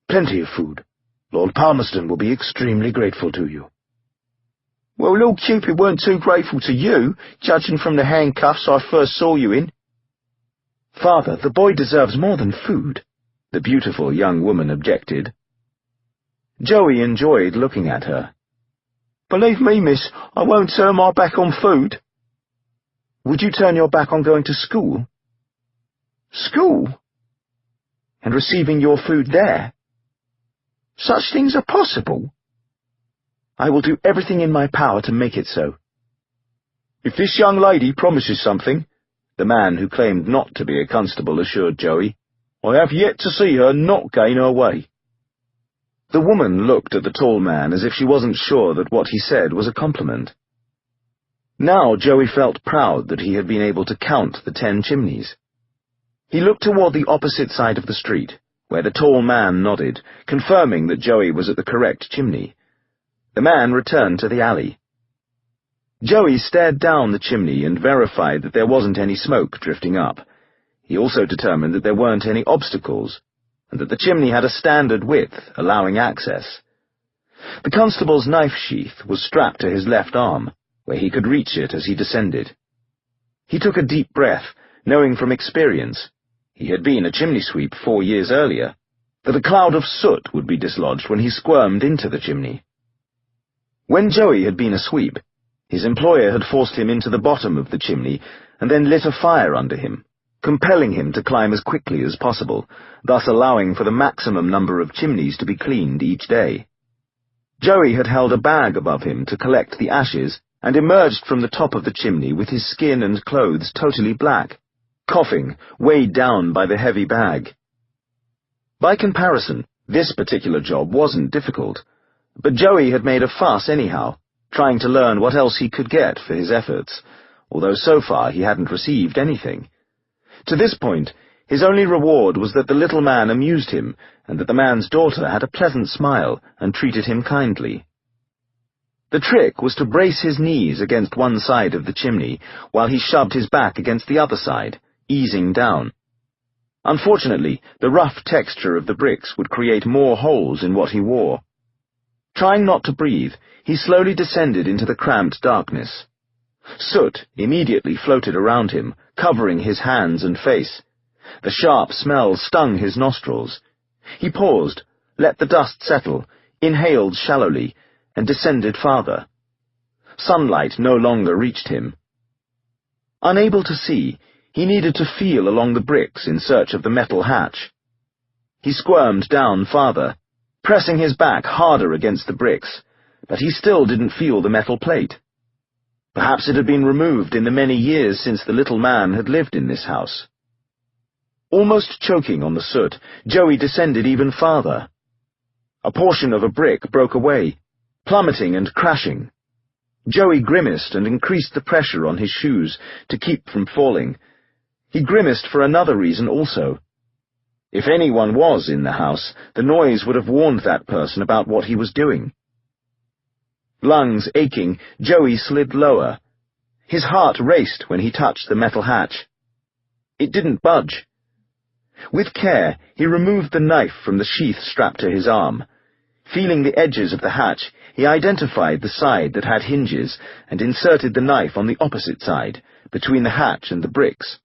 Plenty of food. Lord Palmerston will be extremely grateful to you. Well, Lord Cupid weren't too grateful to you, judging from the handcuffs I first saw you in. Father, the boy deserves more than food, the beautiful young woman objected. Joey enjoyed looking at her. Believe me, miss, I won't turn my back on food. Would you turn your back on going to school? School? And receiving your food there? Such things are possible. I will do everything in my power to make it so. If this young lady promises something, the man who claimed not to be a constable assured Joey. "I have yet to see her not gain her way." The woman looked at the tall man as if she wasn't sure that what he said was a compliment. Now Joey felt proud that he had been able to count the 10 chimneys. He looked toward the opposite side of the street, where the tall man nodded, confirming that Joey was at the correct chimney. The man returned to the alley. Joey stared down the chimney and verified that there wasn't any smoke drifting up. He also determined that there weren't any obstacles, and that the chimney had a standard width, allowing access. The constable's knife sheath was strapped to his left arm, where he could reach it as he descended. He took a deep breath, knowing from experience, he had been a chimney sweep 4 years earlier, that a cloud of soot would be dislodged when he squirmed into the chimney. When Joey had been a sweep, his employer had forced him into the bottom of the chimney and then lit a fire under him, compelling him to climb as quickly as possible, thus allowing for the maximum number of chimneys to be cleaned each day. Joey had held a bag above him to collect the ashes and emerged from the top of the chimney with his skin and clothes totally black, coughing, weighed down by the heavy bag. By comparison, this particular job wasn't difficult, but Joey had made a fuss anyhow, trying to learn what else he could get for his efforts, although so far he hadn't received anything. To this point, his only reward was that the little man amused him, and that the man's daughter had a pleasant smile and treated him kindly. The trick was to brace his knees against one side of the chimney, while he shoved his back against the other side, easing down. Unfortunately, the rough texture of the bricks would create more holes in what he wore. Trying not to breathe, he slowly descended into the cramped darkness. Soot immediately floated around him, covering his hands and face. The sharp smell stung his nostrils. He paused, let the dust settle, inhaled shallowly, and descended farther. Sunlight no longer reached him. Unable to see, he needed to feel along the bricks in search of the metal hatch. He squirmed down farther, pressing his back harder against the bricks, but he still didn't feel the metal plate. Perhaps it had been removed in the many years since the little man had lived in this house. Almost choking on the soot, Joey descended even farther. A portion of a brick broke away, plummeting and crashing. Joey grimaced and increased the pressure on his shoes to keep from falling. He grimaced for another reason also. If anyone was in the house, the noise would have warned that person about what he was doing. Lungs aching, Joey slid lower. His heart raced when he touched the metal hatch. It didn't budge. With care, he removed the knife from the sheath strapped to his arm. Feeling the edges of the hatch, he identified the side that had hinges and inserted the knife on the opposite side, between the hatch and the bricks.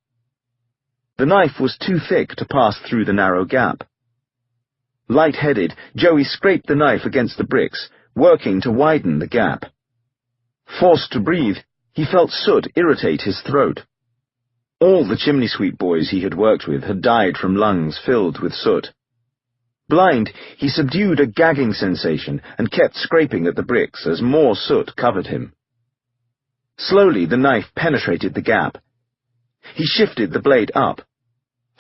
The knife was too thick to pass through the narrow gap. Light-headed, Joey scraped the knife against the bricks, working to widen the gap. Forced to breathe, he felt soot irritate his throat. All the chimney sweep boys he had worked with had died from lungs filled with soot. Blind, he subdued a gagging sensation and kept scraping at the bricks as more soot covered him. Slowly the knife penetrated the gap. He shifted the blade up,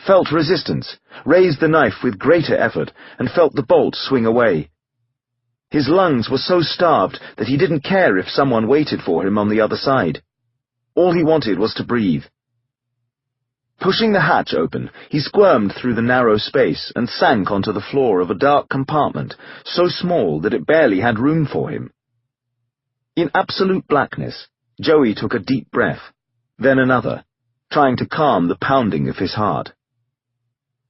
felt resistance, raised the knife with greater effort, and felt the bolt swing away. His lungs were so starved that he didn't care if someone waited for him on the other side. All he wanted was to breathe. Pushing the hatch open, he squirmed through the narrow space and sank onto the floor of a dark compartment, so small that it barely had room for him. In absolute blackness, Joey took a deep breath, then another, trying to calm the pounding of his heart.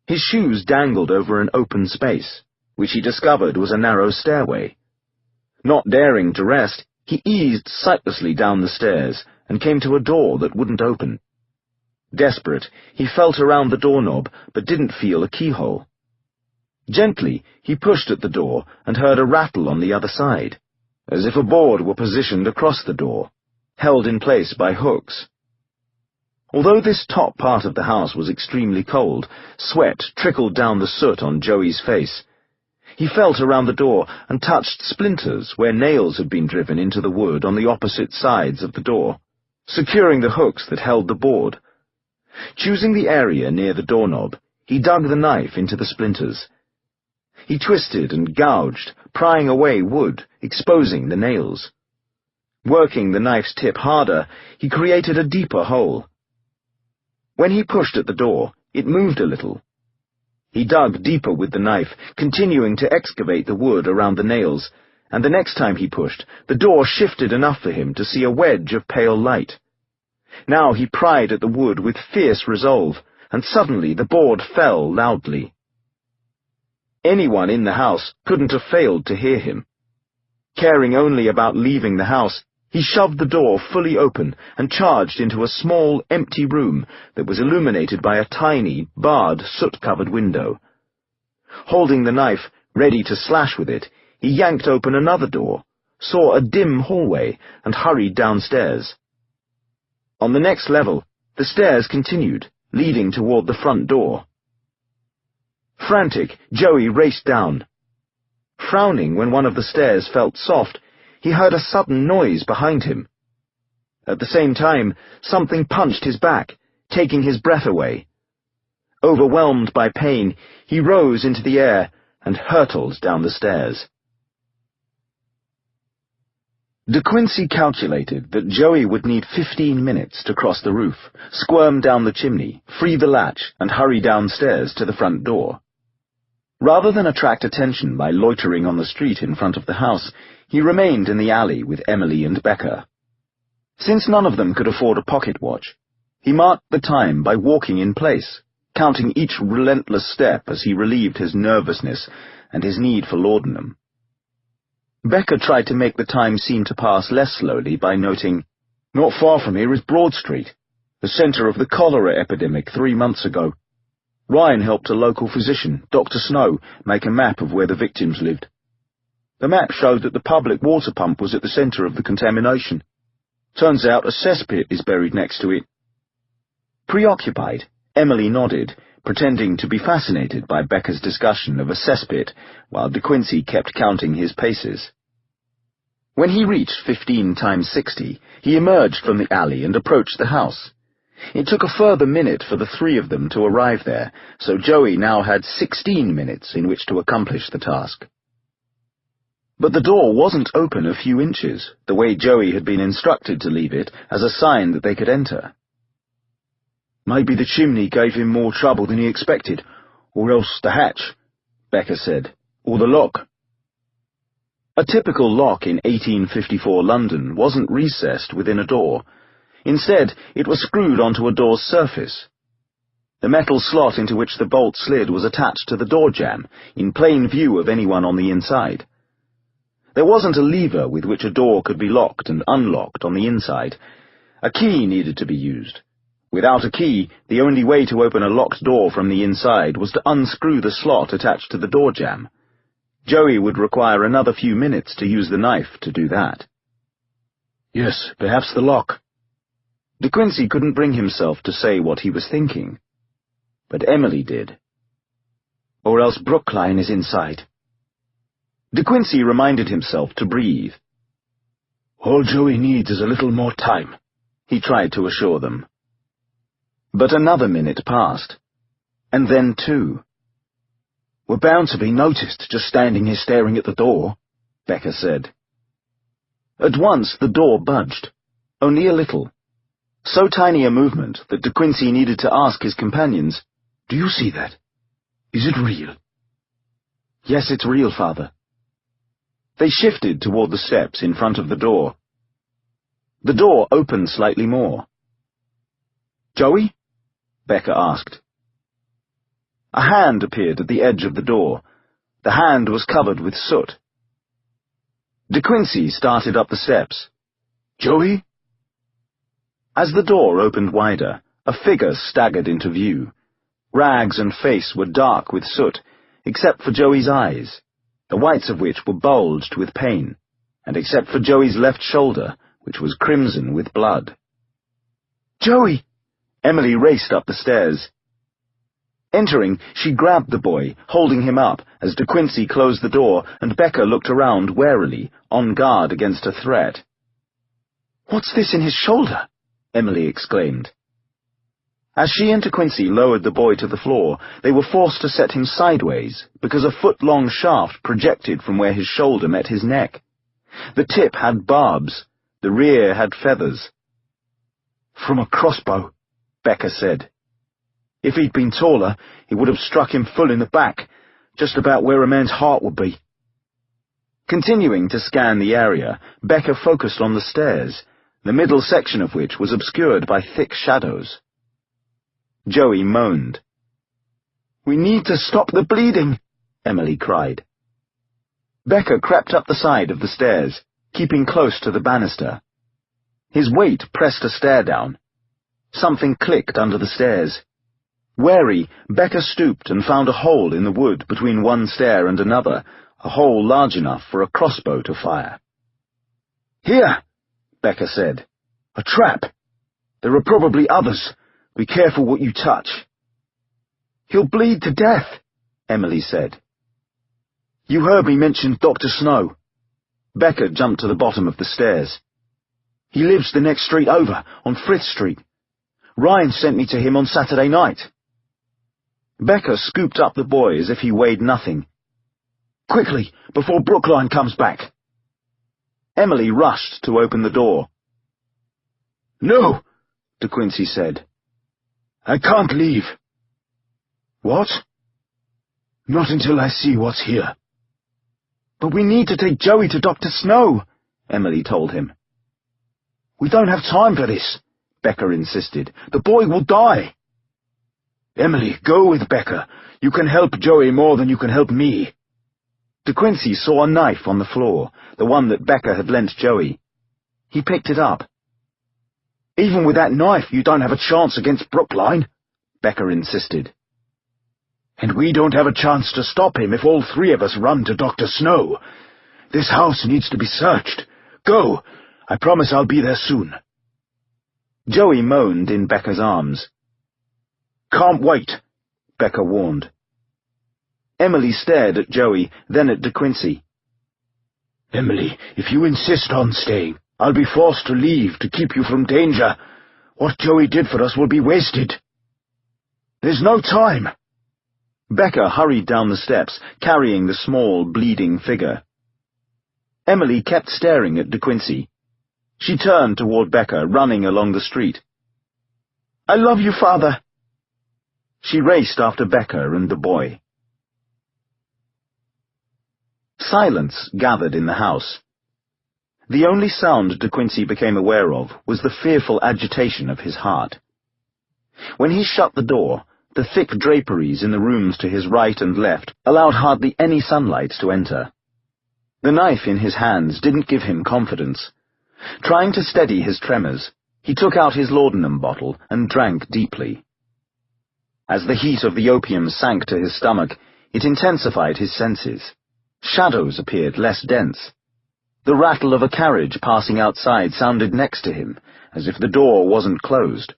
His shoes dangled over an open space, which he discovered was a narrow stairway. Not daring to rest, he eased sightlessly down the stairs and came to a door that wouldn't open. Desperate, he felt around the doorknob, but didn't feel a keyhole. Gently, he pushed at the door and heard a rattle on the other side, as if a board were positioned across the door, held in place by hooks. Although this top part of the house was extremely cold, sweat trickled down the soot on Joey's face. He felt around the door and touched splinters where nails had been driven into the wood on the opposite sides of the door, securing the hooks that held the board. Choosing the area near the doorknob, he dug the knife into the splinters. He twisted and gouged, prying away wood, exposing the nails. Working the knife's tip harder, he created a deeper hole. When he pushed at the door, it moved a little. He dug deeper with the knife, continuing to excavate the wood around the nails, and the next time he pushed, the door shifted enough for him to see a wedge of pale light. Now he pried at the wood with fierce resolve, and suddenly the board fell loudly. Anyone in the house couldn't have failed to hear him. Caring only about leaving the house, he shoved the door fully open and charged into a small, empty room that was illuminated by a tiny, barred, soot-covered window. Holding the knife, ready to slash with it, he yanked open another door, saw a dim hallway, and hurried downstairs. On the next level, the stairs continued, leading toward the front door. Frantic, Joey raced down. Frowning when one of the stairs felt soft, he heard a sudden noise behind him. At the same time, something punched his back, taking his breath away. Overwhelmed by pain, he rose into the air and hurtled down the stairs. De Quincey calculated that Joey would need 15 minutes to cross the roof, squirm down the chimney, free the latch, and hurry downstairs to the front door. Rather than attract attention by loitering on the street in front of the house, he remained in the alley with Emily and Becca. Since none of them could afford a pocket watch, he marked the time by walking in place, counting each relentless step as he relieved his nervousness and his need for laudanum. Becca tried to make the time seem to pass less slowly by noting, "Not far from here is Broad Street, the centre of the cholera epidemic 3 months ago. Ryan helped a local physician, Dr. Snow, make a map of where the victims lived. The map showed that the public water pump was at the centre of the contamination. Turns out a cesspit is buried next to it." Preoccupied, Emily nodded, pretending to be fascinated by Becca's discussion of a cesspit, while De Quincey kept counting his paces. When he reached 15 times 60, he emerged from the alley and approached the house. It took a further minute for the three of them to arrive there, so Joey now had 16 minutes in which to accomplish the task. But the door wasn't open a few inches, the way Joey had been instructed to leave it as a sign that they could enter. "Maybe the chimney gave him more trouble than he expected, or else the hatch," Becca said, "or the lock." A typical lock in 1854 London wasn't recessed within a door. Instead, it was screwed onto a door's surface. The metal slot into which the bolt slid was attached to the door jamb, in plain view of anyone on the inside. There wasn't a lever with which a door could be locked and unlocked on the inside. A key needed to be used. Without a key, the only way to open a locked door from the inside was to unscrew the slot attached to the door jamb. Joey would require another few minutes to use the knife to do that. "Yes, perhaps the lock." De Quincey couldn't bring himself to say what he was thinking, but Emily did. "Or else Brookline is inside." De Quincey reminded himself to breathe. "All Joey needs is a little more time," he tried to assure them. But another minute passed, and then 2. "We're bound to be noticed just standing here staring at the door," Becca said. At once the door budged, only a little. So tiny a movement that De Quincey needed to ask his companions, "Do you see that? Is it real?" "Yes, it's real, Father." They shifted toward the steps in front of the door. The door opened slightly more. "Joey?" Becca asked. A hand appeared at the edge of the door. The hand was covered with soot. De Quincey started up the steps. "Joey?" As the door opened wider, a figure staggered into view. Rags and face were dark with soot, except for Joey's eyes, the whites of which were bulged with pain, and except for Joey's left shoulder, which was crimson with blood. "Joey!" Emily raced up the stairs. Entering, she grabbed the boy, holding him up as De Quincey closed the door, and Becca looked around warily, on guard against a threat. "What's this in his shoulder?" Emily exclaimed. As she and De Quincey lowered the boy to the floor, they were forced to set him sideways, because a foot-long shaft projected from where his shoulder met his neck. The tip had barbs, the rear had feathers. "From a crossbow," Becca said. "If he'd been taller, he would have struck him full in the back, just about where a man's heart would be." Continuing to scan the area, Becca focused on the stairs, the middle section of which was obscured by thick shadows. Joey moaned. "We need to stop the bleeding," Emily cried. Becca crept up the side of the stairs, keeping close to the banister. His weight pressed a stair down. Something clicked under the stairs. Wary, Becca stooped and found a hole in the wood between one stair and another, a hole large enough for a crossbow to fire. "Here," Becca said. "A trap. There are probably others. Be careful what you touch." "He'll bleed to death," Emily said. "You heard me mention Dr. Snow." Becca jumped to the bottom of the stairs. "He lives the next street over, on Frith Street. Ryan sent me to him on Saturday night." Becca scooped up the boy as if he weighed nothing. "Quickly, before Brookline comes back." Emily rushed to open the door. "No," De Quincey said. "I can't leave." "What?" "Not until I see what's here." "But we need to take Joey to Dr. Snow," Emily told him. "We don't have time for this," Becca insisted. "The boy will die." "Emily, go with Becca. You can help Joey more than you can help me." De Quincey saw a knife on the floor, the one that Becca had lent Joey. He picked it up. "Even with that knife, you don't have a chance against Brookline," Becca insisted. "And we don't have a chance to stop him if all three of us run to Dr. Snow. This house needs to be searched. Go. I promise I'll be there soon." Joey moaned in Becca's arms. "Can't wait," Becca warned. Emily stared at Joey, then at De Quincey. "Emily, if you insist on staying, I'll be forced to leave to keep you from danger. What Joey did for us will be wasted." "There's no time." Becca hurried down the steps, carrying the small, bleeding figure. Emily kept staring at De Quincey. She turned toward Becca, running along the street. "I love you, Father." She raced after Becca and the boy. Silence gathered in the house. The only sound De Quincey became aware of was the fearful agitation of his heart. When he shut the door, the thick draperies in the rooms to his right and left allowed hardly any sunlight to enter. The knife in his hands didn't give him confidence. Trying to steady his tremors, he took out his laudanum bottle and drank deeply. As the heat of the opium sank to his stomach, it intensified his senses. Shadows appeared less dense. The rattle of a carriage passing outside sounded next to him, as if the door wasn't closed.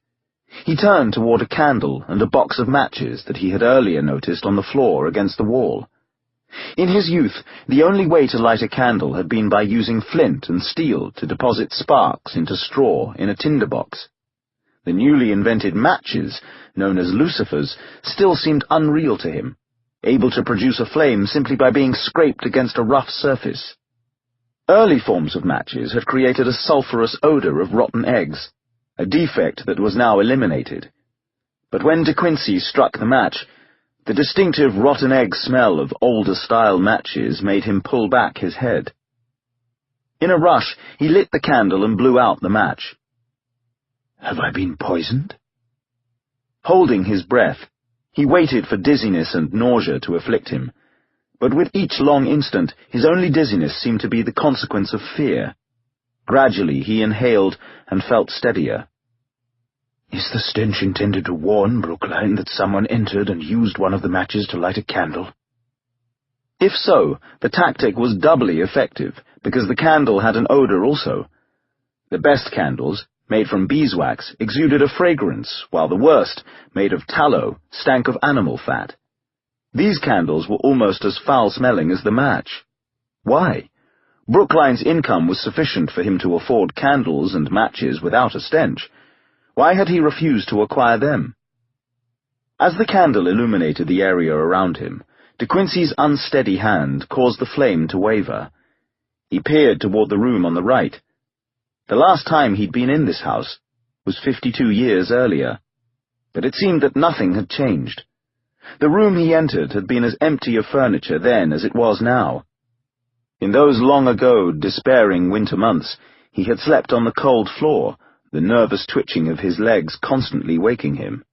He turned toward a candle and a box of matches that he had earlier noticed on the floor against the wall. In his youth, the only way to light a candle had been by using flint and steel to deposit sparks into straw in a tinderbox. The newly invented matches, known as lucifers, still seemed unreal to him, able to produce a flame simply by being scraped against a rough surface. Early forms of matches had created a sulphurous odor of rotten eggs, a defect that was now eliminated. But when De Quincey struck the match, the distinctive rotten egg smell of older-style matches made him pull back his head. In a rush, he lit the candle and blew out the match. "Have I been poisoned?" Holding his breath, he waited for dizziness and nausea to afflict him, but with each long instant his only dizziness seemed to be the consequence of fear. Gradually he inhaled and felt steadier. "Is the stench intended to warn Brookline that someone entered and used one of the matches to light a candle?" If so, the tactic was doubly effective, because the candle had an odor also. The best candles, made from beeswax, exuded a fragrance, while the worst, made of tallow, stank of animal fat. These candles were almost as foul-smelling as the match. Why? Brookline's income was sufficient for him to afford candles and matches without a stench. Why had he refused to acquire them? As the candle illuminated the area around him, De Quincey's unsteady hand caused the flame to waver. He peered toward the room on the right. The last time he'd been in this house was 52 years earlier, but it seemed that nothing had changed. The room he entered had been as empty of furniture then as it was now. In those long-ago, despairing winter months, he had slept on the cold floor, the nervous twitching of his legs constantly waking him.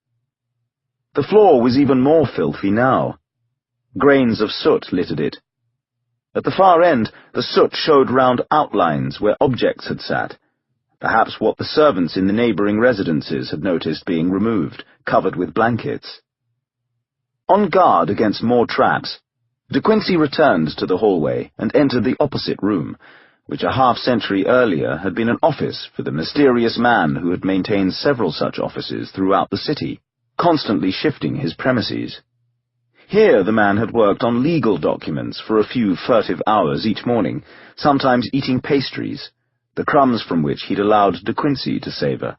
The floor was even more filthy now. Grains of soot littered it. At the far end, the soot showed round outlines where objects had sat, perhaps what the servants in the neighbouring residences had noticed being removed, covered with blankets. On guard against more traps, De Quincey returned to the hallway and entered the opposite room, which a half-century earlier had been an office for the mysterious man who had maintained several such offices throughout the city, constantly shifting his premises. Here the man had worked on legal documents for a few furtive hours each morning, sometimes eating pastries, the crumbs from which he'd allowed De Quincey to savour.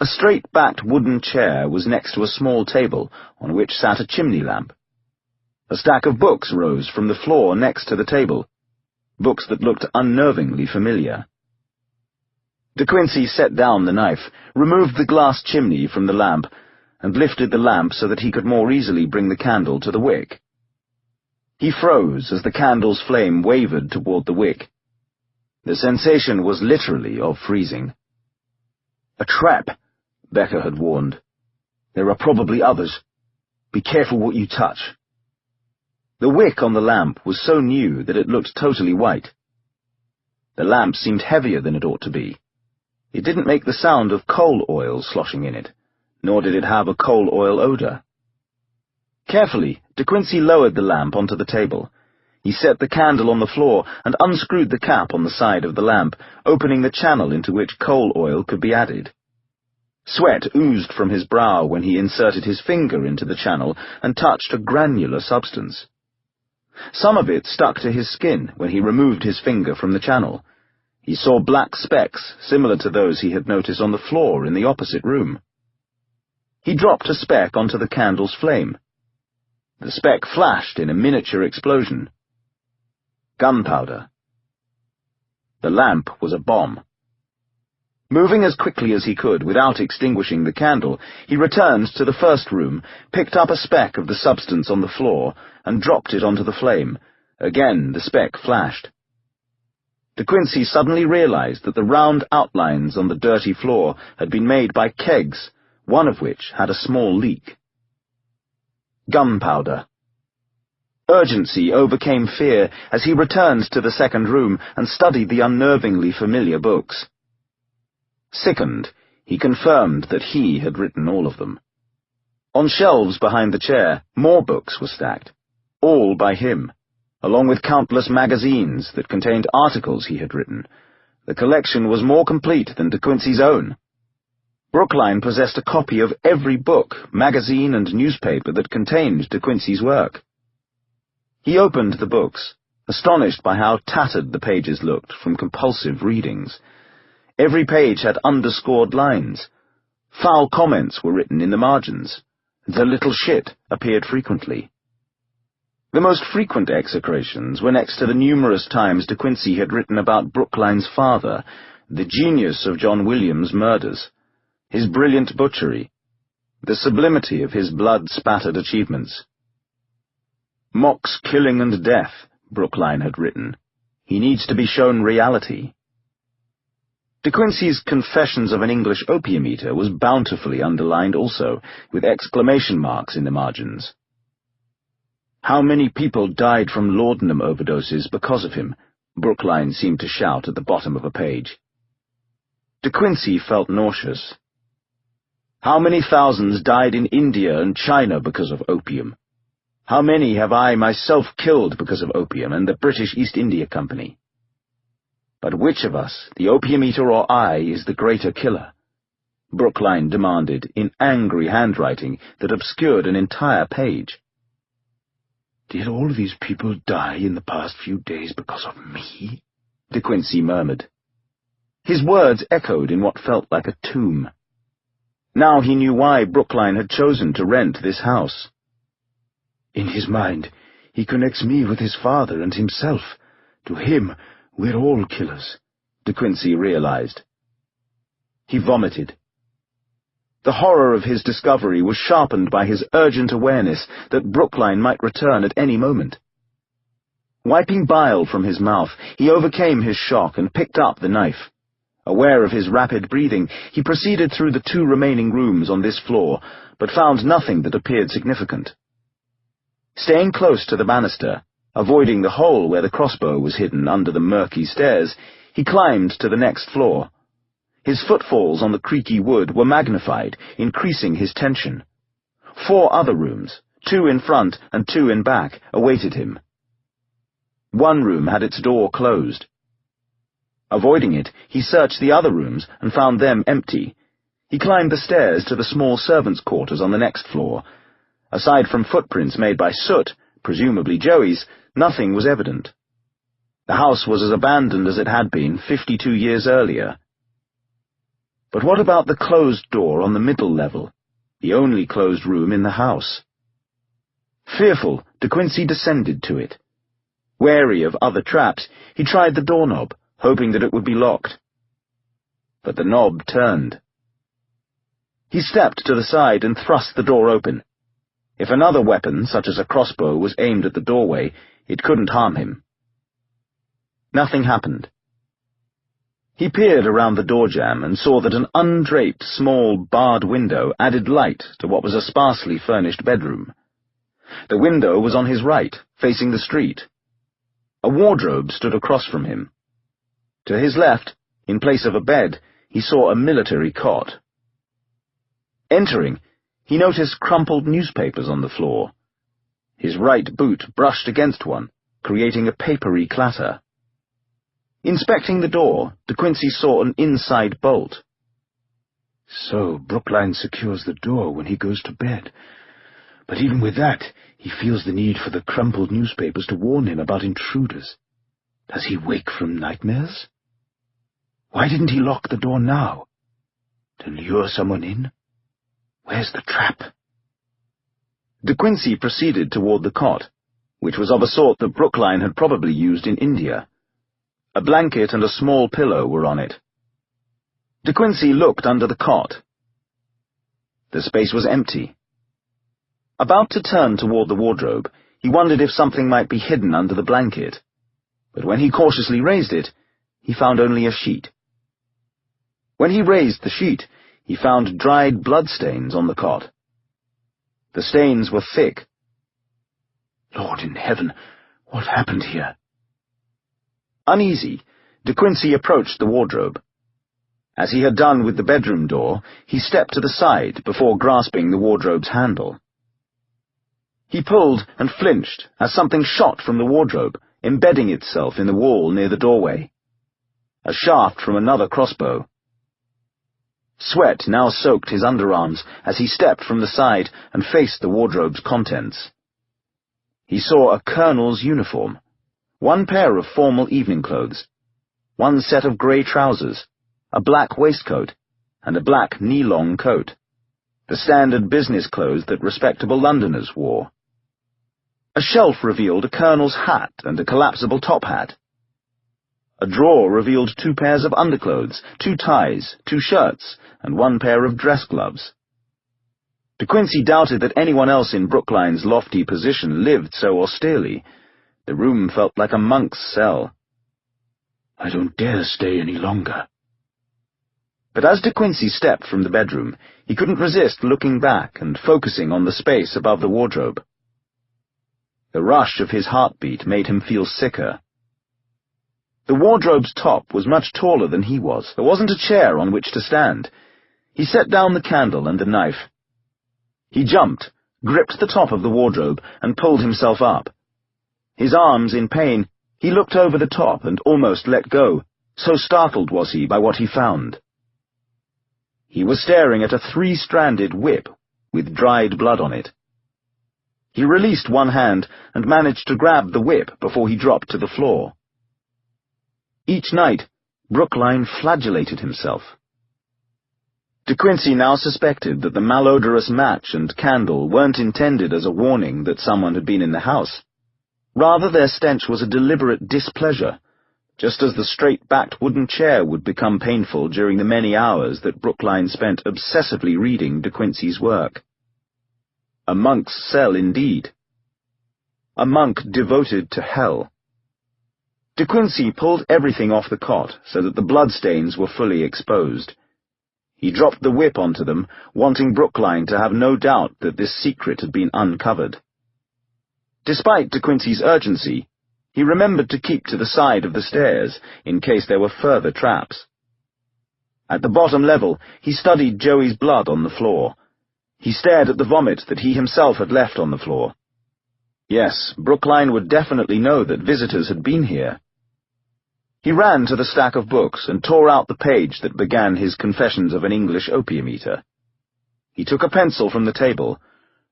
A straight-backed wooden chair was next to a small table on which sat a chimney lamp. A stack of books rose from the floor next to the table, books that looked unnervingly familiar. De Quincey set down the knife, removed the glass chimney from the lamp, and lifted the lamp so that he could more easily bring the candle to the wick. He froze as the candle's flame wavered toward the wick. The sensation was literally of freezing. "A trap," Becker had warned. "There are probably others. Be careful what you touch." The wick on the lamp was so new that it looked totally white. The lamp seemed heavier than it ought to be. It didn't make the sound of coal oil sloshing in it, nor did it have a coal oil odour. Carefully, De Quincey lowered the lamp onto the table. He set the candle on the floor and unscrewed the cap on the side of the lamp, opening the channel into which coal oil could be added. Sweat oozed from his brow when he inserted his finger into the channel and touched a granular substance. Some of it stuck to his skin when he removed his finger from the channel. He saw black specks, similar to those he had noticed on the floor in the opposite room. He dropped a speck onto the candle's flame. The speck flashed in a miniature explosion. Gunpowder. The lamp was a bomb. Moving as quickly as he could without extinguishing the candle, he returned to the first room, picked up a speck of the substance on the floor, and dropped it onto the flame. Again the speck flashed. De Quincey suddenly realized that the round outlines on the dirty floor had been made by kegs, one of which had a small leak. Gunpowder. Urgency overcame fear as he returned to the second room and studied the unnervingly familiar books. Sickened, he confirmed that he had written all of them. On shelves behind the chair, more books were stacked, all by him, along with countless magazines that contained articles he had written. The collection was more complete than De Quincey's own. Brookline possessed a copy of every book, magazine, and newspaper that contained De Quincey's work. He opened the books, astonished by how tattered the pages looked from compulsive readings. Every page had underscored lines. Foul comments were written in the margins. The little shit appeared frequently. The most frequent execrations were next to the numerous times De Quincey had written about Brookline's father, the genius of John Williams' murders, his brilliant butchery, the sublimity of his blood-spattered achievements. "Mocks killing and death," Brookline had written. "He needs to be shown reality." De Quincey's Confessions of an English Opium Eater was bountifully underlined also, with exclamation marks in the margins. "How many people died from laudanum overdoses because of him?" Brookline seemed to shout at the bottom of a page. De Quincey felt nauseous. "How many thousands died in India and China because of opium? How many have I myself killed because of opium and the British East India Company? But which of us, the opium eater or I, is the greater killer?" Brookline demanded in angry handwriting that obscured an entire page. "Did all these people die in the past few days because of me?" De Quincey murmured. His words echoed in what felt like a tomb. Now he knew why Brookline had chosen to rent this house. In his mind, he connects me with his father and himself. To him, we're all killers, De Quincey realized. He vomited. The horror of his discovery was sharpened by his urgent awareness that Brookline might return at any moment. Wiping bile from his mouth, he overcame his shock and picked up the knife. Aware of his rapid breathing, he proceeded through the 2 remaining rooms on this floor, but found nothing that appeared significant. Staying close to the banister, avoiding the hole where the crossbow was hidden under the murky stairs, he climbed to the next floor. His footfalls on the creaky wood were magnified, increasing his tension. 4 other rooms, 2 in front and 2 in back, awaited him. One room had its door closed. Avoiding it, he searched the other rooms and found them empty. He climbed the stairs to the small servants' quarters on the next floor. Aside from footprints made by soot, presumably Joey's, nothing was evident. The house was as abandoned as it had been 52 years earlier. But what about the closed door on the middle level, the only closed room in the house? Fearful, De Quincey descended to it. Wary of other traps, he tried the doorknob, hoping that it would be locked. But the knob turned. He stepped to the side and thrust the door open. If another weapon, such as a crossbow, was aimed at the doorway, it couldn't harm him. Nothing happened. He peered around the doorjamb and saw that an undraped, small, barred window added light to what was a sparsely furnished bedroom. The window was on his right, facing the street. A wardrobe stood across from him. To his left, in place of a bed, he saw a military cot. Entering, he noticed crumpled newspapers on the floor. His right boot brushed against one, creating a papery clatter. Inspecting the door, De Quincey saw an inside bolt. So Brookline secures the door when he goes to bed. But even with that, he feels the need for the crumpled newspapers to warn him about intruders. Does he wake from nightmares? Why didn't he lock the door now? To lure someone in? Where's the trap? De Quincey proceeded toward the cot, which was of a sort that Brookline had probably used in India. A blanket and a small pillow were on it. De Quincey looked under the cot. The space was empty. About to turn toward the wardrobe, he wondered if something might be hidden under the blanket. But when he cautiously raised it, he found only a sheet. When he raised the sheet, he found dried bloodstains on the cot. The stains were thick. Lord in heaven, what happened here? Uneasy, De Quincey approached the wardrobe. As he had done with the bedroom door, he stepped to the side before grasping the wardrobe's handle. He pulled and flinched as something shot from the wardrobe, embedding itself in the wall near the doorway. A shaft from another crossbow. Sweat now soaked his underarms as he stepped from the side and faced the wardrobe's contents. He saw a colonel's uniform, one pair of formal evening clothes, one set of grey trousers, a black waistcoat, and a black knee-long coat, the standard business clothes that respectable Londoners wore. A shelf revealed a colonel's hat and a collapsible top hat. A drawer revealed 2 pairs of underclothes, 2 ties, 2 shirts, and 1 pair of dress gloves. De Quincey doubted that anyone else in Brookline's lofty position lived so austerely. The room felt like a monk's cell. I don't dare stay any longer. But as De Quincey stepped from the bedroom, he couldn't resist looking back and focusing on the space above the wardrobe. The rush of his heartbeat made him feel sicker. The wardrobe's top was much taller than he was. There wasn't a chair on which to stand. He set down the candle and the knife. He jumped, gripped the top of the wardrobe, and pulled himself up. His arms in pain, he looked over the top and almost let go, so startled was he by what he found. He was staring at a 3-stranded whip with dried blood on it. He released one hand and managed to grab the whip before he dropped to the floor. Each night, Brookline flagellated himself. De Quincey now suspected that the malodorous match and candle weren't intended as a warning that someone had been in the house. Rather, their stench was a deliberate displeasure, just as the straight-backed wooden chair would become painful during the many hours that Brookline spent obsessively reading De Quincey's work. A monk's cell, indeed. A monk devoted to hell. De Quincey pulled everything off the cot so that the bloodstains were fully exposed. He dropped the whip onto them, wanting Brookline to have no doubt that this secret had been uncovered. Despite De Quincey's urgency, he remembered to keep to the side of the stairs in case there were further traps. At the bottom level, he studied Joey's blood on the floor. He stared at the vomit that he himself had left on the floor. Yes, Brookline would definitely know that visitors had been here. He ran to the stack of books and tore out the page that began his Confessions of an English Opium Eater. He took a pencil from the table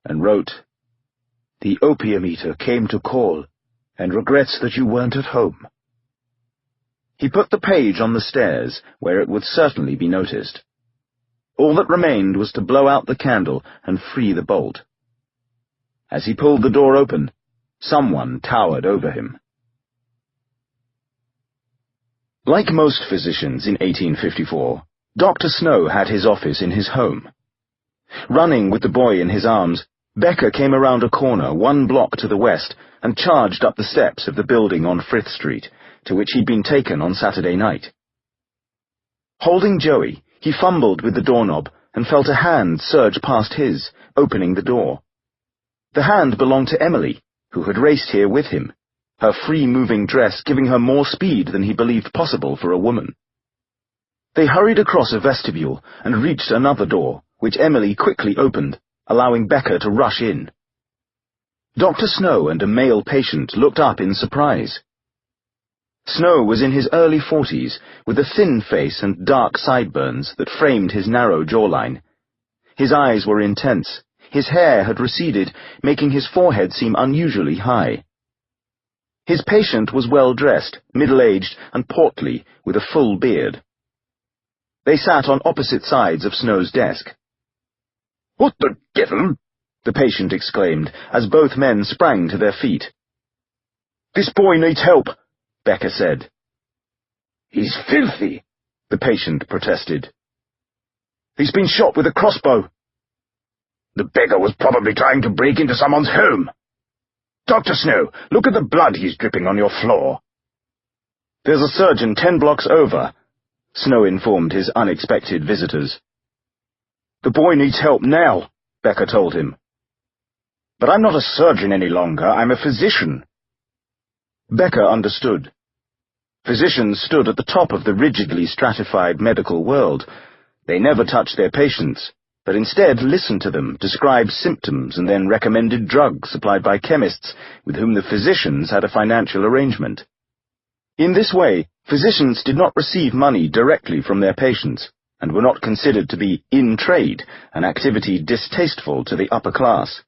and wrote, "The Opium Eater came to call and regrets that you weren't at home." He put the page on the stairs, where it would certainly be noticed. All that remained was to blow out the candle and free the bolt. As he pulled the door open, someone towered over him. Like most physicians in 1854, Dr. Snow had his office in his home. Running with the boy in his arms, Becker came around a corner 1 block to the west and charged up the steps of the building on Frith Street, to which he'd been taken on Saturday night. Holding Joey, he fumbled with the doorknob and felt a hand surge past his, opening the door. The hand belonged to Emily, who had raced here with him, her free-moving dress giving her more speed than he believed possible for a woman. They hurried across a vestibule and reached another door, which Emily quickly opened, allowing Becker to rush in. Dr. Snow and a male patient looked up in surprise. Snow was in his early 40s, with a thin face and dark sideburns that framed his narrow jawline. His eyes were intense. His hair had receded, making his forehead seem unusually high. His patient was well-dressed, middle-aged, and portly, with a full beard. They sat on opposite sides of Snow's desk. "What the devil?" the patient exclaimed, as both men sprang to their feet. "This boy needs help," Becker said. "He's filthy," the patient protested. "He's been shot with a crossbow." "The beggar was probably trying to break into someone's home. Dr. Snow, look at the blood he's dripping on your floor." "There's a surgeon 10 blocks over," Snow informed his unexpected visitors. "The boy needs help now," Becker told him. "But I'm not a surgeon any longer, I'm a physician." Becker understood. Physicians stood at the top of the rigidly stratified medical world. They never touched their patients, but instead listened to them, described symptoms, and then recommended drugs supplied by chemists with whom the physicians had a financial arrangement. In this way, physicians did not receive money directly from their patients, and were not considered to be in trade, an activity distasteful to the upper class.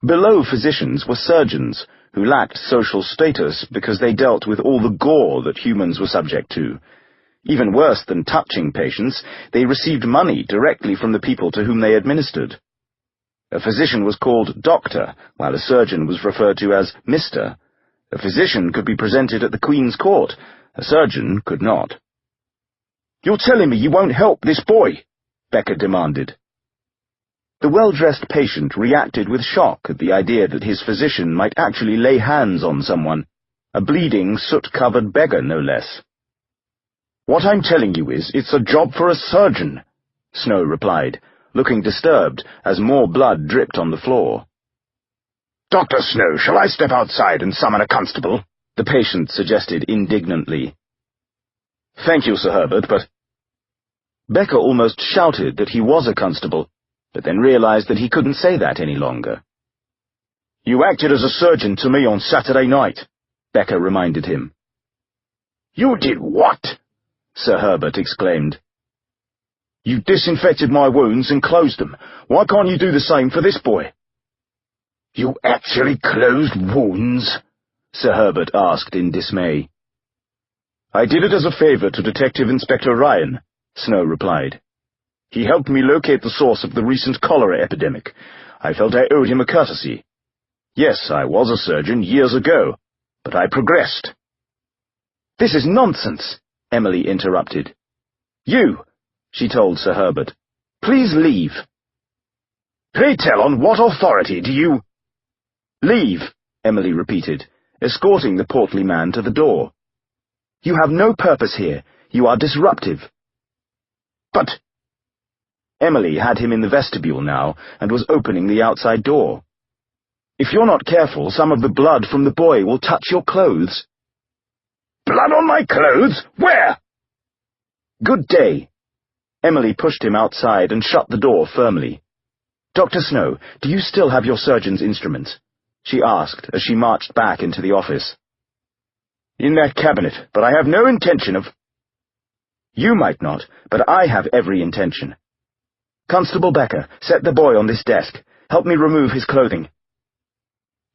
Below physicians were surgeons, who lacked social status because they dealt with all the gore that humans were subject to. Even worse than touching patients, they received money directly from the people to whom they administered. A physician was called doctor, while a surgeon was referred to as Mr. A physician could be presented at the Queen's Court. A surgeon could not. "You're telling me you won't help this boy?" Becker demanded. The well-dressed patient reacted with shock at the idea that his physician might actually lay hands on someone, a bleeding, soot-covered beggar, no less. "What I'm telling you is, it's a job for a surgeon," Snow replied, looking disturbed as more blood dripped on the floor. "Dr. Snow, shall I step outside and summon a constable?" the patient suggested indignantly. "Thank you, Sir Herbert, but—" Becker almost shouted that he was a constable, but then realized that he couldn't say that any longer. "You acted as a surgeon to me on Saturday night," Becker reminded him. "You did what?" Sir Herbert exclaimed. "You disinfected my wounds and closed them. Why can't you do the same for this boy?" "You actually closed wounds?" Sir Herbert asked in dismay. "I did it as a favor to Detective Inspector Ryan," Snow replied. He helped me locate the source of the recent cholera epidemic. I felt I owed him a courtesy. Yes, I was a surgeon years ago, but I progressed." "This is nonsense," Emily interrupted. "You," she told Sir Herbert. "Please leave." "Pray tell, on what authority do you—" "Leave," Emily repeated, escorting the portly man to the door. "You have no purpose here. You are disruptive." "But—" Emily had him in the vestibule now and was opening the outside door. "If you're not careful, some of the blood from the boy will touch your clothes." "Blood on my clothes? Where?" "Good day." Emily pushed him outside and shut the door firmly. "Dr. Snow, do you still have your surgeon's instruments?" she asked as she marched back into the office. "In that cabinet, but I have no intention of—" "You might not, but I have every intention. Constable Becker, set the boy on this desk. Help me remove his clothing."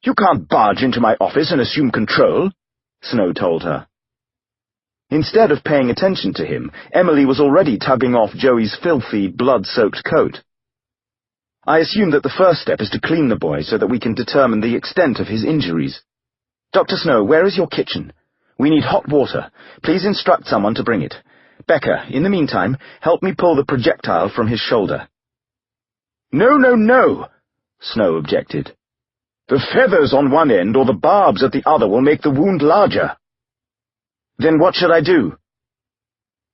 "You can't barge into my office and assume control," Snow told her. Instead of paying attention to him, Emily was already tugging off Joey's filthy, blood-soaked coat. "I assume that the first step is to clean the boy so that we can determine the extent of his injuries. Dr. Snow, where is your kitchen? We need hot water. Please instruct someone to bring it. Becker, in the meantime, help me pull the projectile from his shoulder." "No, no, no," Snow objected. "The feathers on one end or the barbs at the other will make the wound larger." "Then what should I do?"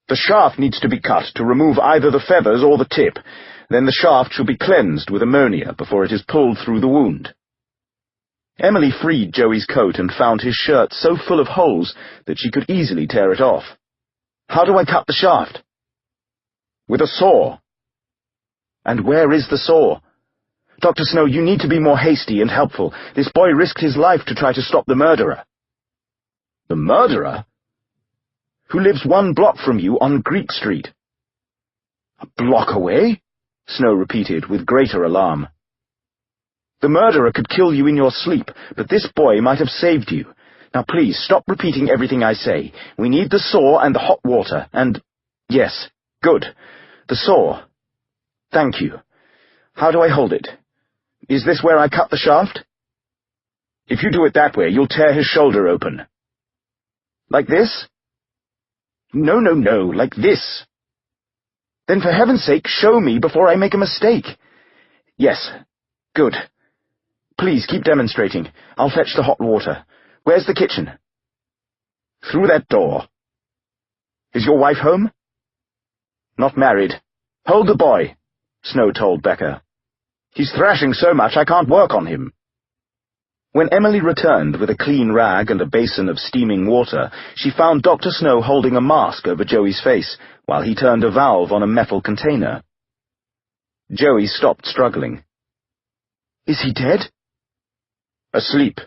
"The shaft needs to be cut to remove either the feathers or the tip. Then the shaft should be cleansed with ammonia before it is pulled through the wound." Emily freed Joey's coat and found his shirt so full of holes that she could easily tear it off. "How do I cut the shaft?" "With a saw." "And where is the saw? Dr. Snow, you need to be more hasty and helpful. This boy risked his life to try to stop the murderer." "The murderer?" "Who lives 1 block from you on Greek Street." "A block away?" Snow repeated with greater alarm. "The murderer could kill you in your sleep, but this boy might have saved you. Now please, stop repeating everything I say. We need the saw and the hot water, and— Yes, good. The saw. Thank you. How do I hold it? Is this where I cut the shaft?" "If you do it that way, you'll tear his shoulder open." "Like this?" "No, no, no, like this." "Then for heaven's sake, show me before I make a mistake." "Yes. Good. Please keep demonstrating. I'll fetch the hot water. Where's the kitchen?" "Through that door." "Is your wife home?" "Not married. Hold the boy," Snow told Becker. "He's thrashing so much I can't work on him." When Emily returned with a clean rag and a basin of steaming water, she found Dr. Snow holding a mask over Joey's face while he turned a valve on a metal container. Joey stopped struggling. "Is he dead?" "Asleep.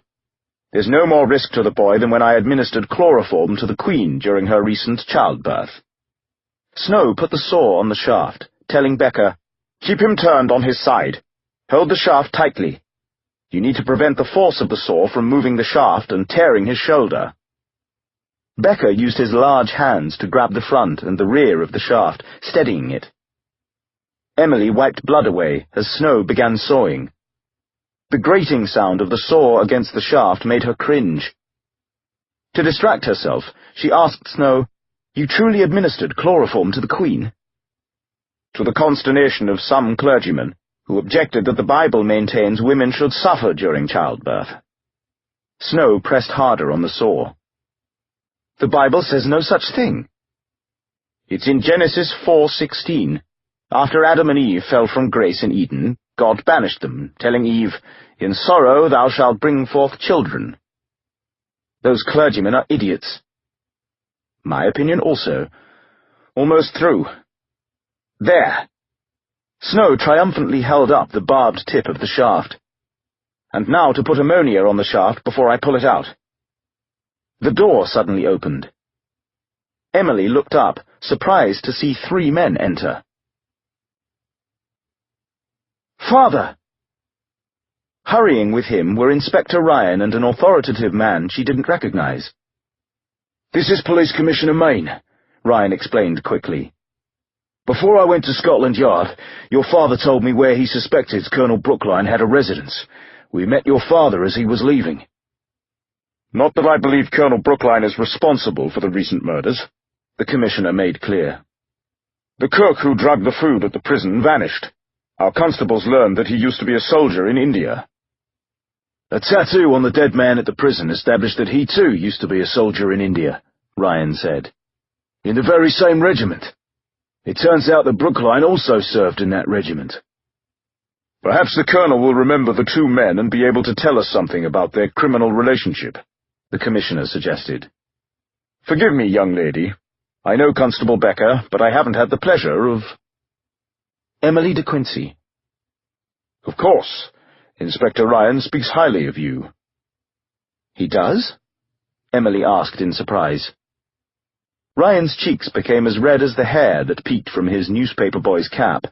There's no more risk to the boy than when I administered chloroform to the Queen during her recent childbirth." Snow put the saw on the shaft, telling Becker, "Keep him turned on his side. Hold the shaft tightly. You need to prevent the force of the saw from moving the shaft and tearing his shoulder." Becker used his large hands to grab the front and the rear of the shaft, steadying it. Emily wiped blood away as Snow began sawing. The grating sound of the saw against the shaft made her cringe. To distract herself, she asked Snow, "You truly administered chloroform to the Queen?" "To the consternation of some clergymen, who objected that the Bible maintains women should suffer during childbirth." Snow pressed harder on the saw. "The Bible says no such thing." "It's in Genesis 4:16. After Adam and Eve fell from grace in Eden, God banished them, telling Eve, 'In sorrow thou shalt bring forth children.' Those clergymen are idiots." "My opinion also. Almost through. There." Snow triumphantly held up the barbed tip of the shaft. "And now to put ammonia on the shaft before I pull it out." The door suddenly opened. Emily looked up, surprised to see 3 men enter. "Father!" Hurrying with him were Inspector Ryan and an authoritative man she didn't recognize. "This is Police Commissioner Main," Ryan explained quickly. Before I went to Scotland Yard, your father told me where he suspected Colonel Brookline had a residence. We met your father as he was leaving. Not that I believe Colonel Brookline is responsible for the recent murders, the Commissioner made clear. The cook who drugged the food at the prison vanished. Our constables learned that he used to be a soldier in India. A tattoo on the dead man at the prison established that he too used to be a soldier in India, Ryan said. In the very same regiment. It turns out that Brookline also served in that regiment. Perhaps the Colonel will remember the two men and be able to tell us something about their criminal relationship, the Commissioner suggested. Forgive me, young lady. I know Constable Becker, but I haven't had the pleasure of... Emily de Quincey. Of course. Inspector Ryan speaks highly of you. He does? Emily asked in surprise. Ryan's cheeks became as red as the hair that peeked from his newspaper boy's cap.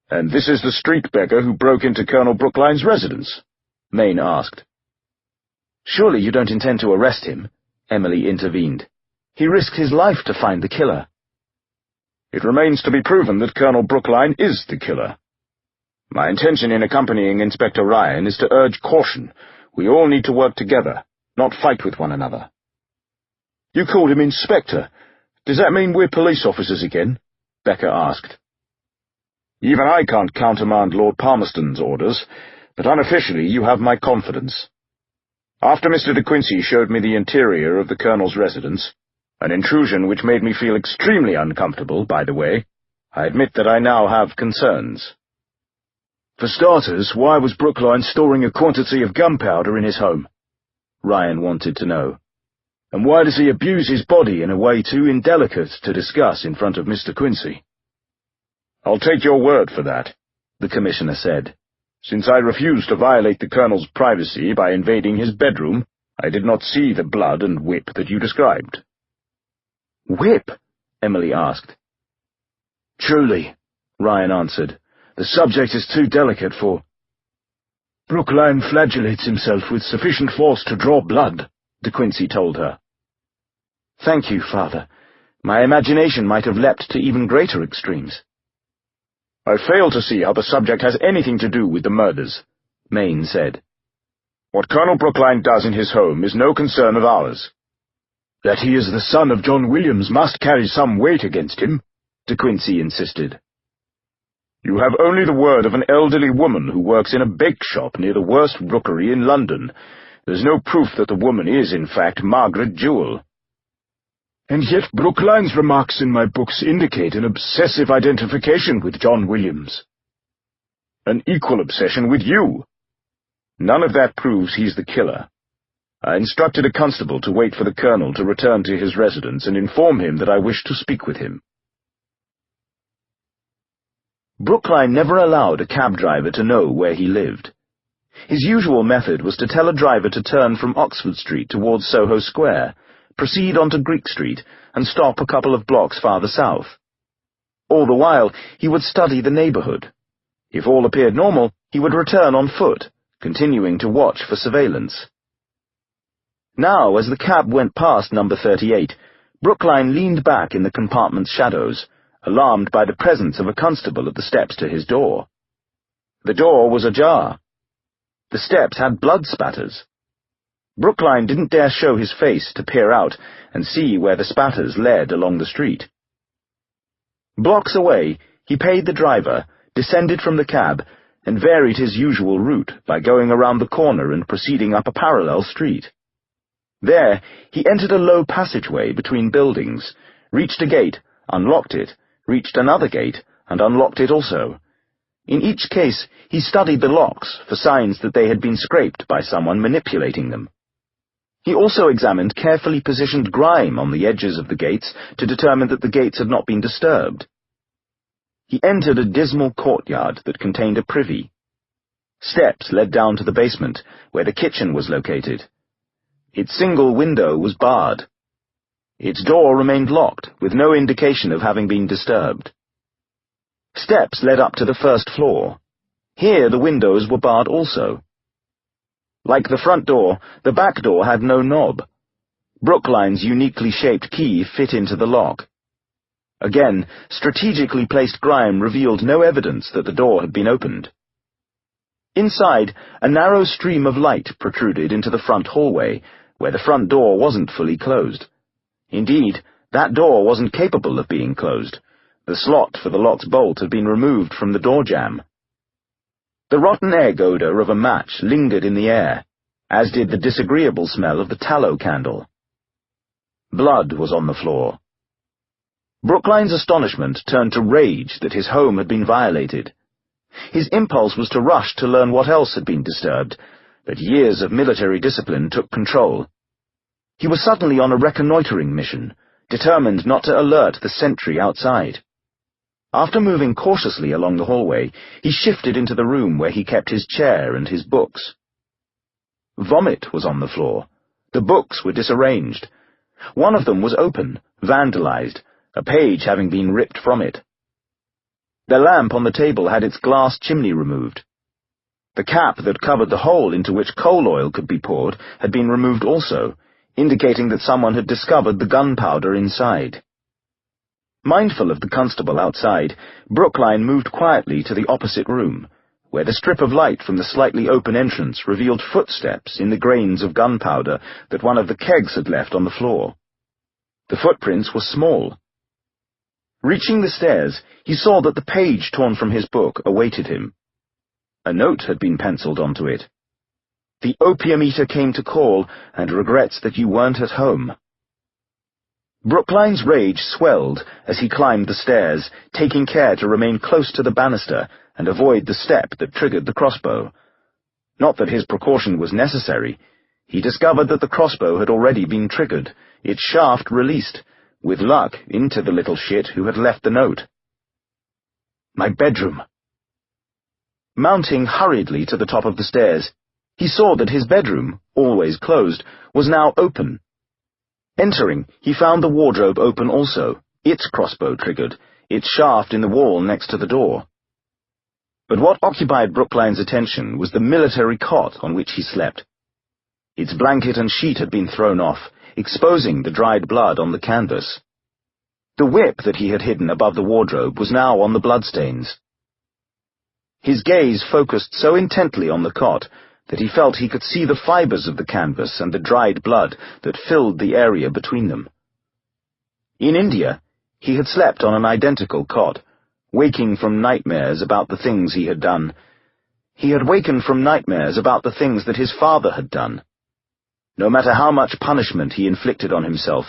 And this is the street beggar who broke into Colonel Brookline's residence? Mayne asked. Surely you don't intend to arrest him, Emily intervened. He risked his life to find the killer. It remains to be proven that Colonel Brookline is the killer. My intention in accompanying Inspector Ryan is to urge caution. We all need to work together, not fight with one another. You called him Inspector. Does that mean we're police officers again? Becker asked. Even I can't countermand Lord Palmerston's orders, but unofficially you have my confidence. After Mr. de Quincey showed me the interior of the Colonel's residence, an intrusion which made me feel extremely uncomfortable, by the way, I admit that I now have concerns. For starters, why was Brookline storing a quantity of gunpowder in his home? Ryan wanted to know. And why does he abuse his body in a way too indelicate to discuss in front of Mr. Quincey? I'll take your word for that, the Commissioner said. Since I refused to violate the Colonel's privacy by invading his bedroom, I did not see the blood and whip that you described. Whip? Emily asked. Truly, Ryan answered. The subject is too delicate for... Brookline flagellates himself with sufficient force to draw blood, de Quincey told her. Thank you, Father. My imagination might have leapt to even greater extremes. I fail to see how the subject has anything to do with the murders, Mayne said. What Colonel Brookline does in his home is no concern of ours. That he is the son of John Williams must carry some weight against him, de Quincey insisted. You have only the word of an elderly woman who works in a bake shop near the worst rookery in London. There's no proof that the woman is, in fact, Margaret Jewell. And yet Brookline's remarks in my books indicate an obsessive identification with John Williams. An equal obsession with you. None of that proves he's the killer. I instructed a constable to wait for the Colonel to return to his residence and inform him that I wished to speak with him. Brookline never allowed a cab driver to know where he lived. His usual method was to tell a driver to turn from Oxford Street towards Soho Square, proceed onto Greek Street, and stop a couple of blocks farther south. All the while, he would study the neighbourhood. If all appeared normal, he would return on foot, continuing to watch for surveillance. Now, as the cab went past number 38, Brookline leaned back in the compartment's shadows, alarmed by the presence of a constable at the steps to his door. The door was ajar. The steps had blood spatters. Brookline didn't dare show his face to peer out and see where the spatters led along the street. Blocks away, he paid the driver, descended from the cab, and varied his usual route by going around the corner and proceeding up a parallel street. There, he entered a low passageway between buildings, reached a gate, unlocked it, reached another gate, and unlocked it also. In each case, he studied the locks for signs that they had been scraped by someone manipulating them. He also examined carefully positioned grime on the edges of the gates to determine that the gates had not been disturbed. He entered a dismal courtyard that contained a privy. Steps led down to the basement, where the kitchen was located. Its single window was barred. Its door remained locked, with no indication of having been disturbed. Steps led up to the first floor. Here the windows were barred also. Like the front door, the back door had no knob. Brookline's uniquely shaped key fit into the lock. Again, strategically placed grime revealed no evidence that the door had been opened. Inside, a narrow stream of light protruded into the front hallway, where the front door wasn't fully closed. Indeed, that door wasn't capable of being closed. The slot for the lock's bolt had been removed from the door jamb. The rotten egg odor of a match lingered in the air, as did the disagreeable smell of the tallow candle. Blood was on the floor. Brookline's astonishment turned to rage that his home had been violated. His impulse was to rush to learn what else had been disturbed, but years of military discipline took control. He was suddenly on a reconnoitering mission, determined not to alert the sentry outside. After moving cautiously along the hallway, he shifted into the room where he kept his chair and his books. Vomit was on the floor. The books were disarranged. One of them was open, vandalized, a page having been ripped from it. The lamp on the table had its glass chimney removed. The cap that covered the hole into which coal oil could be poured had been removed also, indicating that someone had discovered the gunpowder inside. Mindful of the constable outside, Brookline moved quietly to the opposite room, where the strip of light from the slightly open entrance revealed footsteps in the grains of gunpowder that one of the kegs had left on the floor. The footprints were small. Reaching the stairs, he saw that the page torn from his book awaited him. A note had been penciled onto it. "The opium eater came to call and regrets that you weren't at home." Brookline's rage swelled as he climbed the stairs, taking care to remain close to the banister and avoid the step that triggered the crossbow. Not that his precaution was necessary. He discovered that the crossbow had already been triggered, its shaft released, with luck into the little shit who had left the note. My bedroom. Mounting hurriedly to the top of the stairs, he saw that his bedroom, always closed, was now open. Entering, he found the wardrobe open also, its crossbow triggered, its shaft in the wall next to the door. But what occupied Brookline's attention was the military cot on which he slept. Its blanket and sheet had been thrown off, exposing the dried blood on the canvas. The whip that he had hidden above the wardrobe was now on the bloodstains. His gaze focused so intently on the cot that he felt he could see the fibers of the canvas and the dried blood that filled the area between them. In India, he had slept on an identical cot, waking from nightmares about the things he had done. He had wakened from nightmares about the things that his father had done. No matter how much punishment he inflicted on himself,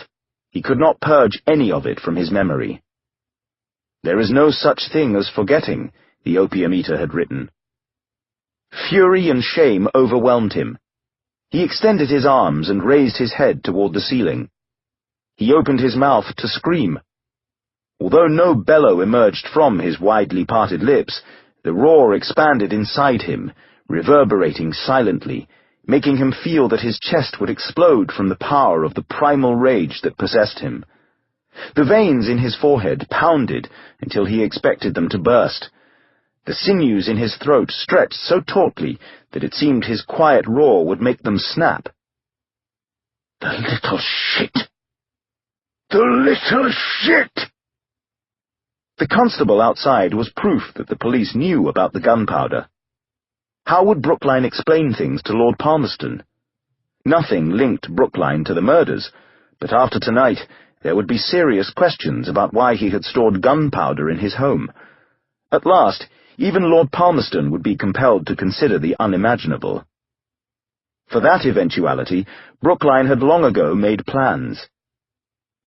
he could not purge any of it from his memory. There is no such thing as forgetting, the opium eater had written. Fury and shame overwhelmed him. He extended his arms and raised his head toward the ceiling. He opened his mouth to scream. Although no bellow emerged from his widely parted lips, the roar expanded inside him, reverberating silently, making him feel that his chest would explode from the power of the primal rage that possessed him. The veins in his forehead pounded until he expected them to burst. The sinews in his throat stretched so tautly that it seemed his quiet roar would make them snap. The little shit! The little shit! The constable outside was proof that the police knew about the gunpowder. How would Brookline explain things to Lord Palmerston? Nothing linked Brookline to the murders, but after tonight there would be serious questions about why he had stored gunpowder in his home. At last, even Lord Palmerston would be compelled to consider the unimaginable. For that eventuality, Brookline had long ago made plans.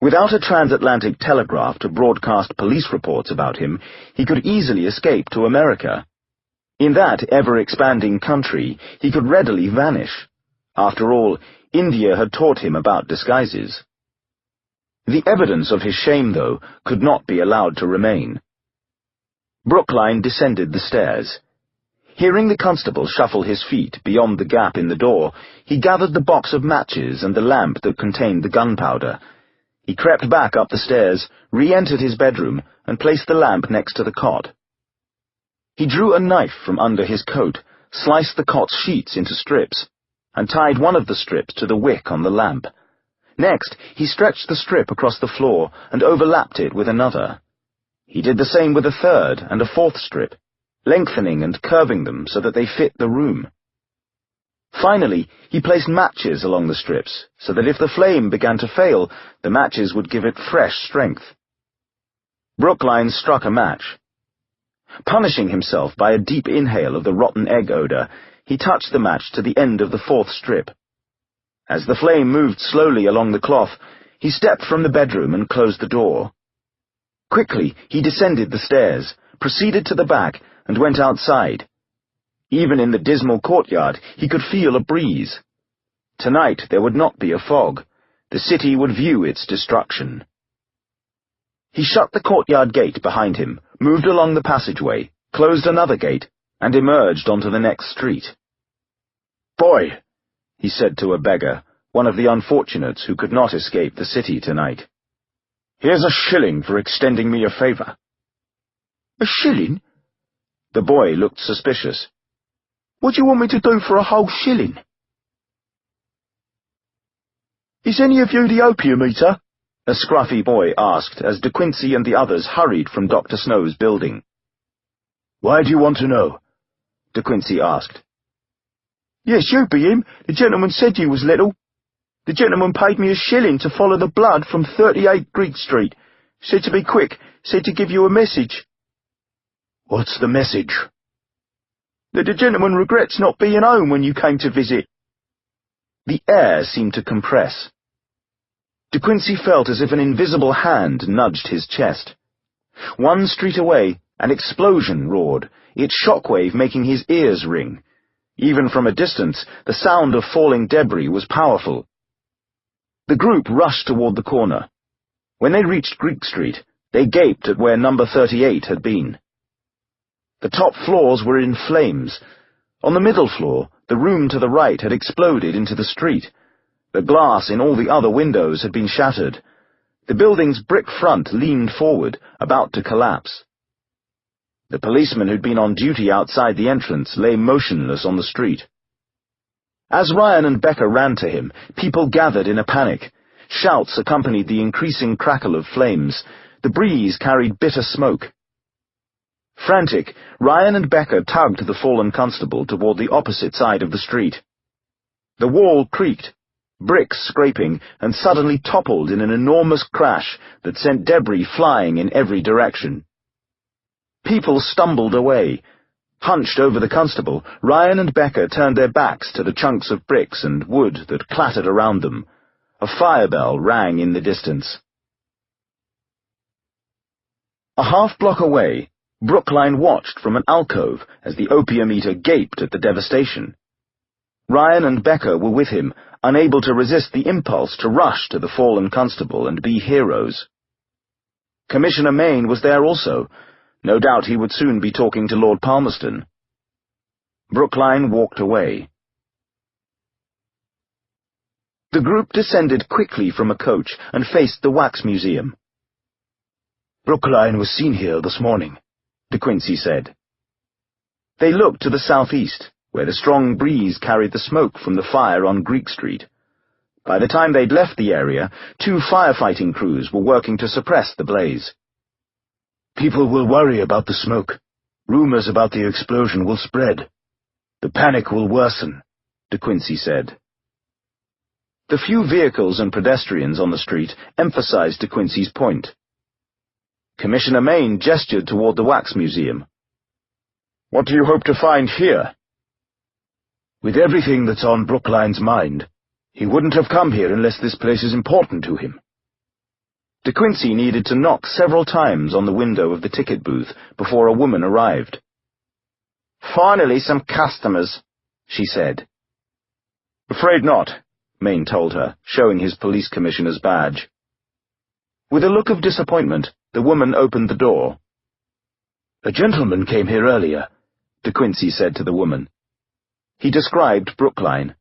Without a transatlantic telegraph to broadcast police reports about him, he could easily escape to America. In that ever-expanding country, he could readily vanish. After all, India had taught him about disguises. The evidence of his shame, though, could not be allowed to remain. Brookline descended the stairs. Hearing the constable shuffle his feet beyond the gap in the door, he gathered the box of matches and the lamp that contained the gunpowder. He crept back up the stairs, re-entered his bedroom, and placed the lamp next to the cot. He drew a knife from under his coat, sliced the cot's sheets into strips, and tied one of the strips to the wick on the lamp. Next, he stretched the strip across the floor and overlapped it with another. He did the same with a third and a fourth strip, lengthening and curving them so that they fit the room. Finally, he placed matches along the strips, so that if the flame began to fail, the matches would give it fresh strength. Brookline struck a match. Punishing himself by a deep inhale of the rotten egg odor, he touched the match to the end of the fourth strip. As the flame moved slowly along the cloth, he stepped from the bedroom and closed the door. Quickly, he descended the stairs, proceeded to the back, and went outside. Even in the dismal courtyard, he could feel a breeze. Tonight there would not be a fog. The city would view its destruction. He shut the courtyard gate behind him, moved along the passageway, closed another gate, and emerged onto the next street. "Boy," he said to a beggar, one of the unfortunates who could not escape the city tonight. "Here's a shilling for extending me a favour." "A shilling?" The boy looked suspicious. "What do you want me to do for a whole shilling?" "Is any of you the opium eater?" a scruffy boy asked as De Quincey and the others hurried from Dr. Snow's building. "Why do you want to know?" De Quincey asked. "Yes, you be him. The gentleman said you was little. The gentleman paid me a shilling to follow the blood from 38 Greek Street. Said to be quick, said to give you a message." "What's the message?" "That the gentleman regrets not being home when you came to visit." The air seemed to compress. De Quincey felt as if an invisible hand nudged his chest. 1 street away, an explosion roared, its shockwave making his ears ring. Even from a distance, the sound of falling debris was powerful. The group rushed toward the corner. When they reached Greek Street, they gaped at where number 38 had been. The top floors were in flames. On the middle floor, the room to the right had exploded into the street. The glass in all the other windows had been shattered. The building's brick front leaned forward, about to collapse. The policeman who'd been on duty outside the entrance lay motionless on the street. As Ryan and Becca ran to him, people gathered in a panic. Shouts accompanied the increasing crackle of flames. The breeze carried bitter smoke. Frantic, Ryan and Becca tugged the fallen constable toward the opposite side of the street. The wall creaked, bricks scraping, and suddenly toppled in an enormous crash that sent debris flying in every direction. People stumbled away. Hunched over the constable, Ryan and Becca turned their backs to the chunks of bricks and wood that clattered around them. A fire bell rang in the distance. A half-block away, Brookline watched from an alcove as the opium-eater gaped at the devastation. Ryan and Becca were with him, unable to resist the impulse to rush to the fallen constable and be heroes. Commissioner Mayne was there also. No doubt he would soon be talking to Lord Palmerston. Brookline walked away. The group descended quickly from a coach and faced the Wax Museum. "Brookline was seen here this morning," De Quincey said. They looked to the southeast, where the strong breeze carried the smoke from the fire on Greek Street. By the time they'd left the area, 2 firefighting crews were working to suppress the blaze. "People will worry about the smoke. Rumors about the explosion will spread. The panic will worsen," De Quincey said. The few vehicles and pedestrians on the street emphasized De Quincey's point. Commissioner Mayne gestured toward the Wax Museum. "What do you hope to find here?" "With everything that's on Brookline's mind, he wouldn't have come here unless this place is important to him." De Quincey needed to knock several times on the window of the ticket booth before a woman arrived. "Finally some customers," she said. "Afraid not," Mayne told her, showing his police commissioner's badge. With a look of disappointment, the woman opened the door. "A gentleman came here earlier," De Quincey said to the woman. He described Brookline.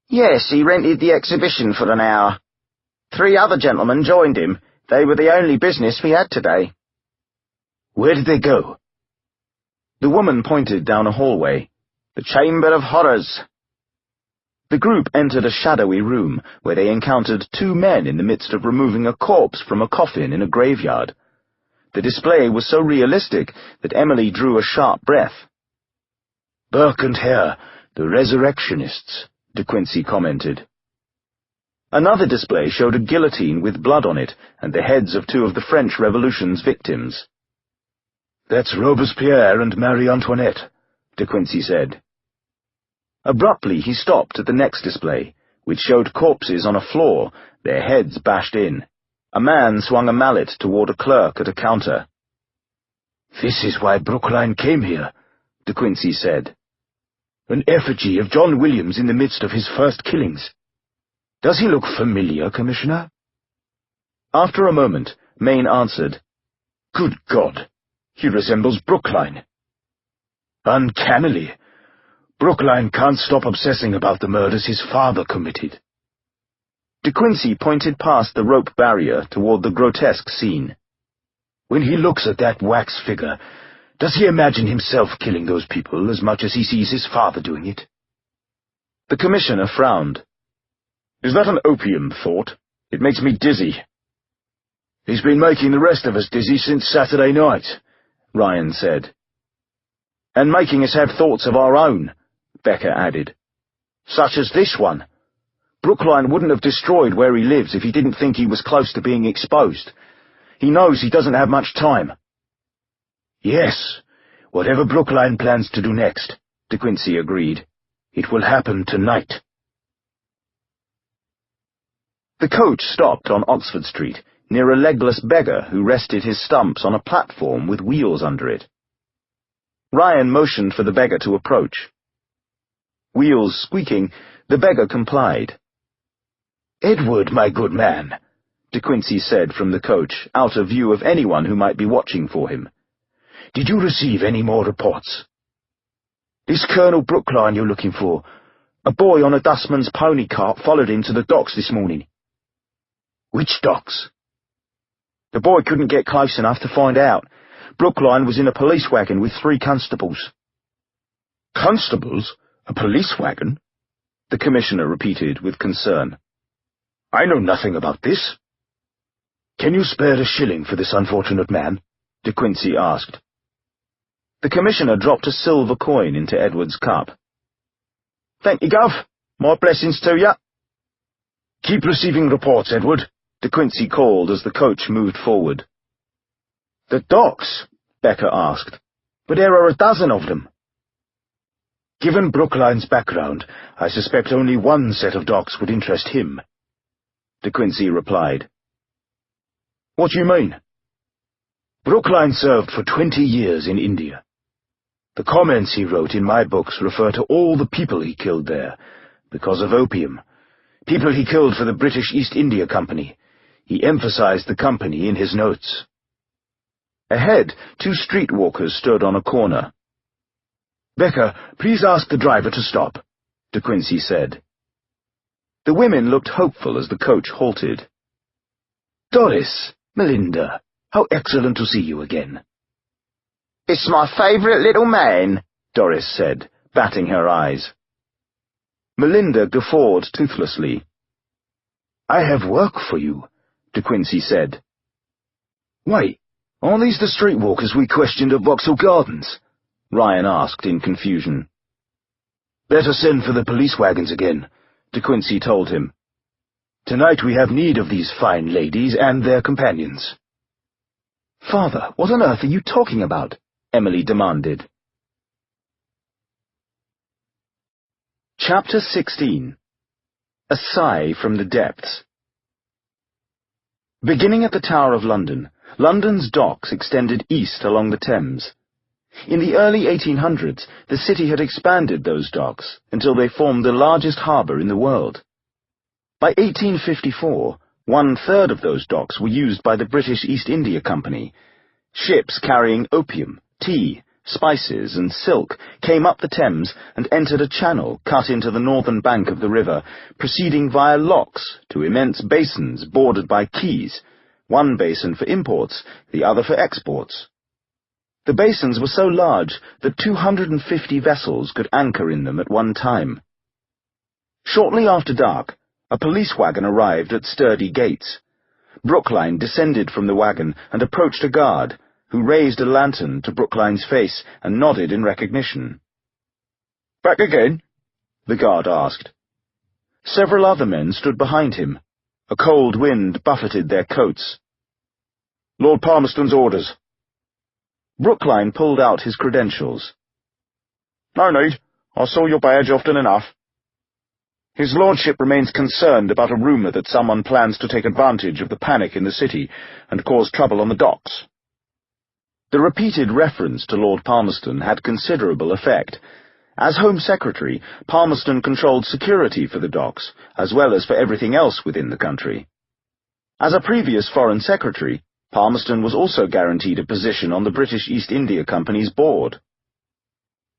"Yes, he rented the exhibition for an hour. 3 other gentlemen joined him. They were the only business we had today." "Where did they go?" The woman pointed down a hallway. "The Chamber of Horrors." The group entered a shadowy room where they encountered two men in the midst of removing a corpse from a coffin in a graveyard. The display was so realistic that Emily drew a sharp breath. "Burke and Hare, the resurrectionists," De Quincey commented. Another display showed a guillotine with blood on it and the heads of two of the French Revolution's victims. "That's Robespierre and Marie Antoinette," De Quincey said. Abruptly he stopped at the next display, which showed corpses on a floor, their heads bashed in. A man swung a mallet toward a clerk at a counter. "This is why Brookline came here," De Quincey said. "An effigy of John Williams in the midst of his first killings. Does he look familiar, Commissioner?" After a moment, Maine answered, "Good God, he resembles Brookline." "Uncannily. Brookline can't stop obsessing about the murders his father committed." De Quincey pointed past the rope barrier toward the grotesque scene. "When he looks at that wax figure, does he imagine himself killing those people as much as he sees his father doing it?" The Commissioner frowned. "Is that an opium thought? It makes me dizzy." "He's been making the rest of us dizzy since Saturday night," Ryan said. "And making us have thoughts of our own," Becker added. "Such as this one. Brookline wouldn't have destroyed where he lives if he didn't think he was close to being exposed. He knows he doesn't have much time." "Yes, whatever Brookline plans to do next," De Quincey agreed. "It will happen tonight." The coach stopped on Oxford Street, near a legless beggar who rested his stumps on a platform with wheels under it. Ryan motioned for the beggar to approach. Wheels squeaking, the beggar complied. "Edward, my good man," De Quincey said from the coach, out of view of anyone who might be watching for him. "Did you receive any more reports?" "This Colonel Brookline you're looking for. A boy on a dustman's pony cart followed him to the docks this morning." "Which docks?" "The boy couldn't get close enough to find out. Brookline was in a police wagon with 3 constables." "Constables? A police wagon?" the Commissioner repeated with concern. "I know nothing about this." "Can you spare a shilling for this unfortunate man?" De Quincey asked. The Commissioner dropped a silver coin into Edward's cup. "Thank you, Gov. My blessings to you." "Keep receiving reports, Edward," De Quincey called as the coach moved forward. "The docks?" Becker asked. "But there are a dozen of them." "Given Brookline's background, I suspect only one set of docks would interest him," De Quincey replied. "What do you mean?" "Brookline served for 20 years in India. The comments he wrote in my books refer to all the people he killed there, because of opium. People he killed for the British East India Company. He emphasized the company in his notes." Ahead, 2 streetwalkers stood on a corner. "Becker, please ask the driver to stop," De Quincey said. The women looked hopeful as the coach halted. "Doris, Melinda, how excellent to see you again." "It's my favourite little man," Doris said, batting her eyes. Melinda guffawed toothlessly. "I have work for you," De Quincey said. "Wait, aren't these the streetwalkers we questioned at Vauxhall Gardens?" Ryan asked in confusion. "Better send for the police wagons again," De Quincey told him. "Tonight we have need of these fine ladies and their companions." "Father, what on earth are you talking about?" Emily demanded. Chapter 16. A Sigh from the Depths. Beginning at the Tower of London, London's docks extended east along the Thames. In the early 1800s, the city had expanded those docks until they formed the largest harbour in the world. By 1854, 1/3 of those docks were used by the British East India Company. Ships carrying opium, tea, spices, and silk came up the Thames and entered a channel cut into the northern bank of the river, proceeding via locks to immense basins bordered by quays, one basin for imports, the other for exports. The basins were so large that 250 vessels could anchor in them at one time. Shortly after dark, a police wagon arrived at sturdy gates. Brookline descended from the wagon and approached a guard, who raised a lantern to Brookline's face and nodded in recognition. "Back again?" the guard asked. Several other men stood behind him. A cold wind buffeted their coats. "Lord Palmerston's orders." Brookline pulled out his credentials. "No need. I saw your badge often enough. His lordship remains concerned about a rumour that someone plans to take advantage of the panic in the city and cause trouble on the docks." The repeated reference to Lord Palmerston had considerable effect. As Home Secretary, Palmerston controlled security for the docks, as well as for everything else within the country. As a previous Foreign Secretary, Palmerston was also guaranteed a position on the British East India Company's board.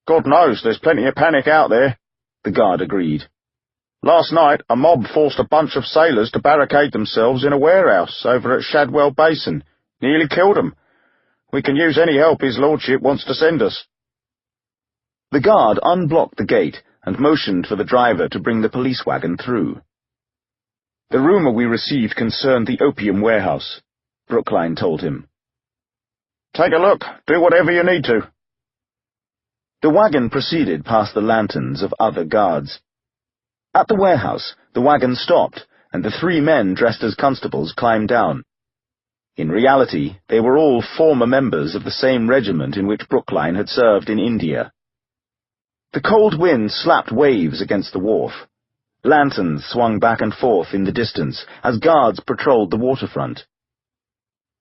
"God knows there's plenty of panic out there," the guard agreed. "Last night, a mob forced a bunch of sailors to barricade themselves in a warehouse over at Shadwell Basin. Nearly killed them. We can use any help his lordship wants to send us." The guard unblocked the gate and motioned for the driver to bring the police wagon through. "The rumour we received concerned the opium warehouse," Brookline told him. "Take a look. Do whatever you need to." The wagon proceeded past the lanterns of other guards. At the warehouse, the wagon stopped, and the 3 men dressed as constables climbed down. In reality, they were all former members of the same regiment in which Brookline had served in India. The cold wind slapped waves against the wharf. Lanterns swung back and forth in the distance as guards patrolled the waterfront.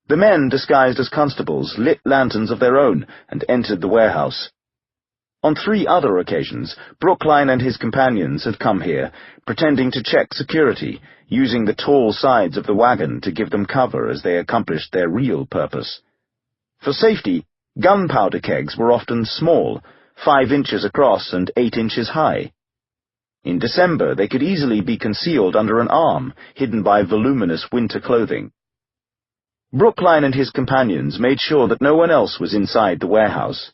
The men, disguised as constables, lit lanterns of their own and entered the warehouse. On 3 other occasions, Brookline and his companions had come here, pretending to check security, using the tall sides of the wagon to give them cover as they accomplished their real purpose. For safety, gunpowder kegs were often small, 5 inches across and 8 inches high. In December, they could easily be concealed under an arm, hidden by voluminous winter clothing. Brookline and his companions made sure that no one else was inside the warehouse.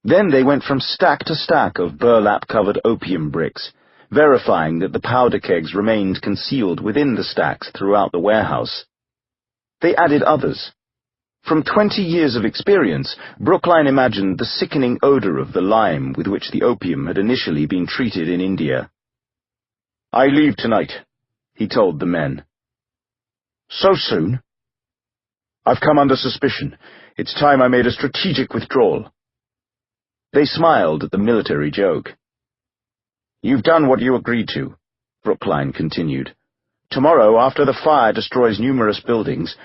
Then they went from stack to stack of burlap-covered opium bricks, verifying that the powder kegs remained concealed within the stacks throughout the warehouse. They added others. From 20 years of experience, Brookline imagined the sickening odor of the lime with which the opium had initially been treated in India. "I leave tonight," he told the men. "So soon?" "I've come under suspicion. It's time I made a strategic withdrawal." They smiled at the military joke. "You've done what you agreed to," Brookline continued. "Tomorrow, after the fire destroys numerous buildings,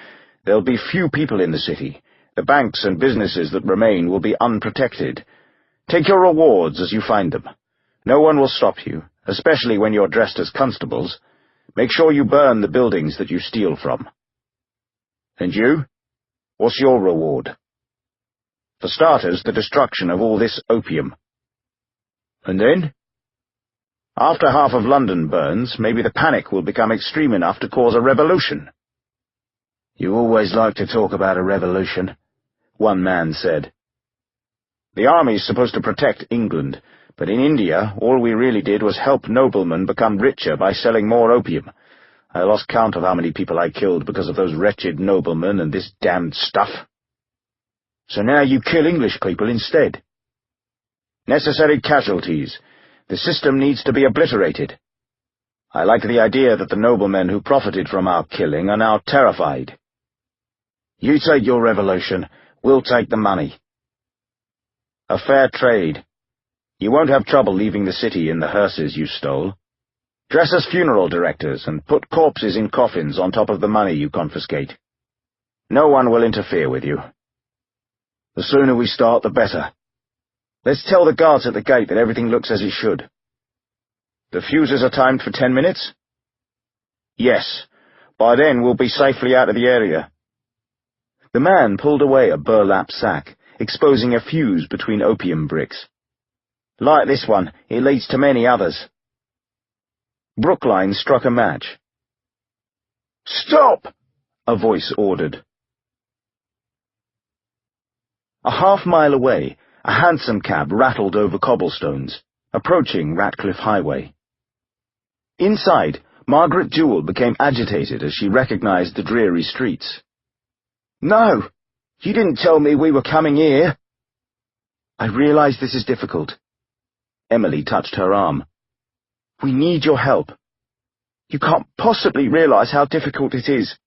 there'll be few people in the city. The banks and businesses that remain will be unprotected. Take your rewards as you find them. No one will stop you, especially when you're dressed as constables. Make sure you burn the buildings that you steal from." "And you? What's your reward?" "For starters, the destruction of all this opium." "And then?" "After half of London burns, maybe the panic will become extreme enough to cause a revolution." "You always like to talk about a revolution," one man said. "The army's supposed to protect England, but in India, all we really did was help noblemen become richer by selling more opium. I lost count of how many people I killed because of those wretched noblemen and this damned stuff." "So now you kill English people instead?" "Necessary casualties. The system needs to be obliterated. I like the idea that the noblemen who profited from our killing are now terrified." "You take your revolution, we'll take the money." "A fair trade. You won't have trouble leaving the city in the hearses you stole. Dress as funeral directors and put corpses in coffins on top of the money you confiscate. No one will interfere with you." "The sooner we start, the better." "Let's tell the guards at the gate that everything looks as it should." "The fuses are timed for 10 minutes?" "Yes. By then we'll be safely out of the area." The man pulled away a burlap sack, exposing a fuse between opium bricks. "Light this one. It leads to many others." Brookline struck a match. "Stop!" a voice ordered. A half-mile away, a hansom cab rattled over cobblestones, approaching Ratcliffe Highway. Inside, Margaret Jewell became agitated as she recognized the dreary streets. "No! You didn't tell me we were coming here." "I realize this is difficult." Emily touched her arm. "We need your help." "You can't possibly realize how difficult it is."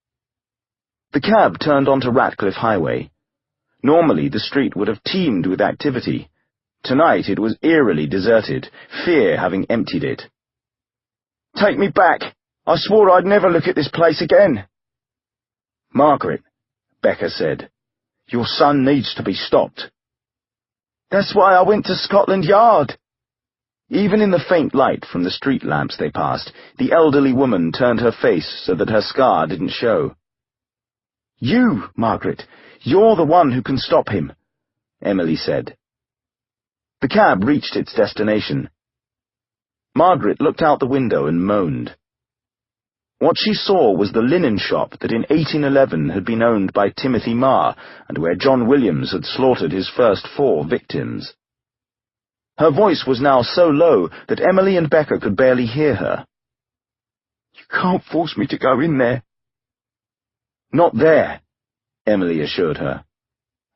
The cab turned onto Ratcliffe Highway. Normally the street would have teemed with activity. Tonight it was eerily deserted, fear having emptied it. "Take me back. I swore I'd never look at this place again." "Margaret," Becca said, "your son needs to be stopped." "That's why I went to Scotland Yard." Even in the faint light from the street lamps they passed, the elderly woman turned her face so that her scar didn't show. "You, Margaret, you're the one who can stop him," Emily said. The cab reached its destination. Margaret looked out the window and moaned. What she saw was the linen shop that in 1811 had been owned by Timothy Marr, and where John Williams had slaughtered his first 4 victims. Her voice was now so low that Emily and Becca could barely hear her. "You can't force me to go in there." "Not there," Emily assured her.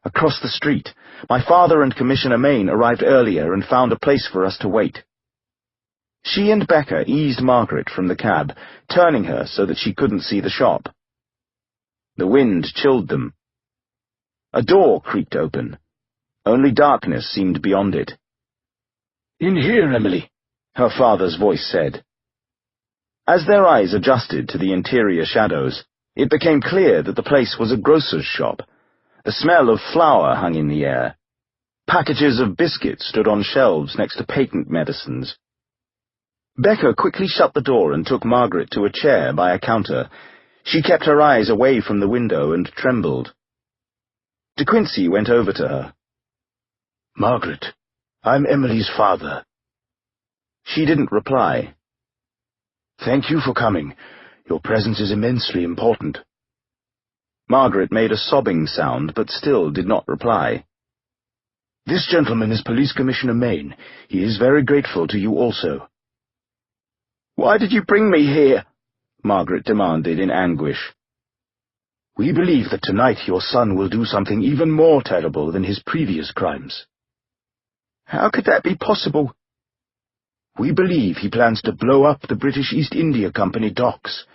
"Across the street. My father and Commissioner Main arrived earlier and found a place for us to wait." She and Becca eased Margaret from the cab, turning her so that she couldn't see the shop. The wind chilled them. A door creaked open. Only darkness seemed beyond it. "In here, Emily," her father's voice said. As their eyes adjusted to the interior shadows, it became clear that the place was a grocer's shop. The smell of flour hung in the air. Packages of biscuits stood on shelves next to patent medicines. Becca quickly shut the door and took Margaret to a chair by a counter. She kept her eyes away from the window and trembled. De Quincey went over to her. "Margaret, I'm Emily's father." She didn't reply. "Thank you for coming. Your presence is immensely important." Margaret made a sobbing sound, but still did not reply. "This gentleman is Police Commissioner Main. He is very grateful to you also." "Why did you bring me here?" Margaret demanded in anguish. "We believe that tonight your son will do something even more terrible than his previous crimes." "How could that be possible?" "We believe he plans to blow up the British East India Company docks.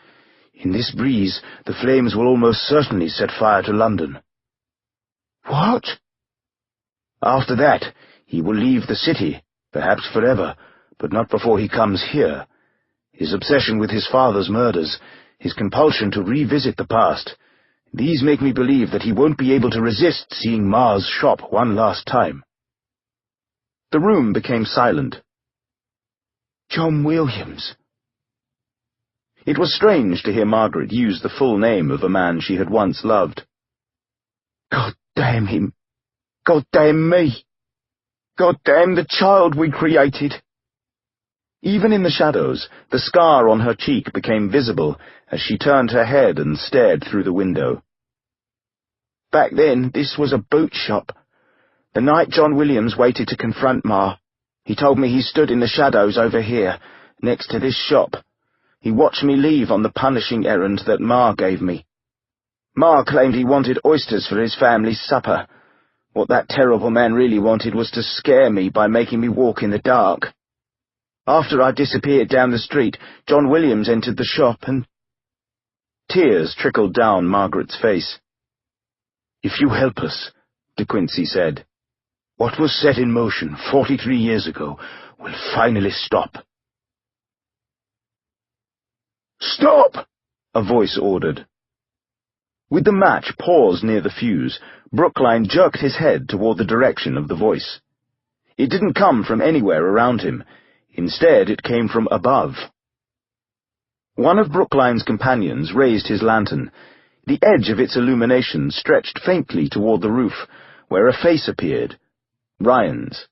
In this breeze, the flames will almost certainly set fire to London." "What?" "After that, he will leave the city, perhaps forever, but not before he comes here. His obsession with his father's murders, his compulsion to revisit the past, these make me believe that he won't be able to resist seeing Marr's shop one last time." The room became silent. "John Williams." It was strange to hear Margaret use the full name of a man she had once loved. "God damn him! God damn me! God damn the child we created!" Even in the shadows, the scar on her cheek became visible as she turned her head and stared through the window. "Back then, this was a boot shop. The night John Williams waited to confront Marr, he told me he stood in the shadows over here, next to this shop. He watched me leave on the punishing errand that Marr gave me. Marr claimed he wanted oysters for his family's supper. What that terrible man really wanted was to scare me by making me walk in the dark. After I disappeared down the street, John Williams entered the shop and—" Tears trickled down Margaret's face. "If you help us," De Quincey said, "what was set in motion 43 years ago will finally stop." "Stop!" a voice ordered. With the match paused near the fuse, Brookline jerked his head toward the direction of the voice. It didn't come from anywhere around him. Instead, it came from above. One of Brookline's companions raised his lantern. The edge of its illumination stretched faintly toward the roof, where a face appeared. Ryan's.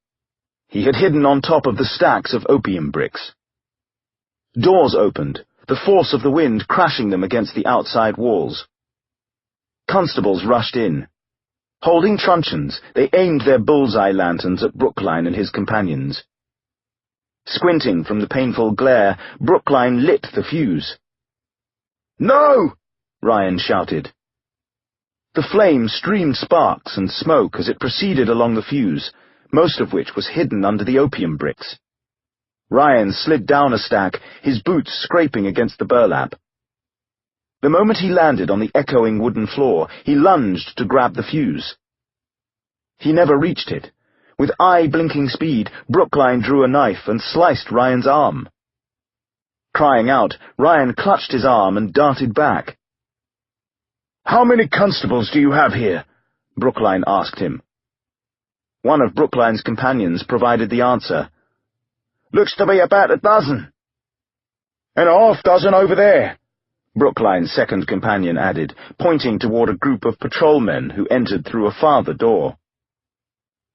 He had hidden on top of the stacks of opium bricks. Doors opened, the force of the wind crashing them against the outside walls. Constables rushed in. Holding truncheons, they aimed their bullseye lanterns at Brookline and his companions. Squinting from the painful glare, Brookline lit the fuse. "No!" Ryan shouted. The flame streamed sparks and smoke as it proceeded along the fuse, most of which was hidden under the opium bricks. Ryan slid down a stack, his boots scraping against the burlap. The moment he landed on the echoing wooden floor, he lunged to grab the fuse. He never reached it. With eye-blinking speed, Brookline drew a knife and sliced Ryan's arm. Crying out, Ryan clutched his arm and darted back. "How many constables do you have here?" Brookline asked him. One of Brookline's companions provided the answer. "Looks to be about a dozen." "And a half-dozen over there," Brookline's second companion added, pointing toward a group of patrolmen who entered through a farther door.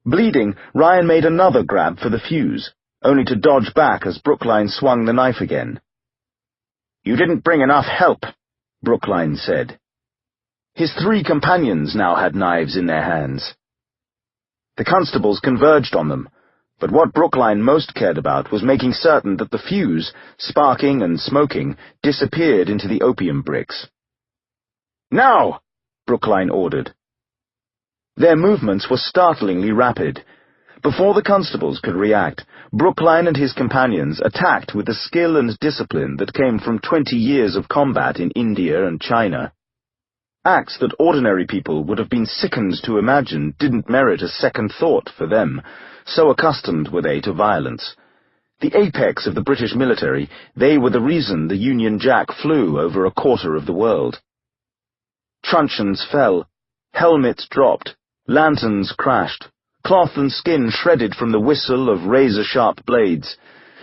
Bleeding, Ryan made another grab for the fuse, only to dodge back as Brookline swung the knife again. "You didn't bring enough help," Brookline said. His three companions now had knives in their hands. The constables converged on them, but what Brookline most cared about was making certain that the fuse, sparking and smoking, disappeared into the opium bricks. "Now!" Brookline ordered. Their movements were startlingly rapid. Before the constables could react, Brookline and his companions attacked with the skill and discipline that came from 20 years of combat in India and China. Acts that ordinary people would have been sickened to imagine didn't merit a second thought for them, so accustomed were they to violence. The apex of the British military, they were the reason the Union Jack flew over a quarter of the world. Truncheons fell, helmets dropped, lanterns crashed, cloth and skin shredded from the whistle of razor-sharp blades,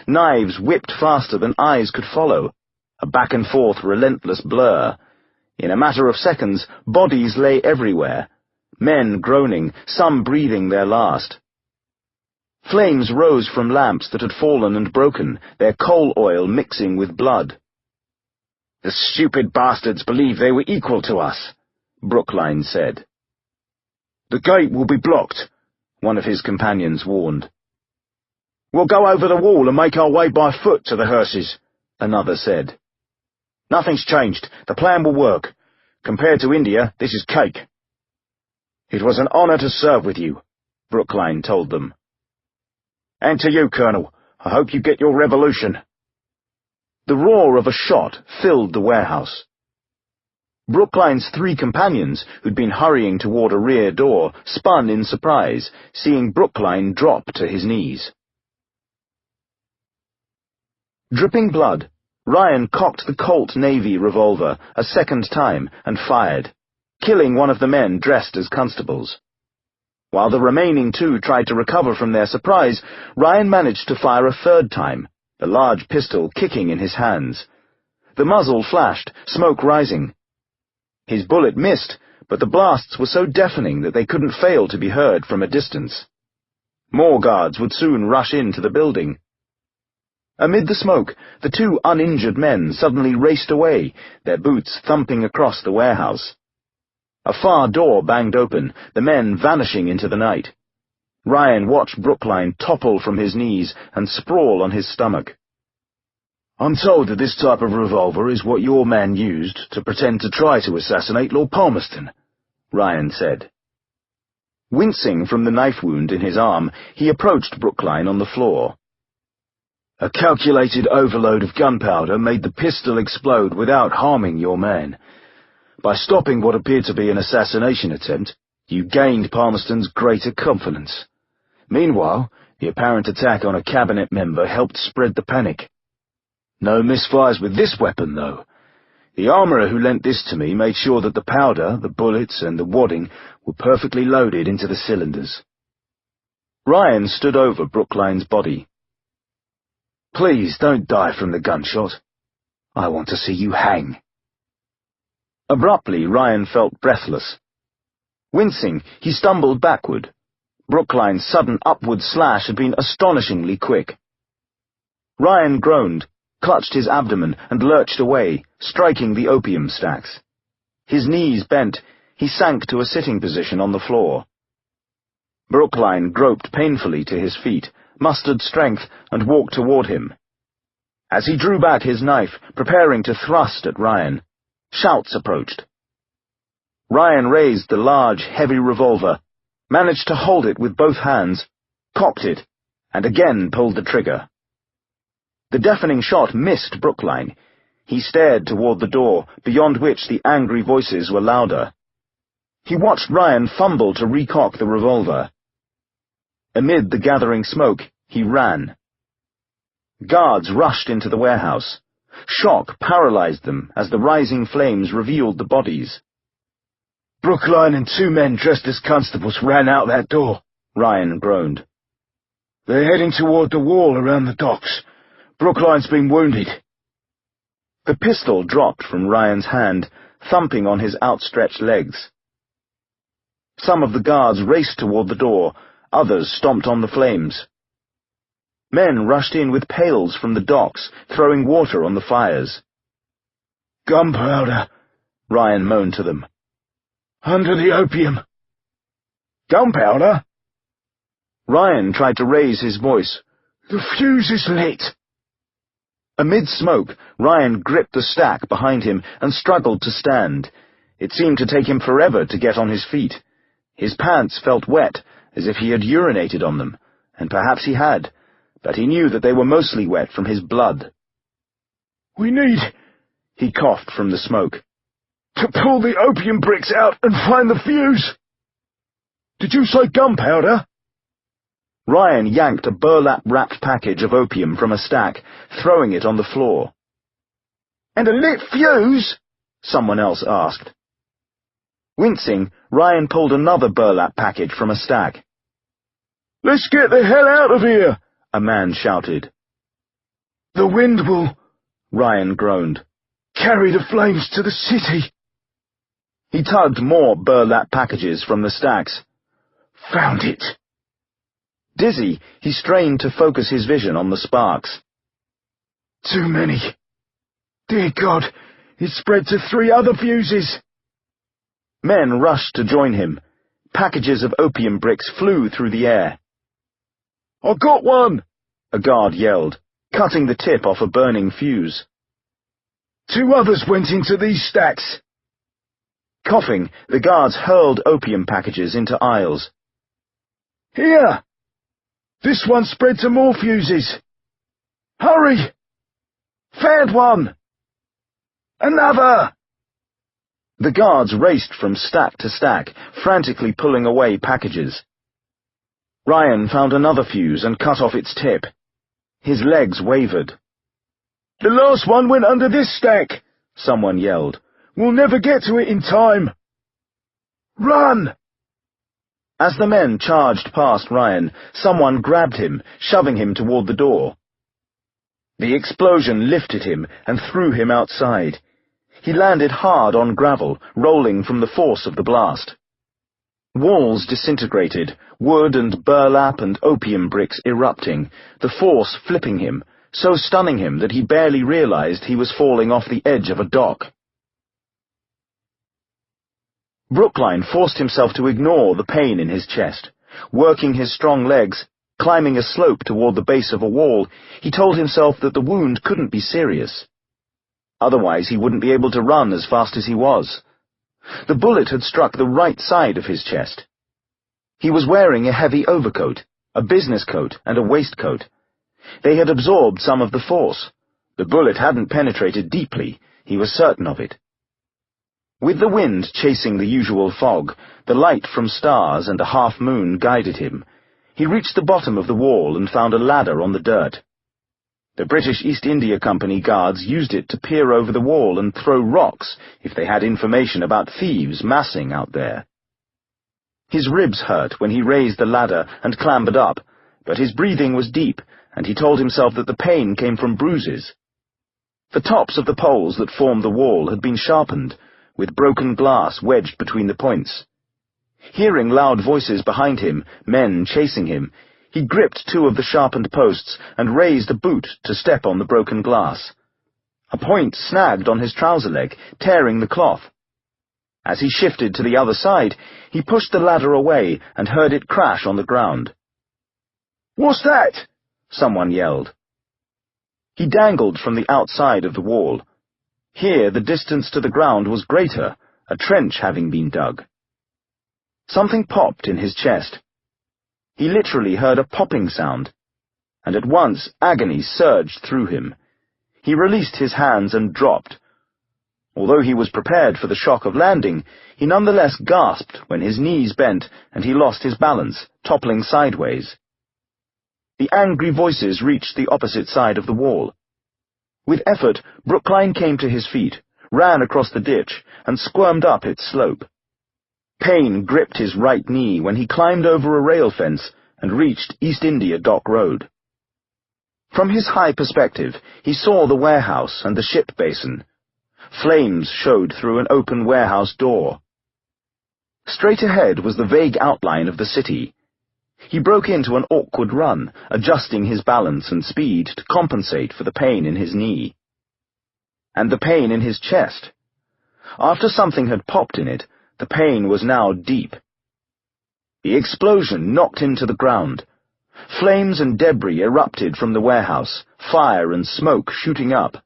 knives whipped faster than eyes could follow, a back-and-forth relentless blur. In a matter of seconds, bodies lay everywhere, men groaning, some breathing their last. Flames rose from lamps that had fallen and broken, their coal oil mixing with blood. "The stupid bastards believe they were equal to us," Brookline said. "The gate will be blocked," one of his companions warned. "We'll go over the wall and make our way by foot to the hearses," another said. "Nothing's changed. The plan will work. Compared to India, this is cake." "It was an honor to serve with you," Brookline told them. "And to you, Colonel. I hope you get your revolution." The roar of a shot filled the warehouse. Brookline's three companions, who'd been hurrying toward a rear door, spun in surprise, seeing Brookline drop to his knees. Dripping blood, Ryan cocked the Colt Navy revolver a second time and fired, killing one of the men dressed as constables. While the remaining two tried to recover from their surprise, Ryan managed to fire a third time, the large pistol kicking in his hands. The muzzle flashed, smoke rising. His bullet missed, but the blasts were so deafening that they couldn't fail to be heard from a distance. More guards would soon rush into the building. Amid the smoke, the two uninjured men suddenly raced away, their boots thumping across the warehouse. A far door banged open, the men vanishing into the night. Ryan watched Brookline topple from his knees and sprawl on his stomach. "I'm told that this type of revolver is what your man used to pretend to try to assassinate Lord Palmerston," Ryan said. Wincing from the knife wound in his arm, he approached Brookline on the floor. "A calculated overload of gunpowder made the pistol explode without harming your man. By stopping what appeared to be an assassination attempt, you gained Palmerston's greater confidence. Meanwhile, the apparent attack on a cabinet member helped spread the panic. No misfires with this weapon, though. The armourer who lent this to me made sure that the powder, the bullets, and the wadding were perfectly loaded into the cylinders." Ryan stood over Brookline's body. "Please don't die from the gunshot. I want to see you hang." Abruptly, Ryan felt breathless. Wincing, he stumbled backward. Brookline's sudden upward slash had been astonishingly quick. Ryan groaned, clutched his abdomen, and lurched away, striking the opium stacks. His knees bent, he sank to a sitting position on the floor. Brookline groped painfully to his feet, mustered strength, and walked toward him. As he drew back his knife, preparing to thrust at Ryan, shouts approached. Ryan raised the large, heavy revolver, managed to hold it with both hands, cocked it, and again pulled the trigger. The deafening shot missed Brookline. He stared toward the door, beyond which the angry voices were louder. He watched Ryan fumble to recock the revolver. Amid the gathering smoke, he ran. Guards rushed into the warehouse. Shock paralyzed them as the rising flames revealed the bodies. Brookline and 2 men dressed as constables ran out that door, Ryan groaned. They're heading toward the wall around the docks. Brookline's been wounded. The pistol dropped from Ryan's hand, thumping on his outstretched legs. Some of the guards raced toward the door, others stomped on the flames. Men rushed in with pails from the docks, throwing water on the fires. Gunpowder, Ryan moaned to them. Under the opium. Gunpowder? Ryan tried to raise his voice. The fuse is lit. Amid smoke, Ryan gripped the stack behind him and struggled to stand. It seemed to take him forever to get on his feet. His pants felt wet, as if he had urinated on them, and perhaps he had, but he knew that they were mostly wet from his blood. We need, he coughed from the smoke, to pull the opium bricks out and find the fuse. Did you say gunpowder? Ryan yanked a burlap-wrapped package of opium from a stack, throwing it on the floor. And a lit fuse? Someone else asked. Wincing, Ryan pulled another burlap package from a stack. Let's get the hell out of here, a man shouted. The wind will, Ryan groaned, carry the flames to the city. He tugged more burlap packages from the stacks. Found it. Dizzy, he strained to focus his vision on the sparks. Too many. Dear God, it spread to 3 other fuses. Men rushed to join him. Packages of opium bricks flew through the air. I got one, a guard yelled, cutting the tip off a burning fuse. 2 others went into these stacks. Coughing, the guards hurled opium packages into aisles. Here! This one spread to more fuses. Hurry! Found one! Another! The guards raced from stack to stack, frantically pulling away packages. Ryan found another fuse and cut off its tip. His legs wavered. The last one went under this stack, someone yelled. We'll never get to it in time. Run! As the men charged past Ryan, someone grabbed him, shoving him toward the door. The explosion lifted him and threw him outside. He landed hard on gravel, rolling from the force of the blast. Walls disintegrated, wood and burlap and opium bricks erupting, the force flipping him, so stunning him that he barely realized he was falling off the edge of a dock. Brookline forced himself to ignore the pain in his chest. Working his strong legs, climbing a slope toward the base of a wall, he told himself that the wound couldn't be serious. Otherwise he wouldn't be able to run as fast as he was. The bullet had struck the right side of his chest. He was wearing a heavy overcoat, a business coat, and a waistcoat. They had absorbed some of the force. The bullet hadn't penetrated deeply, he was certain of it. With the wind chasing the usual fog, the light from stars and a half-moon guided him. He reached the bottom of the wall and found a ladder on the dirt. The British East India Company guards used it to peer over the wall and throw rocks if they had information about thieves massing out there. His ribs hurt when he raised the ladder and clambered up, but his breathing was deep, and he told himself that the pain came from bruises. The tops of the poles that formed the wall had been sharpened, with broken glass wedged between the points. Hearing loud voices behind him, men chasing him, he gripped 2 of the sharpened posts and raised a boot to step on the broken glass. A point snagged on his trouser leg, tearing the cloth. As he shifted to the other side, he pushed the ladder away and heard it crash on the ground. "What's that?" someone yelled. He dangled from the outside of the wall. Here the distance to the ground was greater, a trench having been dug. Something popped in his chest. He literally heard a popping sound, and at once agony surged through him. He released his hands and dropped. Although he was prepared for the shock of landing, he nonetheless gasped when his knees bent and he lost his balance, toppling sideways. The angry voices reached the opposite side of the wall. With effort, Brookline came to his feet, ran across the ditch, and squirmed up its slope. Pain gripped his right knee when he climbed over a rail fence and reached East India Dock Road. From his high perspective, he saw the warehouse and the ship basin. Flames showed through an open warehouse door. Straight ahead was the vague outline of the city. He broke into an awkward run, adjusting his balance and speed to compensate for the pain in his knee. And the pain in his chest. After something had popped in it, the pain was now deep. The explosion knocked him to the ground. Flames and debris erupted from the warehouse, fire and smoke shooting up.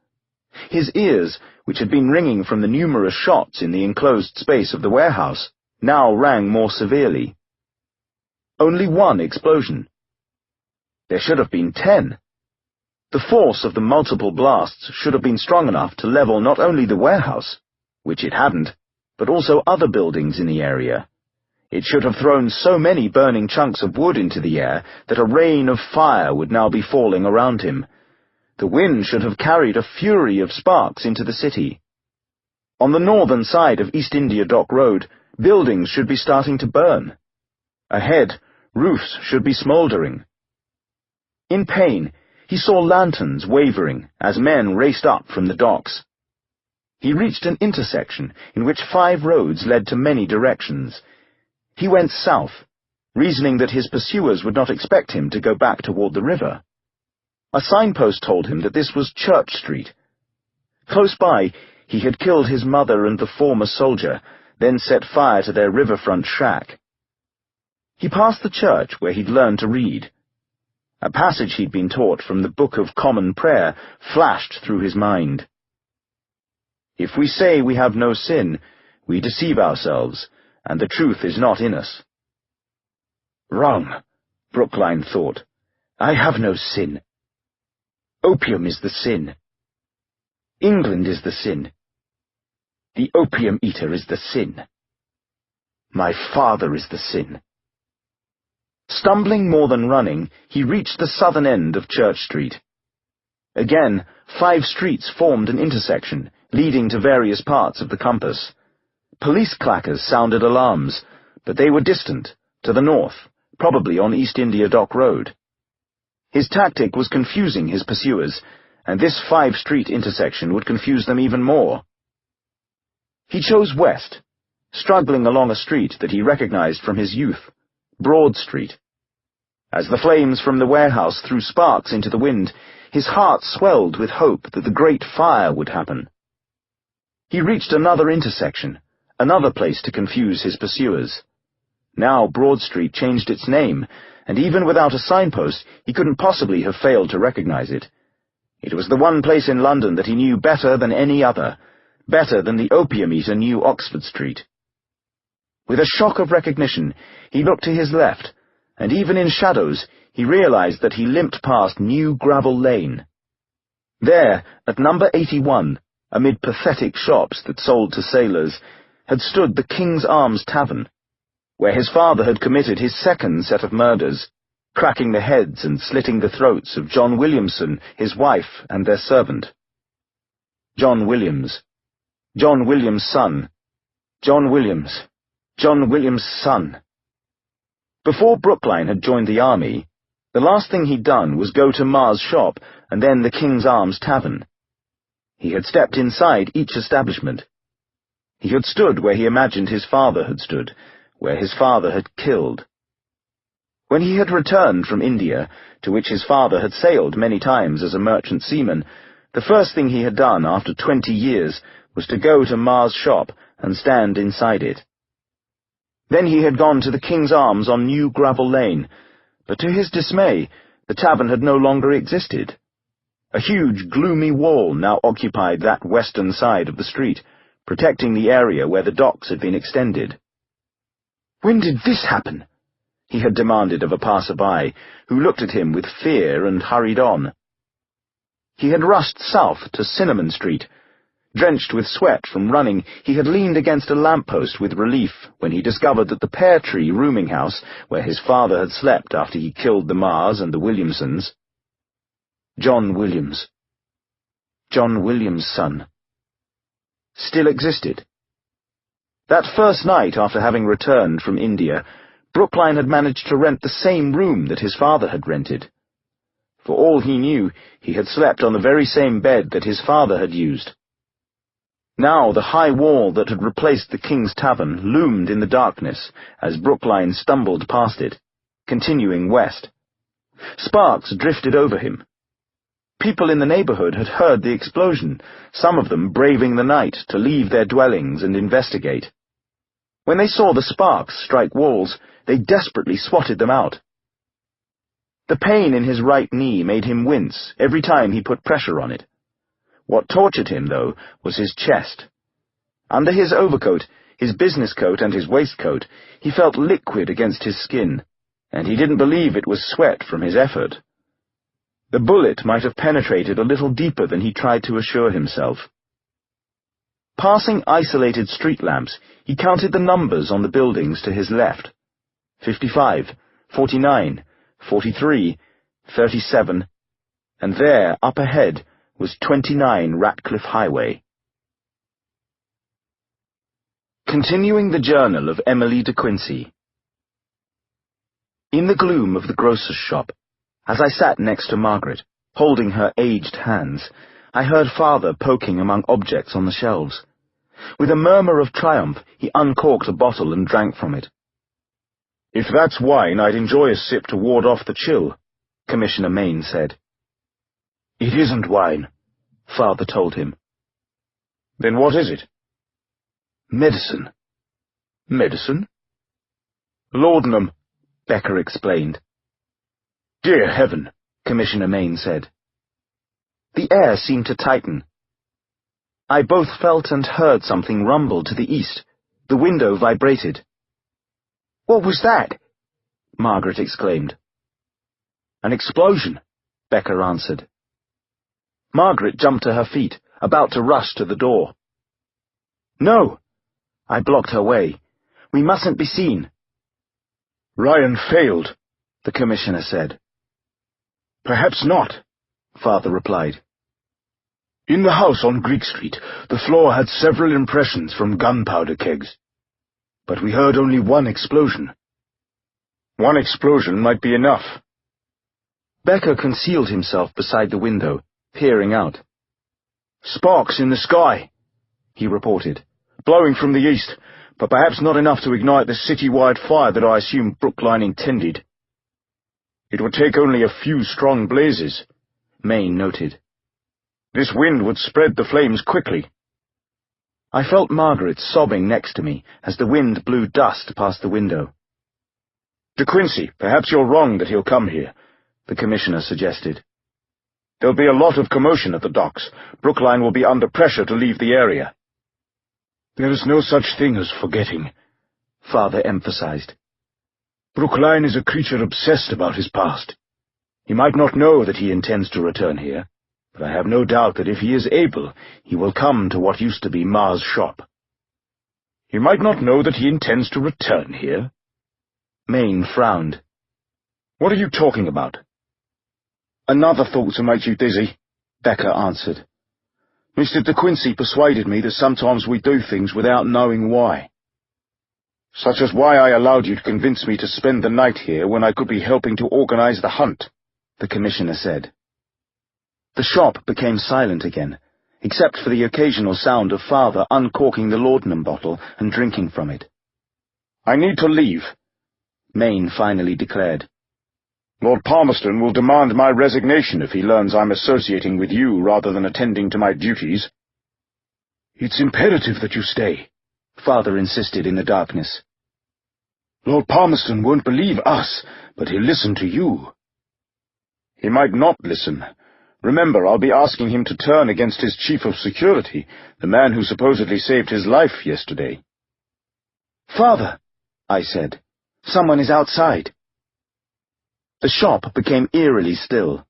His ears, which had been ringing from the numerous shots in the enclosed space of the warehouse, now rang more severely. Only one explosion. There should have been 10. The force of the multiple blasts should have been strong enough to level not only the warehouse, which it hadn't, but also other buildings in the area. It should have thrown so many burning chunks of wood into the air that a rain of fire would now be falling around him. The wind should have carried a fury of sparks into the city. On the northern side of East India Dock Road, buildings should be starting to burn. Ahead, roofs should be smouldering. In pain, he saw lanterns wavering as men raced up from the docks. He reached an intersection in which 5 roads led to many directions. He went south, reasoning that his pursuers would not expect him to go back toward the river. A signpost told him that this was Church Street. Close by, he had killed his mother and the former soldier, then set fire to their riverfront shack. He passed the church where he'd learned to read. A passage he'd been taught from the Book of Common Prayer flashed through his mind. If we say we have no sin, we deceive ourselves, and the truth is not in us. Wrong, Brookline thought. I have no sin. Opium is the sin. England is the sin. The opium eater is the sin. My father is the sin. Stumbling more than running, he reached the southern end of Church Street. Again, 5 streets formed an intersection, leading to various parts of the compass. Police clackers sounded alarms, but they were distant, to the north, probably on East India Dock Road. His tactic was confusing his pursuers, and this 5-street intersection would confuse them even more. He chose west, struggling along a street that he recognized from his youth, Broad Street. As the flames from the warehouse threw sparks into the wind, his heart swelled with hope that the great fire would happen. He reached another intersection, another place to confuse his pursuers. Now Broad Street changed its name, and even without a signpost, he couldn't possibly have failed to recognize it. It was the one place in London that he knew better than any other, better than the opium eater knew Oxford Street. With a shock of recognition, he looked to his left, and even in shadows, he realized that he limped past New Gravel Lane. There, at number 81, amid pathetic shops that sold to sailors, had stood the King's Arms Tavern, where his father had committed his second set of murders, cracking the heads and slitting the throats of John Williamson, his wife, and their servant. John Williams' son. John Williams' son. Before Brookline had joined the army, the last thing he'd done was go to Ma's shop and then the King's Arms Tavern. He had stepped inside each establishment. He had stood where he imagined his father had stood, where his father had killed. When he had returned from India, to which his father had sailed many times as a merchant seaman, the first thing he had done after 20 years was to go to Ma's shop and stand inside it. Then he had gone to the King's Arms on New Gravel Lane, But to his dismay, the tavern had no longer existed. A huge, gloomy wall now occupied that western side of the street, protecting the area where the docks had been extended. "When did this happen?" he had demanded of a passer-by, who looked at him with fear and hurried on. He had rushed south to Cinnamon Street. Drenched with sweat from running, he had leaned against a lamp-post with relief when he discovered that the Pear Tree rooming house, where his father had slept after he killed the Marrs and the Williamsons— John Williams, John Williams' son— still existed. That first night after having returned from India, Brookline had managed to rent the same room that his father had rented. For all he knew, he had slept on the very same bed that his father had used. Now the high wall that had replaced the King's Tavern loomed in the darkness as Brookline stumbled past it, continuing west. Sparks drifted over him. People in the neighborhood had heard the explosion, some of them braving the night to leave their dwellings and investigate. When they saw the sparks strike walls, they desperately swatted them out. The pain in his right knee made him wince every time he put pressure on it. What tortured him, though, was his chest. Under his overcoat, his business coat and his waistcoat, he felt liquid against his skin, and he didn't believe it was sweat from his effort. The bullet might have penetrated a little deeper than he tried to assure himself. Passing isolated street lamps, he counted the numbers on the buildings to his left. 55, 49, 43, 37, and there, up ahead, was 29 Ratcliffe Highway. Continuing the journal of Emily de Quincey. In the gloom of the grocer's shop, as I sat next to Margaret, holding her aged hands, I heard Father poking among objects on the shelves. With a murmur of triumph, he uncorked a bottle and drank from it. "If that's wine, I'd enjoy a sip to ward off the chill," Commissioner Maine said. "It isn't wine," Father told him. "Then what is it?" "Medicine." "Medicine?" "Laudanum," Becker explained. "Dear heaven," Commissioner Maine said. The air seemed to tighten. I both felt and heard something rumble to the east. The window vibrated. "What was that?" Margaret exclaimed. "An explosion," Becker answered. Margaret jumped to her feet, about to rush to the door. "No!" I blocked her way. "We mustn't be seen." "Ryan failed," the Commissioner said. "Perhaps not," Father replied. "In the house on Greek Street, the floor had several impressions from gunpowder kegs. But we heard only one explosion." "One explosion might be enough." Becker concealed himself beside the window, peering out. "Sparks in the sky," he reported, "blowing from the east, but perhaps not enough to ignite the city-wide fire that I assume Brookline intended." "It would take only a few strong blazes," Maine noted. "This wind would spread the flames quickly." I felt Margaret sobbing next to me as the wind blew dust past the window. "De Quincey, perhaps you're wrong that he'll come here," the Commissioner suggested. "There'll be a lot of commotion at the docks. Brookline will be under pressure to leave the area." "There is no such thing as forgetting," Father emphasized. "Brookline is a creature obsessed about his past. He might not know that he intends to return here, but I have no doubt that if he is able, he will come to what used to be Ma's shop." "He might not know that he intends to return here?" Maine frowned. "What are you talking about?" "Another thought to make you dizzy," Becker answered. "Mr. De Quincey persuaded me that sometimes we do things without knowing why. Such as why I allowed you to convince me to spend the night here when I could be helping to organize the hunt," the Commissioner said. The shop became silent again, except for the occasional sound of Father uncorking the laudanum bottle and drinking from it. "I need to leave," Maine finally declared. "Lord Palmerston will demand my resignation if he learns I'm associating with you rather than attending to my duties." "It's imperative that you stay," Father insisted in the darkness. Lord Palmerston won't believe us, but he'll listen to you. He might not listen. Remember, I'll be asking him to turn against his chief of security, the man who supposedly saved his life yesterday. Father, I said, someone is outside. The shop became eerily still.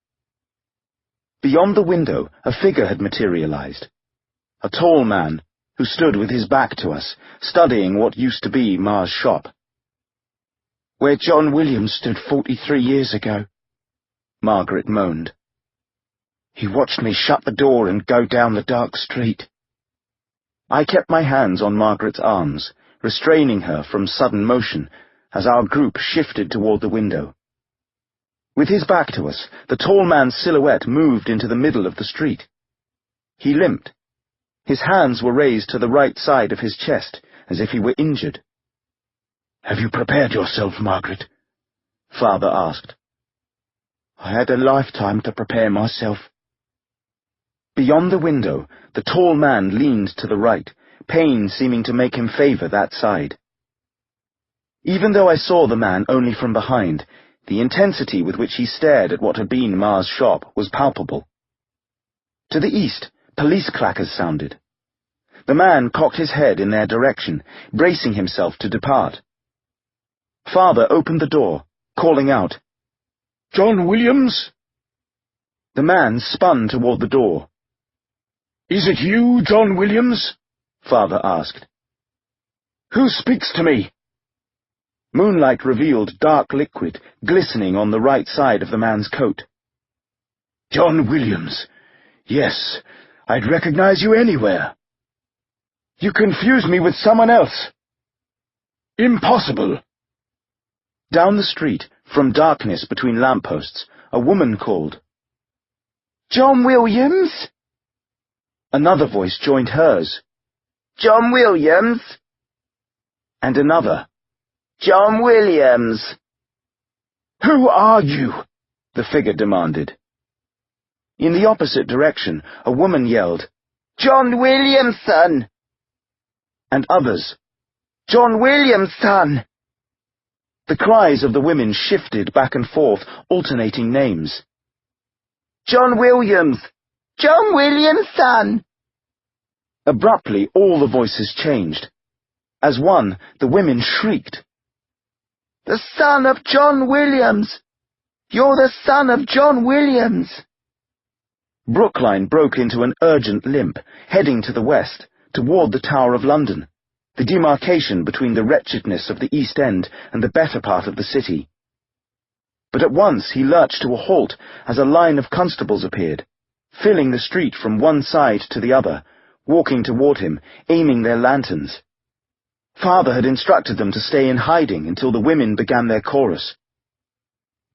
Beyond the window, a figure had materialized. A tall man, who stood with his back to us, studying what used to be Ma's shop. Where John Williams stood 43 years ago, Margaret moaned. He watched me shut the door and go down the dark street. I kept my hands on Margaret's arms, restraining her from sudden motion as our group shifted toward the window. With his back to us, the tall man's silhouette moved into the middle of the street. He limped. His hands were raised to the right side of his chest, as if he were injured. Have you prepared yourself, Margaret? Father asked. I had a lifetime to prepare myself. Beyond the window, the tall man leaned to the right, pain seeming to make him favor that side. Even though I saw the man only from behind, the intensity with which he stared at what had been Ma's shop was palpable. To the east, police clackers sounded. The man cocked his head in their direction, bracing himself to depart. Father opened the door, calling out, John Williams? The man spun toward the door. Is it you, John Williams? Father asked. Who speaks to me? Moonlight revealed dark liquid glistening on the right side of the man's coat. John Williams. Yes, I'd recognize you anywhere. You confuse me with someone else. Impossible. Down the street, from darkness between lampposts, a woman called. John Williams? Another voice joined hers. John Williams? And another. John Williams. Who are you? The figure demanded. In the opposite direction, a woman yelled, John Williams' son! And others, John Williams' son! The cries of the women shifted back and forth, alternating names. John Williams! John Williams' son! Abruptly, all the voices changed. As one, the women shrieked. The son of John Williams! You're the son of John Williams! Brookline broke into an urgent limp, heading to the west, toward the Tower of London, the demarcation between the wretchedness of the East End and the better part of the city. But at once he lurched to a halt as a line of constables appeared, filling the street from one side to the other, walking toward him, aiming their lanterns. Father had instructed them to stay in hiding until the women began their chorus.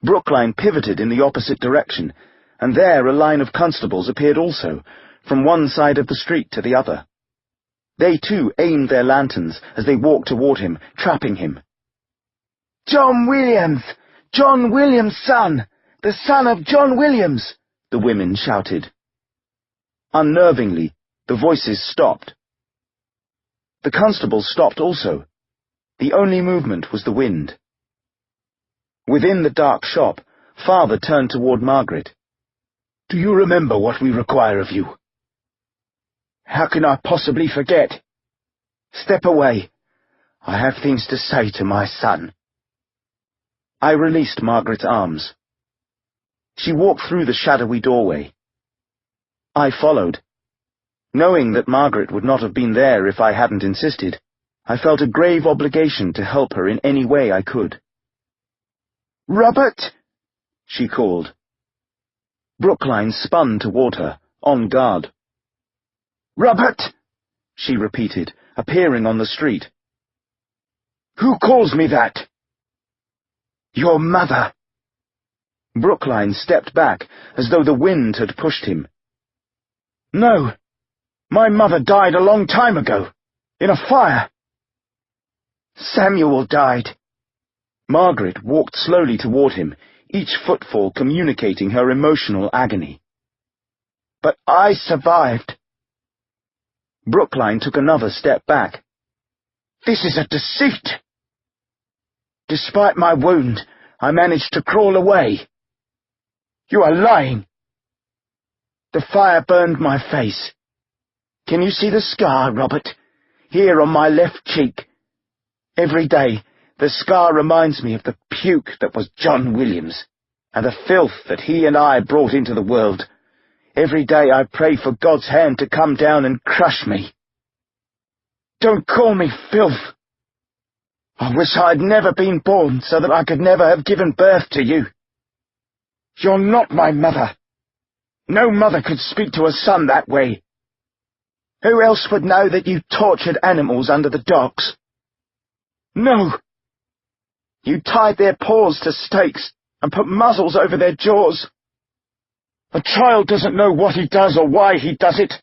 Brookline pivoted in the opposite direction, and there a line of constables appeared also, from one side of the street to the other. They too aimed their lanterns as they walked toward him, trapping him. John Williams! John Williams' son! The son of John Williams! The women shouted. Unnervingly, the voices stopped. The constables stopped also. The only movement was the wind. Within the dark shop, Father turned toward Margaret. Do you remember what we require of you? How can I possibly forget? Step away. I have things to say to my son. I released Margaret's arms. She walked through the shadowy doorway. I followed. Knowing that Margaret would not have been there if I hadn't insisted, I felt a grave obligation to help her in any way I could. Robert! She called. Brookline spun toward her, on guard. Robert! She repeated, appearing on the street. Who calls me that? Your mother. Brookline stepped back, as though the wind had pushed him. No, my mother died a long time ago, in a fire. Samuel died. Margaret walked slowly toward him, each footfall communicating her emotional agony. But I survived. Brookline took another step back. This is a deceit. Despite my wound, I managed to crawl away. You are lying. The fire burned my face. Can you see the scar, Robert? Here on my left cheek. Every day, the scar reminds me of the puke that was John Williams, and the filth that he and I brought into the world. Every day I pray for God's hand to come down and crush me. Don't call me filth. I wish I'd never been born so that I could never have given birth to you. You're not my mother. No mother could speak to a son that way. Who else would know that you tortured animals under the docks? No. You tied their paws to stakes and put muzzles over their jaws. A child doesn't know what he does or why he does it.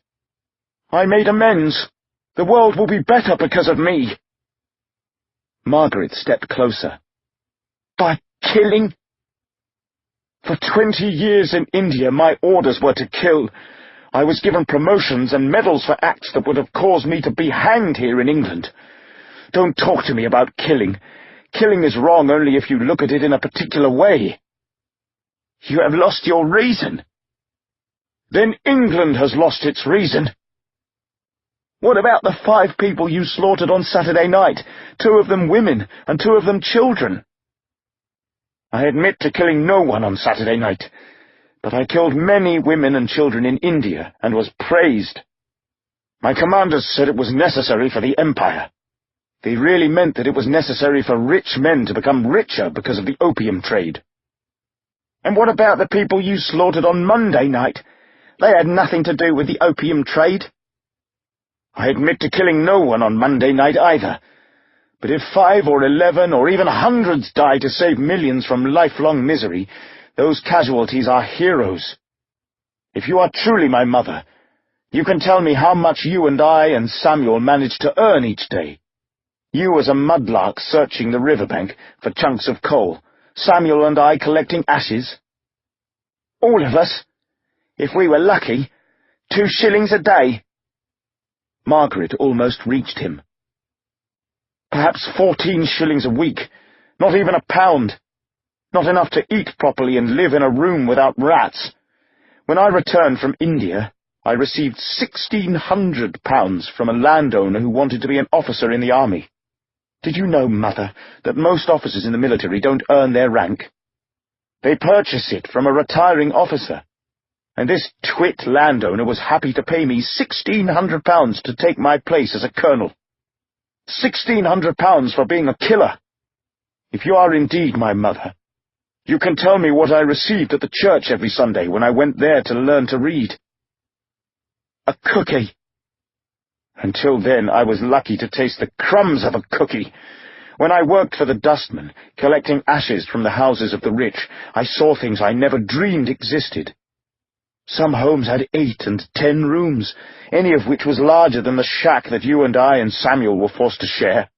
I made amends. The world will be better because of me. Margaret stepped closer. By killing? For 20 years in India, my orders were to kill. I was given promotions and medals for acts that would have caused me to be hanged here in England. Don't talk to me about killing. Killing is wrong only if you look at it in a particular way. You have lost your reason. Then England has lost its reason. What about the 5 people you slaughtered on Saturday night? 2 of them women and 2 of them children. I admit to killing no one on Saturday night, but I killed many women and children in India and was praised. My commanders said it was necessary for the empire. They really meant that it was necessary for rich men to become richer because of the opium trade. And what about the people you slaughtered on Monday night? They had nothing to do with the opium trade. I admit to killing no one on Monday night either. But if 5 or 11 or even hundreds die to save millions from lifelong misery, those casualties are heroes. If you are truly my mother, you can tell me how much you and I and Samuel managed to earn each day. You as a mudlark searching the riverbank for chunks of coal, Samuel and I collecting ashes. All of us, if we were lucky, 2 shillings a day. Margaret almost reached him. Perhaps 14 shillings a week, not even a pound. Not enough to eat properly and live in a room without rats. When I returned from India, I received £1,600 from a landowner who wanted to be an officer in the army. Did you know, Mother, that most officers in the military don't earn their rank? They purchase it from a retiring officer. And this twit landowner was happy to pay me £1,600 to take my place as a colonel. £1,600 for being a killer. If you are indeed my mother, you can tell me what I received at the church every Sunday when I went there to learn to read. A cookie. Until then, I was lucky to taste the crumbs of a cookie. When I worked for the dustman, collecting ashes from the houses of the rich, I saw things I never dreamed existed. Some homes had 8 and 10 rooms, any of which was larger than the shack that you and I and Samuel were forced to share.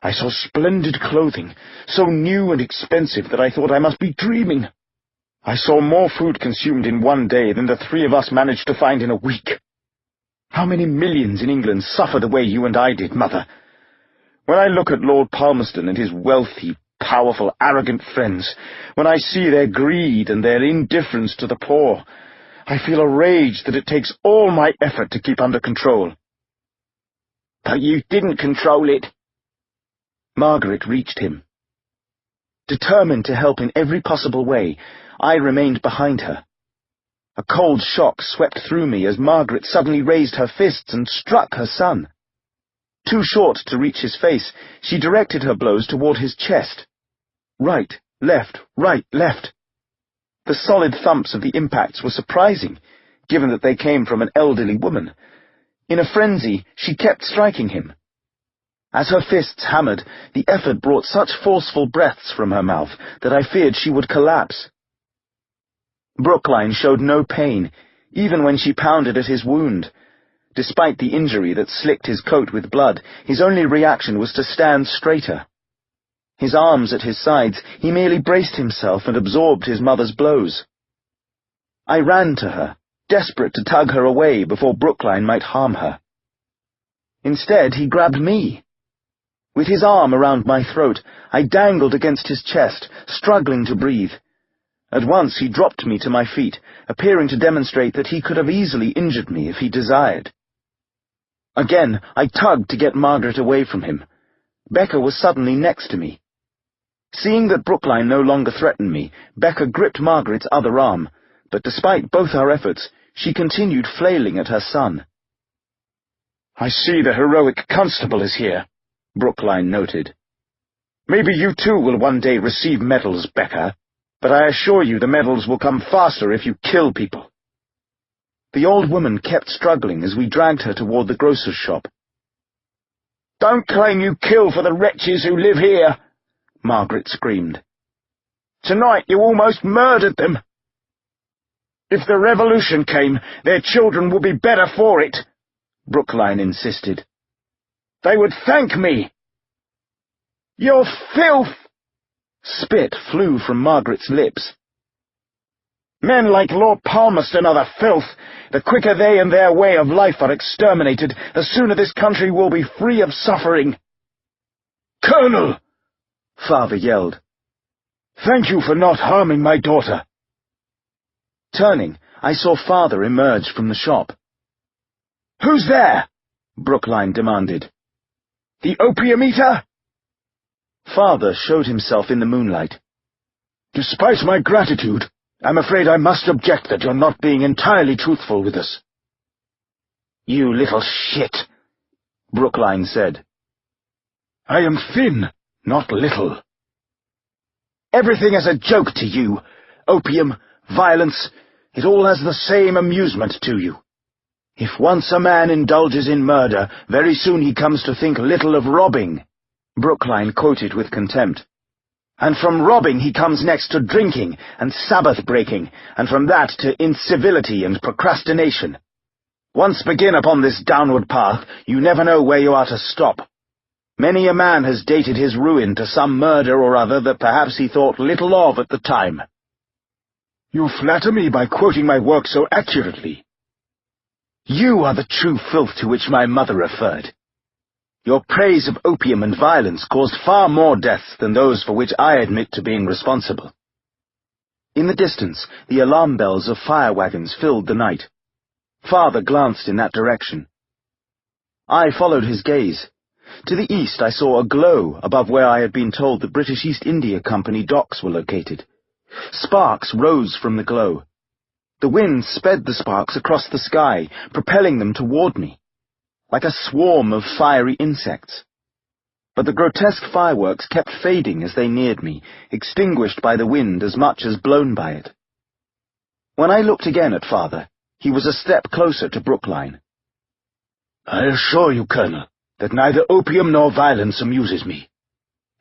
I saw splendid clothing, so new and expensive that I thought I must be dreaming. I saw more food consumed in one day than the 3 of us managed to find in a week. How many millions in England suffer the way you and I did, Mother? When I look at Lord Palmerston and his wealthy, powerful, arrogant friends, when I see their greed and their indifference to the poor, I feel a rage that it takes all my effort to keep under control. But you didn't control it. Margaret reached him. Determined to help in every possible way, I remained behind her. A cold shock swept through me as Margaret suddenly raised her fists and struck her son. Too short to reach his face, she directed her blows toward his chest. Right, left, right, left. The solid thumps of the impacts were surprising, given that they came from an elderly woman. In a frenzy, she kept striking him. As her fists hammered, the effort brought such forceful breaths from her mouth that I feared she would collapse. Brookline showed no pain, even when she pounded at his wound. Despite the injury that slicked his coat with blood, his only reaction was to stand straighter. His arms at his sides, he merely braced himself and absorbed his mother's blows. I ran to her, desperate to tug her away before Brookline might harm her. Instead, he grabbed me. With his arm around my throat, I dangled against his chest, struggling to breathe. At once he dropped me to my feet, appearing to demonstrate that he could have easily injured me if he desired. Again, I tugged to get Margaret away from him. Becca was suddenly next to me. Seeing that Brookline no longer threatened me, Becca gripped Margaret's other arm, but despite both our efforts, she continued flailing at her son. "I see the heroic constable is here," Brookline noted. "Maybe you too will one day receive medals, Becca, but I assure you the medals will come faster if you kill people." The old woman kept struggling as we dragged her toward the grocer's shop. "Don't claim you kill for the wretches who live here," Margaret screamed. "Tonight you almost murdered them. If the revolution came, their children would be better for it," Brookline insisted. "They would thank me." "You're filth!" Spit flew from Margaret's lips. "Men like Lord Palmerston are the filth. The quicker they and their way of life are exterminated, the sooner this country will be free of suffering." "Colonel!" Father yelled. "Thank you for not harming my daughter." Turning, I saw Father emerge from the shop. "Who's there?" Brookline demanded. "The opium eater?" Father showed himself in the moonlight. "Despite my gratitude, I'm afraid I must object that you're not being entirely truthful with us." "You little shit," Brookline said. "I am thin, not little." "Everything is a joke to you. Opium, violence, it all has the same amusement to you. If once a man indulges in murder, very soon he comes to think little of robbing," Brookline quoted with contempt. "And from robbing he comes next to drinking and Sabbath-breaking, and from that to incivility and procrastination. Once begin upon this downward path, you never know where you are to stop. Many a man has dated his ruin to some murder or other that perhaps he thought little of at the time." "You flatter me by quoting my work so accurately." "You are the true filth to which my mother referred. Your praise of opium and violence caused far more deaths than those for which I admit to being responsible." In the distance, the alarm bells of fire wagons filled the night. Father glanced in that direction. I followed his gaze. To the east I saw a glow above where I had been told the British East India Company docks were located. Sparks rose from the glow. The wind sped the sparks across the sky, propelling them toward me, like a swarm of fiery insects. But the grotesque fireworks kept fading as they neared me, extinguished by the wind as much as blown by it. When I looked again at Father, he was a step closer to Brookline. "I assure you, Colonel, that neither opium nor violence amuses me.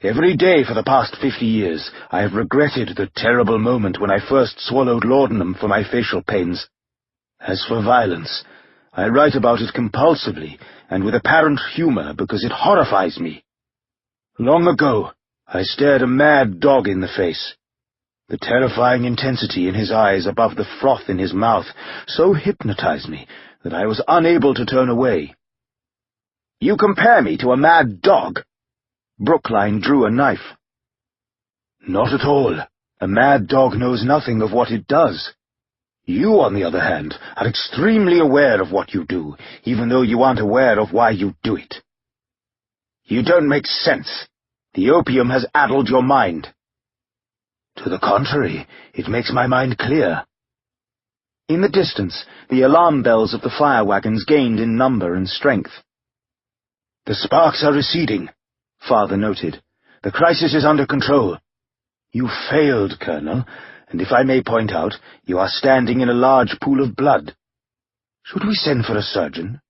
Every day for the past 50 years I have regretted the terrible moment when I first swallowed laudanum for my facial pains. As for violence, I write about it compulsively and with apparent humor because it horrifies me. Long ago, I stared a mad dog in the face. The terrifying intensity in his eyes above the froth in his mouth so hypnotized me that I was unable to turn away." "You compare me to a mad dog?" Brookline drew a knife. "Not at all. A mad dog knows nothing of what it does. You, on the other hand, are extremely aware of what you do, even though you aren't aware of why you do it." "You don't make sense. The opium has addled your mind." "To the contrary, it makes my mind clear." In the distance, the alarm bells of the fire wagons gained in number and strength. "The sparks are receding," Father noted. "The crisis is under control. You failed, Colonel, and if I may point out, you are standing in a large pool of blood. Should we send for a surgeon?"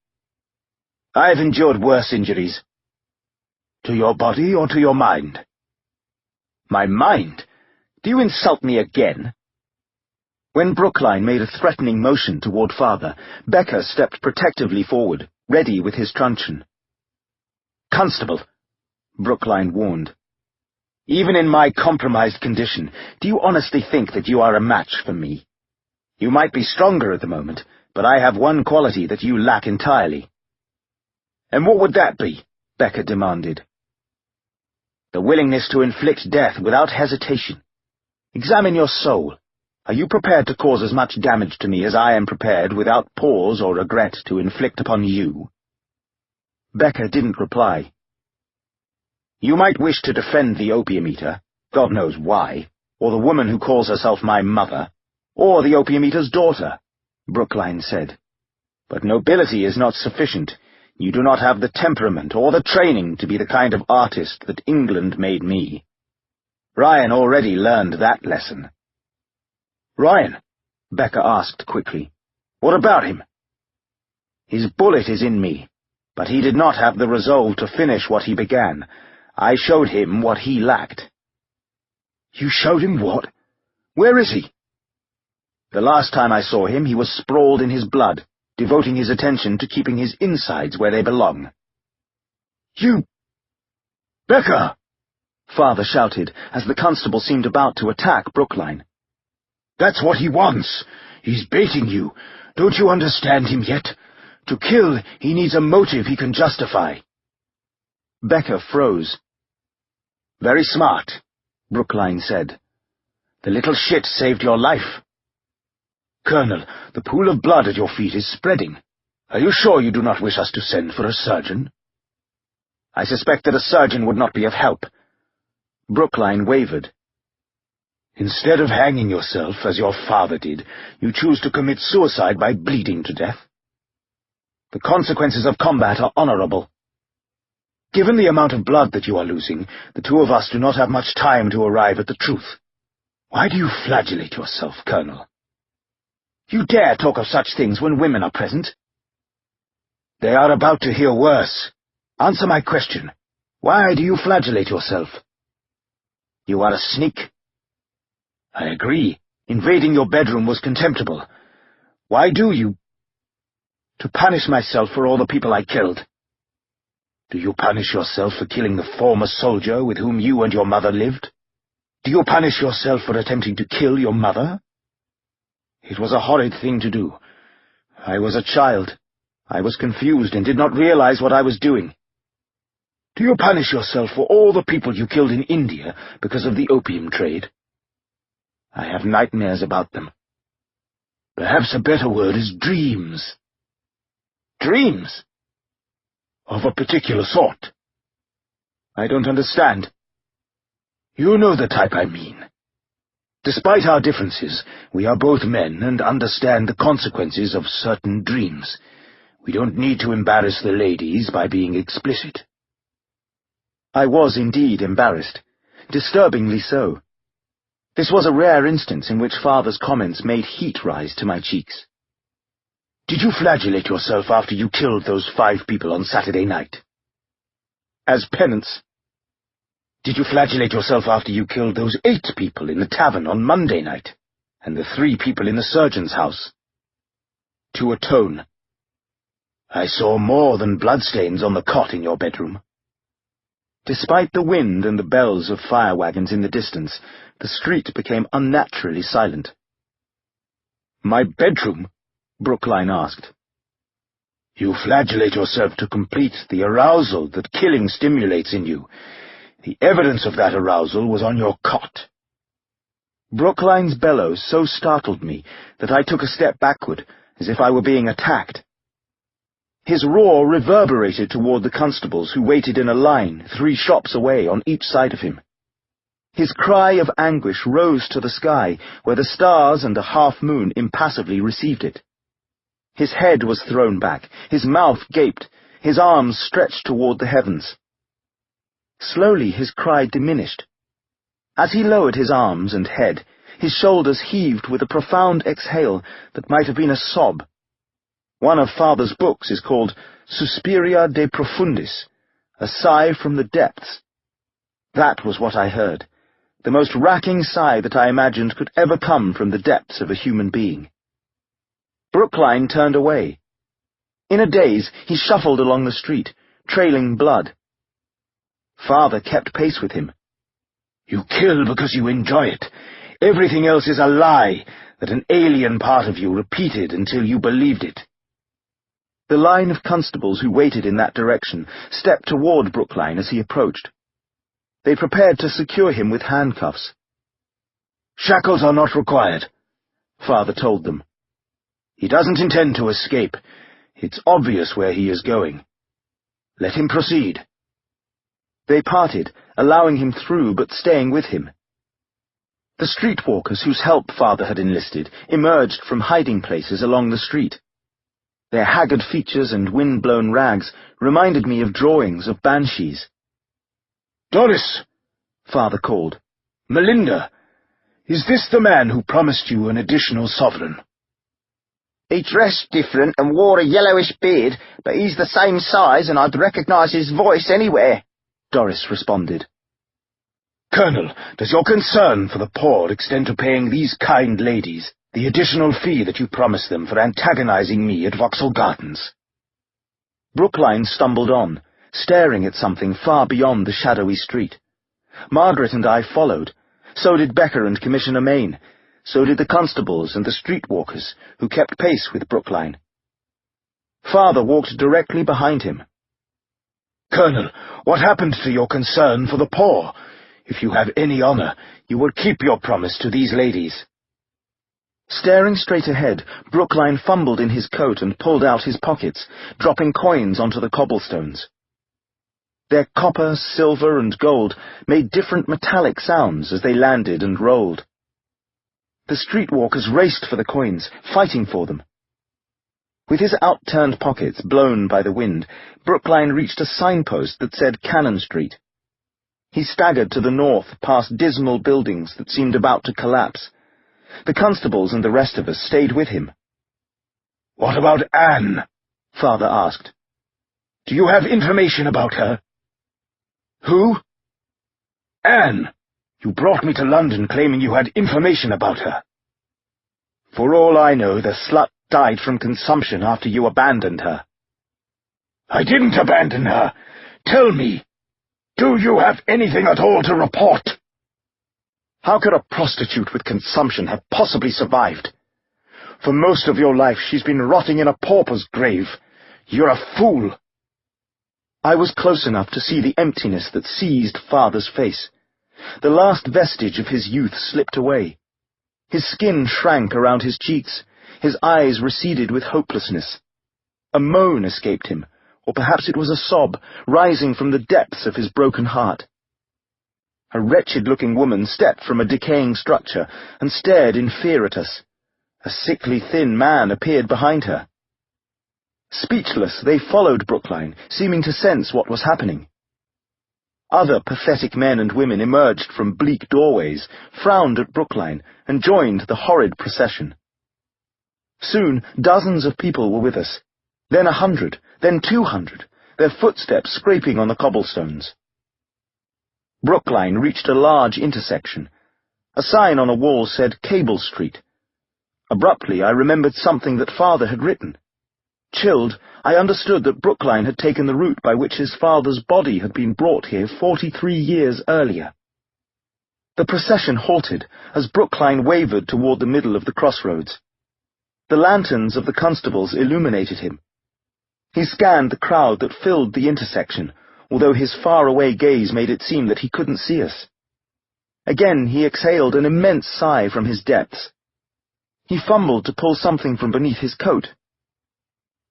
"I've endured worse injuries." "To your body or to your mind?" "My mind? Do you insult me again?" When Brookline made a threatening motion toward Father, Becca stepped protectively forward, ready with his truncheon. "Constable," Brookline warned, "even in my compromised condition, do you honestly think that you are a match for me? You might be stronger at the moment, but I have one quality that you lack entirely." "And what would that be?" Becca demanded. The willingness to inflict death without hesitation. Examine your soul. Are you prepared to cause as much damage to me as I am prepared, without pause or regret, to inflict upon you?" Becker didn't reply. "You might wish to defend the opium eater, God knows why, or the woman who calls herself my mother, or the opium eater's daughter," Brookline said. "But nobility is not sufficient. You do not have the temperament or the training to be the kind of artist that England made me. Ryan already learned that lesson." "Ryan?" Becker asked quickly. "What about him?" "His bullet is in me, but he did not have the resolve to finish what he began. I showed him what he lacked." "You showed him what? Where is he?" "The last time I saw him, he was sprawled in his blood, devoting his attention to keeping his insides where they belong." "You... Becker!" Father shouted, as the constable seemed about to attack Brookline. "That's what he wants. He's baiting you. Don't you understand him yet? To kill, he needs a motive he can justify." Becker froze. "Very smart," Brookline said. "The little shit saved your life." "Colonel, the pool of blood at your feet is spreading. Are you sure you do not wish us to send for a surgeon?" "I suspect that a surgeon would not be of help." Brookline wavered. "Instead of hanging yourself, as your father did, you choose to commit suicide by bleeding to death. The consequences of combat are honorable." "Given the amount of blood that you are losing, the two of us do not have much time to arrive at the truth. Why do you flagellate yourself, Colonel?" "You dare talk of such things when women are present?" "They are about to hear worse. Answer my question. Why do you flagellate yourself?" "You are a sneak." "I agree. Invading your bedroom was contemptible. Why do you?" "To punish myself for all the people I killed." "Do you punish yourself for killing the former soldier with whom you and your mother lived? Do you punish yourself for attempting to kill your mother?" "It was a horrid thing to do. I was a child. I was confused and did not realize what I was doing." "Do you punish yourself for all the people you killed in India because of the opium trade?" "I have nightmares about them." "Perhaps a better word is dreams." "Dreams?" "Of a particular sort." "I don't understand." "You know the type I mean. Despite our differences, we are both men and understand the consequences of certain dreams. We don't need to embarrass the ladies by being explicit." I was indeed embarrassed, disturbingly so. This was a rare instance in which Father's comments made heat rise to my cheeks. "Did you flagellate yourself after you killed those 5 people on Saturday night?" "As penance." "Did you flagellate yourself after you killed those 8 people in the tavern on Monday night, and the 3 people in the surgeon's house?" "To atone." "I saw more than bloodstains on the cot in your bedroom." Despite the wind and the bells of fire wagons in the distance, the street became unnaturally silent. "My bedroom?" Brookline asked. "You flagellate yourself to complete the arousal that killing stimulates in you. The evidence of that arousal was on your cot." Brookline's bellows so startled me that I took a step backward, as if I were being attacked. His roar reverberated toward the constables who waited in a line 3 shops away on each side of him. His cry of anguish rose to the sky, where the stars and a half-moon impassively received it. His head was thrown back, his mouth gaped, his arms stretched toward the heavens. Slowly his cry diminished. As he lowered his arms and head, his shoulders heaved with a profound exhale that might have been a sob. One of Father's books is called Suspiria de Profundis, a sigh from the depths. That was what I heard, the most racking sigh that I imagined could ever come from the depths of a human being. Brookline turned away. In a daze, he shuffled along the street, trailing blood. Father kept pace with him. "You kill because you enjoy it. Everything else is a lie that an alien part of you repeated until you believed it." The line of constables who waited in that direction stepped toward Brookline as he approached. They prepared to secure him with handcuffs. "Shackles are not required," Father told them. "He doesn't intend to escape. It's obvious where he is going. Let him proceed." They parted, allowing him through but staying with him. The streetwalkers whose help Father had enlisted emerged from hiding places along the street. Their haggard features and wind-blown rags reminded me of drawings of banshees. "Doris," Father called. "Melinda, is this the man who promised you an additional sovereign?" He dressed different and wore a yellowish beard, but he's the same size and I'd recognise his voice anywhere," Doris responded. "Colonel, does your concern for the poor extend to paying these kind ladies the additional fee that you promised them for antagonizing me at Vauxhall Gardens?" Brookline stumbled on, staring at something far beyond the shadowy street. Margaret and I followed. So did Becker and Commissioner Main. So did the constables and the streetwalkers, who kept pace with Brookline. Father walked directly behind him. "Colonel, what happened to your concern for the poor? If you have any honor, you will keep your promise to these ladies." Staring straight ahead, Brookline fumbled in his coat and pulled out his pockets, dropping coins onto the cobblestones. Their copper, silver, and gold made different metallic sounds as they landed and rolled. The streetwalkers raced for the coins, fighting for them. With his outturned pockets blown by the wind, Brookline reached a signpost that said Cannon Street. He staggered to the north, past dismal buildings that seemed about to collapse. The constables and the rest of us stayed with him. "What about Anne?" Father asked. "Do you have information about her?" "Who?" "Anne. You brought me to London claiming you had information about her." "For all I know, the slut died from consumption after you abandoned her." "I didn't abandon her. Tell me, do you have anything at all to report?" "How could a prostitute with consumption have possibly survived? For most of your life she's been rotting in a pauper's grave. You're a fool." I was close enough to see the emptiness that seized Father's face. The last vestige of his youth slipped away. His skin shrank around his cheeks. His eyes receded with hopelessness. A moan escaped him, or perhaps it was a sob, rising from the depths of his broken heart. A wretched-looking woman stepped from a decaying structure and stared in fear at us. A sickly, thin man appeared behind her. Speechless, they followed Brookline, seeming to sense what was happening. Other pathetic men and women emerged from bleak doorways, frowned at Brookline, and joined the horrid procession. Soon, dozens of people were with us, then 100, then 200, their footsteps scraping on the cobblestones. Brookline reached a large intersection. A sign on a wall said Cable Street. Abruptly, I remembered something that Father had written. Chilled, I understood that Brookline had taken the route by which his father's body had been brought here 43 years earlier. The procession halted as Brookline wavered toward the middle of the crossroads. The lanterns of the constables illuminated him. He scanned the crowd that filled the intersection, although his far-away gaze made it seem that he couldn't see us. Again he exhaled an immense sigh from his depths. He fumbled to pull something from beneath his coat.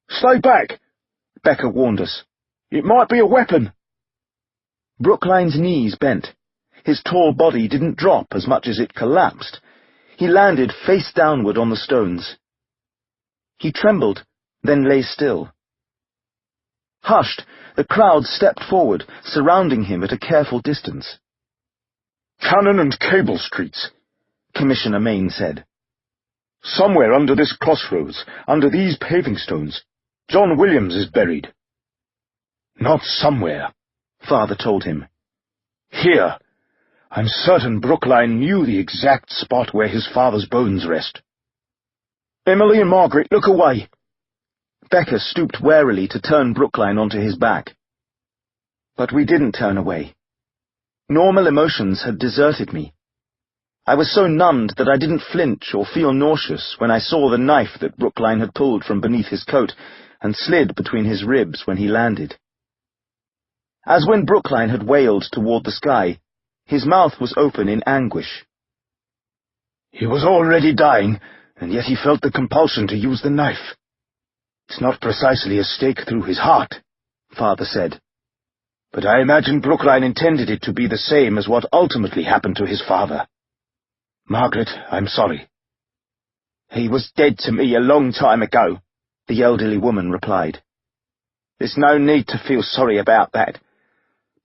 "Stay back," Becker warned us. "It might be a weapon." Brookline's knees bent. His tall body didn't drop as much as it collapsed. He landed face downward on the stones. He trembled, then lay still. Hushed, the crowd stepped forward, surrounding him at a careful distance. "Cannon and Cable Streets," Commissioner Main said. "Somewhere under this crossroads, under these paving stones, John Williams is buried." "Not somewhere," Father told him. "Here. I'm certain Brookline knew the exact spot where his father's bones rest." "Emily and Margaret, look away." Becker stooped warily to turn Brookline onto his back. But we didn't turn away. Normal emotions had deserted me. I was so numbed that I didn't flinch or feel nauseous when I saw the knife that Brookline had pulled from beneath his coat and slid between his ribs when he landed. As when Brookline had wailed toward the sky, His mouth was open in anguish. He was already dying, and yet he felt the compulsion to use the knife. It's not precisely a stake through his heart, Father said. But I imagine Brookline intended it to be the same as what ultimately happened to his father. Margaret, I'm sorry. He was dead to me a long time ago, the elderly woman replied. There's no need to feel sorry about that.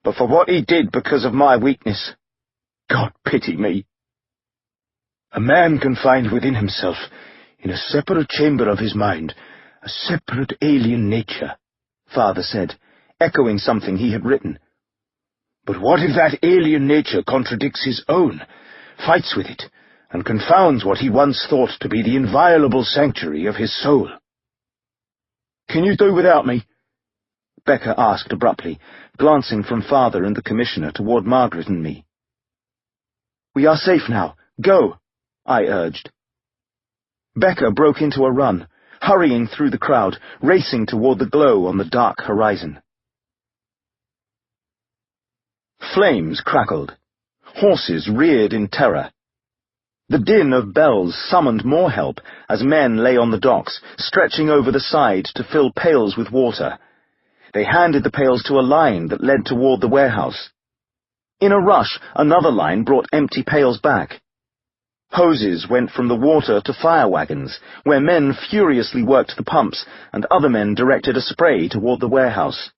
But for what he did because of my weakness, God pity me. A man can find within himself, in a separate chamber of his mind, a separate alien nature, Father said, echoing something he had written. But what if that alien nature contradicts his own, fights with it, and confounds what he once thought to be the inviolable sanctuary of his soul? Can you do without me? Becca asked abruptly, glancing from Father and the Commissioner toward Margaret and me. We are safe now. Go, I urged. Becca broke into a run, hurrying through the crowd, racing toward the glow on the dark horizon. Flames crackled. Horses reared in terror. The din of bells summoned more help as men lay on the docks, stretching over the side to fill pails with water. They handed the pails to a line that led toward the warehouse. In a rush, another line brought empty pails back. Hoses went from the water to fire wagons, where men furiously worked the pumps, and other men directed a spray toward the warehouse.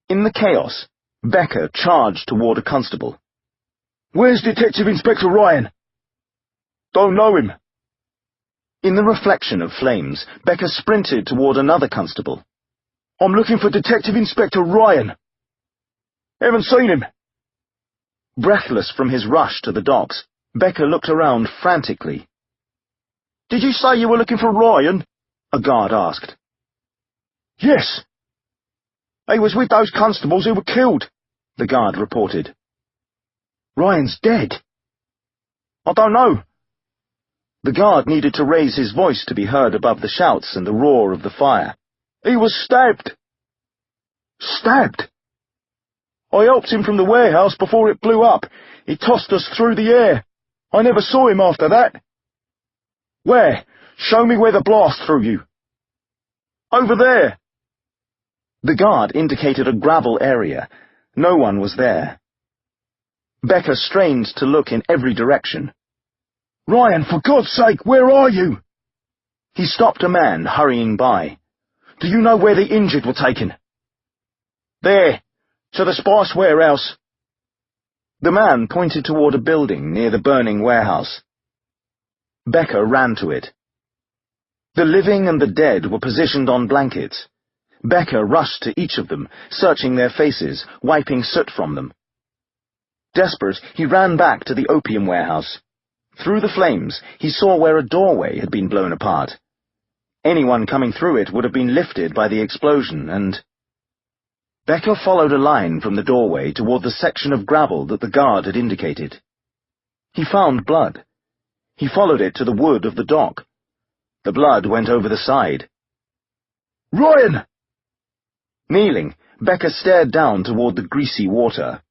In the chaos, Becca charged toward a constable. Where's Detective Inspector Ryan? Don't know him. In the reflection of flames, Becca sprinted toward another constable. I'm looking for Detective Inspector Ryan. Haven't seen him. Breathless from his rush to the docks, Becca looked around frantically. Did you say you were looking for Ryan? A guard asked. Yes. He was with those constables who were killed, the guard reported. Ryan's dead. I don't know. The guard needed to raise his voice to be heard above the shouts and the roar of the fire. He was stabbed. Stabbed? I helped him from the warehouse before it blew up. He tossed us through the air. I never saw him after that. Where? Show me where the blast threw you. Over there. The guard indicated a gravel area. No one was there. Becca strained to look in every direction. Ryan, for God's sake, where are you? He stopped a man hurrying by. Do you know where the injured were taken? There, to the spice warehouse. The man pointed toward a building near the burning warehouse. Becca ran to it. The living and the dead were positioned on blankets. Becca rushed to each of them, searching their faces, wiping soot from them. Desperate, he ran back to the opium warehouse. Through the flames, he saw where a doorway had been blown apart. Anyone coming through it would have been lifted by the explosion, and... Becca followed a line from the doorway toward the section of gravel that the guard had indicated. He found blood. He followed it to the wood of the dock. The blood went over the side. Ryan! Kneeling, Becca stared down toward the greasy water.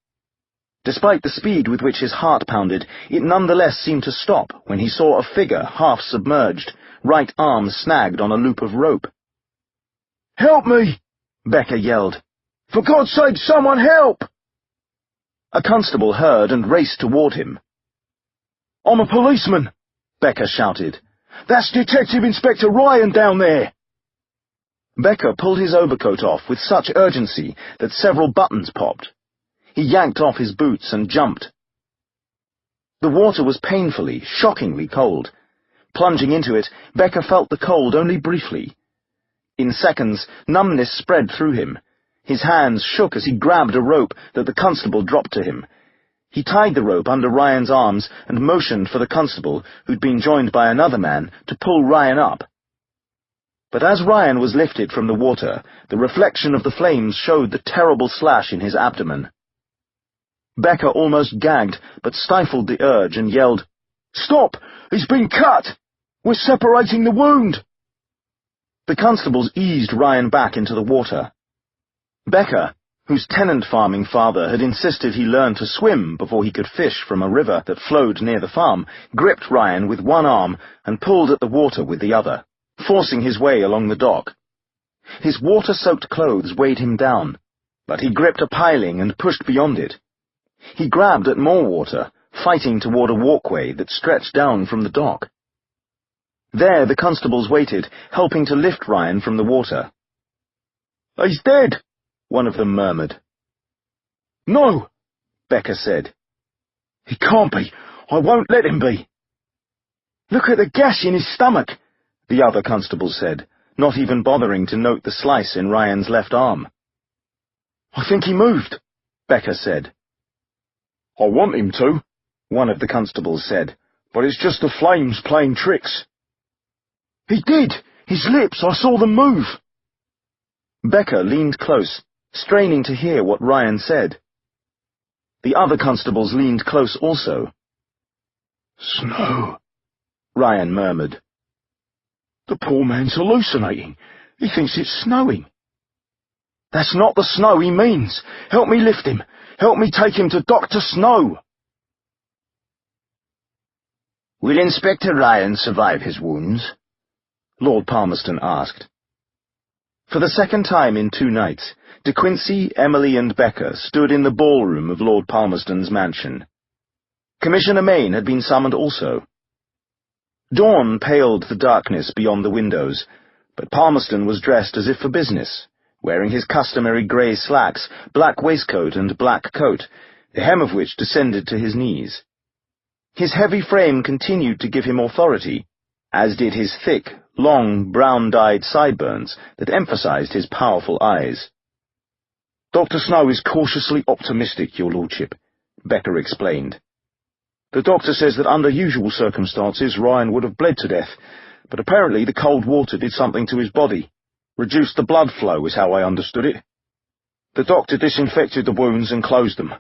Despite the speed with which his heart pounded, it nonetheless seemed to stop when he saw a figure half submerged, right arm snagged on a loop of rope. Help me! Becca yelled. For God's sake, someone help! A constable heard and raced toward him. I'm a policeman, Becca shouted. That's Detective Inspector Ryan down there. Becca pulled his overcoat off with such urgency that several buttons popped. He yanked off his boots and jumped. The water was painfully, shockingly cold. Plunging into it, Becca felt the cold only briefly. In seconds, numbness spread through him. His hands shook as he grabbed a rope that the constable dropped to him. He tied the rope under Ryan's arms and motioned for the constable, who'd been joined by another man, to pull Ryan up. But as Ryan was lifted from the water, the reflection of the flames showed the terrible slash in his abdomen. Becca almost gagged, but stifled the urge and yelled, Stop! He's been cut! We're separating the wound! The constables eased Ryan back into the water. Becca, whose tenant-farming father had insisted he learn to swim before he could fish from a river that flowed near the farm, gripped Ryan with one arm and pulled at the water with the other, forcing his way along the dock. His water-soaked clothes weighed him down, but he gripped a piling and pushed beyond it. He grabbed at more water, fighting toward a walkway that stretched down from the dock. There the constables waited, helping to lift Ryan from the water. "He's dead," one of them murmured. "No," Becker said. "He can't be. I won't let him be." "Look at the gash in his stomach," the other constable said, not even bothering to note the slice in Ryan's left arm. "I think he moved," Becker said. "I want him to," one of the constables said. "but it's just the flames playing tricks." "He did! His lips, I saw them move." Becker leaned close, straining to hear what Ryan said. The other constables leaned close also. "Snow," Ryan murmured. "The poor man's hallucinating. He thinks it's snowing." That's not the Snow he means. Help me lift him. Help me take him to Dr. Snow. Will Inspector Ryan survive his wounds? Lord Palmerston asked. For the second time in 2 nights, De Quincey, Emily, and Becker stood in the ballroom of Lord Palmerston's mansion. Commissioner Mayne had been summoned also. Dawn paled the darkness beyond the windows, but Palmerston was dressed as if for business, wearing his customary grey slacks, black waistcoat and black coat, the hem of which descended to his knees. His heavy frame continued to give him authority, as did his thick, long, brown-dyed sideburns that emphasized his powerful eyes. "Dr. Snow is cautiously optimistic, Your Lordship," Becker explained. "The doctor says that under usual circumstances Ryan would have bled to death, but apparently the cold water did something to his body. Reduced the blood flow, is how I understood it. The doctor disinfected the wounds and closed them.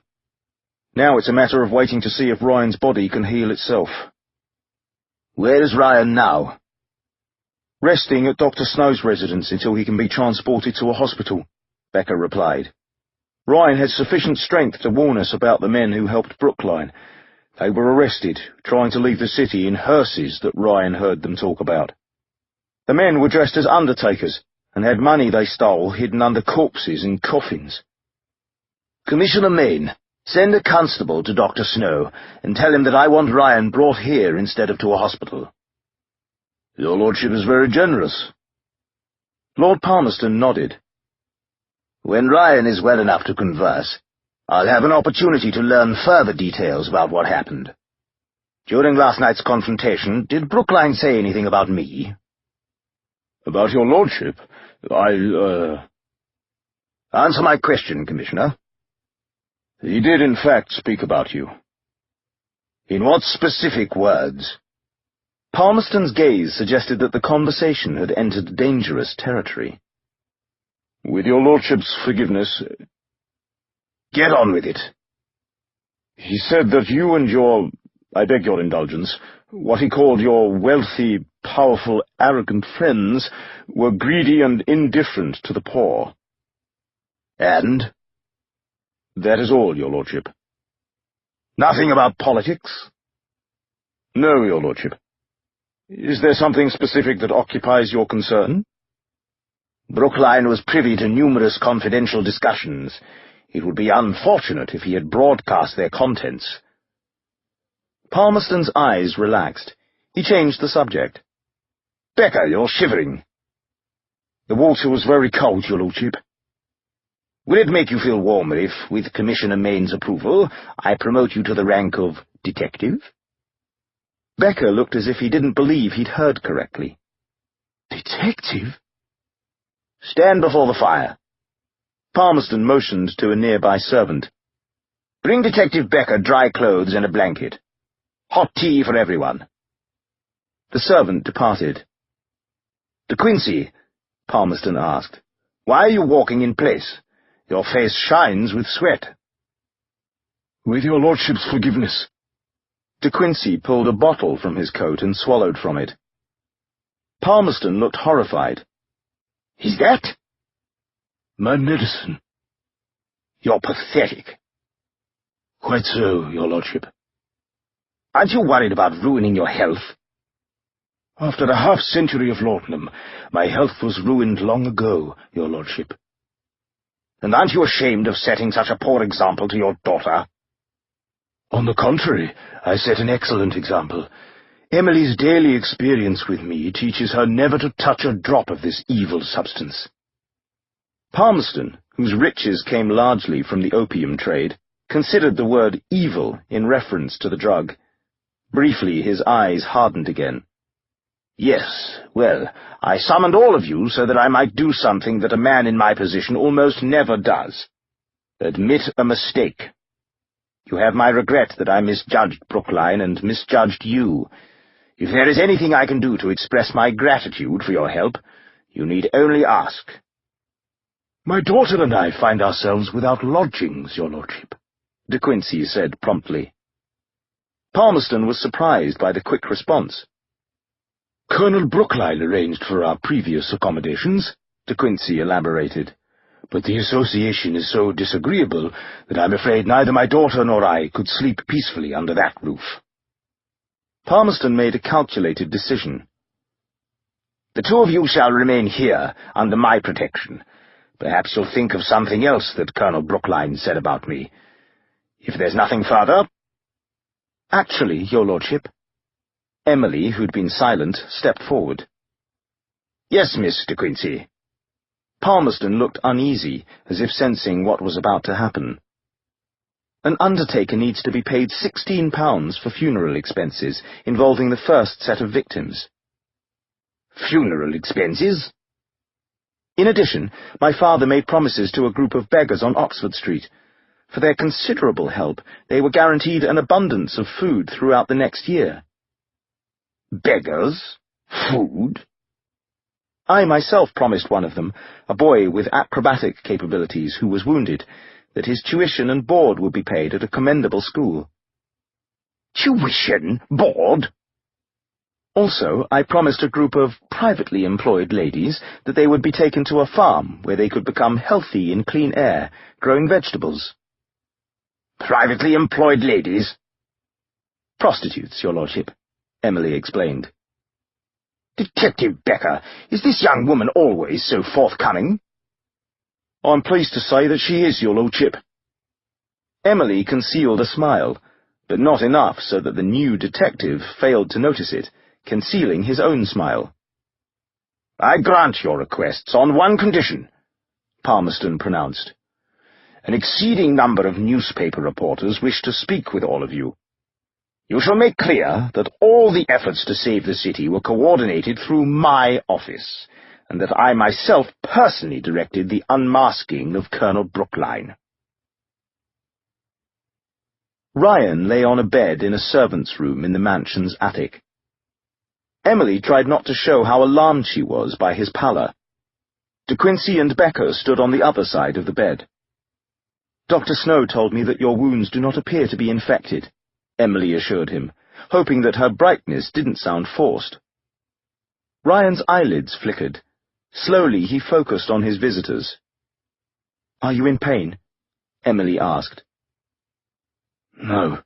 Now it's a matter of waiting to see if Ryan's body can heal itself." "Where is Ryan now?" "Resting at Dr. Snow's residence until he can be transported to a hospital," Becker replied. "Ryan had sufficient strength to warn us about the men who helped Brookline. They were arrested, trying to leave the city in hearses that Ryan heard them talk about. The men were dressed as undertakers, and had money they stole hidden under corpses in coffins." "Commissioner Mayne, send a constable to Dr. Snow, and tell him that I want Ryan brought here instead of to a hospital." "Your Lordship is very generous." Lord Palmerston nodded. "When Ryan is well enough to converse, I'll have an opportunity to learn further details about what happened. During last night's confrontation, did Brookline say anything about me?" "About your Lordship? Answer my question, Commissioner." "He did in fact speak about you." "In what specific words?" Palmerston's gaze suggested that the conversation had entered dangerous territory. "With your Lordship's forgiveness—" "Get on with it." "He said that you and I beg your indulgence, what he called your wealthy, powerful, arrogant friends were greedy and indifferent to the poor." "And?" "That is all, your Lordship." "Nothing about politics?" "No, your Lordship. Is there something specific that occupies your concern?" "Brookline was privy to numerous confidential discussions. It would be unfortunate if he had broadcast their contents." Palmerston's eyes relaxed. He changed the subject. "Becker, you're shivering." "The water was very cold, your Lordship." "Will it make you feel warmer if, with Commissioner Mayne's approval, I promote you to the rank of detective?" Becker looked as if he didn't believe he'd heard correctly. "Detective?" "Stand before the fire." Palmerston motioned to a nearby servant. "Bring Detective Becker dry clothes and a blanket. Hot tea for everyone." The servant departed. "De Quincey," Palmerston asked, "why are you walking in place? Your face shines with sweat." "With your Lordship's forgiveness." De Quincey pulled a bottle from his coat and swallowed from it. Palmerston looked horrified. "Is that—" "My medicine." You're pathetic. Quite so, your lordship. Aren't you worried about ruining your health? After a half-century of laudanum, my health was ruined long ago, your lordship. And aren't you ashamed of setting such a poor example to your daughter? On the contrary, I set an excellent example. Emily's daily experience with me teaches her never to touch a drop of this evil substance. Palmerston, whose riches came largely from the opium trade, considered the word evil in reference to the drug. Briefly, his eyes hardened again. Yes, well, I summoned all of you so that I might do something that a man in my position almost never does. Admit a mistake. You have my regret that I misjudged Brookline and misjudged you. If there is anything I can do to express my gratitude for your help, you need only ask. My daughter and I find ourselves without lodgings, your lordship, De Quincey said promptly. Palmerston was surprised by the quick response. Colonel Brookline arranged for our previous accommodations, De Quincey elaborated. But the association is so disagreeable that I'm afraid neither my daughter nor I could sleep peacefully under that roof. Palmerston made a calculated decision. The two of you shall remain here, under my protection. Perhaps you'll think of something else that Colonel Brookline said about me. If there's nothing further— Actually, your lordship. Emily, who'd been silent, stepped forward. Yes, Miss De Quincey. Palmerston looked uneasy, as if sensing what was about to happen. An undertaker needs to be paid £16 for funeral expenses involving the first set of victims. Funeral expenses? In addition, my father made promises to a group of beggars on Oxford Street. For their considerable help, they were guaranteed an abundance of food throughout the next year. Beggars? Food? I myself promised one of them, a boy with acrobatic capabilities who was wounded, that his tuition and board would be paid at a commendable school. Tuition? Board? Also, I promised a group of privately employed ladies that they would be taken to a farm where they could become healthy in clean air, growing vegetables. Privately employed ladies? Prostitutes, your lordship, Emily explained. Detective Becker, is this young woman always so forthcoming? I'm pleased to say that she is, your lordship. Emily concealed a smile, but not enough so that the new detective failed to notice it, concealing his own smile. I grant your requests on one condition, Palmerston pronounced. An exceeding number of newspaper reporters wish to speak with all of you. You shall make clear that all the efforts to save the city were coordinated through my office, and that I myself personally directed the unmasking of Colonel Brookline. Ryan lay on a bed in a servant's room in the mansion's attic. Emily tried not to show how alarmed she was by his pallor. De Quincey and Becker stood on the other side of the bed. Dr. Snow told me that your wounds do not appear to be infected, Emily assured him, hoping that her brightness didn't sound forced. Ryan's eyelids flickered. Slowly he focused on his visitors. "Are you in pain?" Emily asked. "No,"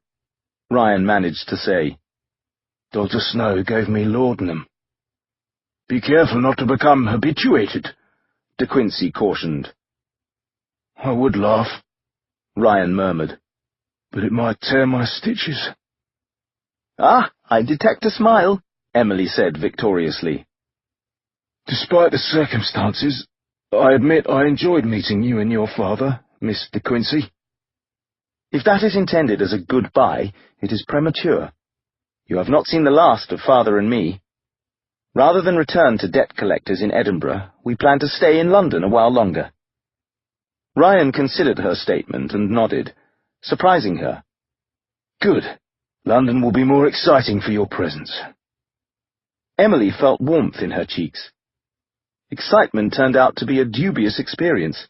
Ryan managed to say. "Dr. Snow gave me laudanum." "Be careful not to become habituated," De Quincey cautioned. "I would laugh," Ryan murmured, "but it might tear my stitches." "Ah, I detect a smile," Emily said victoriously. "Despite the circumstances, I admit I enjoyed meeting you and your father, Miss De Quincey." "If that is intended as a goodbye, it is premature. You have not seen the last of father and me. Rather than return to debt collectors in Edinburgh, we plan to stay in London a while longer." Ryan considered her statement and nodded, surprising her. "Good. London will be more exciting for your presence." Emily felt warmth in her cheeks. Excitement turned out to be a dubious experience.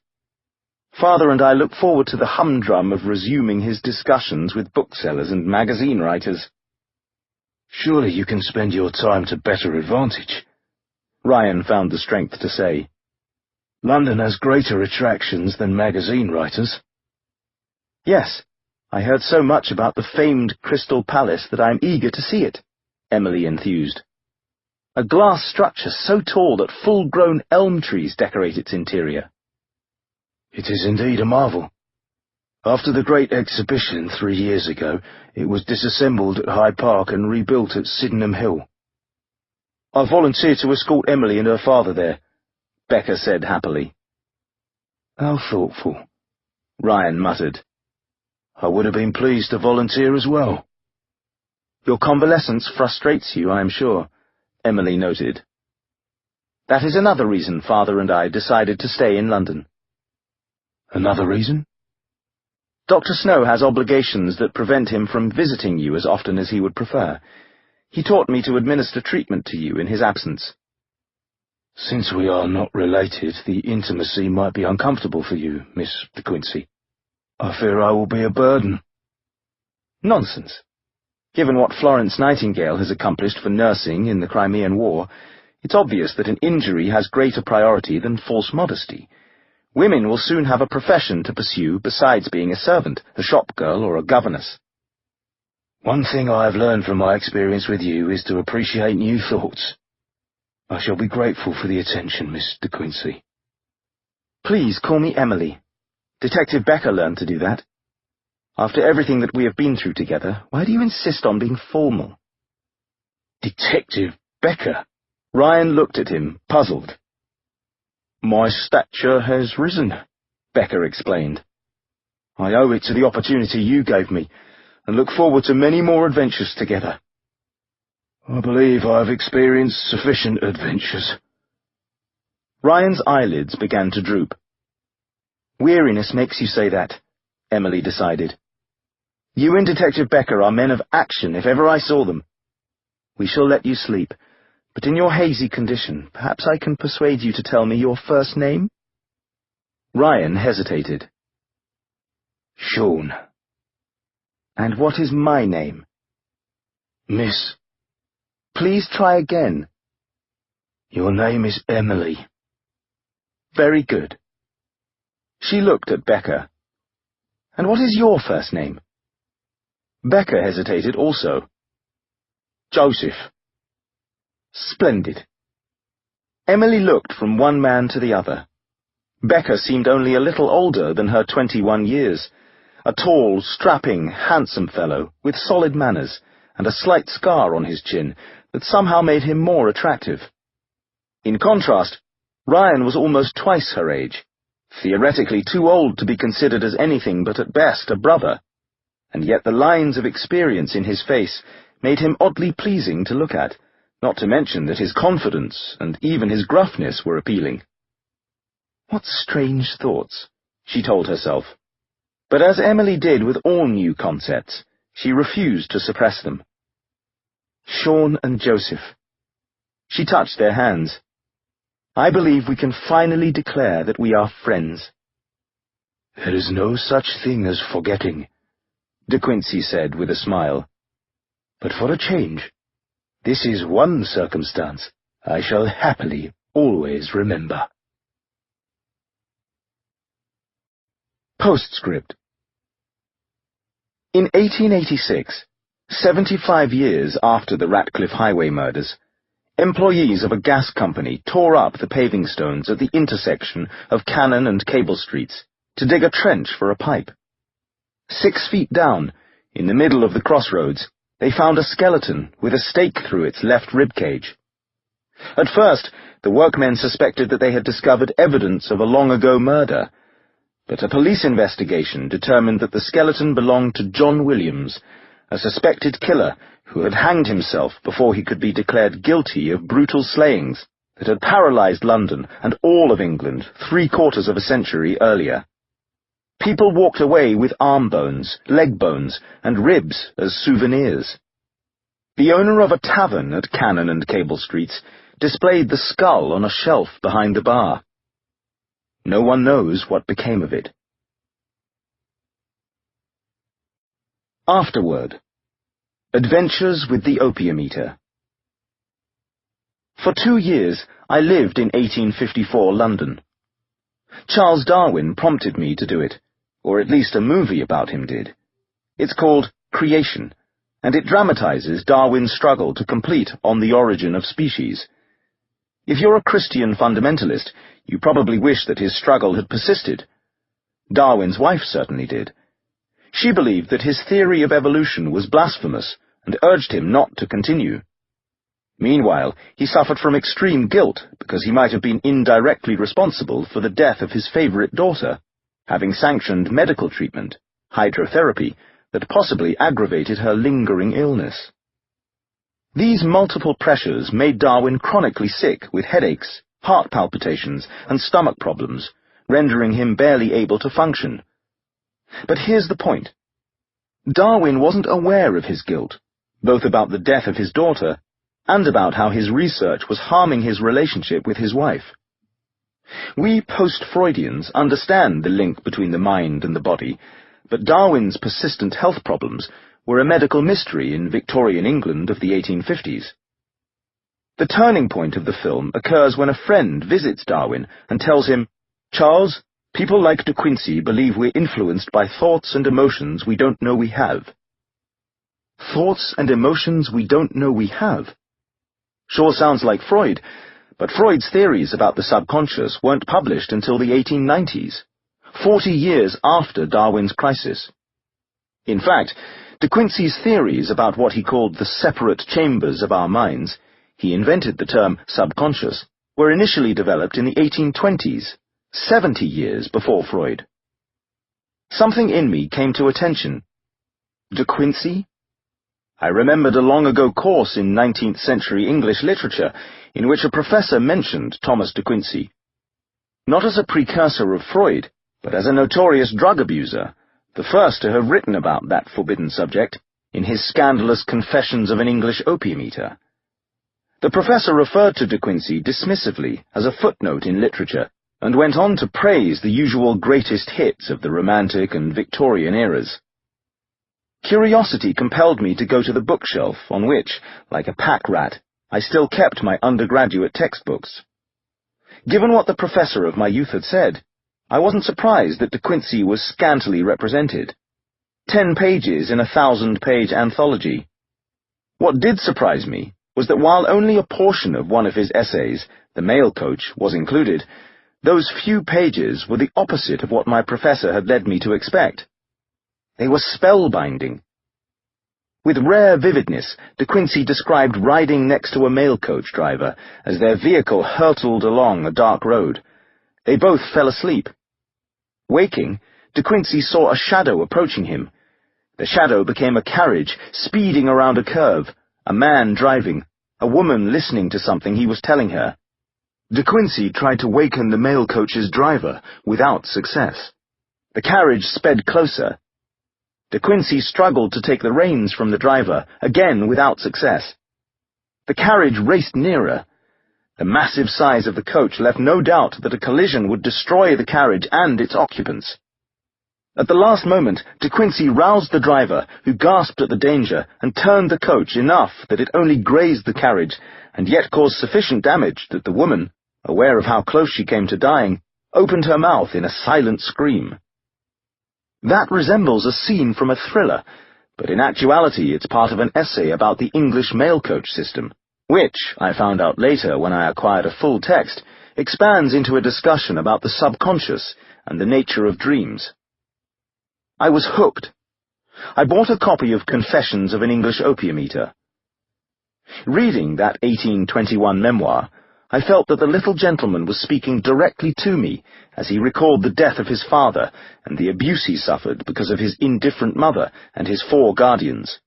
Father and I look forward to the humdrum of resuming his discussions with booksellers and magazine writers. "Surely you can spend your time to better advantage," Ryan found the strength to say. "London has greater attractions than magazine writers." Yes, I heard so much about the famed Crystal Palace that I am eager to see it, Emily enthused. A glass structure so tall that full-grown elm trees decorate its interior. It is indeed a marvel. After the great exhibition 3 years ago, it was disassembled at Hyde Park and rebuilt at Sydenham Hill. I volunteered to escort Emily and her father there, Becca said happily. How thoughtful, Ryan muttered. I would have been pleased to volunteer as well. Your convalescence frustrates you, I am sure, Emily noted. That is another reason Father and I decided to stay in London. Another reason? Dr. Snow has obligations that prevent him from visiting you as often as he would prefer. He taught me to administer treatment to you in his absence. Since we are not related, the intimacy might be uncomfortable for you, Miss De Quincey. I fear I will be a burden. Nonsense. Given what Florence Nightingale has accomplished for nursing in the Crimean War, it's obvious that an injury has greater priority than false modesty. Women will soon have a profession to pursue besides being a servant, a shop girl, or a governess. One thing I have learned from my experience with you is to appreciate new thoughts. I shall be grateful for the attention, Miss De Quincey. Please call me Emily. Detective Becker learned to do that. After everything that we have been through together, why do you insist on being formal? Detective Becker? Ryan looked at him, puzzled. My stature has risen, Becker explained. I owe it to the opportunity you gave me, and look forward to many more adventures together. I believe I have experienced sufficient adventures. Ryan's eyelids began to droop. Weariness makes you say that, Emily decided. You and Detective Becker are men of action if ever I saw them. We shall let you sleep. But in your hazy condition, perhaps I can persuade you to tell me your first name? Ryan hesitated. Sean. And what is my name? Miss. Please try again. Your name is Emily. Very good. She looked at Becker. And what is your first name? Becker hesitated also. Joseph. Splendid. Emily looked from one man to the other. Becker seemed only a little older than her 21 years, a tall, strapping, handsome fellow with solid manners and a slight scar on his chin that somehow made him more attractive. In contrast, Ryan was almost twice her age, theoretically too old to be considered as anything but at best a brother, and yet the lines of experience in his face made him oddly pleasing to look at, not to mention that his confidence and even his gruffness were appealing. What strange thoughts, she told herself. But as Emily did with all new concepts, she refused to suppress them. Sean and Joseph. She touched their hands. I believe we can finally declare that we are friends. There is no such thing as forgetting, De Quincey said with a smile. But for a change, this is one circumstance I shall happily always remember. Postscript. In 1886, 75 years after the Ratcliffe Highway murders, employees of a gas company tore up the paving stones at the intersection of Cannon and Cable Streets to dig a trench for a pipe. 6 feet down, in the middle of the crossroads, they found a skeleton with a stake through its left rib cage. At first, the workmen suspected that they had discovered evidence of a long-ago murder, but a police investigation determined that the skeleton belonged to John Williams, a suspected killer who had hanged himself before he could be declared guilty of brutal slayings that had paralyzed London and all of England 3/4 of a century earlier. People walked away with arm bones, leg bones, and ribs as souvenirs. The owner of a tavern at Cannon and Cable Streets displayed the skull on a shelf behind the bar. No one knows what became of it. Afterword. Adventures with the Opium Eater. For 2 years, I lived in 1854 London. Charles Darwin prompted me to do it, or at least a movie about him did. It's called Creation, and it dramatizes Darwin's struggle to complete On the Origin of Species. If you're a Christian fundamentalist, you probably wish that his struggle had persisted. Darwin's wife certainly did. She believed that his theory of evolution was blasphemous and urged him not to continue. Meanwhile, he suffered from extreme guilt because he might have been indirectly responsible for the death of his favorite daughter, having sanctioned medical treatment, hydrotherapy, that possibly aggravated her lingering illness. These multiple pressures made Darwin chronically sick with headaches, heart palpitations, and stomach problems, rendering him barely able to function. But here's the point. Darwin wasn't aware of his guilt, both about the death of his daughter and about how his research was harming his relationship with his wife. We post-Freudians understand the link between the mind and the body, but Darwin's persistent health problems were a medical mystery in Victorian England of the 1850s. The turning point of the film occurs when a friend visits Darwin and tells him, "Charles, people like De Quincey believe we're influenced by thoughts and emotions we don't know we have." Thoughts and emotions we don't know we have? Sure sounds like Freud, but Freud's theories about the subconscious weren't published until the 1890s, 40 years after Darwin's crisis. In fact, De Quincey's theories about what he called the separate chambers of our minds, he invented the term subconscious, were initially developed in the 1820s, 70 years before Freud. Something in me came to attention. De Quincey? I remembered a long-ago course in 19th century English literature in which a professor mentioned Thomas de Quincey. Not as a precursor of Freud, but as a notorious drug abuser, the first to have written about that forbidden subject in his scandalous Confessions of an English Opium Eater. The professor referred to De Quincey dismissively as a footnote in literature, and went on to praise the usual greatest hits of the Romantic and Victorian eras. Curiosity compelled me to go to the bookshelf on which, like a pack rat, I still kept my undergraduate textbooks. Given what the professor of my youth had said, I wasn't surprised that De Quincey was scantily represented. 10 pages in a 1,000-page anthology. What did surprise me was that while only a portion of one of his essays, The Mail Coach, was included, those few pages were the opposite of what my professor had led me to expect. They were spellbinding. With rare vividness, De Quincey described riding next to a mail coach driver as their vehicle hurtled along a dark road. They both fell asleep. Waking, De Quincey saw a shadow approaching him. The shadow became a carriage speeding around a curve, a man driving, a woman listening to something he was telling her. De Quincey tried to waken the mail coach's driver without success. The carriage sped closer. De Quincey struggled to take the reins from the driver, again without success. The carriage raced nearer. The massive size of the coach left no doubt that a collision would destroy the carriage and its occupants. At the last moment, De Quincey roused the driver, who gasped at the danger, and turned the coach enough that it only grazed the carriage, and yet caused sufficient damage that the woman, aware of how close she came to dying, opened her mouth in a silent scream. That resembles a scene from a thriller, but in actuality it's part of an essay about the English mail coach system, which, I found out later when I acquired a full text, expands into a discussion about the subconscious and the nature of dreams. I was hooked. I bought a copy of Confessions of an English Opium Eater. Reading that 1821 memoir, I felt that the little gentleman was speaking directly to me as he recalled the death of his father and the abuse he suffered because of his indifferent mother and his 4 guardians.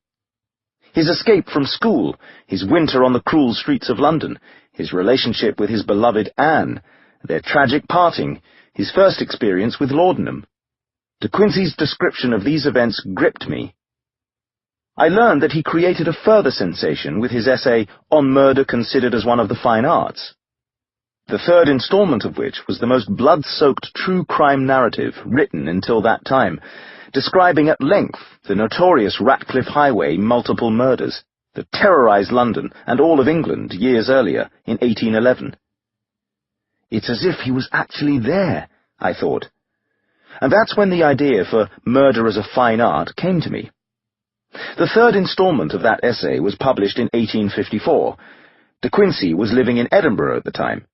His escape from school, his winter on the cruel streets of London, his relationship with his beloved Anne, their tragic parting, his first experience with laudanum. De Quincey's description of these events gripped me. I learned that he created a further sensation with his essay On Murder Considered as One of the Fine Arts, the third installment of which was the most blood-soaked true crime narrative written until that time, describing at length the notorious Ratcliffe Highway multiple murders that terrorized London and all of England years earlier, in 1811. It's as if he was actually there, I thought. And that's when the idea for Murder as a Fine Art came to me. The third instalment of that essay was published in 1854. De Quincey was living in Edinburgh at the time.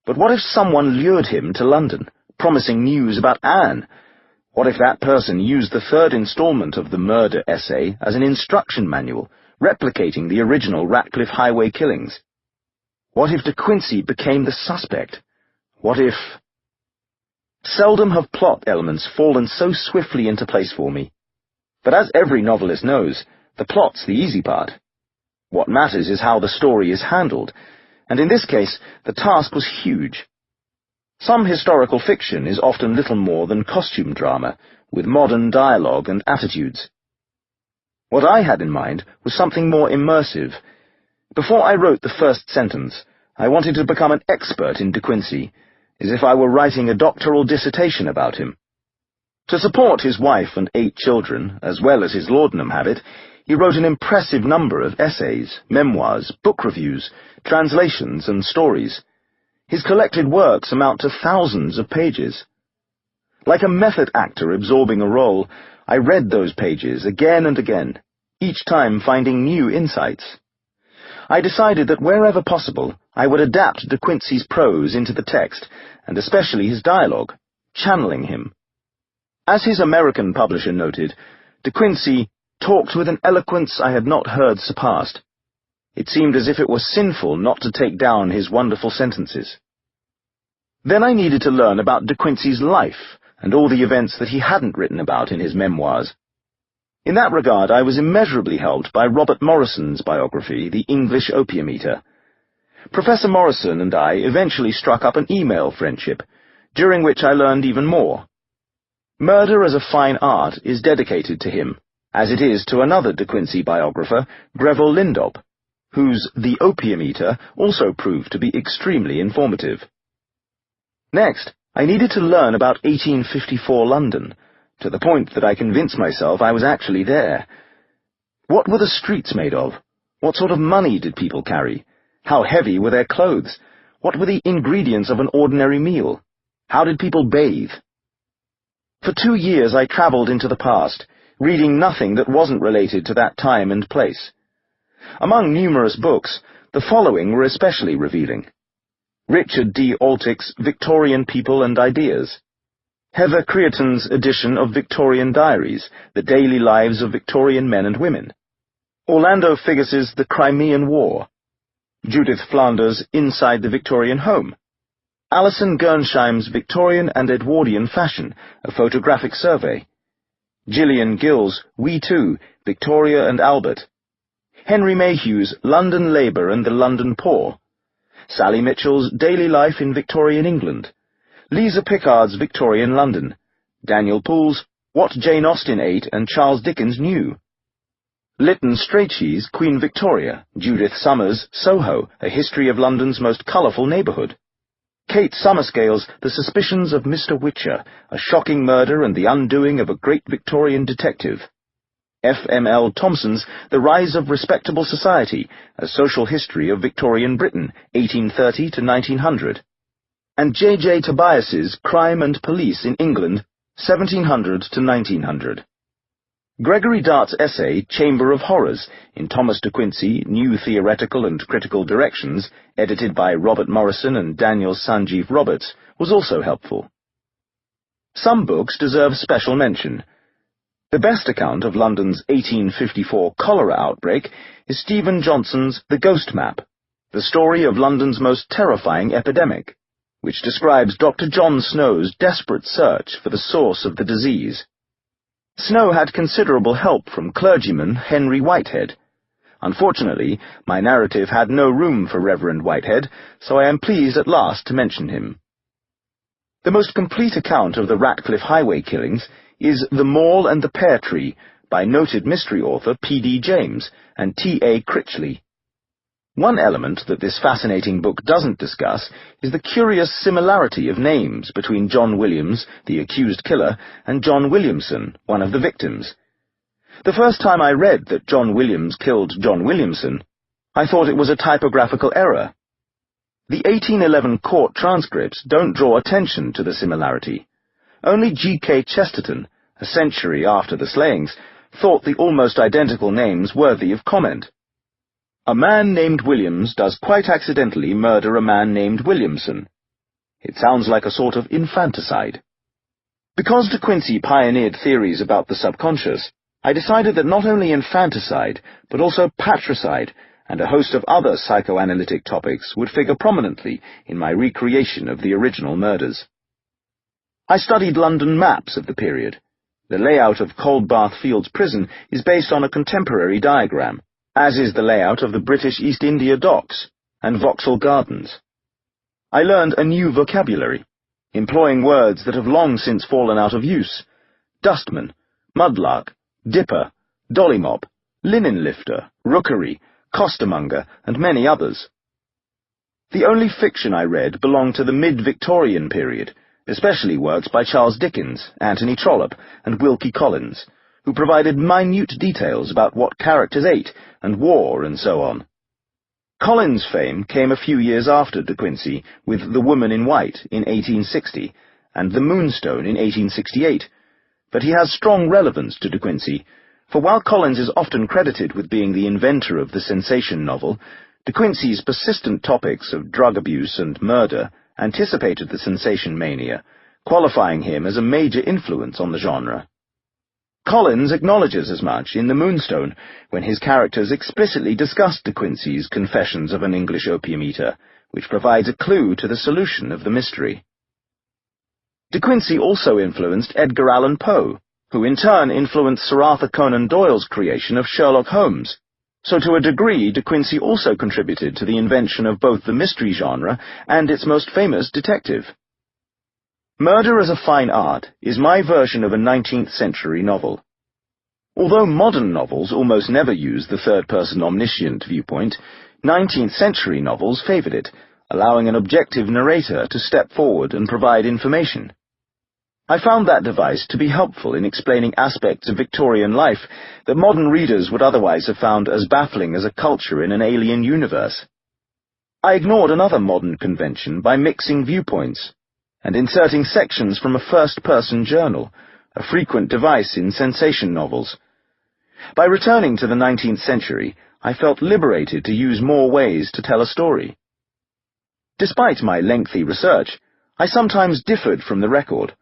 But what if someone lured him to London, promising news about Anne? What if that person used the third instalment of the murder essay as an instruction manual, replicating the original Ratcliffe Highway killings? What if De Quincey became the suspect? What if... Seldom have plot elements fallen so swiftly into place for me. But as every novelist knows, the plot's the easy part. What matters is how the story is handled, and in this case, the task was huge. Some historical fiction is often little more than costume drama, with modern dialogue and attitudes. What I had in mind was something more immersive. Before I wrote the first sentence, I wanted to become an expert in De Quincey, as if I were writing a doctoral dissertation about him. To support his wife and 8 children, as well as his laudanum habit, he wrote an impressive number of essays, memoirs, book reviews, translations, and stories. His collected works amount to thousands of pages. Like a method actor absorbing a role, I read those pages again and again, each time finding new insights. I decided that wherever possible, I would adapt De Quincey's prose into the text, and especially his dialogue, channeling him. As his American publisher noted, De Quincey talked with an eloquence I had not heard surpassed. It seemed as if it was sinful not to take down his wonderful sentences. Then I needed to learn about De Quincey's life and all the events that he hadn't written about in his memoirs. In that regard, I was immeasurably helped by Robert Morrison's biography, The English Opium Eater. Professor Morrison and I eventually struck up an email friendship, during which I learned even more. Murder as a Fine Art is dedicated to him, as it is to another De Quincey biographer, Greville Lindop, whose The Opium Eater also proved to be extremely informative. Next, I needed to learn about 1854 London, to the point that I convinced myself I was actually there. What were the streets made of? What sort of money did people carry? How heavy were their clothes? What were the ingredients of an ordinary meal? How did people bathe? For 2 years I travelled into the past, reading nothing that wasn't related to that time and place. Among numerous books, the following were especially revealing. Richard D. Altick's Victorian People and Ideas, Heather Creaton's edition of Victorian Diaries, The Daily Lives of Victorian Men and Women, Orlando Figgis's The Crimean War, Judith Flanders' Inside the Victorian Home, Alison Gernsheim's Victorian and Edwardian Fashion, a photographic survey, Gillian Gill's We Too, Victoria and Albert, Henry Mayhew's London Labour and the London Poor, Sally Mitchell's Daily Life in Victorian England, Lisa Pickard's Victorian London, Daniel Poole's What Jane Austen Ate and Charles Dickens Knew, Lytton Strachey's Queen Victoria, Judith Summers' Soho, A History of London's Most Colourful Neighbourhood, Kate Summerscale's The Suspicions of Mr. Witcher, A Shocking Murder and the Undoing of a Great Victorian Detective, F.M.L. Thompson's The Rise of Respectable Society, A Social History of Victorian Britain, 1830 to 1900, and J.J. Tobias's Crime and Police in England, 1700 to 1900. Gregory Dart's essay, Chamber of Horrors, in Thomas De Quincey, New Theoretical and Critical Directions, edited by Robert Morrison and Daniel Sanjeev Roberts, was also helpful. Some books deserve special mention. The best account of London's 1854 cholera outbreak is Stephen Johnson's The Ghost Map, the story of London's most terrifying epidemic, which describes Dr. John Snow's desperate search for the source of the disease. Snow had considerable help from clergyman Henry Whitehead. Unfortunately, my narrative had no room for Reverend Whitehead, so I am pleased at last to mention him. The most complete account of the Ratcliffe Highway killings is The Mall and the Pear Tree by noted mystery author P.D. James and T.A. Critchley. One element that this fascinating book doesn't discuss is the curious similarity of names between John Williams, the accused killer, and John Williamson, one of the victims. The first time I read that John Williams killed John Williamson, I thought it was a typographical error. The 1811 court transcripts don't draw attention to the similarity. Only G.K. Chesterton, a century after the slayings, thought the almost identical names worthy of comment. A man named Williams does quite accidentally murder a man named Williamson. It sounds like a sort of infanticide. Because De Quincey pioneered theories about the subconscious, I decided that not only infanticide, but also patricide, and a host of other psychoanalytic topics would figure prominently in my recreation of the original murders. I studied London maps of the period. The layout of Coldbath Fields Prison is based on a contemporary diagram, as is the layout of the British East India Docks and Vauxhall Gardens. I learned a new vocabulary, employing words that have long since fallen out of use: dustman, mudlark, dipper, dollymop, linen lifter, rookery, costermonger, and many others. The only fiction I read belonged to the mid-Victorian period, especially works by Charles Dickens, Anthony Trollope, and Wilkie Collins, who provided minute details about what characters ate and wore and so on. Collins' fame came a few years after De Quincey with The Woman in White in 1860 and The Moonstone in 1868, but he has strong relevance to De Quincey, for while Collins is often credited with being the inventor of the sensation novel, De Quincey's persistent topics of drug abuse and murder anticipated the sensation mania, qualifying him as a major influence on the genre. Collins acknowledges as much in The Moonstone, when his characters explicitly discuss De Quincey's Confessions of an English Opium Eater, which provides a clue to the solution of the mystery. De Quincey also influenced Edgar Allan Poe, who in turn influenced Sir Arthur Conan Doyle's creation of Sherlock Holmes. So to a degree, De Quincey also contributed to the invention of both the mystery genre and its most famous detective. Murder as a Fine Art is my version of a 19th-century novel. Although modern novels almost never use the third-person omniscient viewpoint, 19th-century novels favored it, allowing an objective narrator to step forward and provide information. I found that device to be helpful in explaining aspects of Victorian life that modern readers would otherwise have found as baffling as a culture in an alien universe. I ignored another modern convention by mixing viewpoints and inserting sections from a first-person journal, a frequent device in sensation novels. By returning to the 19th century, I felt liberated to use more ways to tell a story. Despite my lengthy research, I sometimes differed from the record.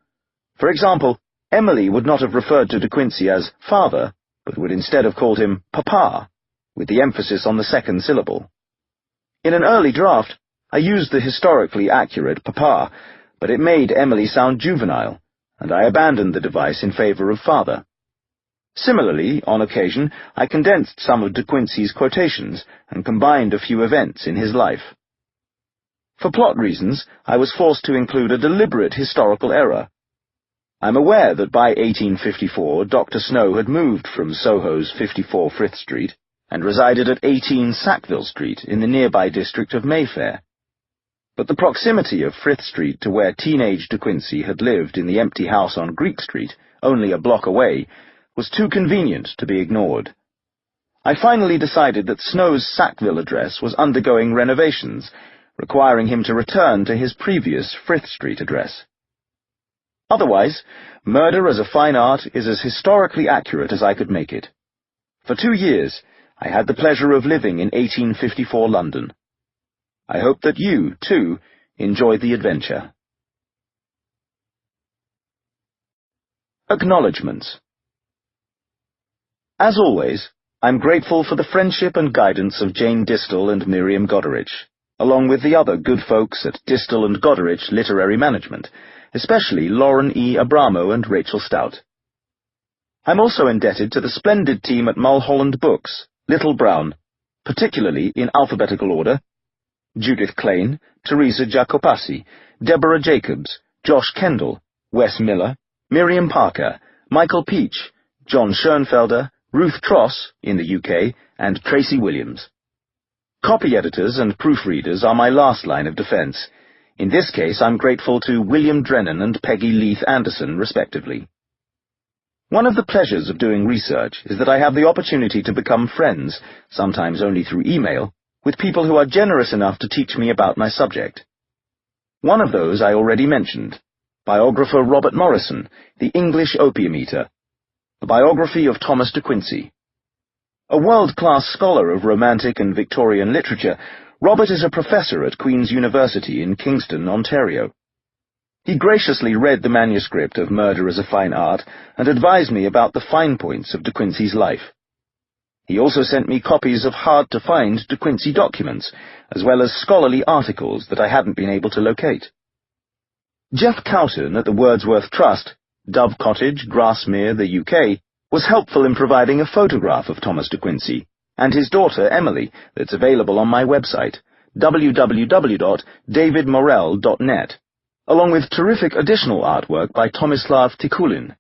For example, Emily would not have referred to De Quincey as father, but would instead have called him papa, with the emphasis on the second syllable. In an early draft, I used the historically accurate papa, but it made Emily sound juvenile, and I abandoned the device in favor of father. Similarly, on occasion, I condensed some of De Quincey's quotations and combined a few events in his life. For plot reasons, I was forced to include a deliberate historical error. I'm aware that by 1854 Dr. Snow had moved from Soho's 54 Frith Street and resided at 18 Sackville Street in the nearby district of Mayfair. But the proximity of Frith Street to where teenage De Quincey had lived in the empty house on Greek Street, only a block away, was too convenient to be ignored. I finally decided that Snow's Sackville address was undergoing renovations, requiring him to return to his previous Frith Street address. Otherwise, Murder as a Fine Art is as historically accurate as I could make it. For 2 years, I had the pleasure of living in 1854 London. I hope that you, too, enjoyed the adventure. Acknowledgements. As always, I'm grateful for the friendship and guidance of Jane Distel and Miriam Goderich, along with the other good folks at Distel and Goderich Literary Management, especially Lauren E. Abramo and Rachel Stout. I'm also indebted to the splendid team at Mulholland Books, Little Brown, particularly in alphabetical order: Judith Klain, Teresa Jacopassi, Deborah Jacobs, Josh Kendall, Wes Miller, Miriam Parker, Michael Peach, John Schoenfelder, Ruth Tross, in the UK, and Tracy Williams. Copy editors and proofreaders are my last line of defence. In this case, I'm grateful to William Drennan and Peggy Leith Anderson, respectively. One of the pleasures of doing research is that I have the opportunity to become friends, sometimes only through email, with people who are generous enough to teach me about my subject. One of those I already mentioned. Biographer Robert Morrison, The English Opium Eater. A biography of Thomas de Quincey. A world-class scholar of Romantic and Victorian literature, Robert is a professor at Queen's University in Kingston, Ontario. He graciously read the manuscript of Murder as a Fine Art and advised me about the fine points of de Quincey's life. He also sent me copies of hard-to-find de Quincey documents, as well as scholarly articles that I hadn't been able to locate. Jeff Cowton at the Wordsworth Trust, Dove Cottage, Grasmere, the UK, was helpful in providing a photograph of Thomas de Quincey, and his daughter Emily, that's available on my website, www.davidmorrell.net, along with terrific additional artwork by Tomislav Tikulin.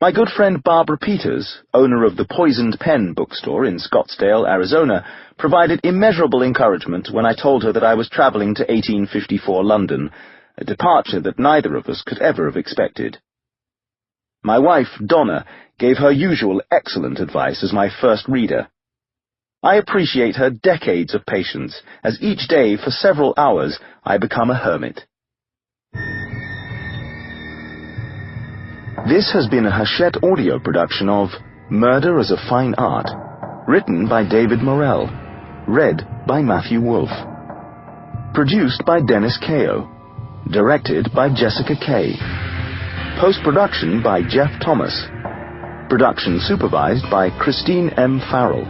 My good friend Barbara Peters, owner of the Poisoned Pen bookstore in Scottsdale, Arizona, provided immeasurable encouragement when I told her that I was travelling to 1854 London, a departure that neither of us could ever have expected. My wife, Donna, gave her usual excellent advice as my first reader. I appreciate her decades of patience, as each day for several hours I become a hermit. This has been a Hachette audio production of Murder as a Fine Art, written by David Morrell, read by Matthew Wolfe. Produced by Dennis Kao. Directed by Jessica Kay. Post-production by Jeff Thomas. Production supervised by Christine M. Farrell.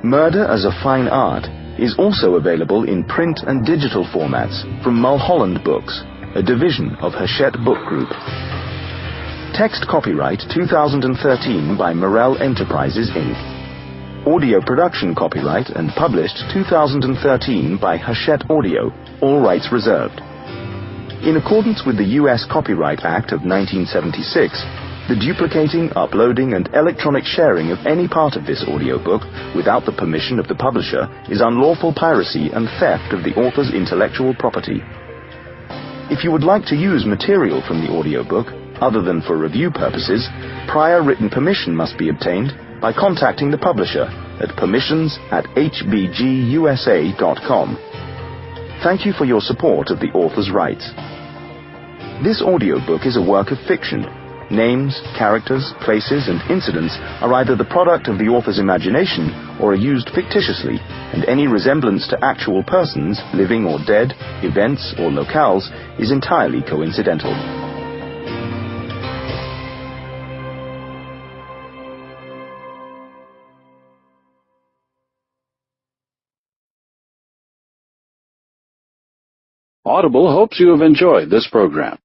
Murder as a Fine Art is also available in print and digital formats from Mulholland Books, a division of Hachette Book Group. Text copyright 2013 by Morrell Enterprises, Inc. Audio production copyright and published 2013 by Hachette Audio, all rights reserved. In accordance with the U.S. Copyright Act of 1976, the duplicating, uploading, and electronic sharing of any part of this audiobook without the permission of the publisher is unlawful piracy and theft of the author's intellectual property. If you would like to use material from the audiobook, other than for review purposes, prior written permission must be obtained by contacting the publisher at permissions@hbgusa.com. Thank you for your support of the author's rights. This audiobook is a work of fiction. Names, characters, places, and incidents are either the product of the author's imagination or are used fictitiously, and any resemblance to actual persons, living or dead, events, or locales is entirely coincidental. Audible hopes you have enjoyed this program.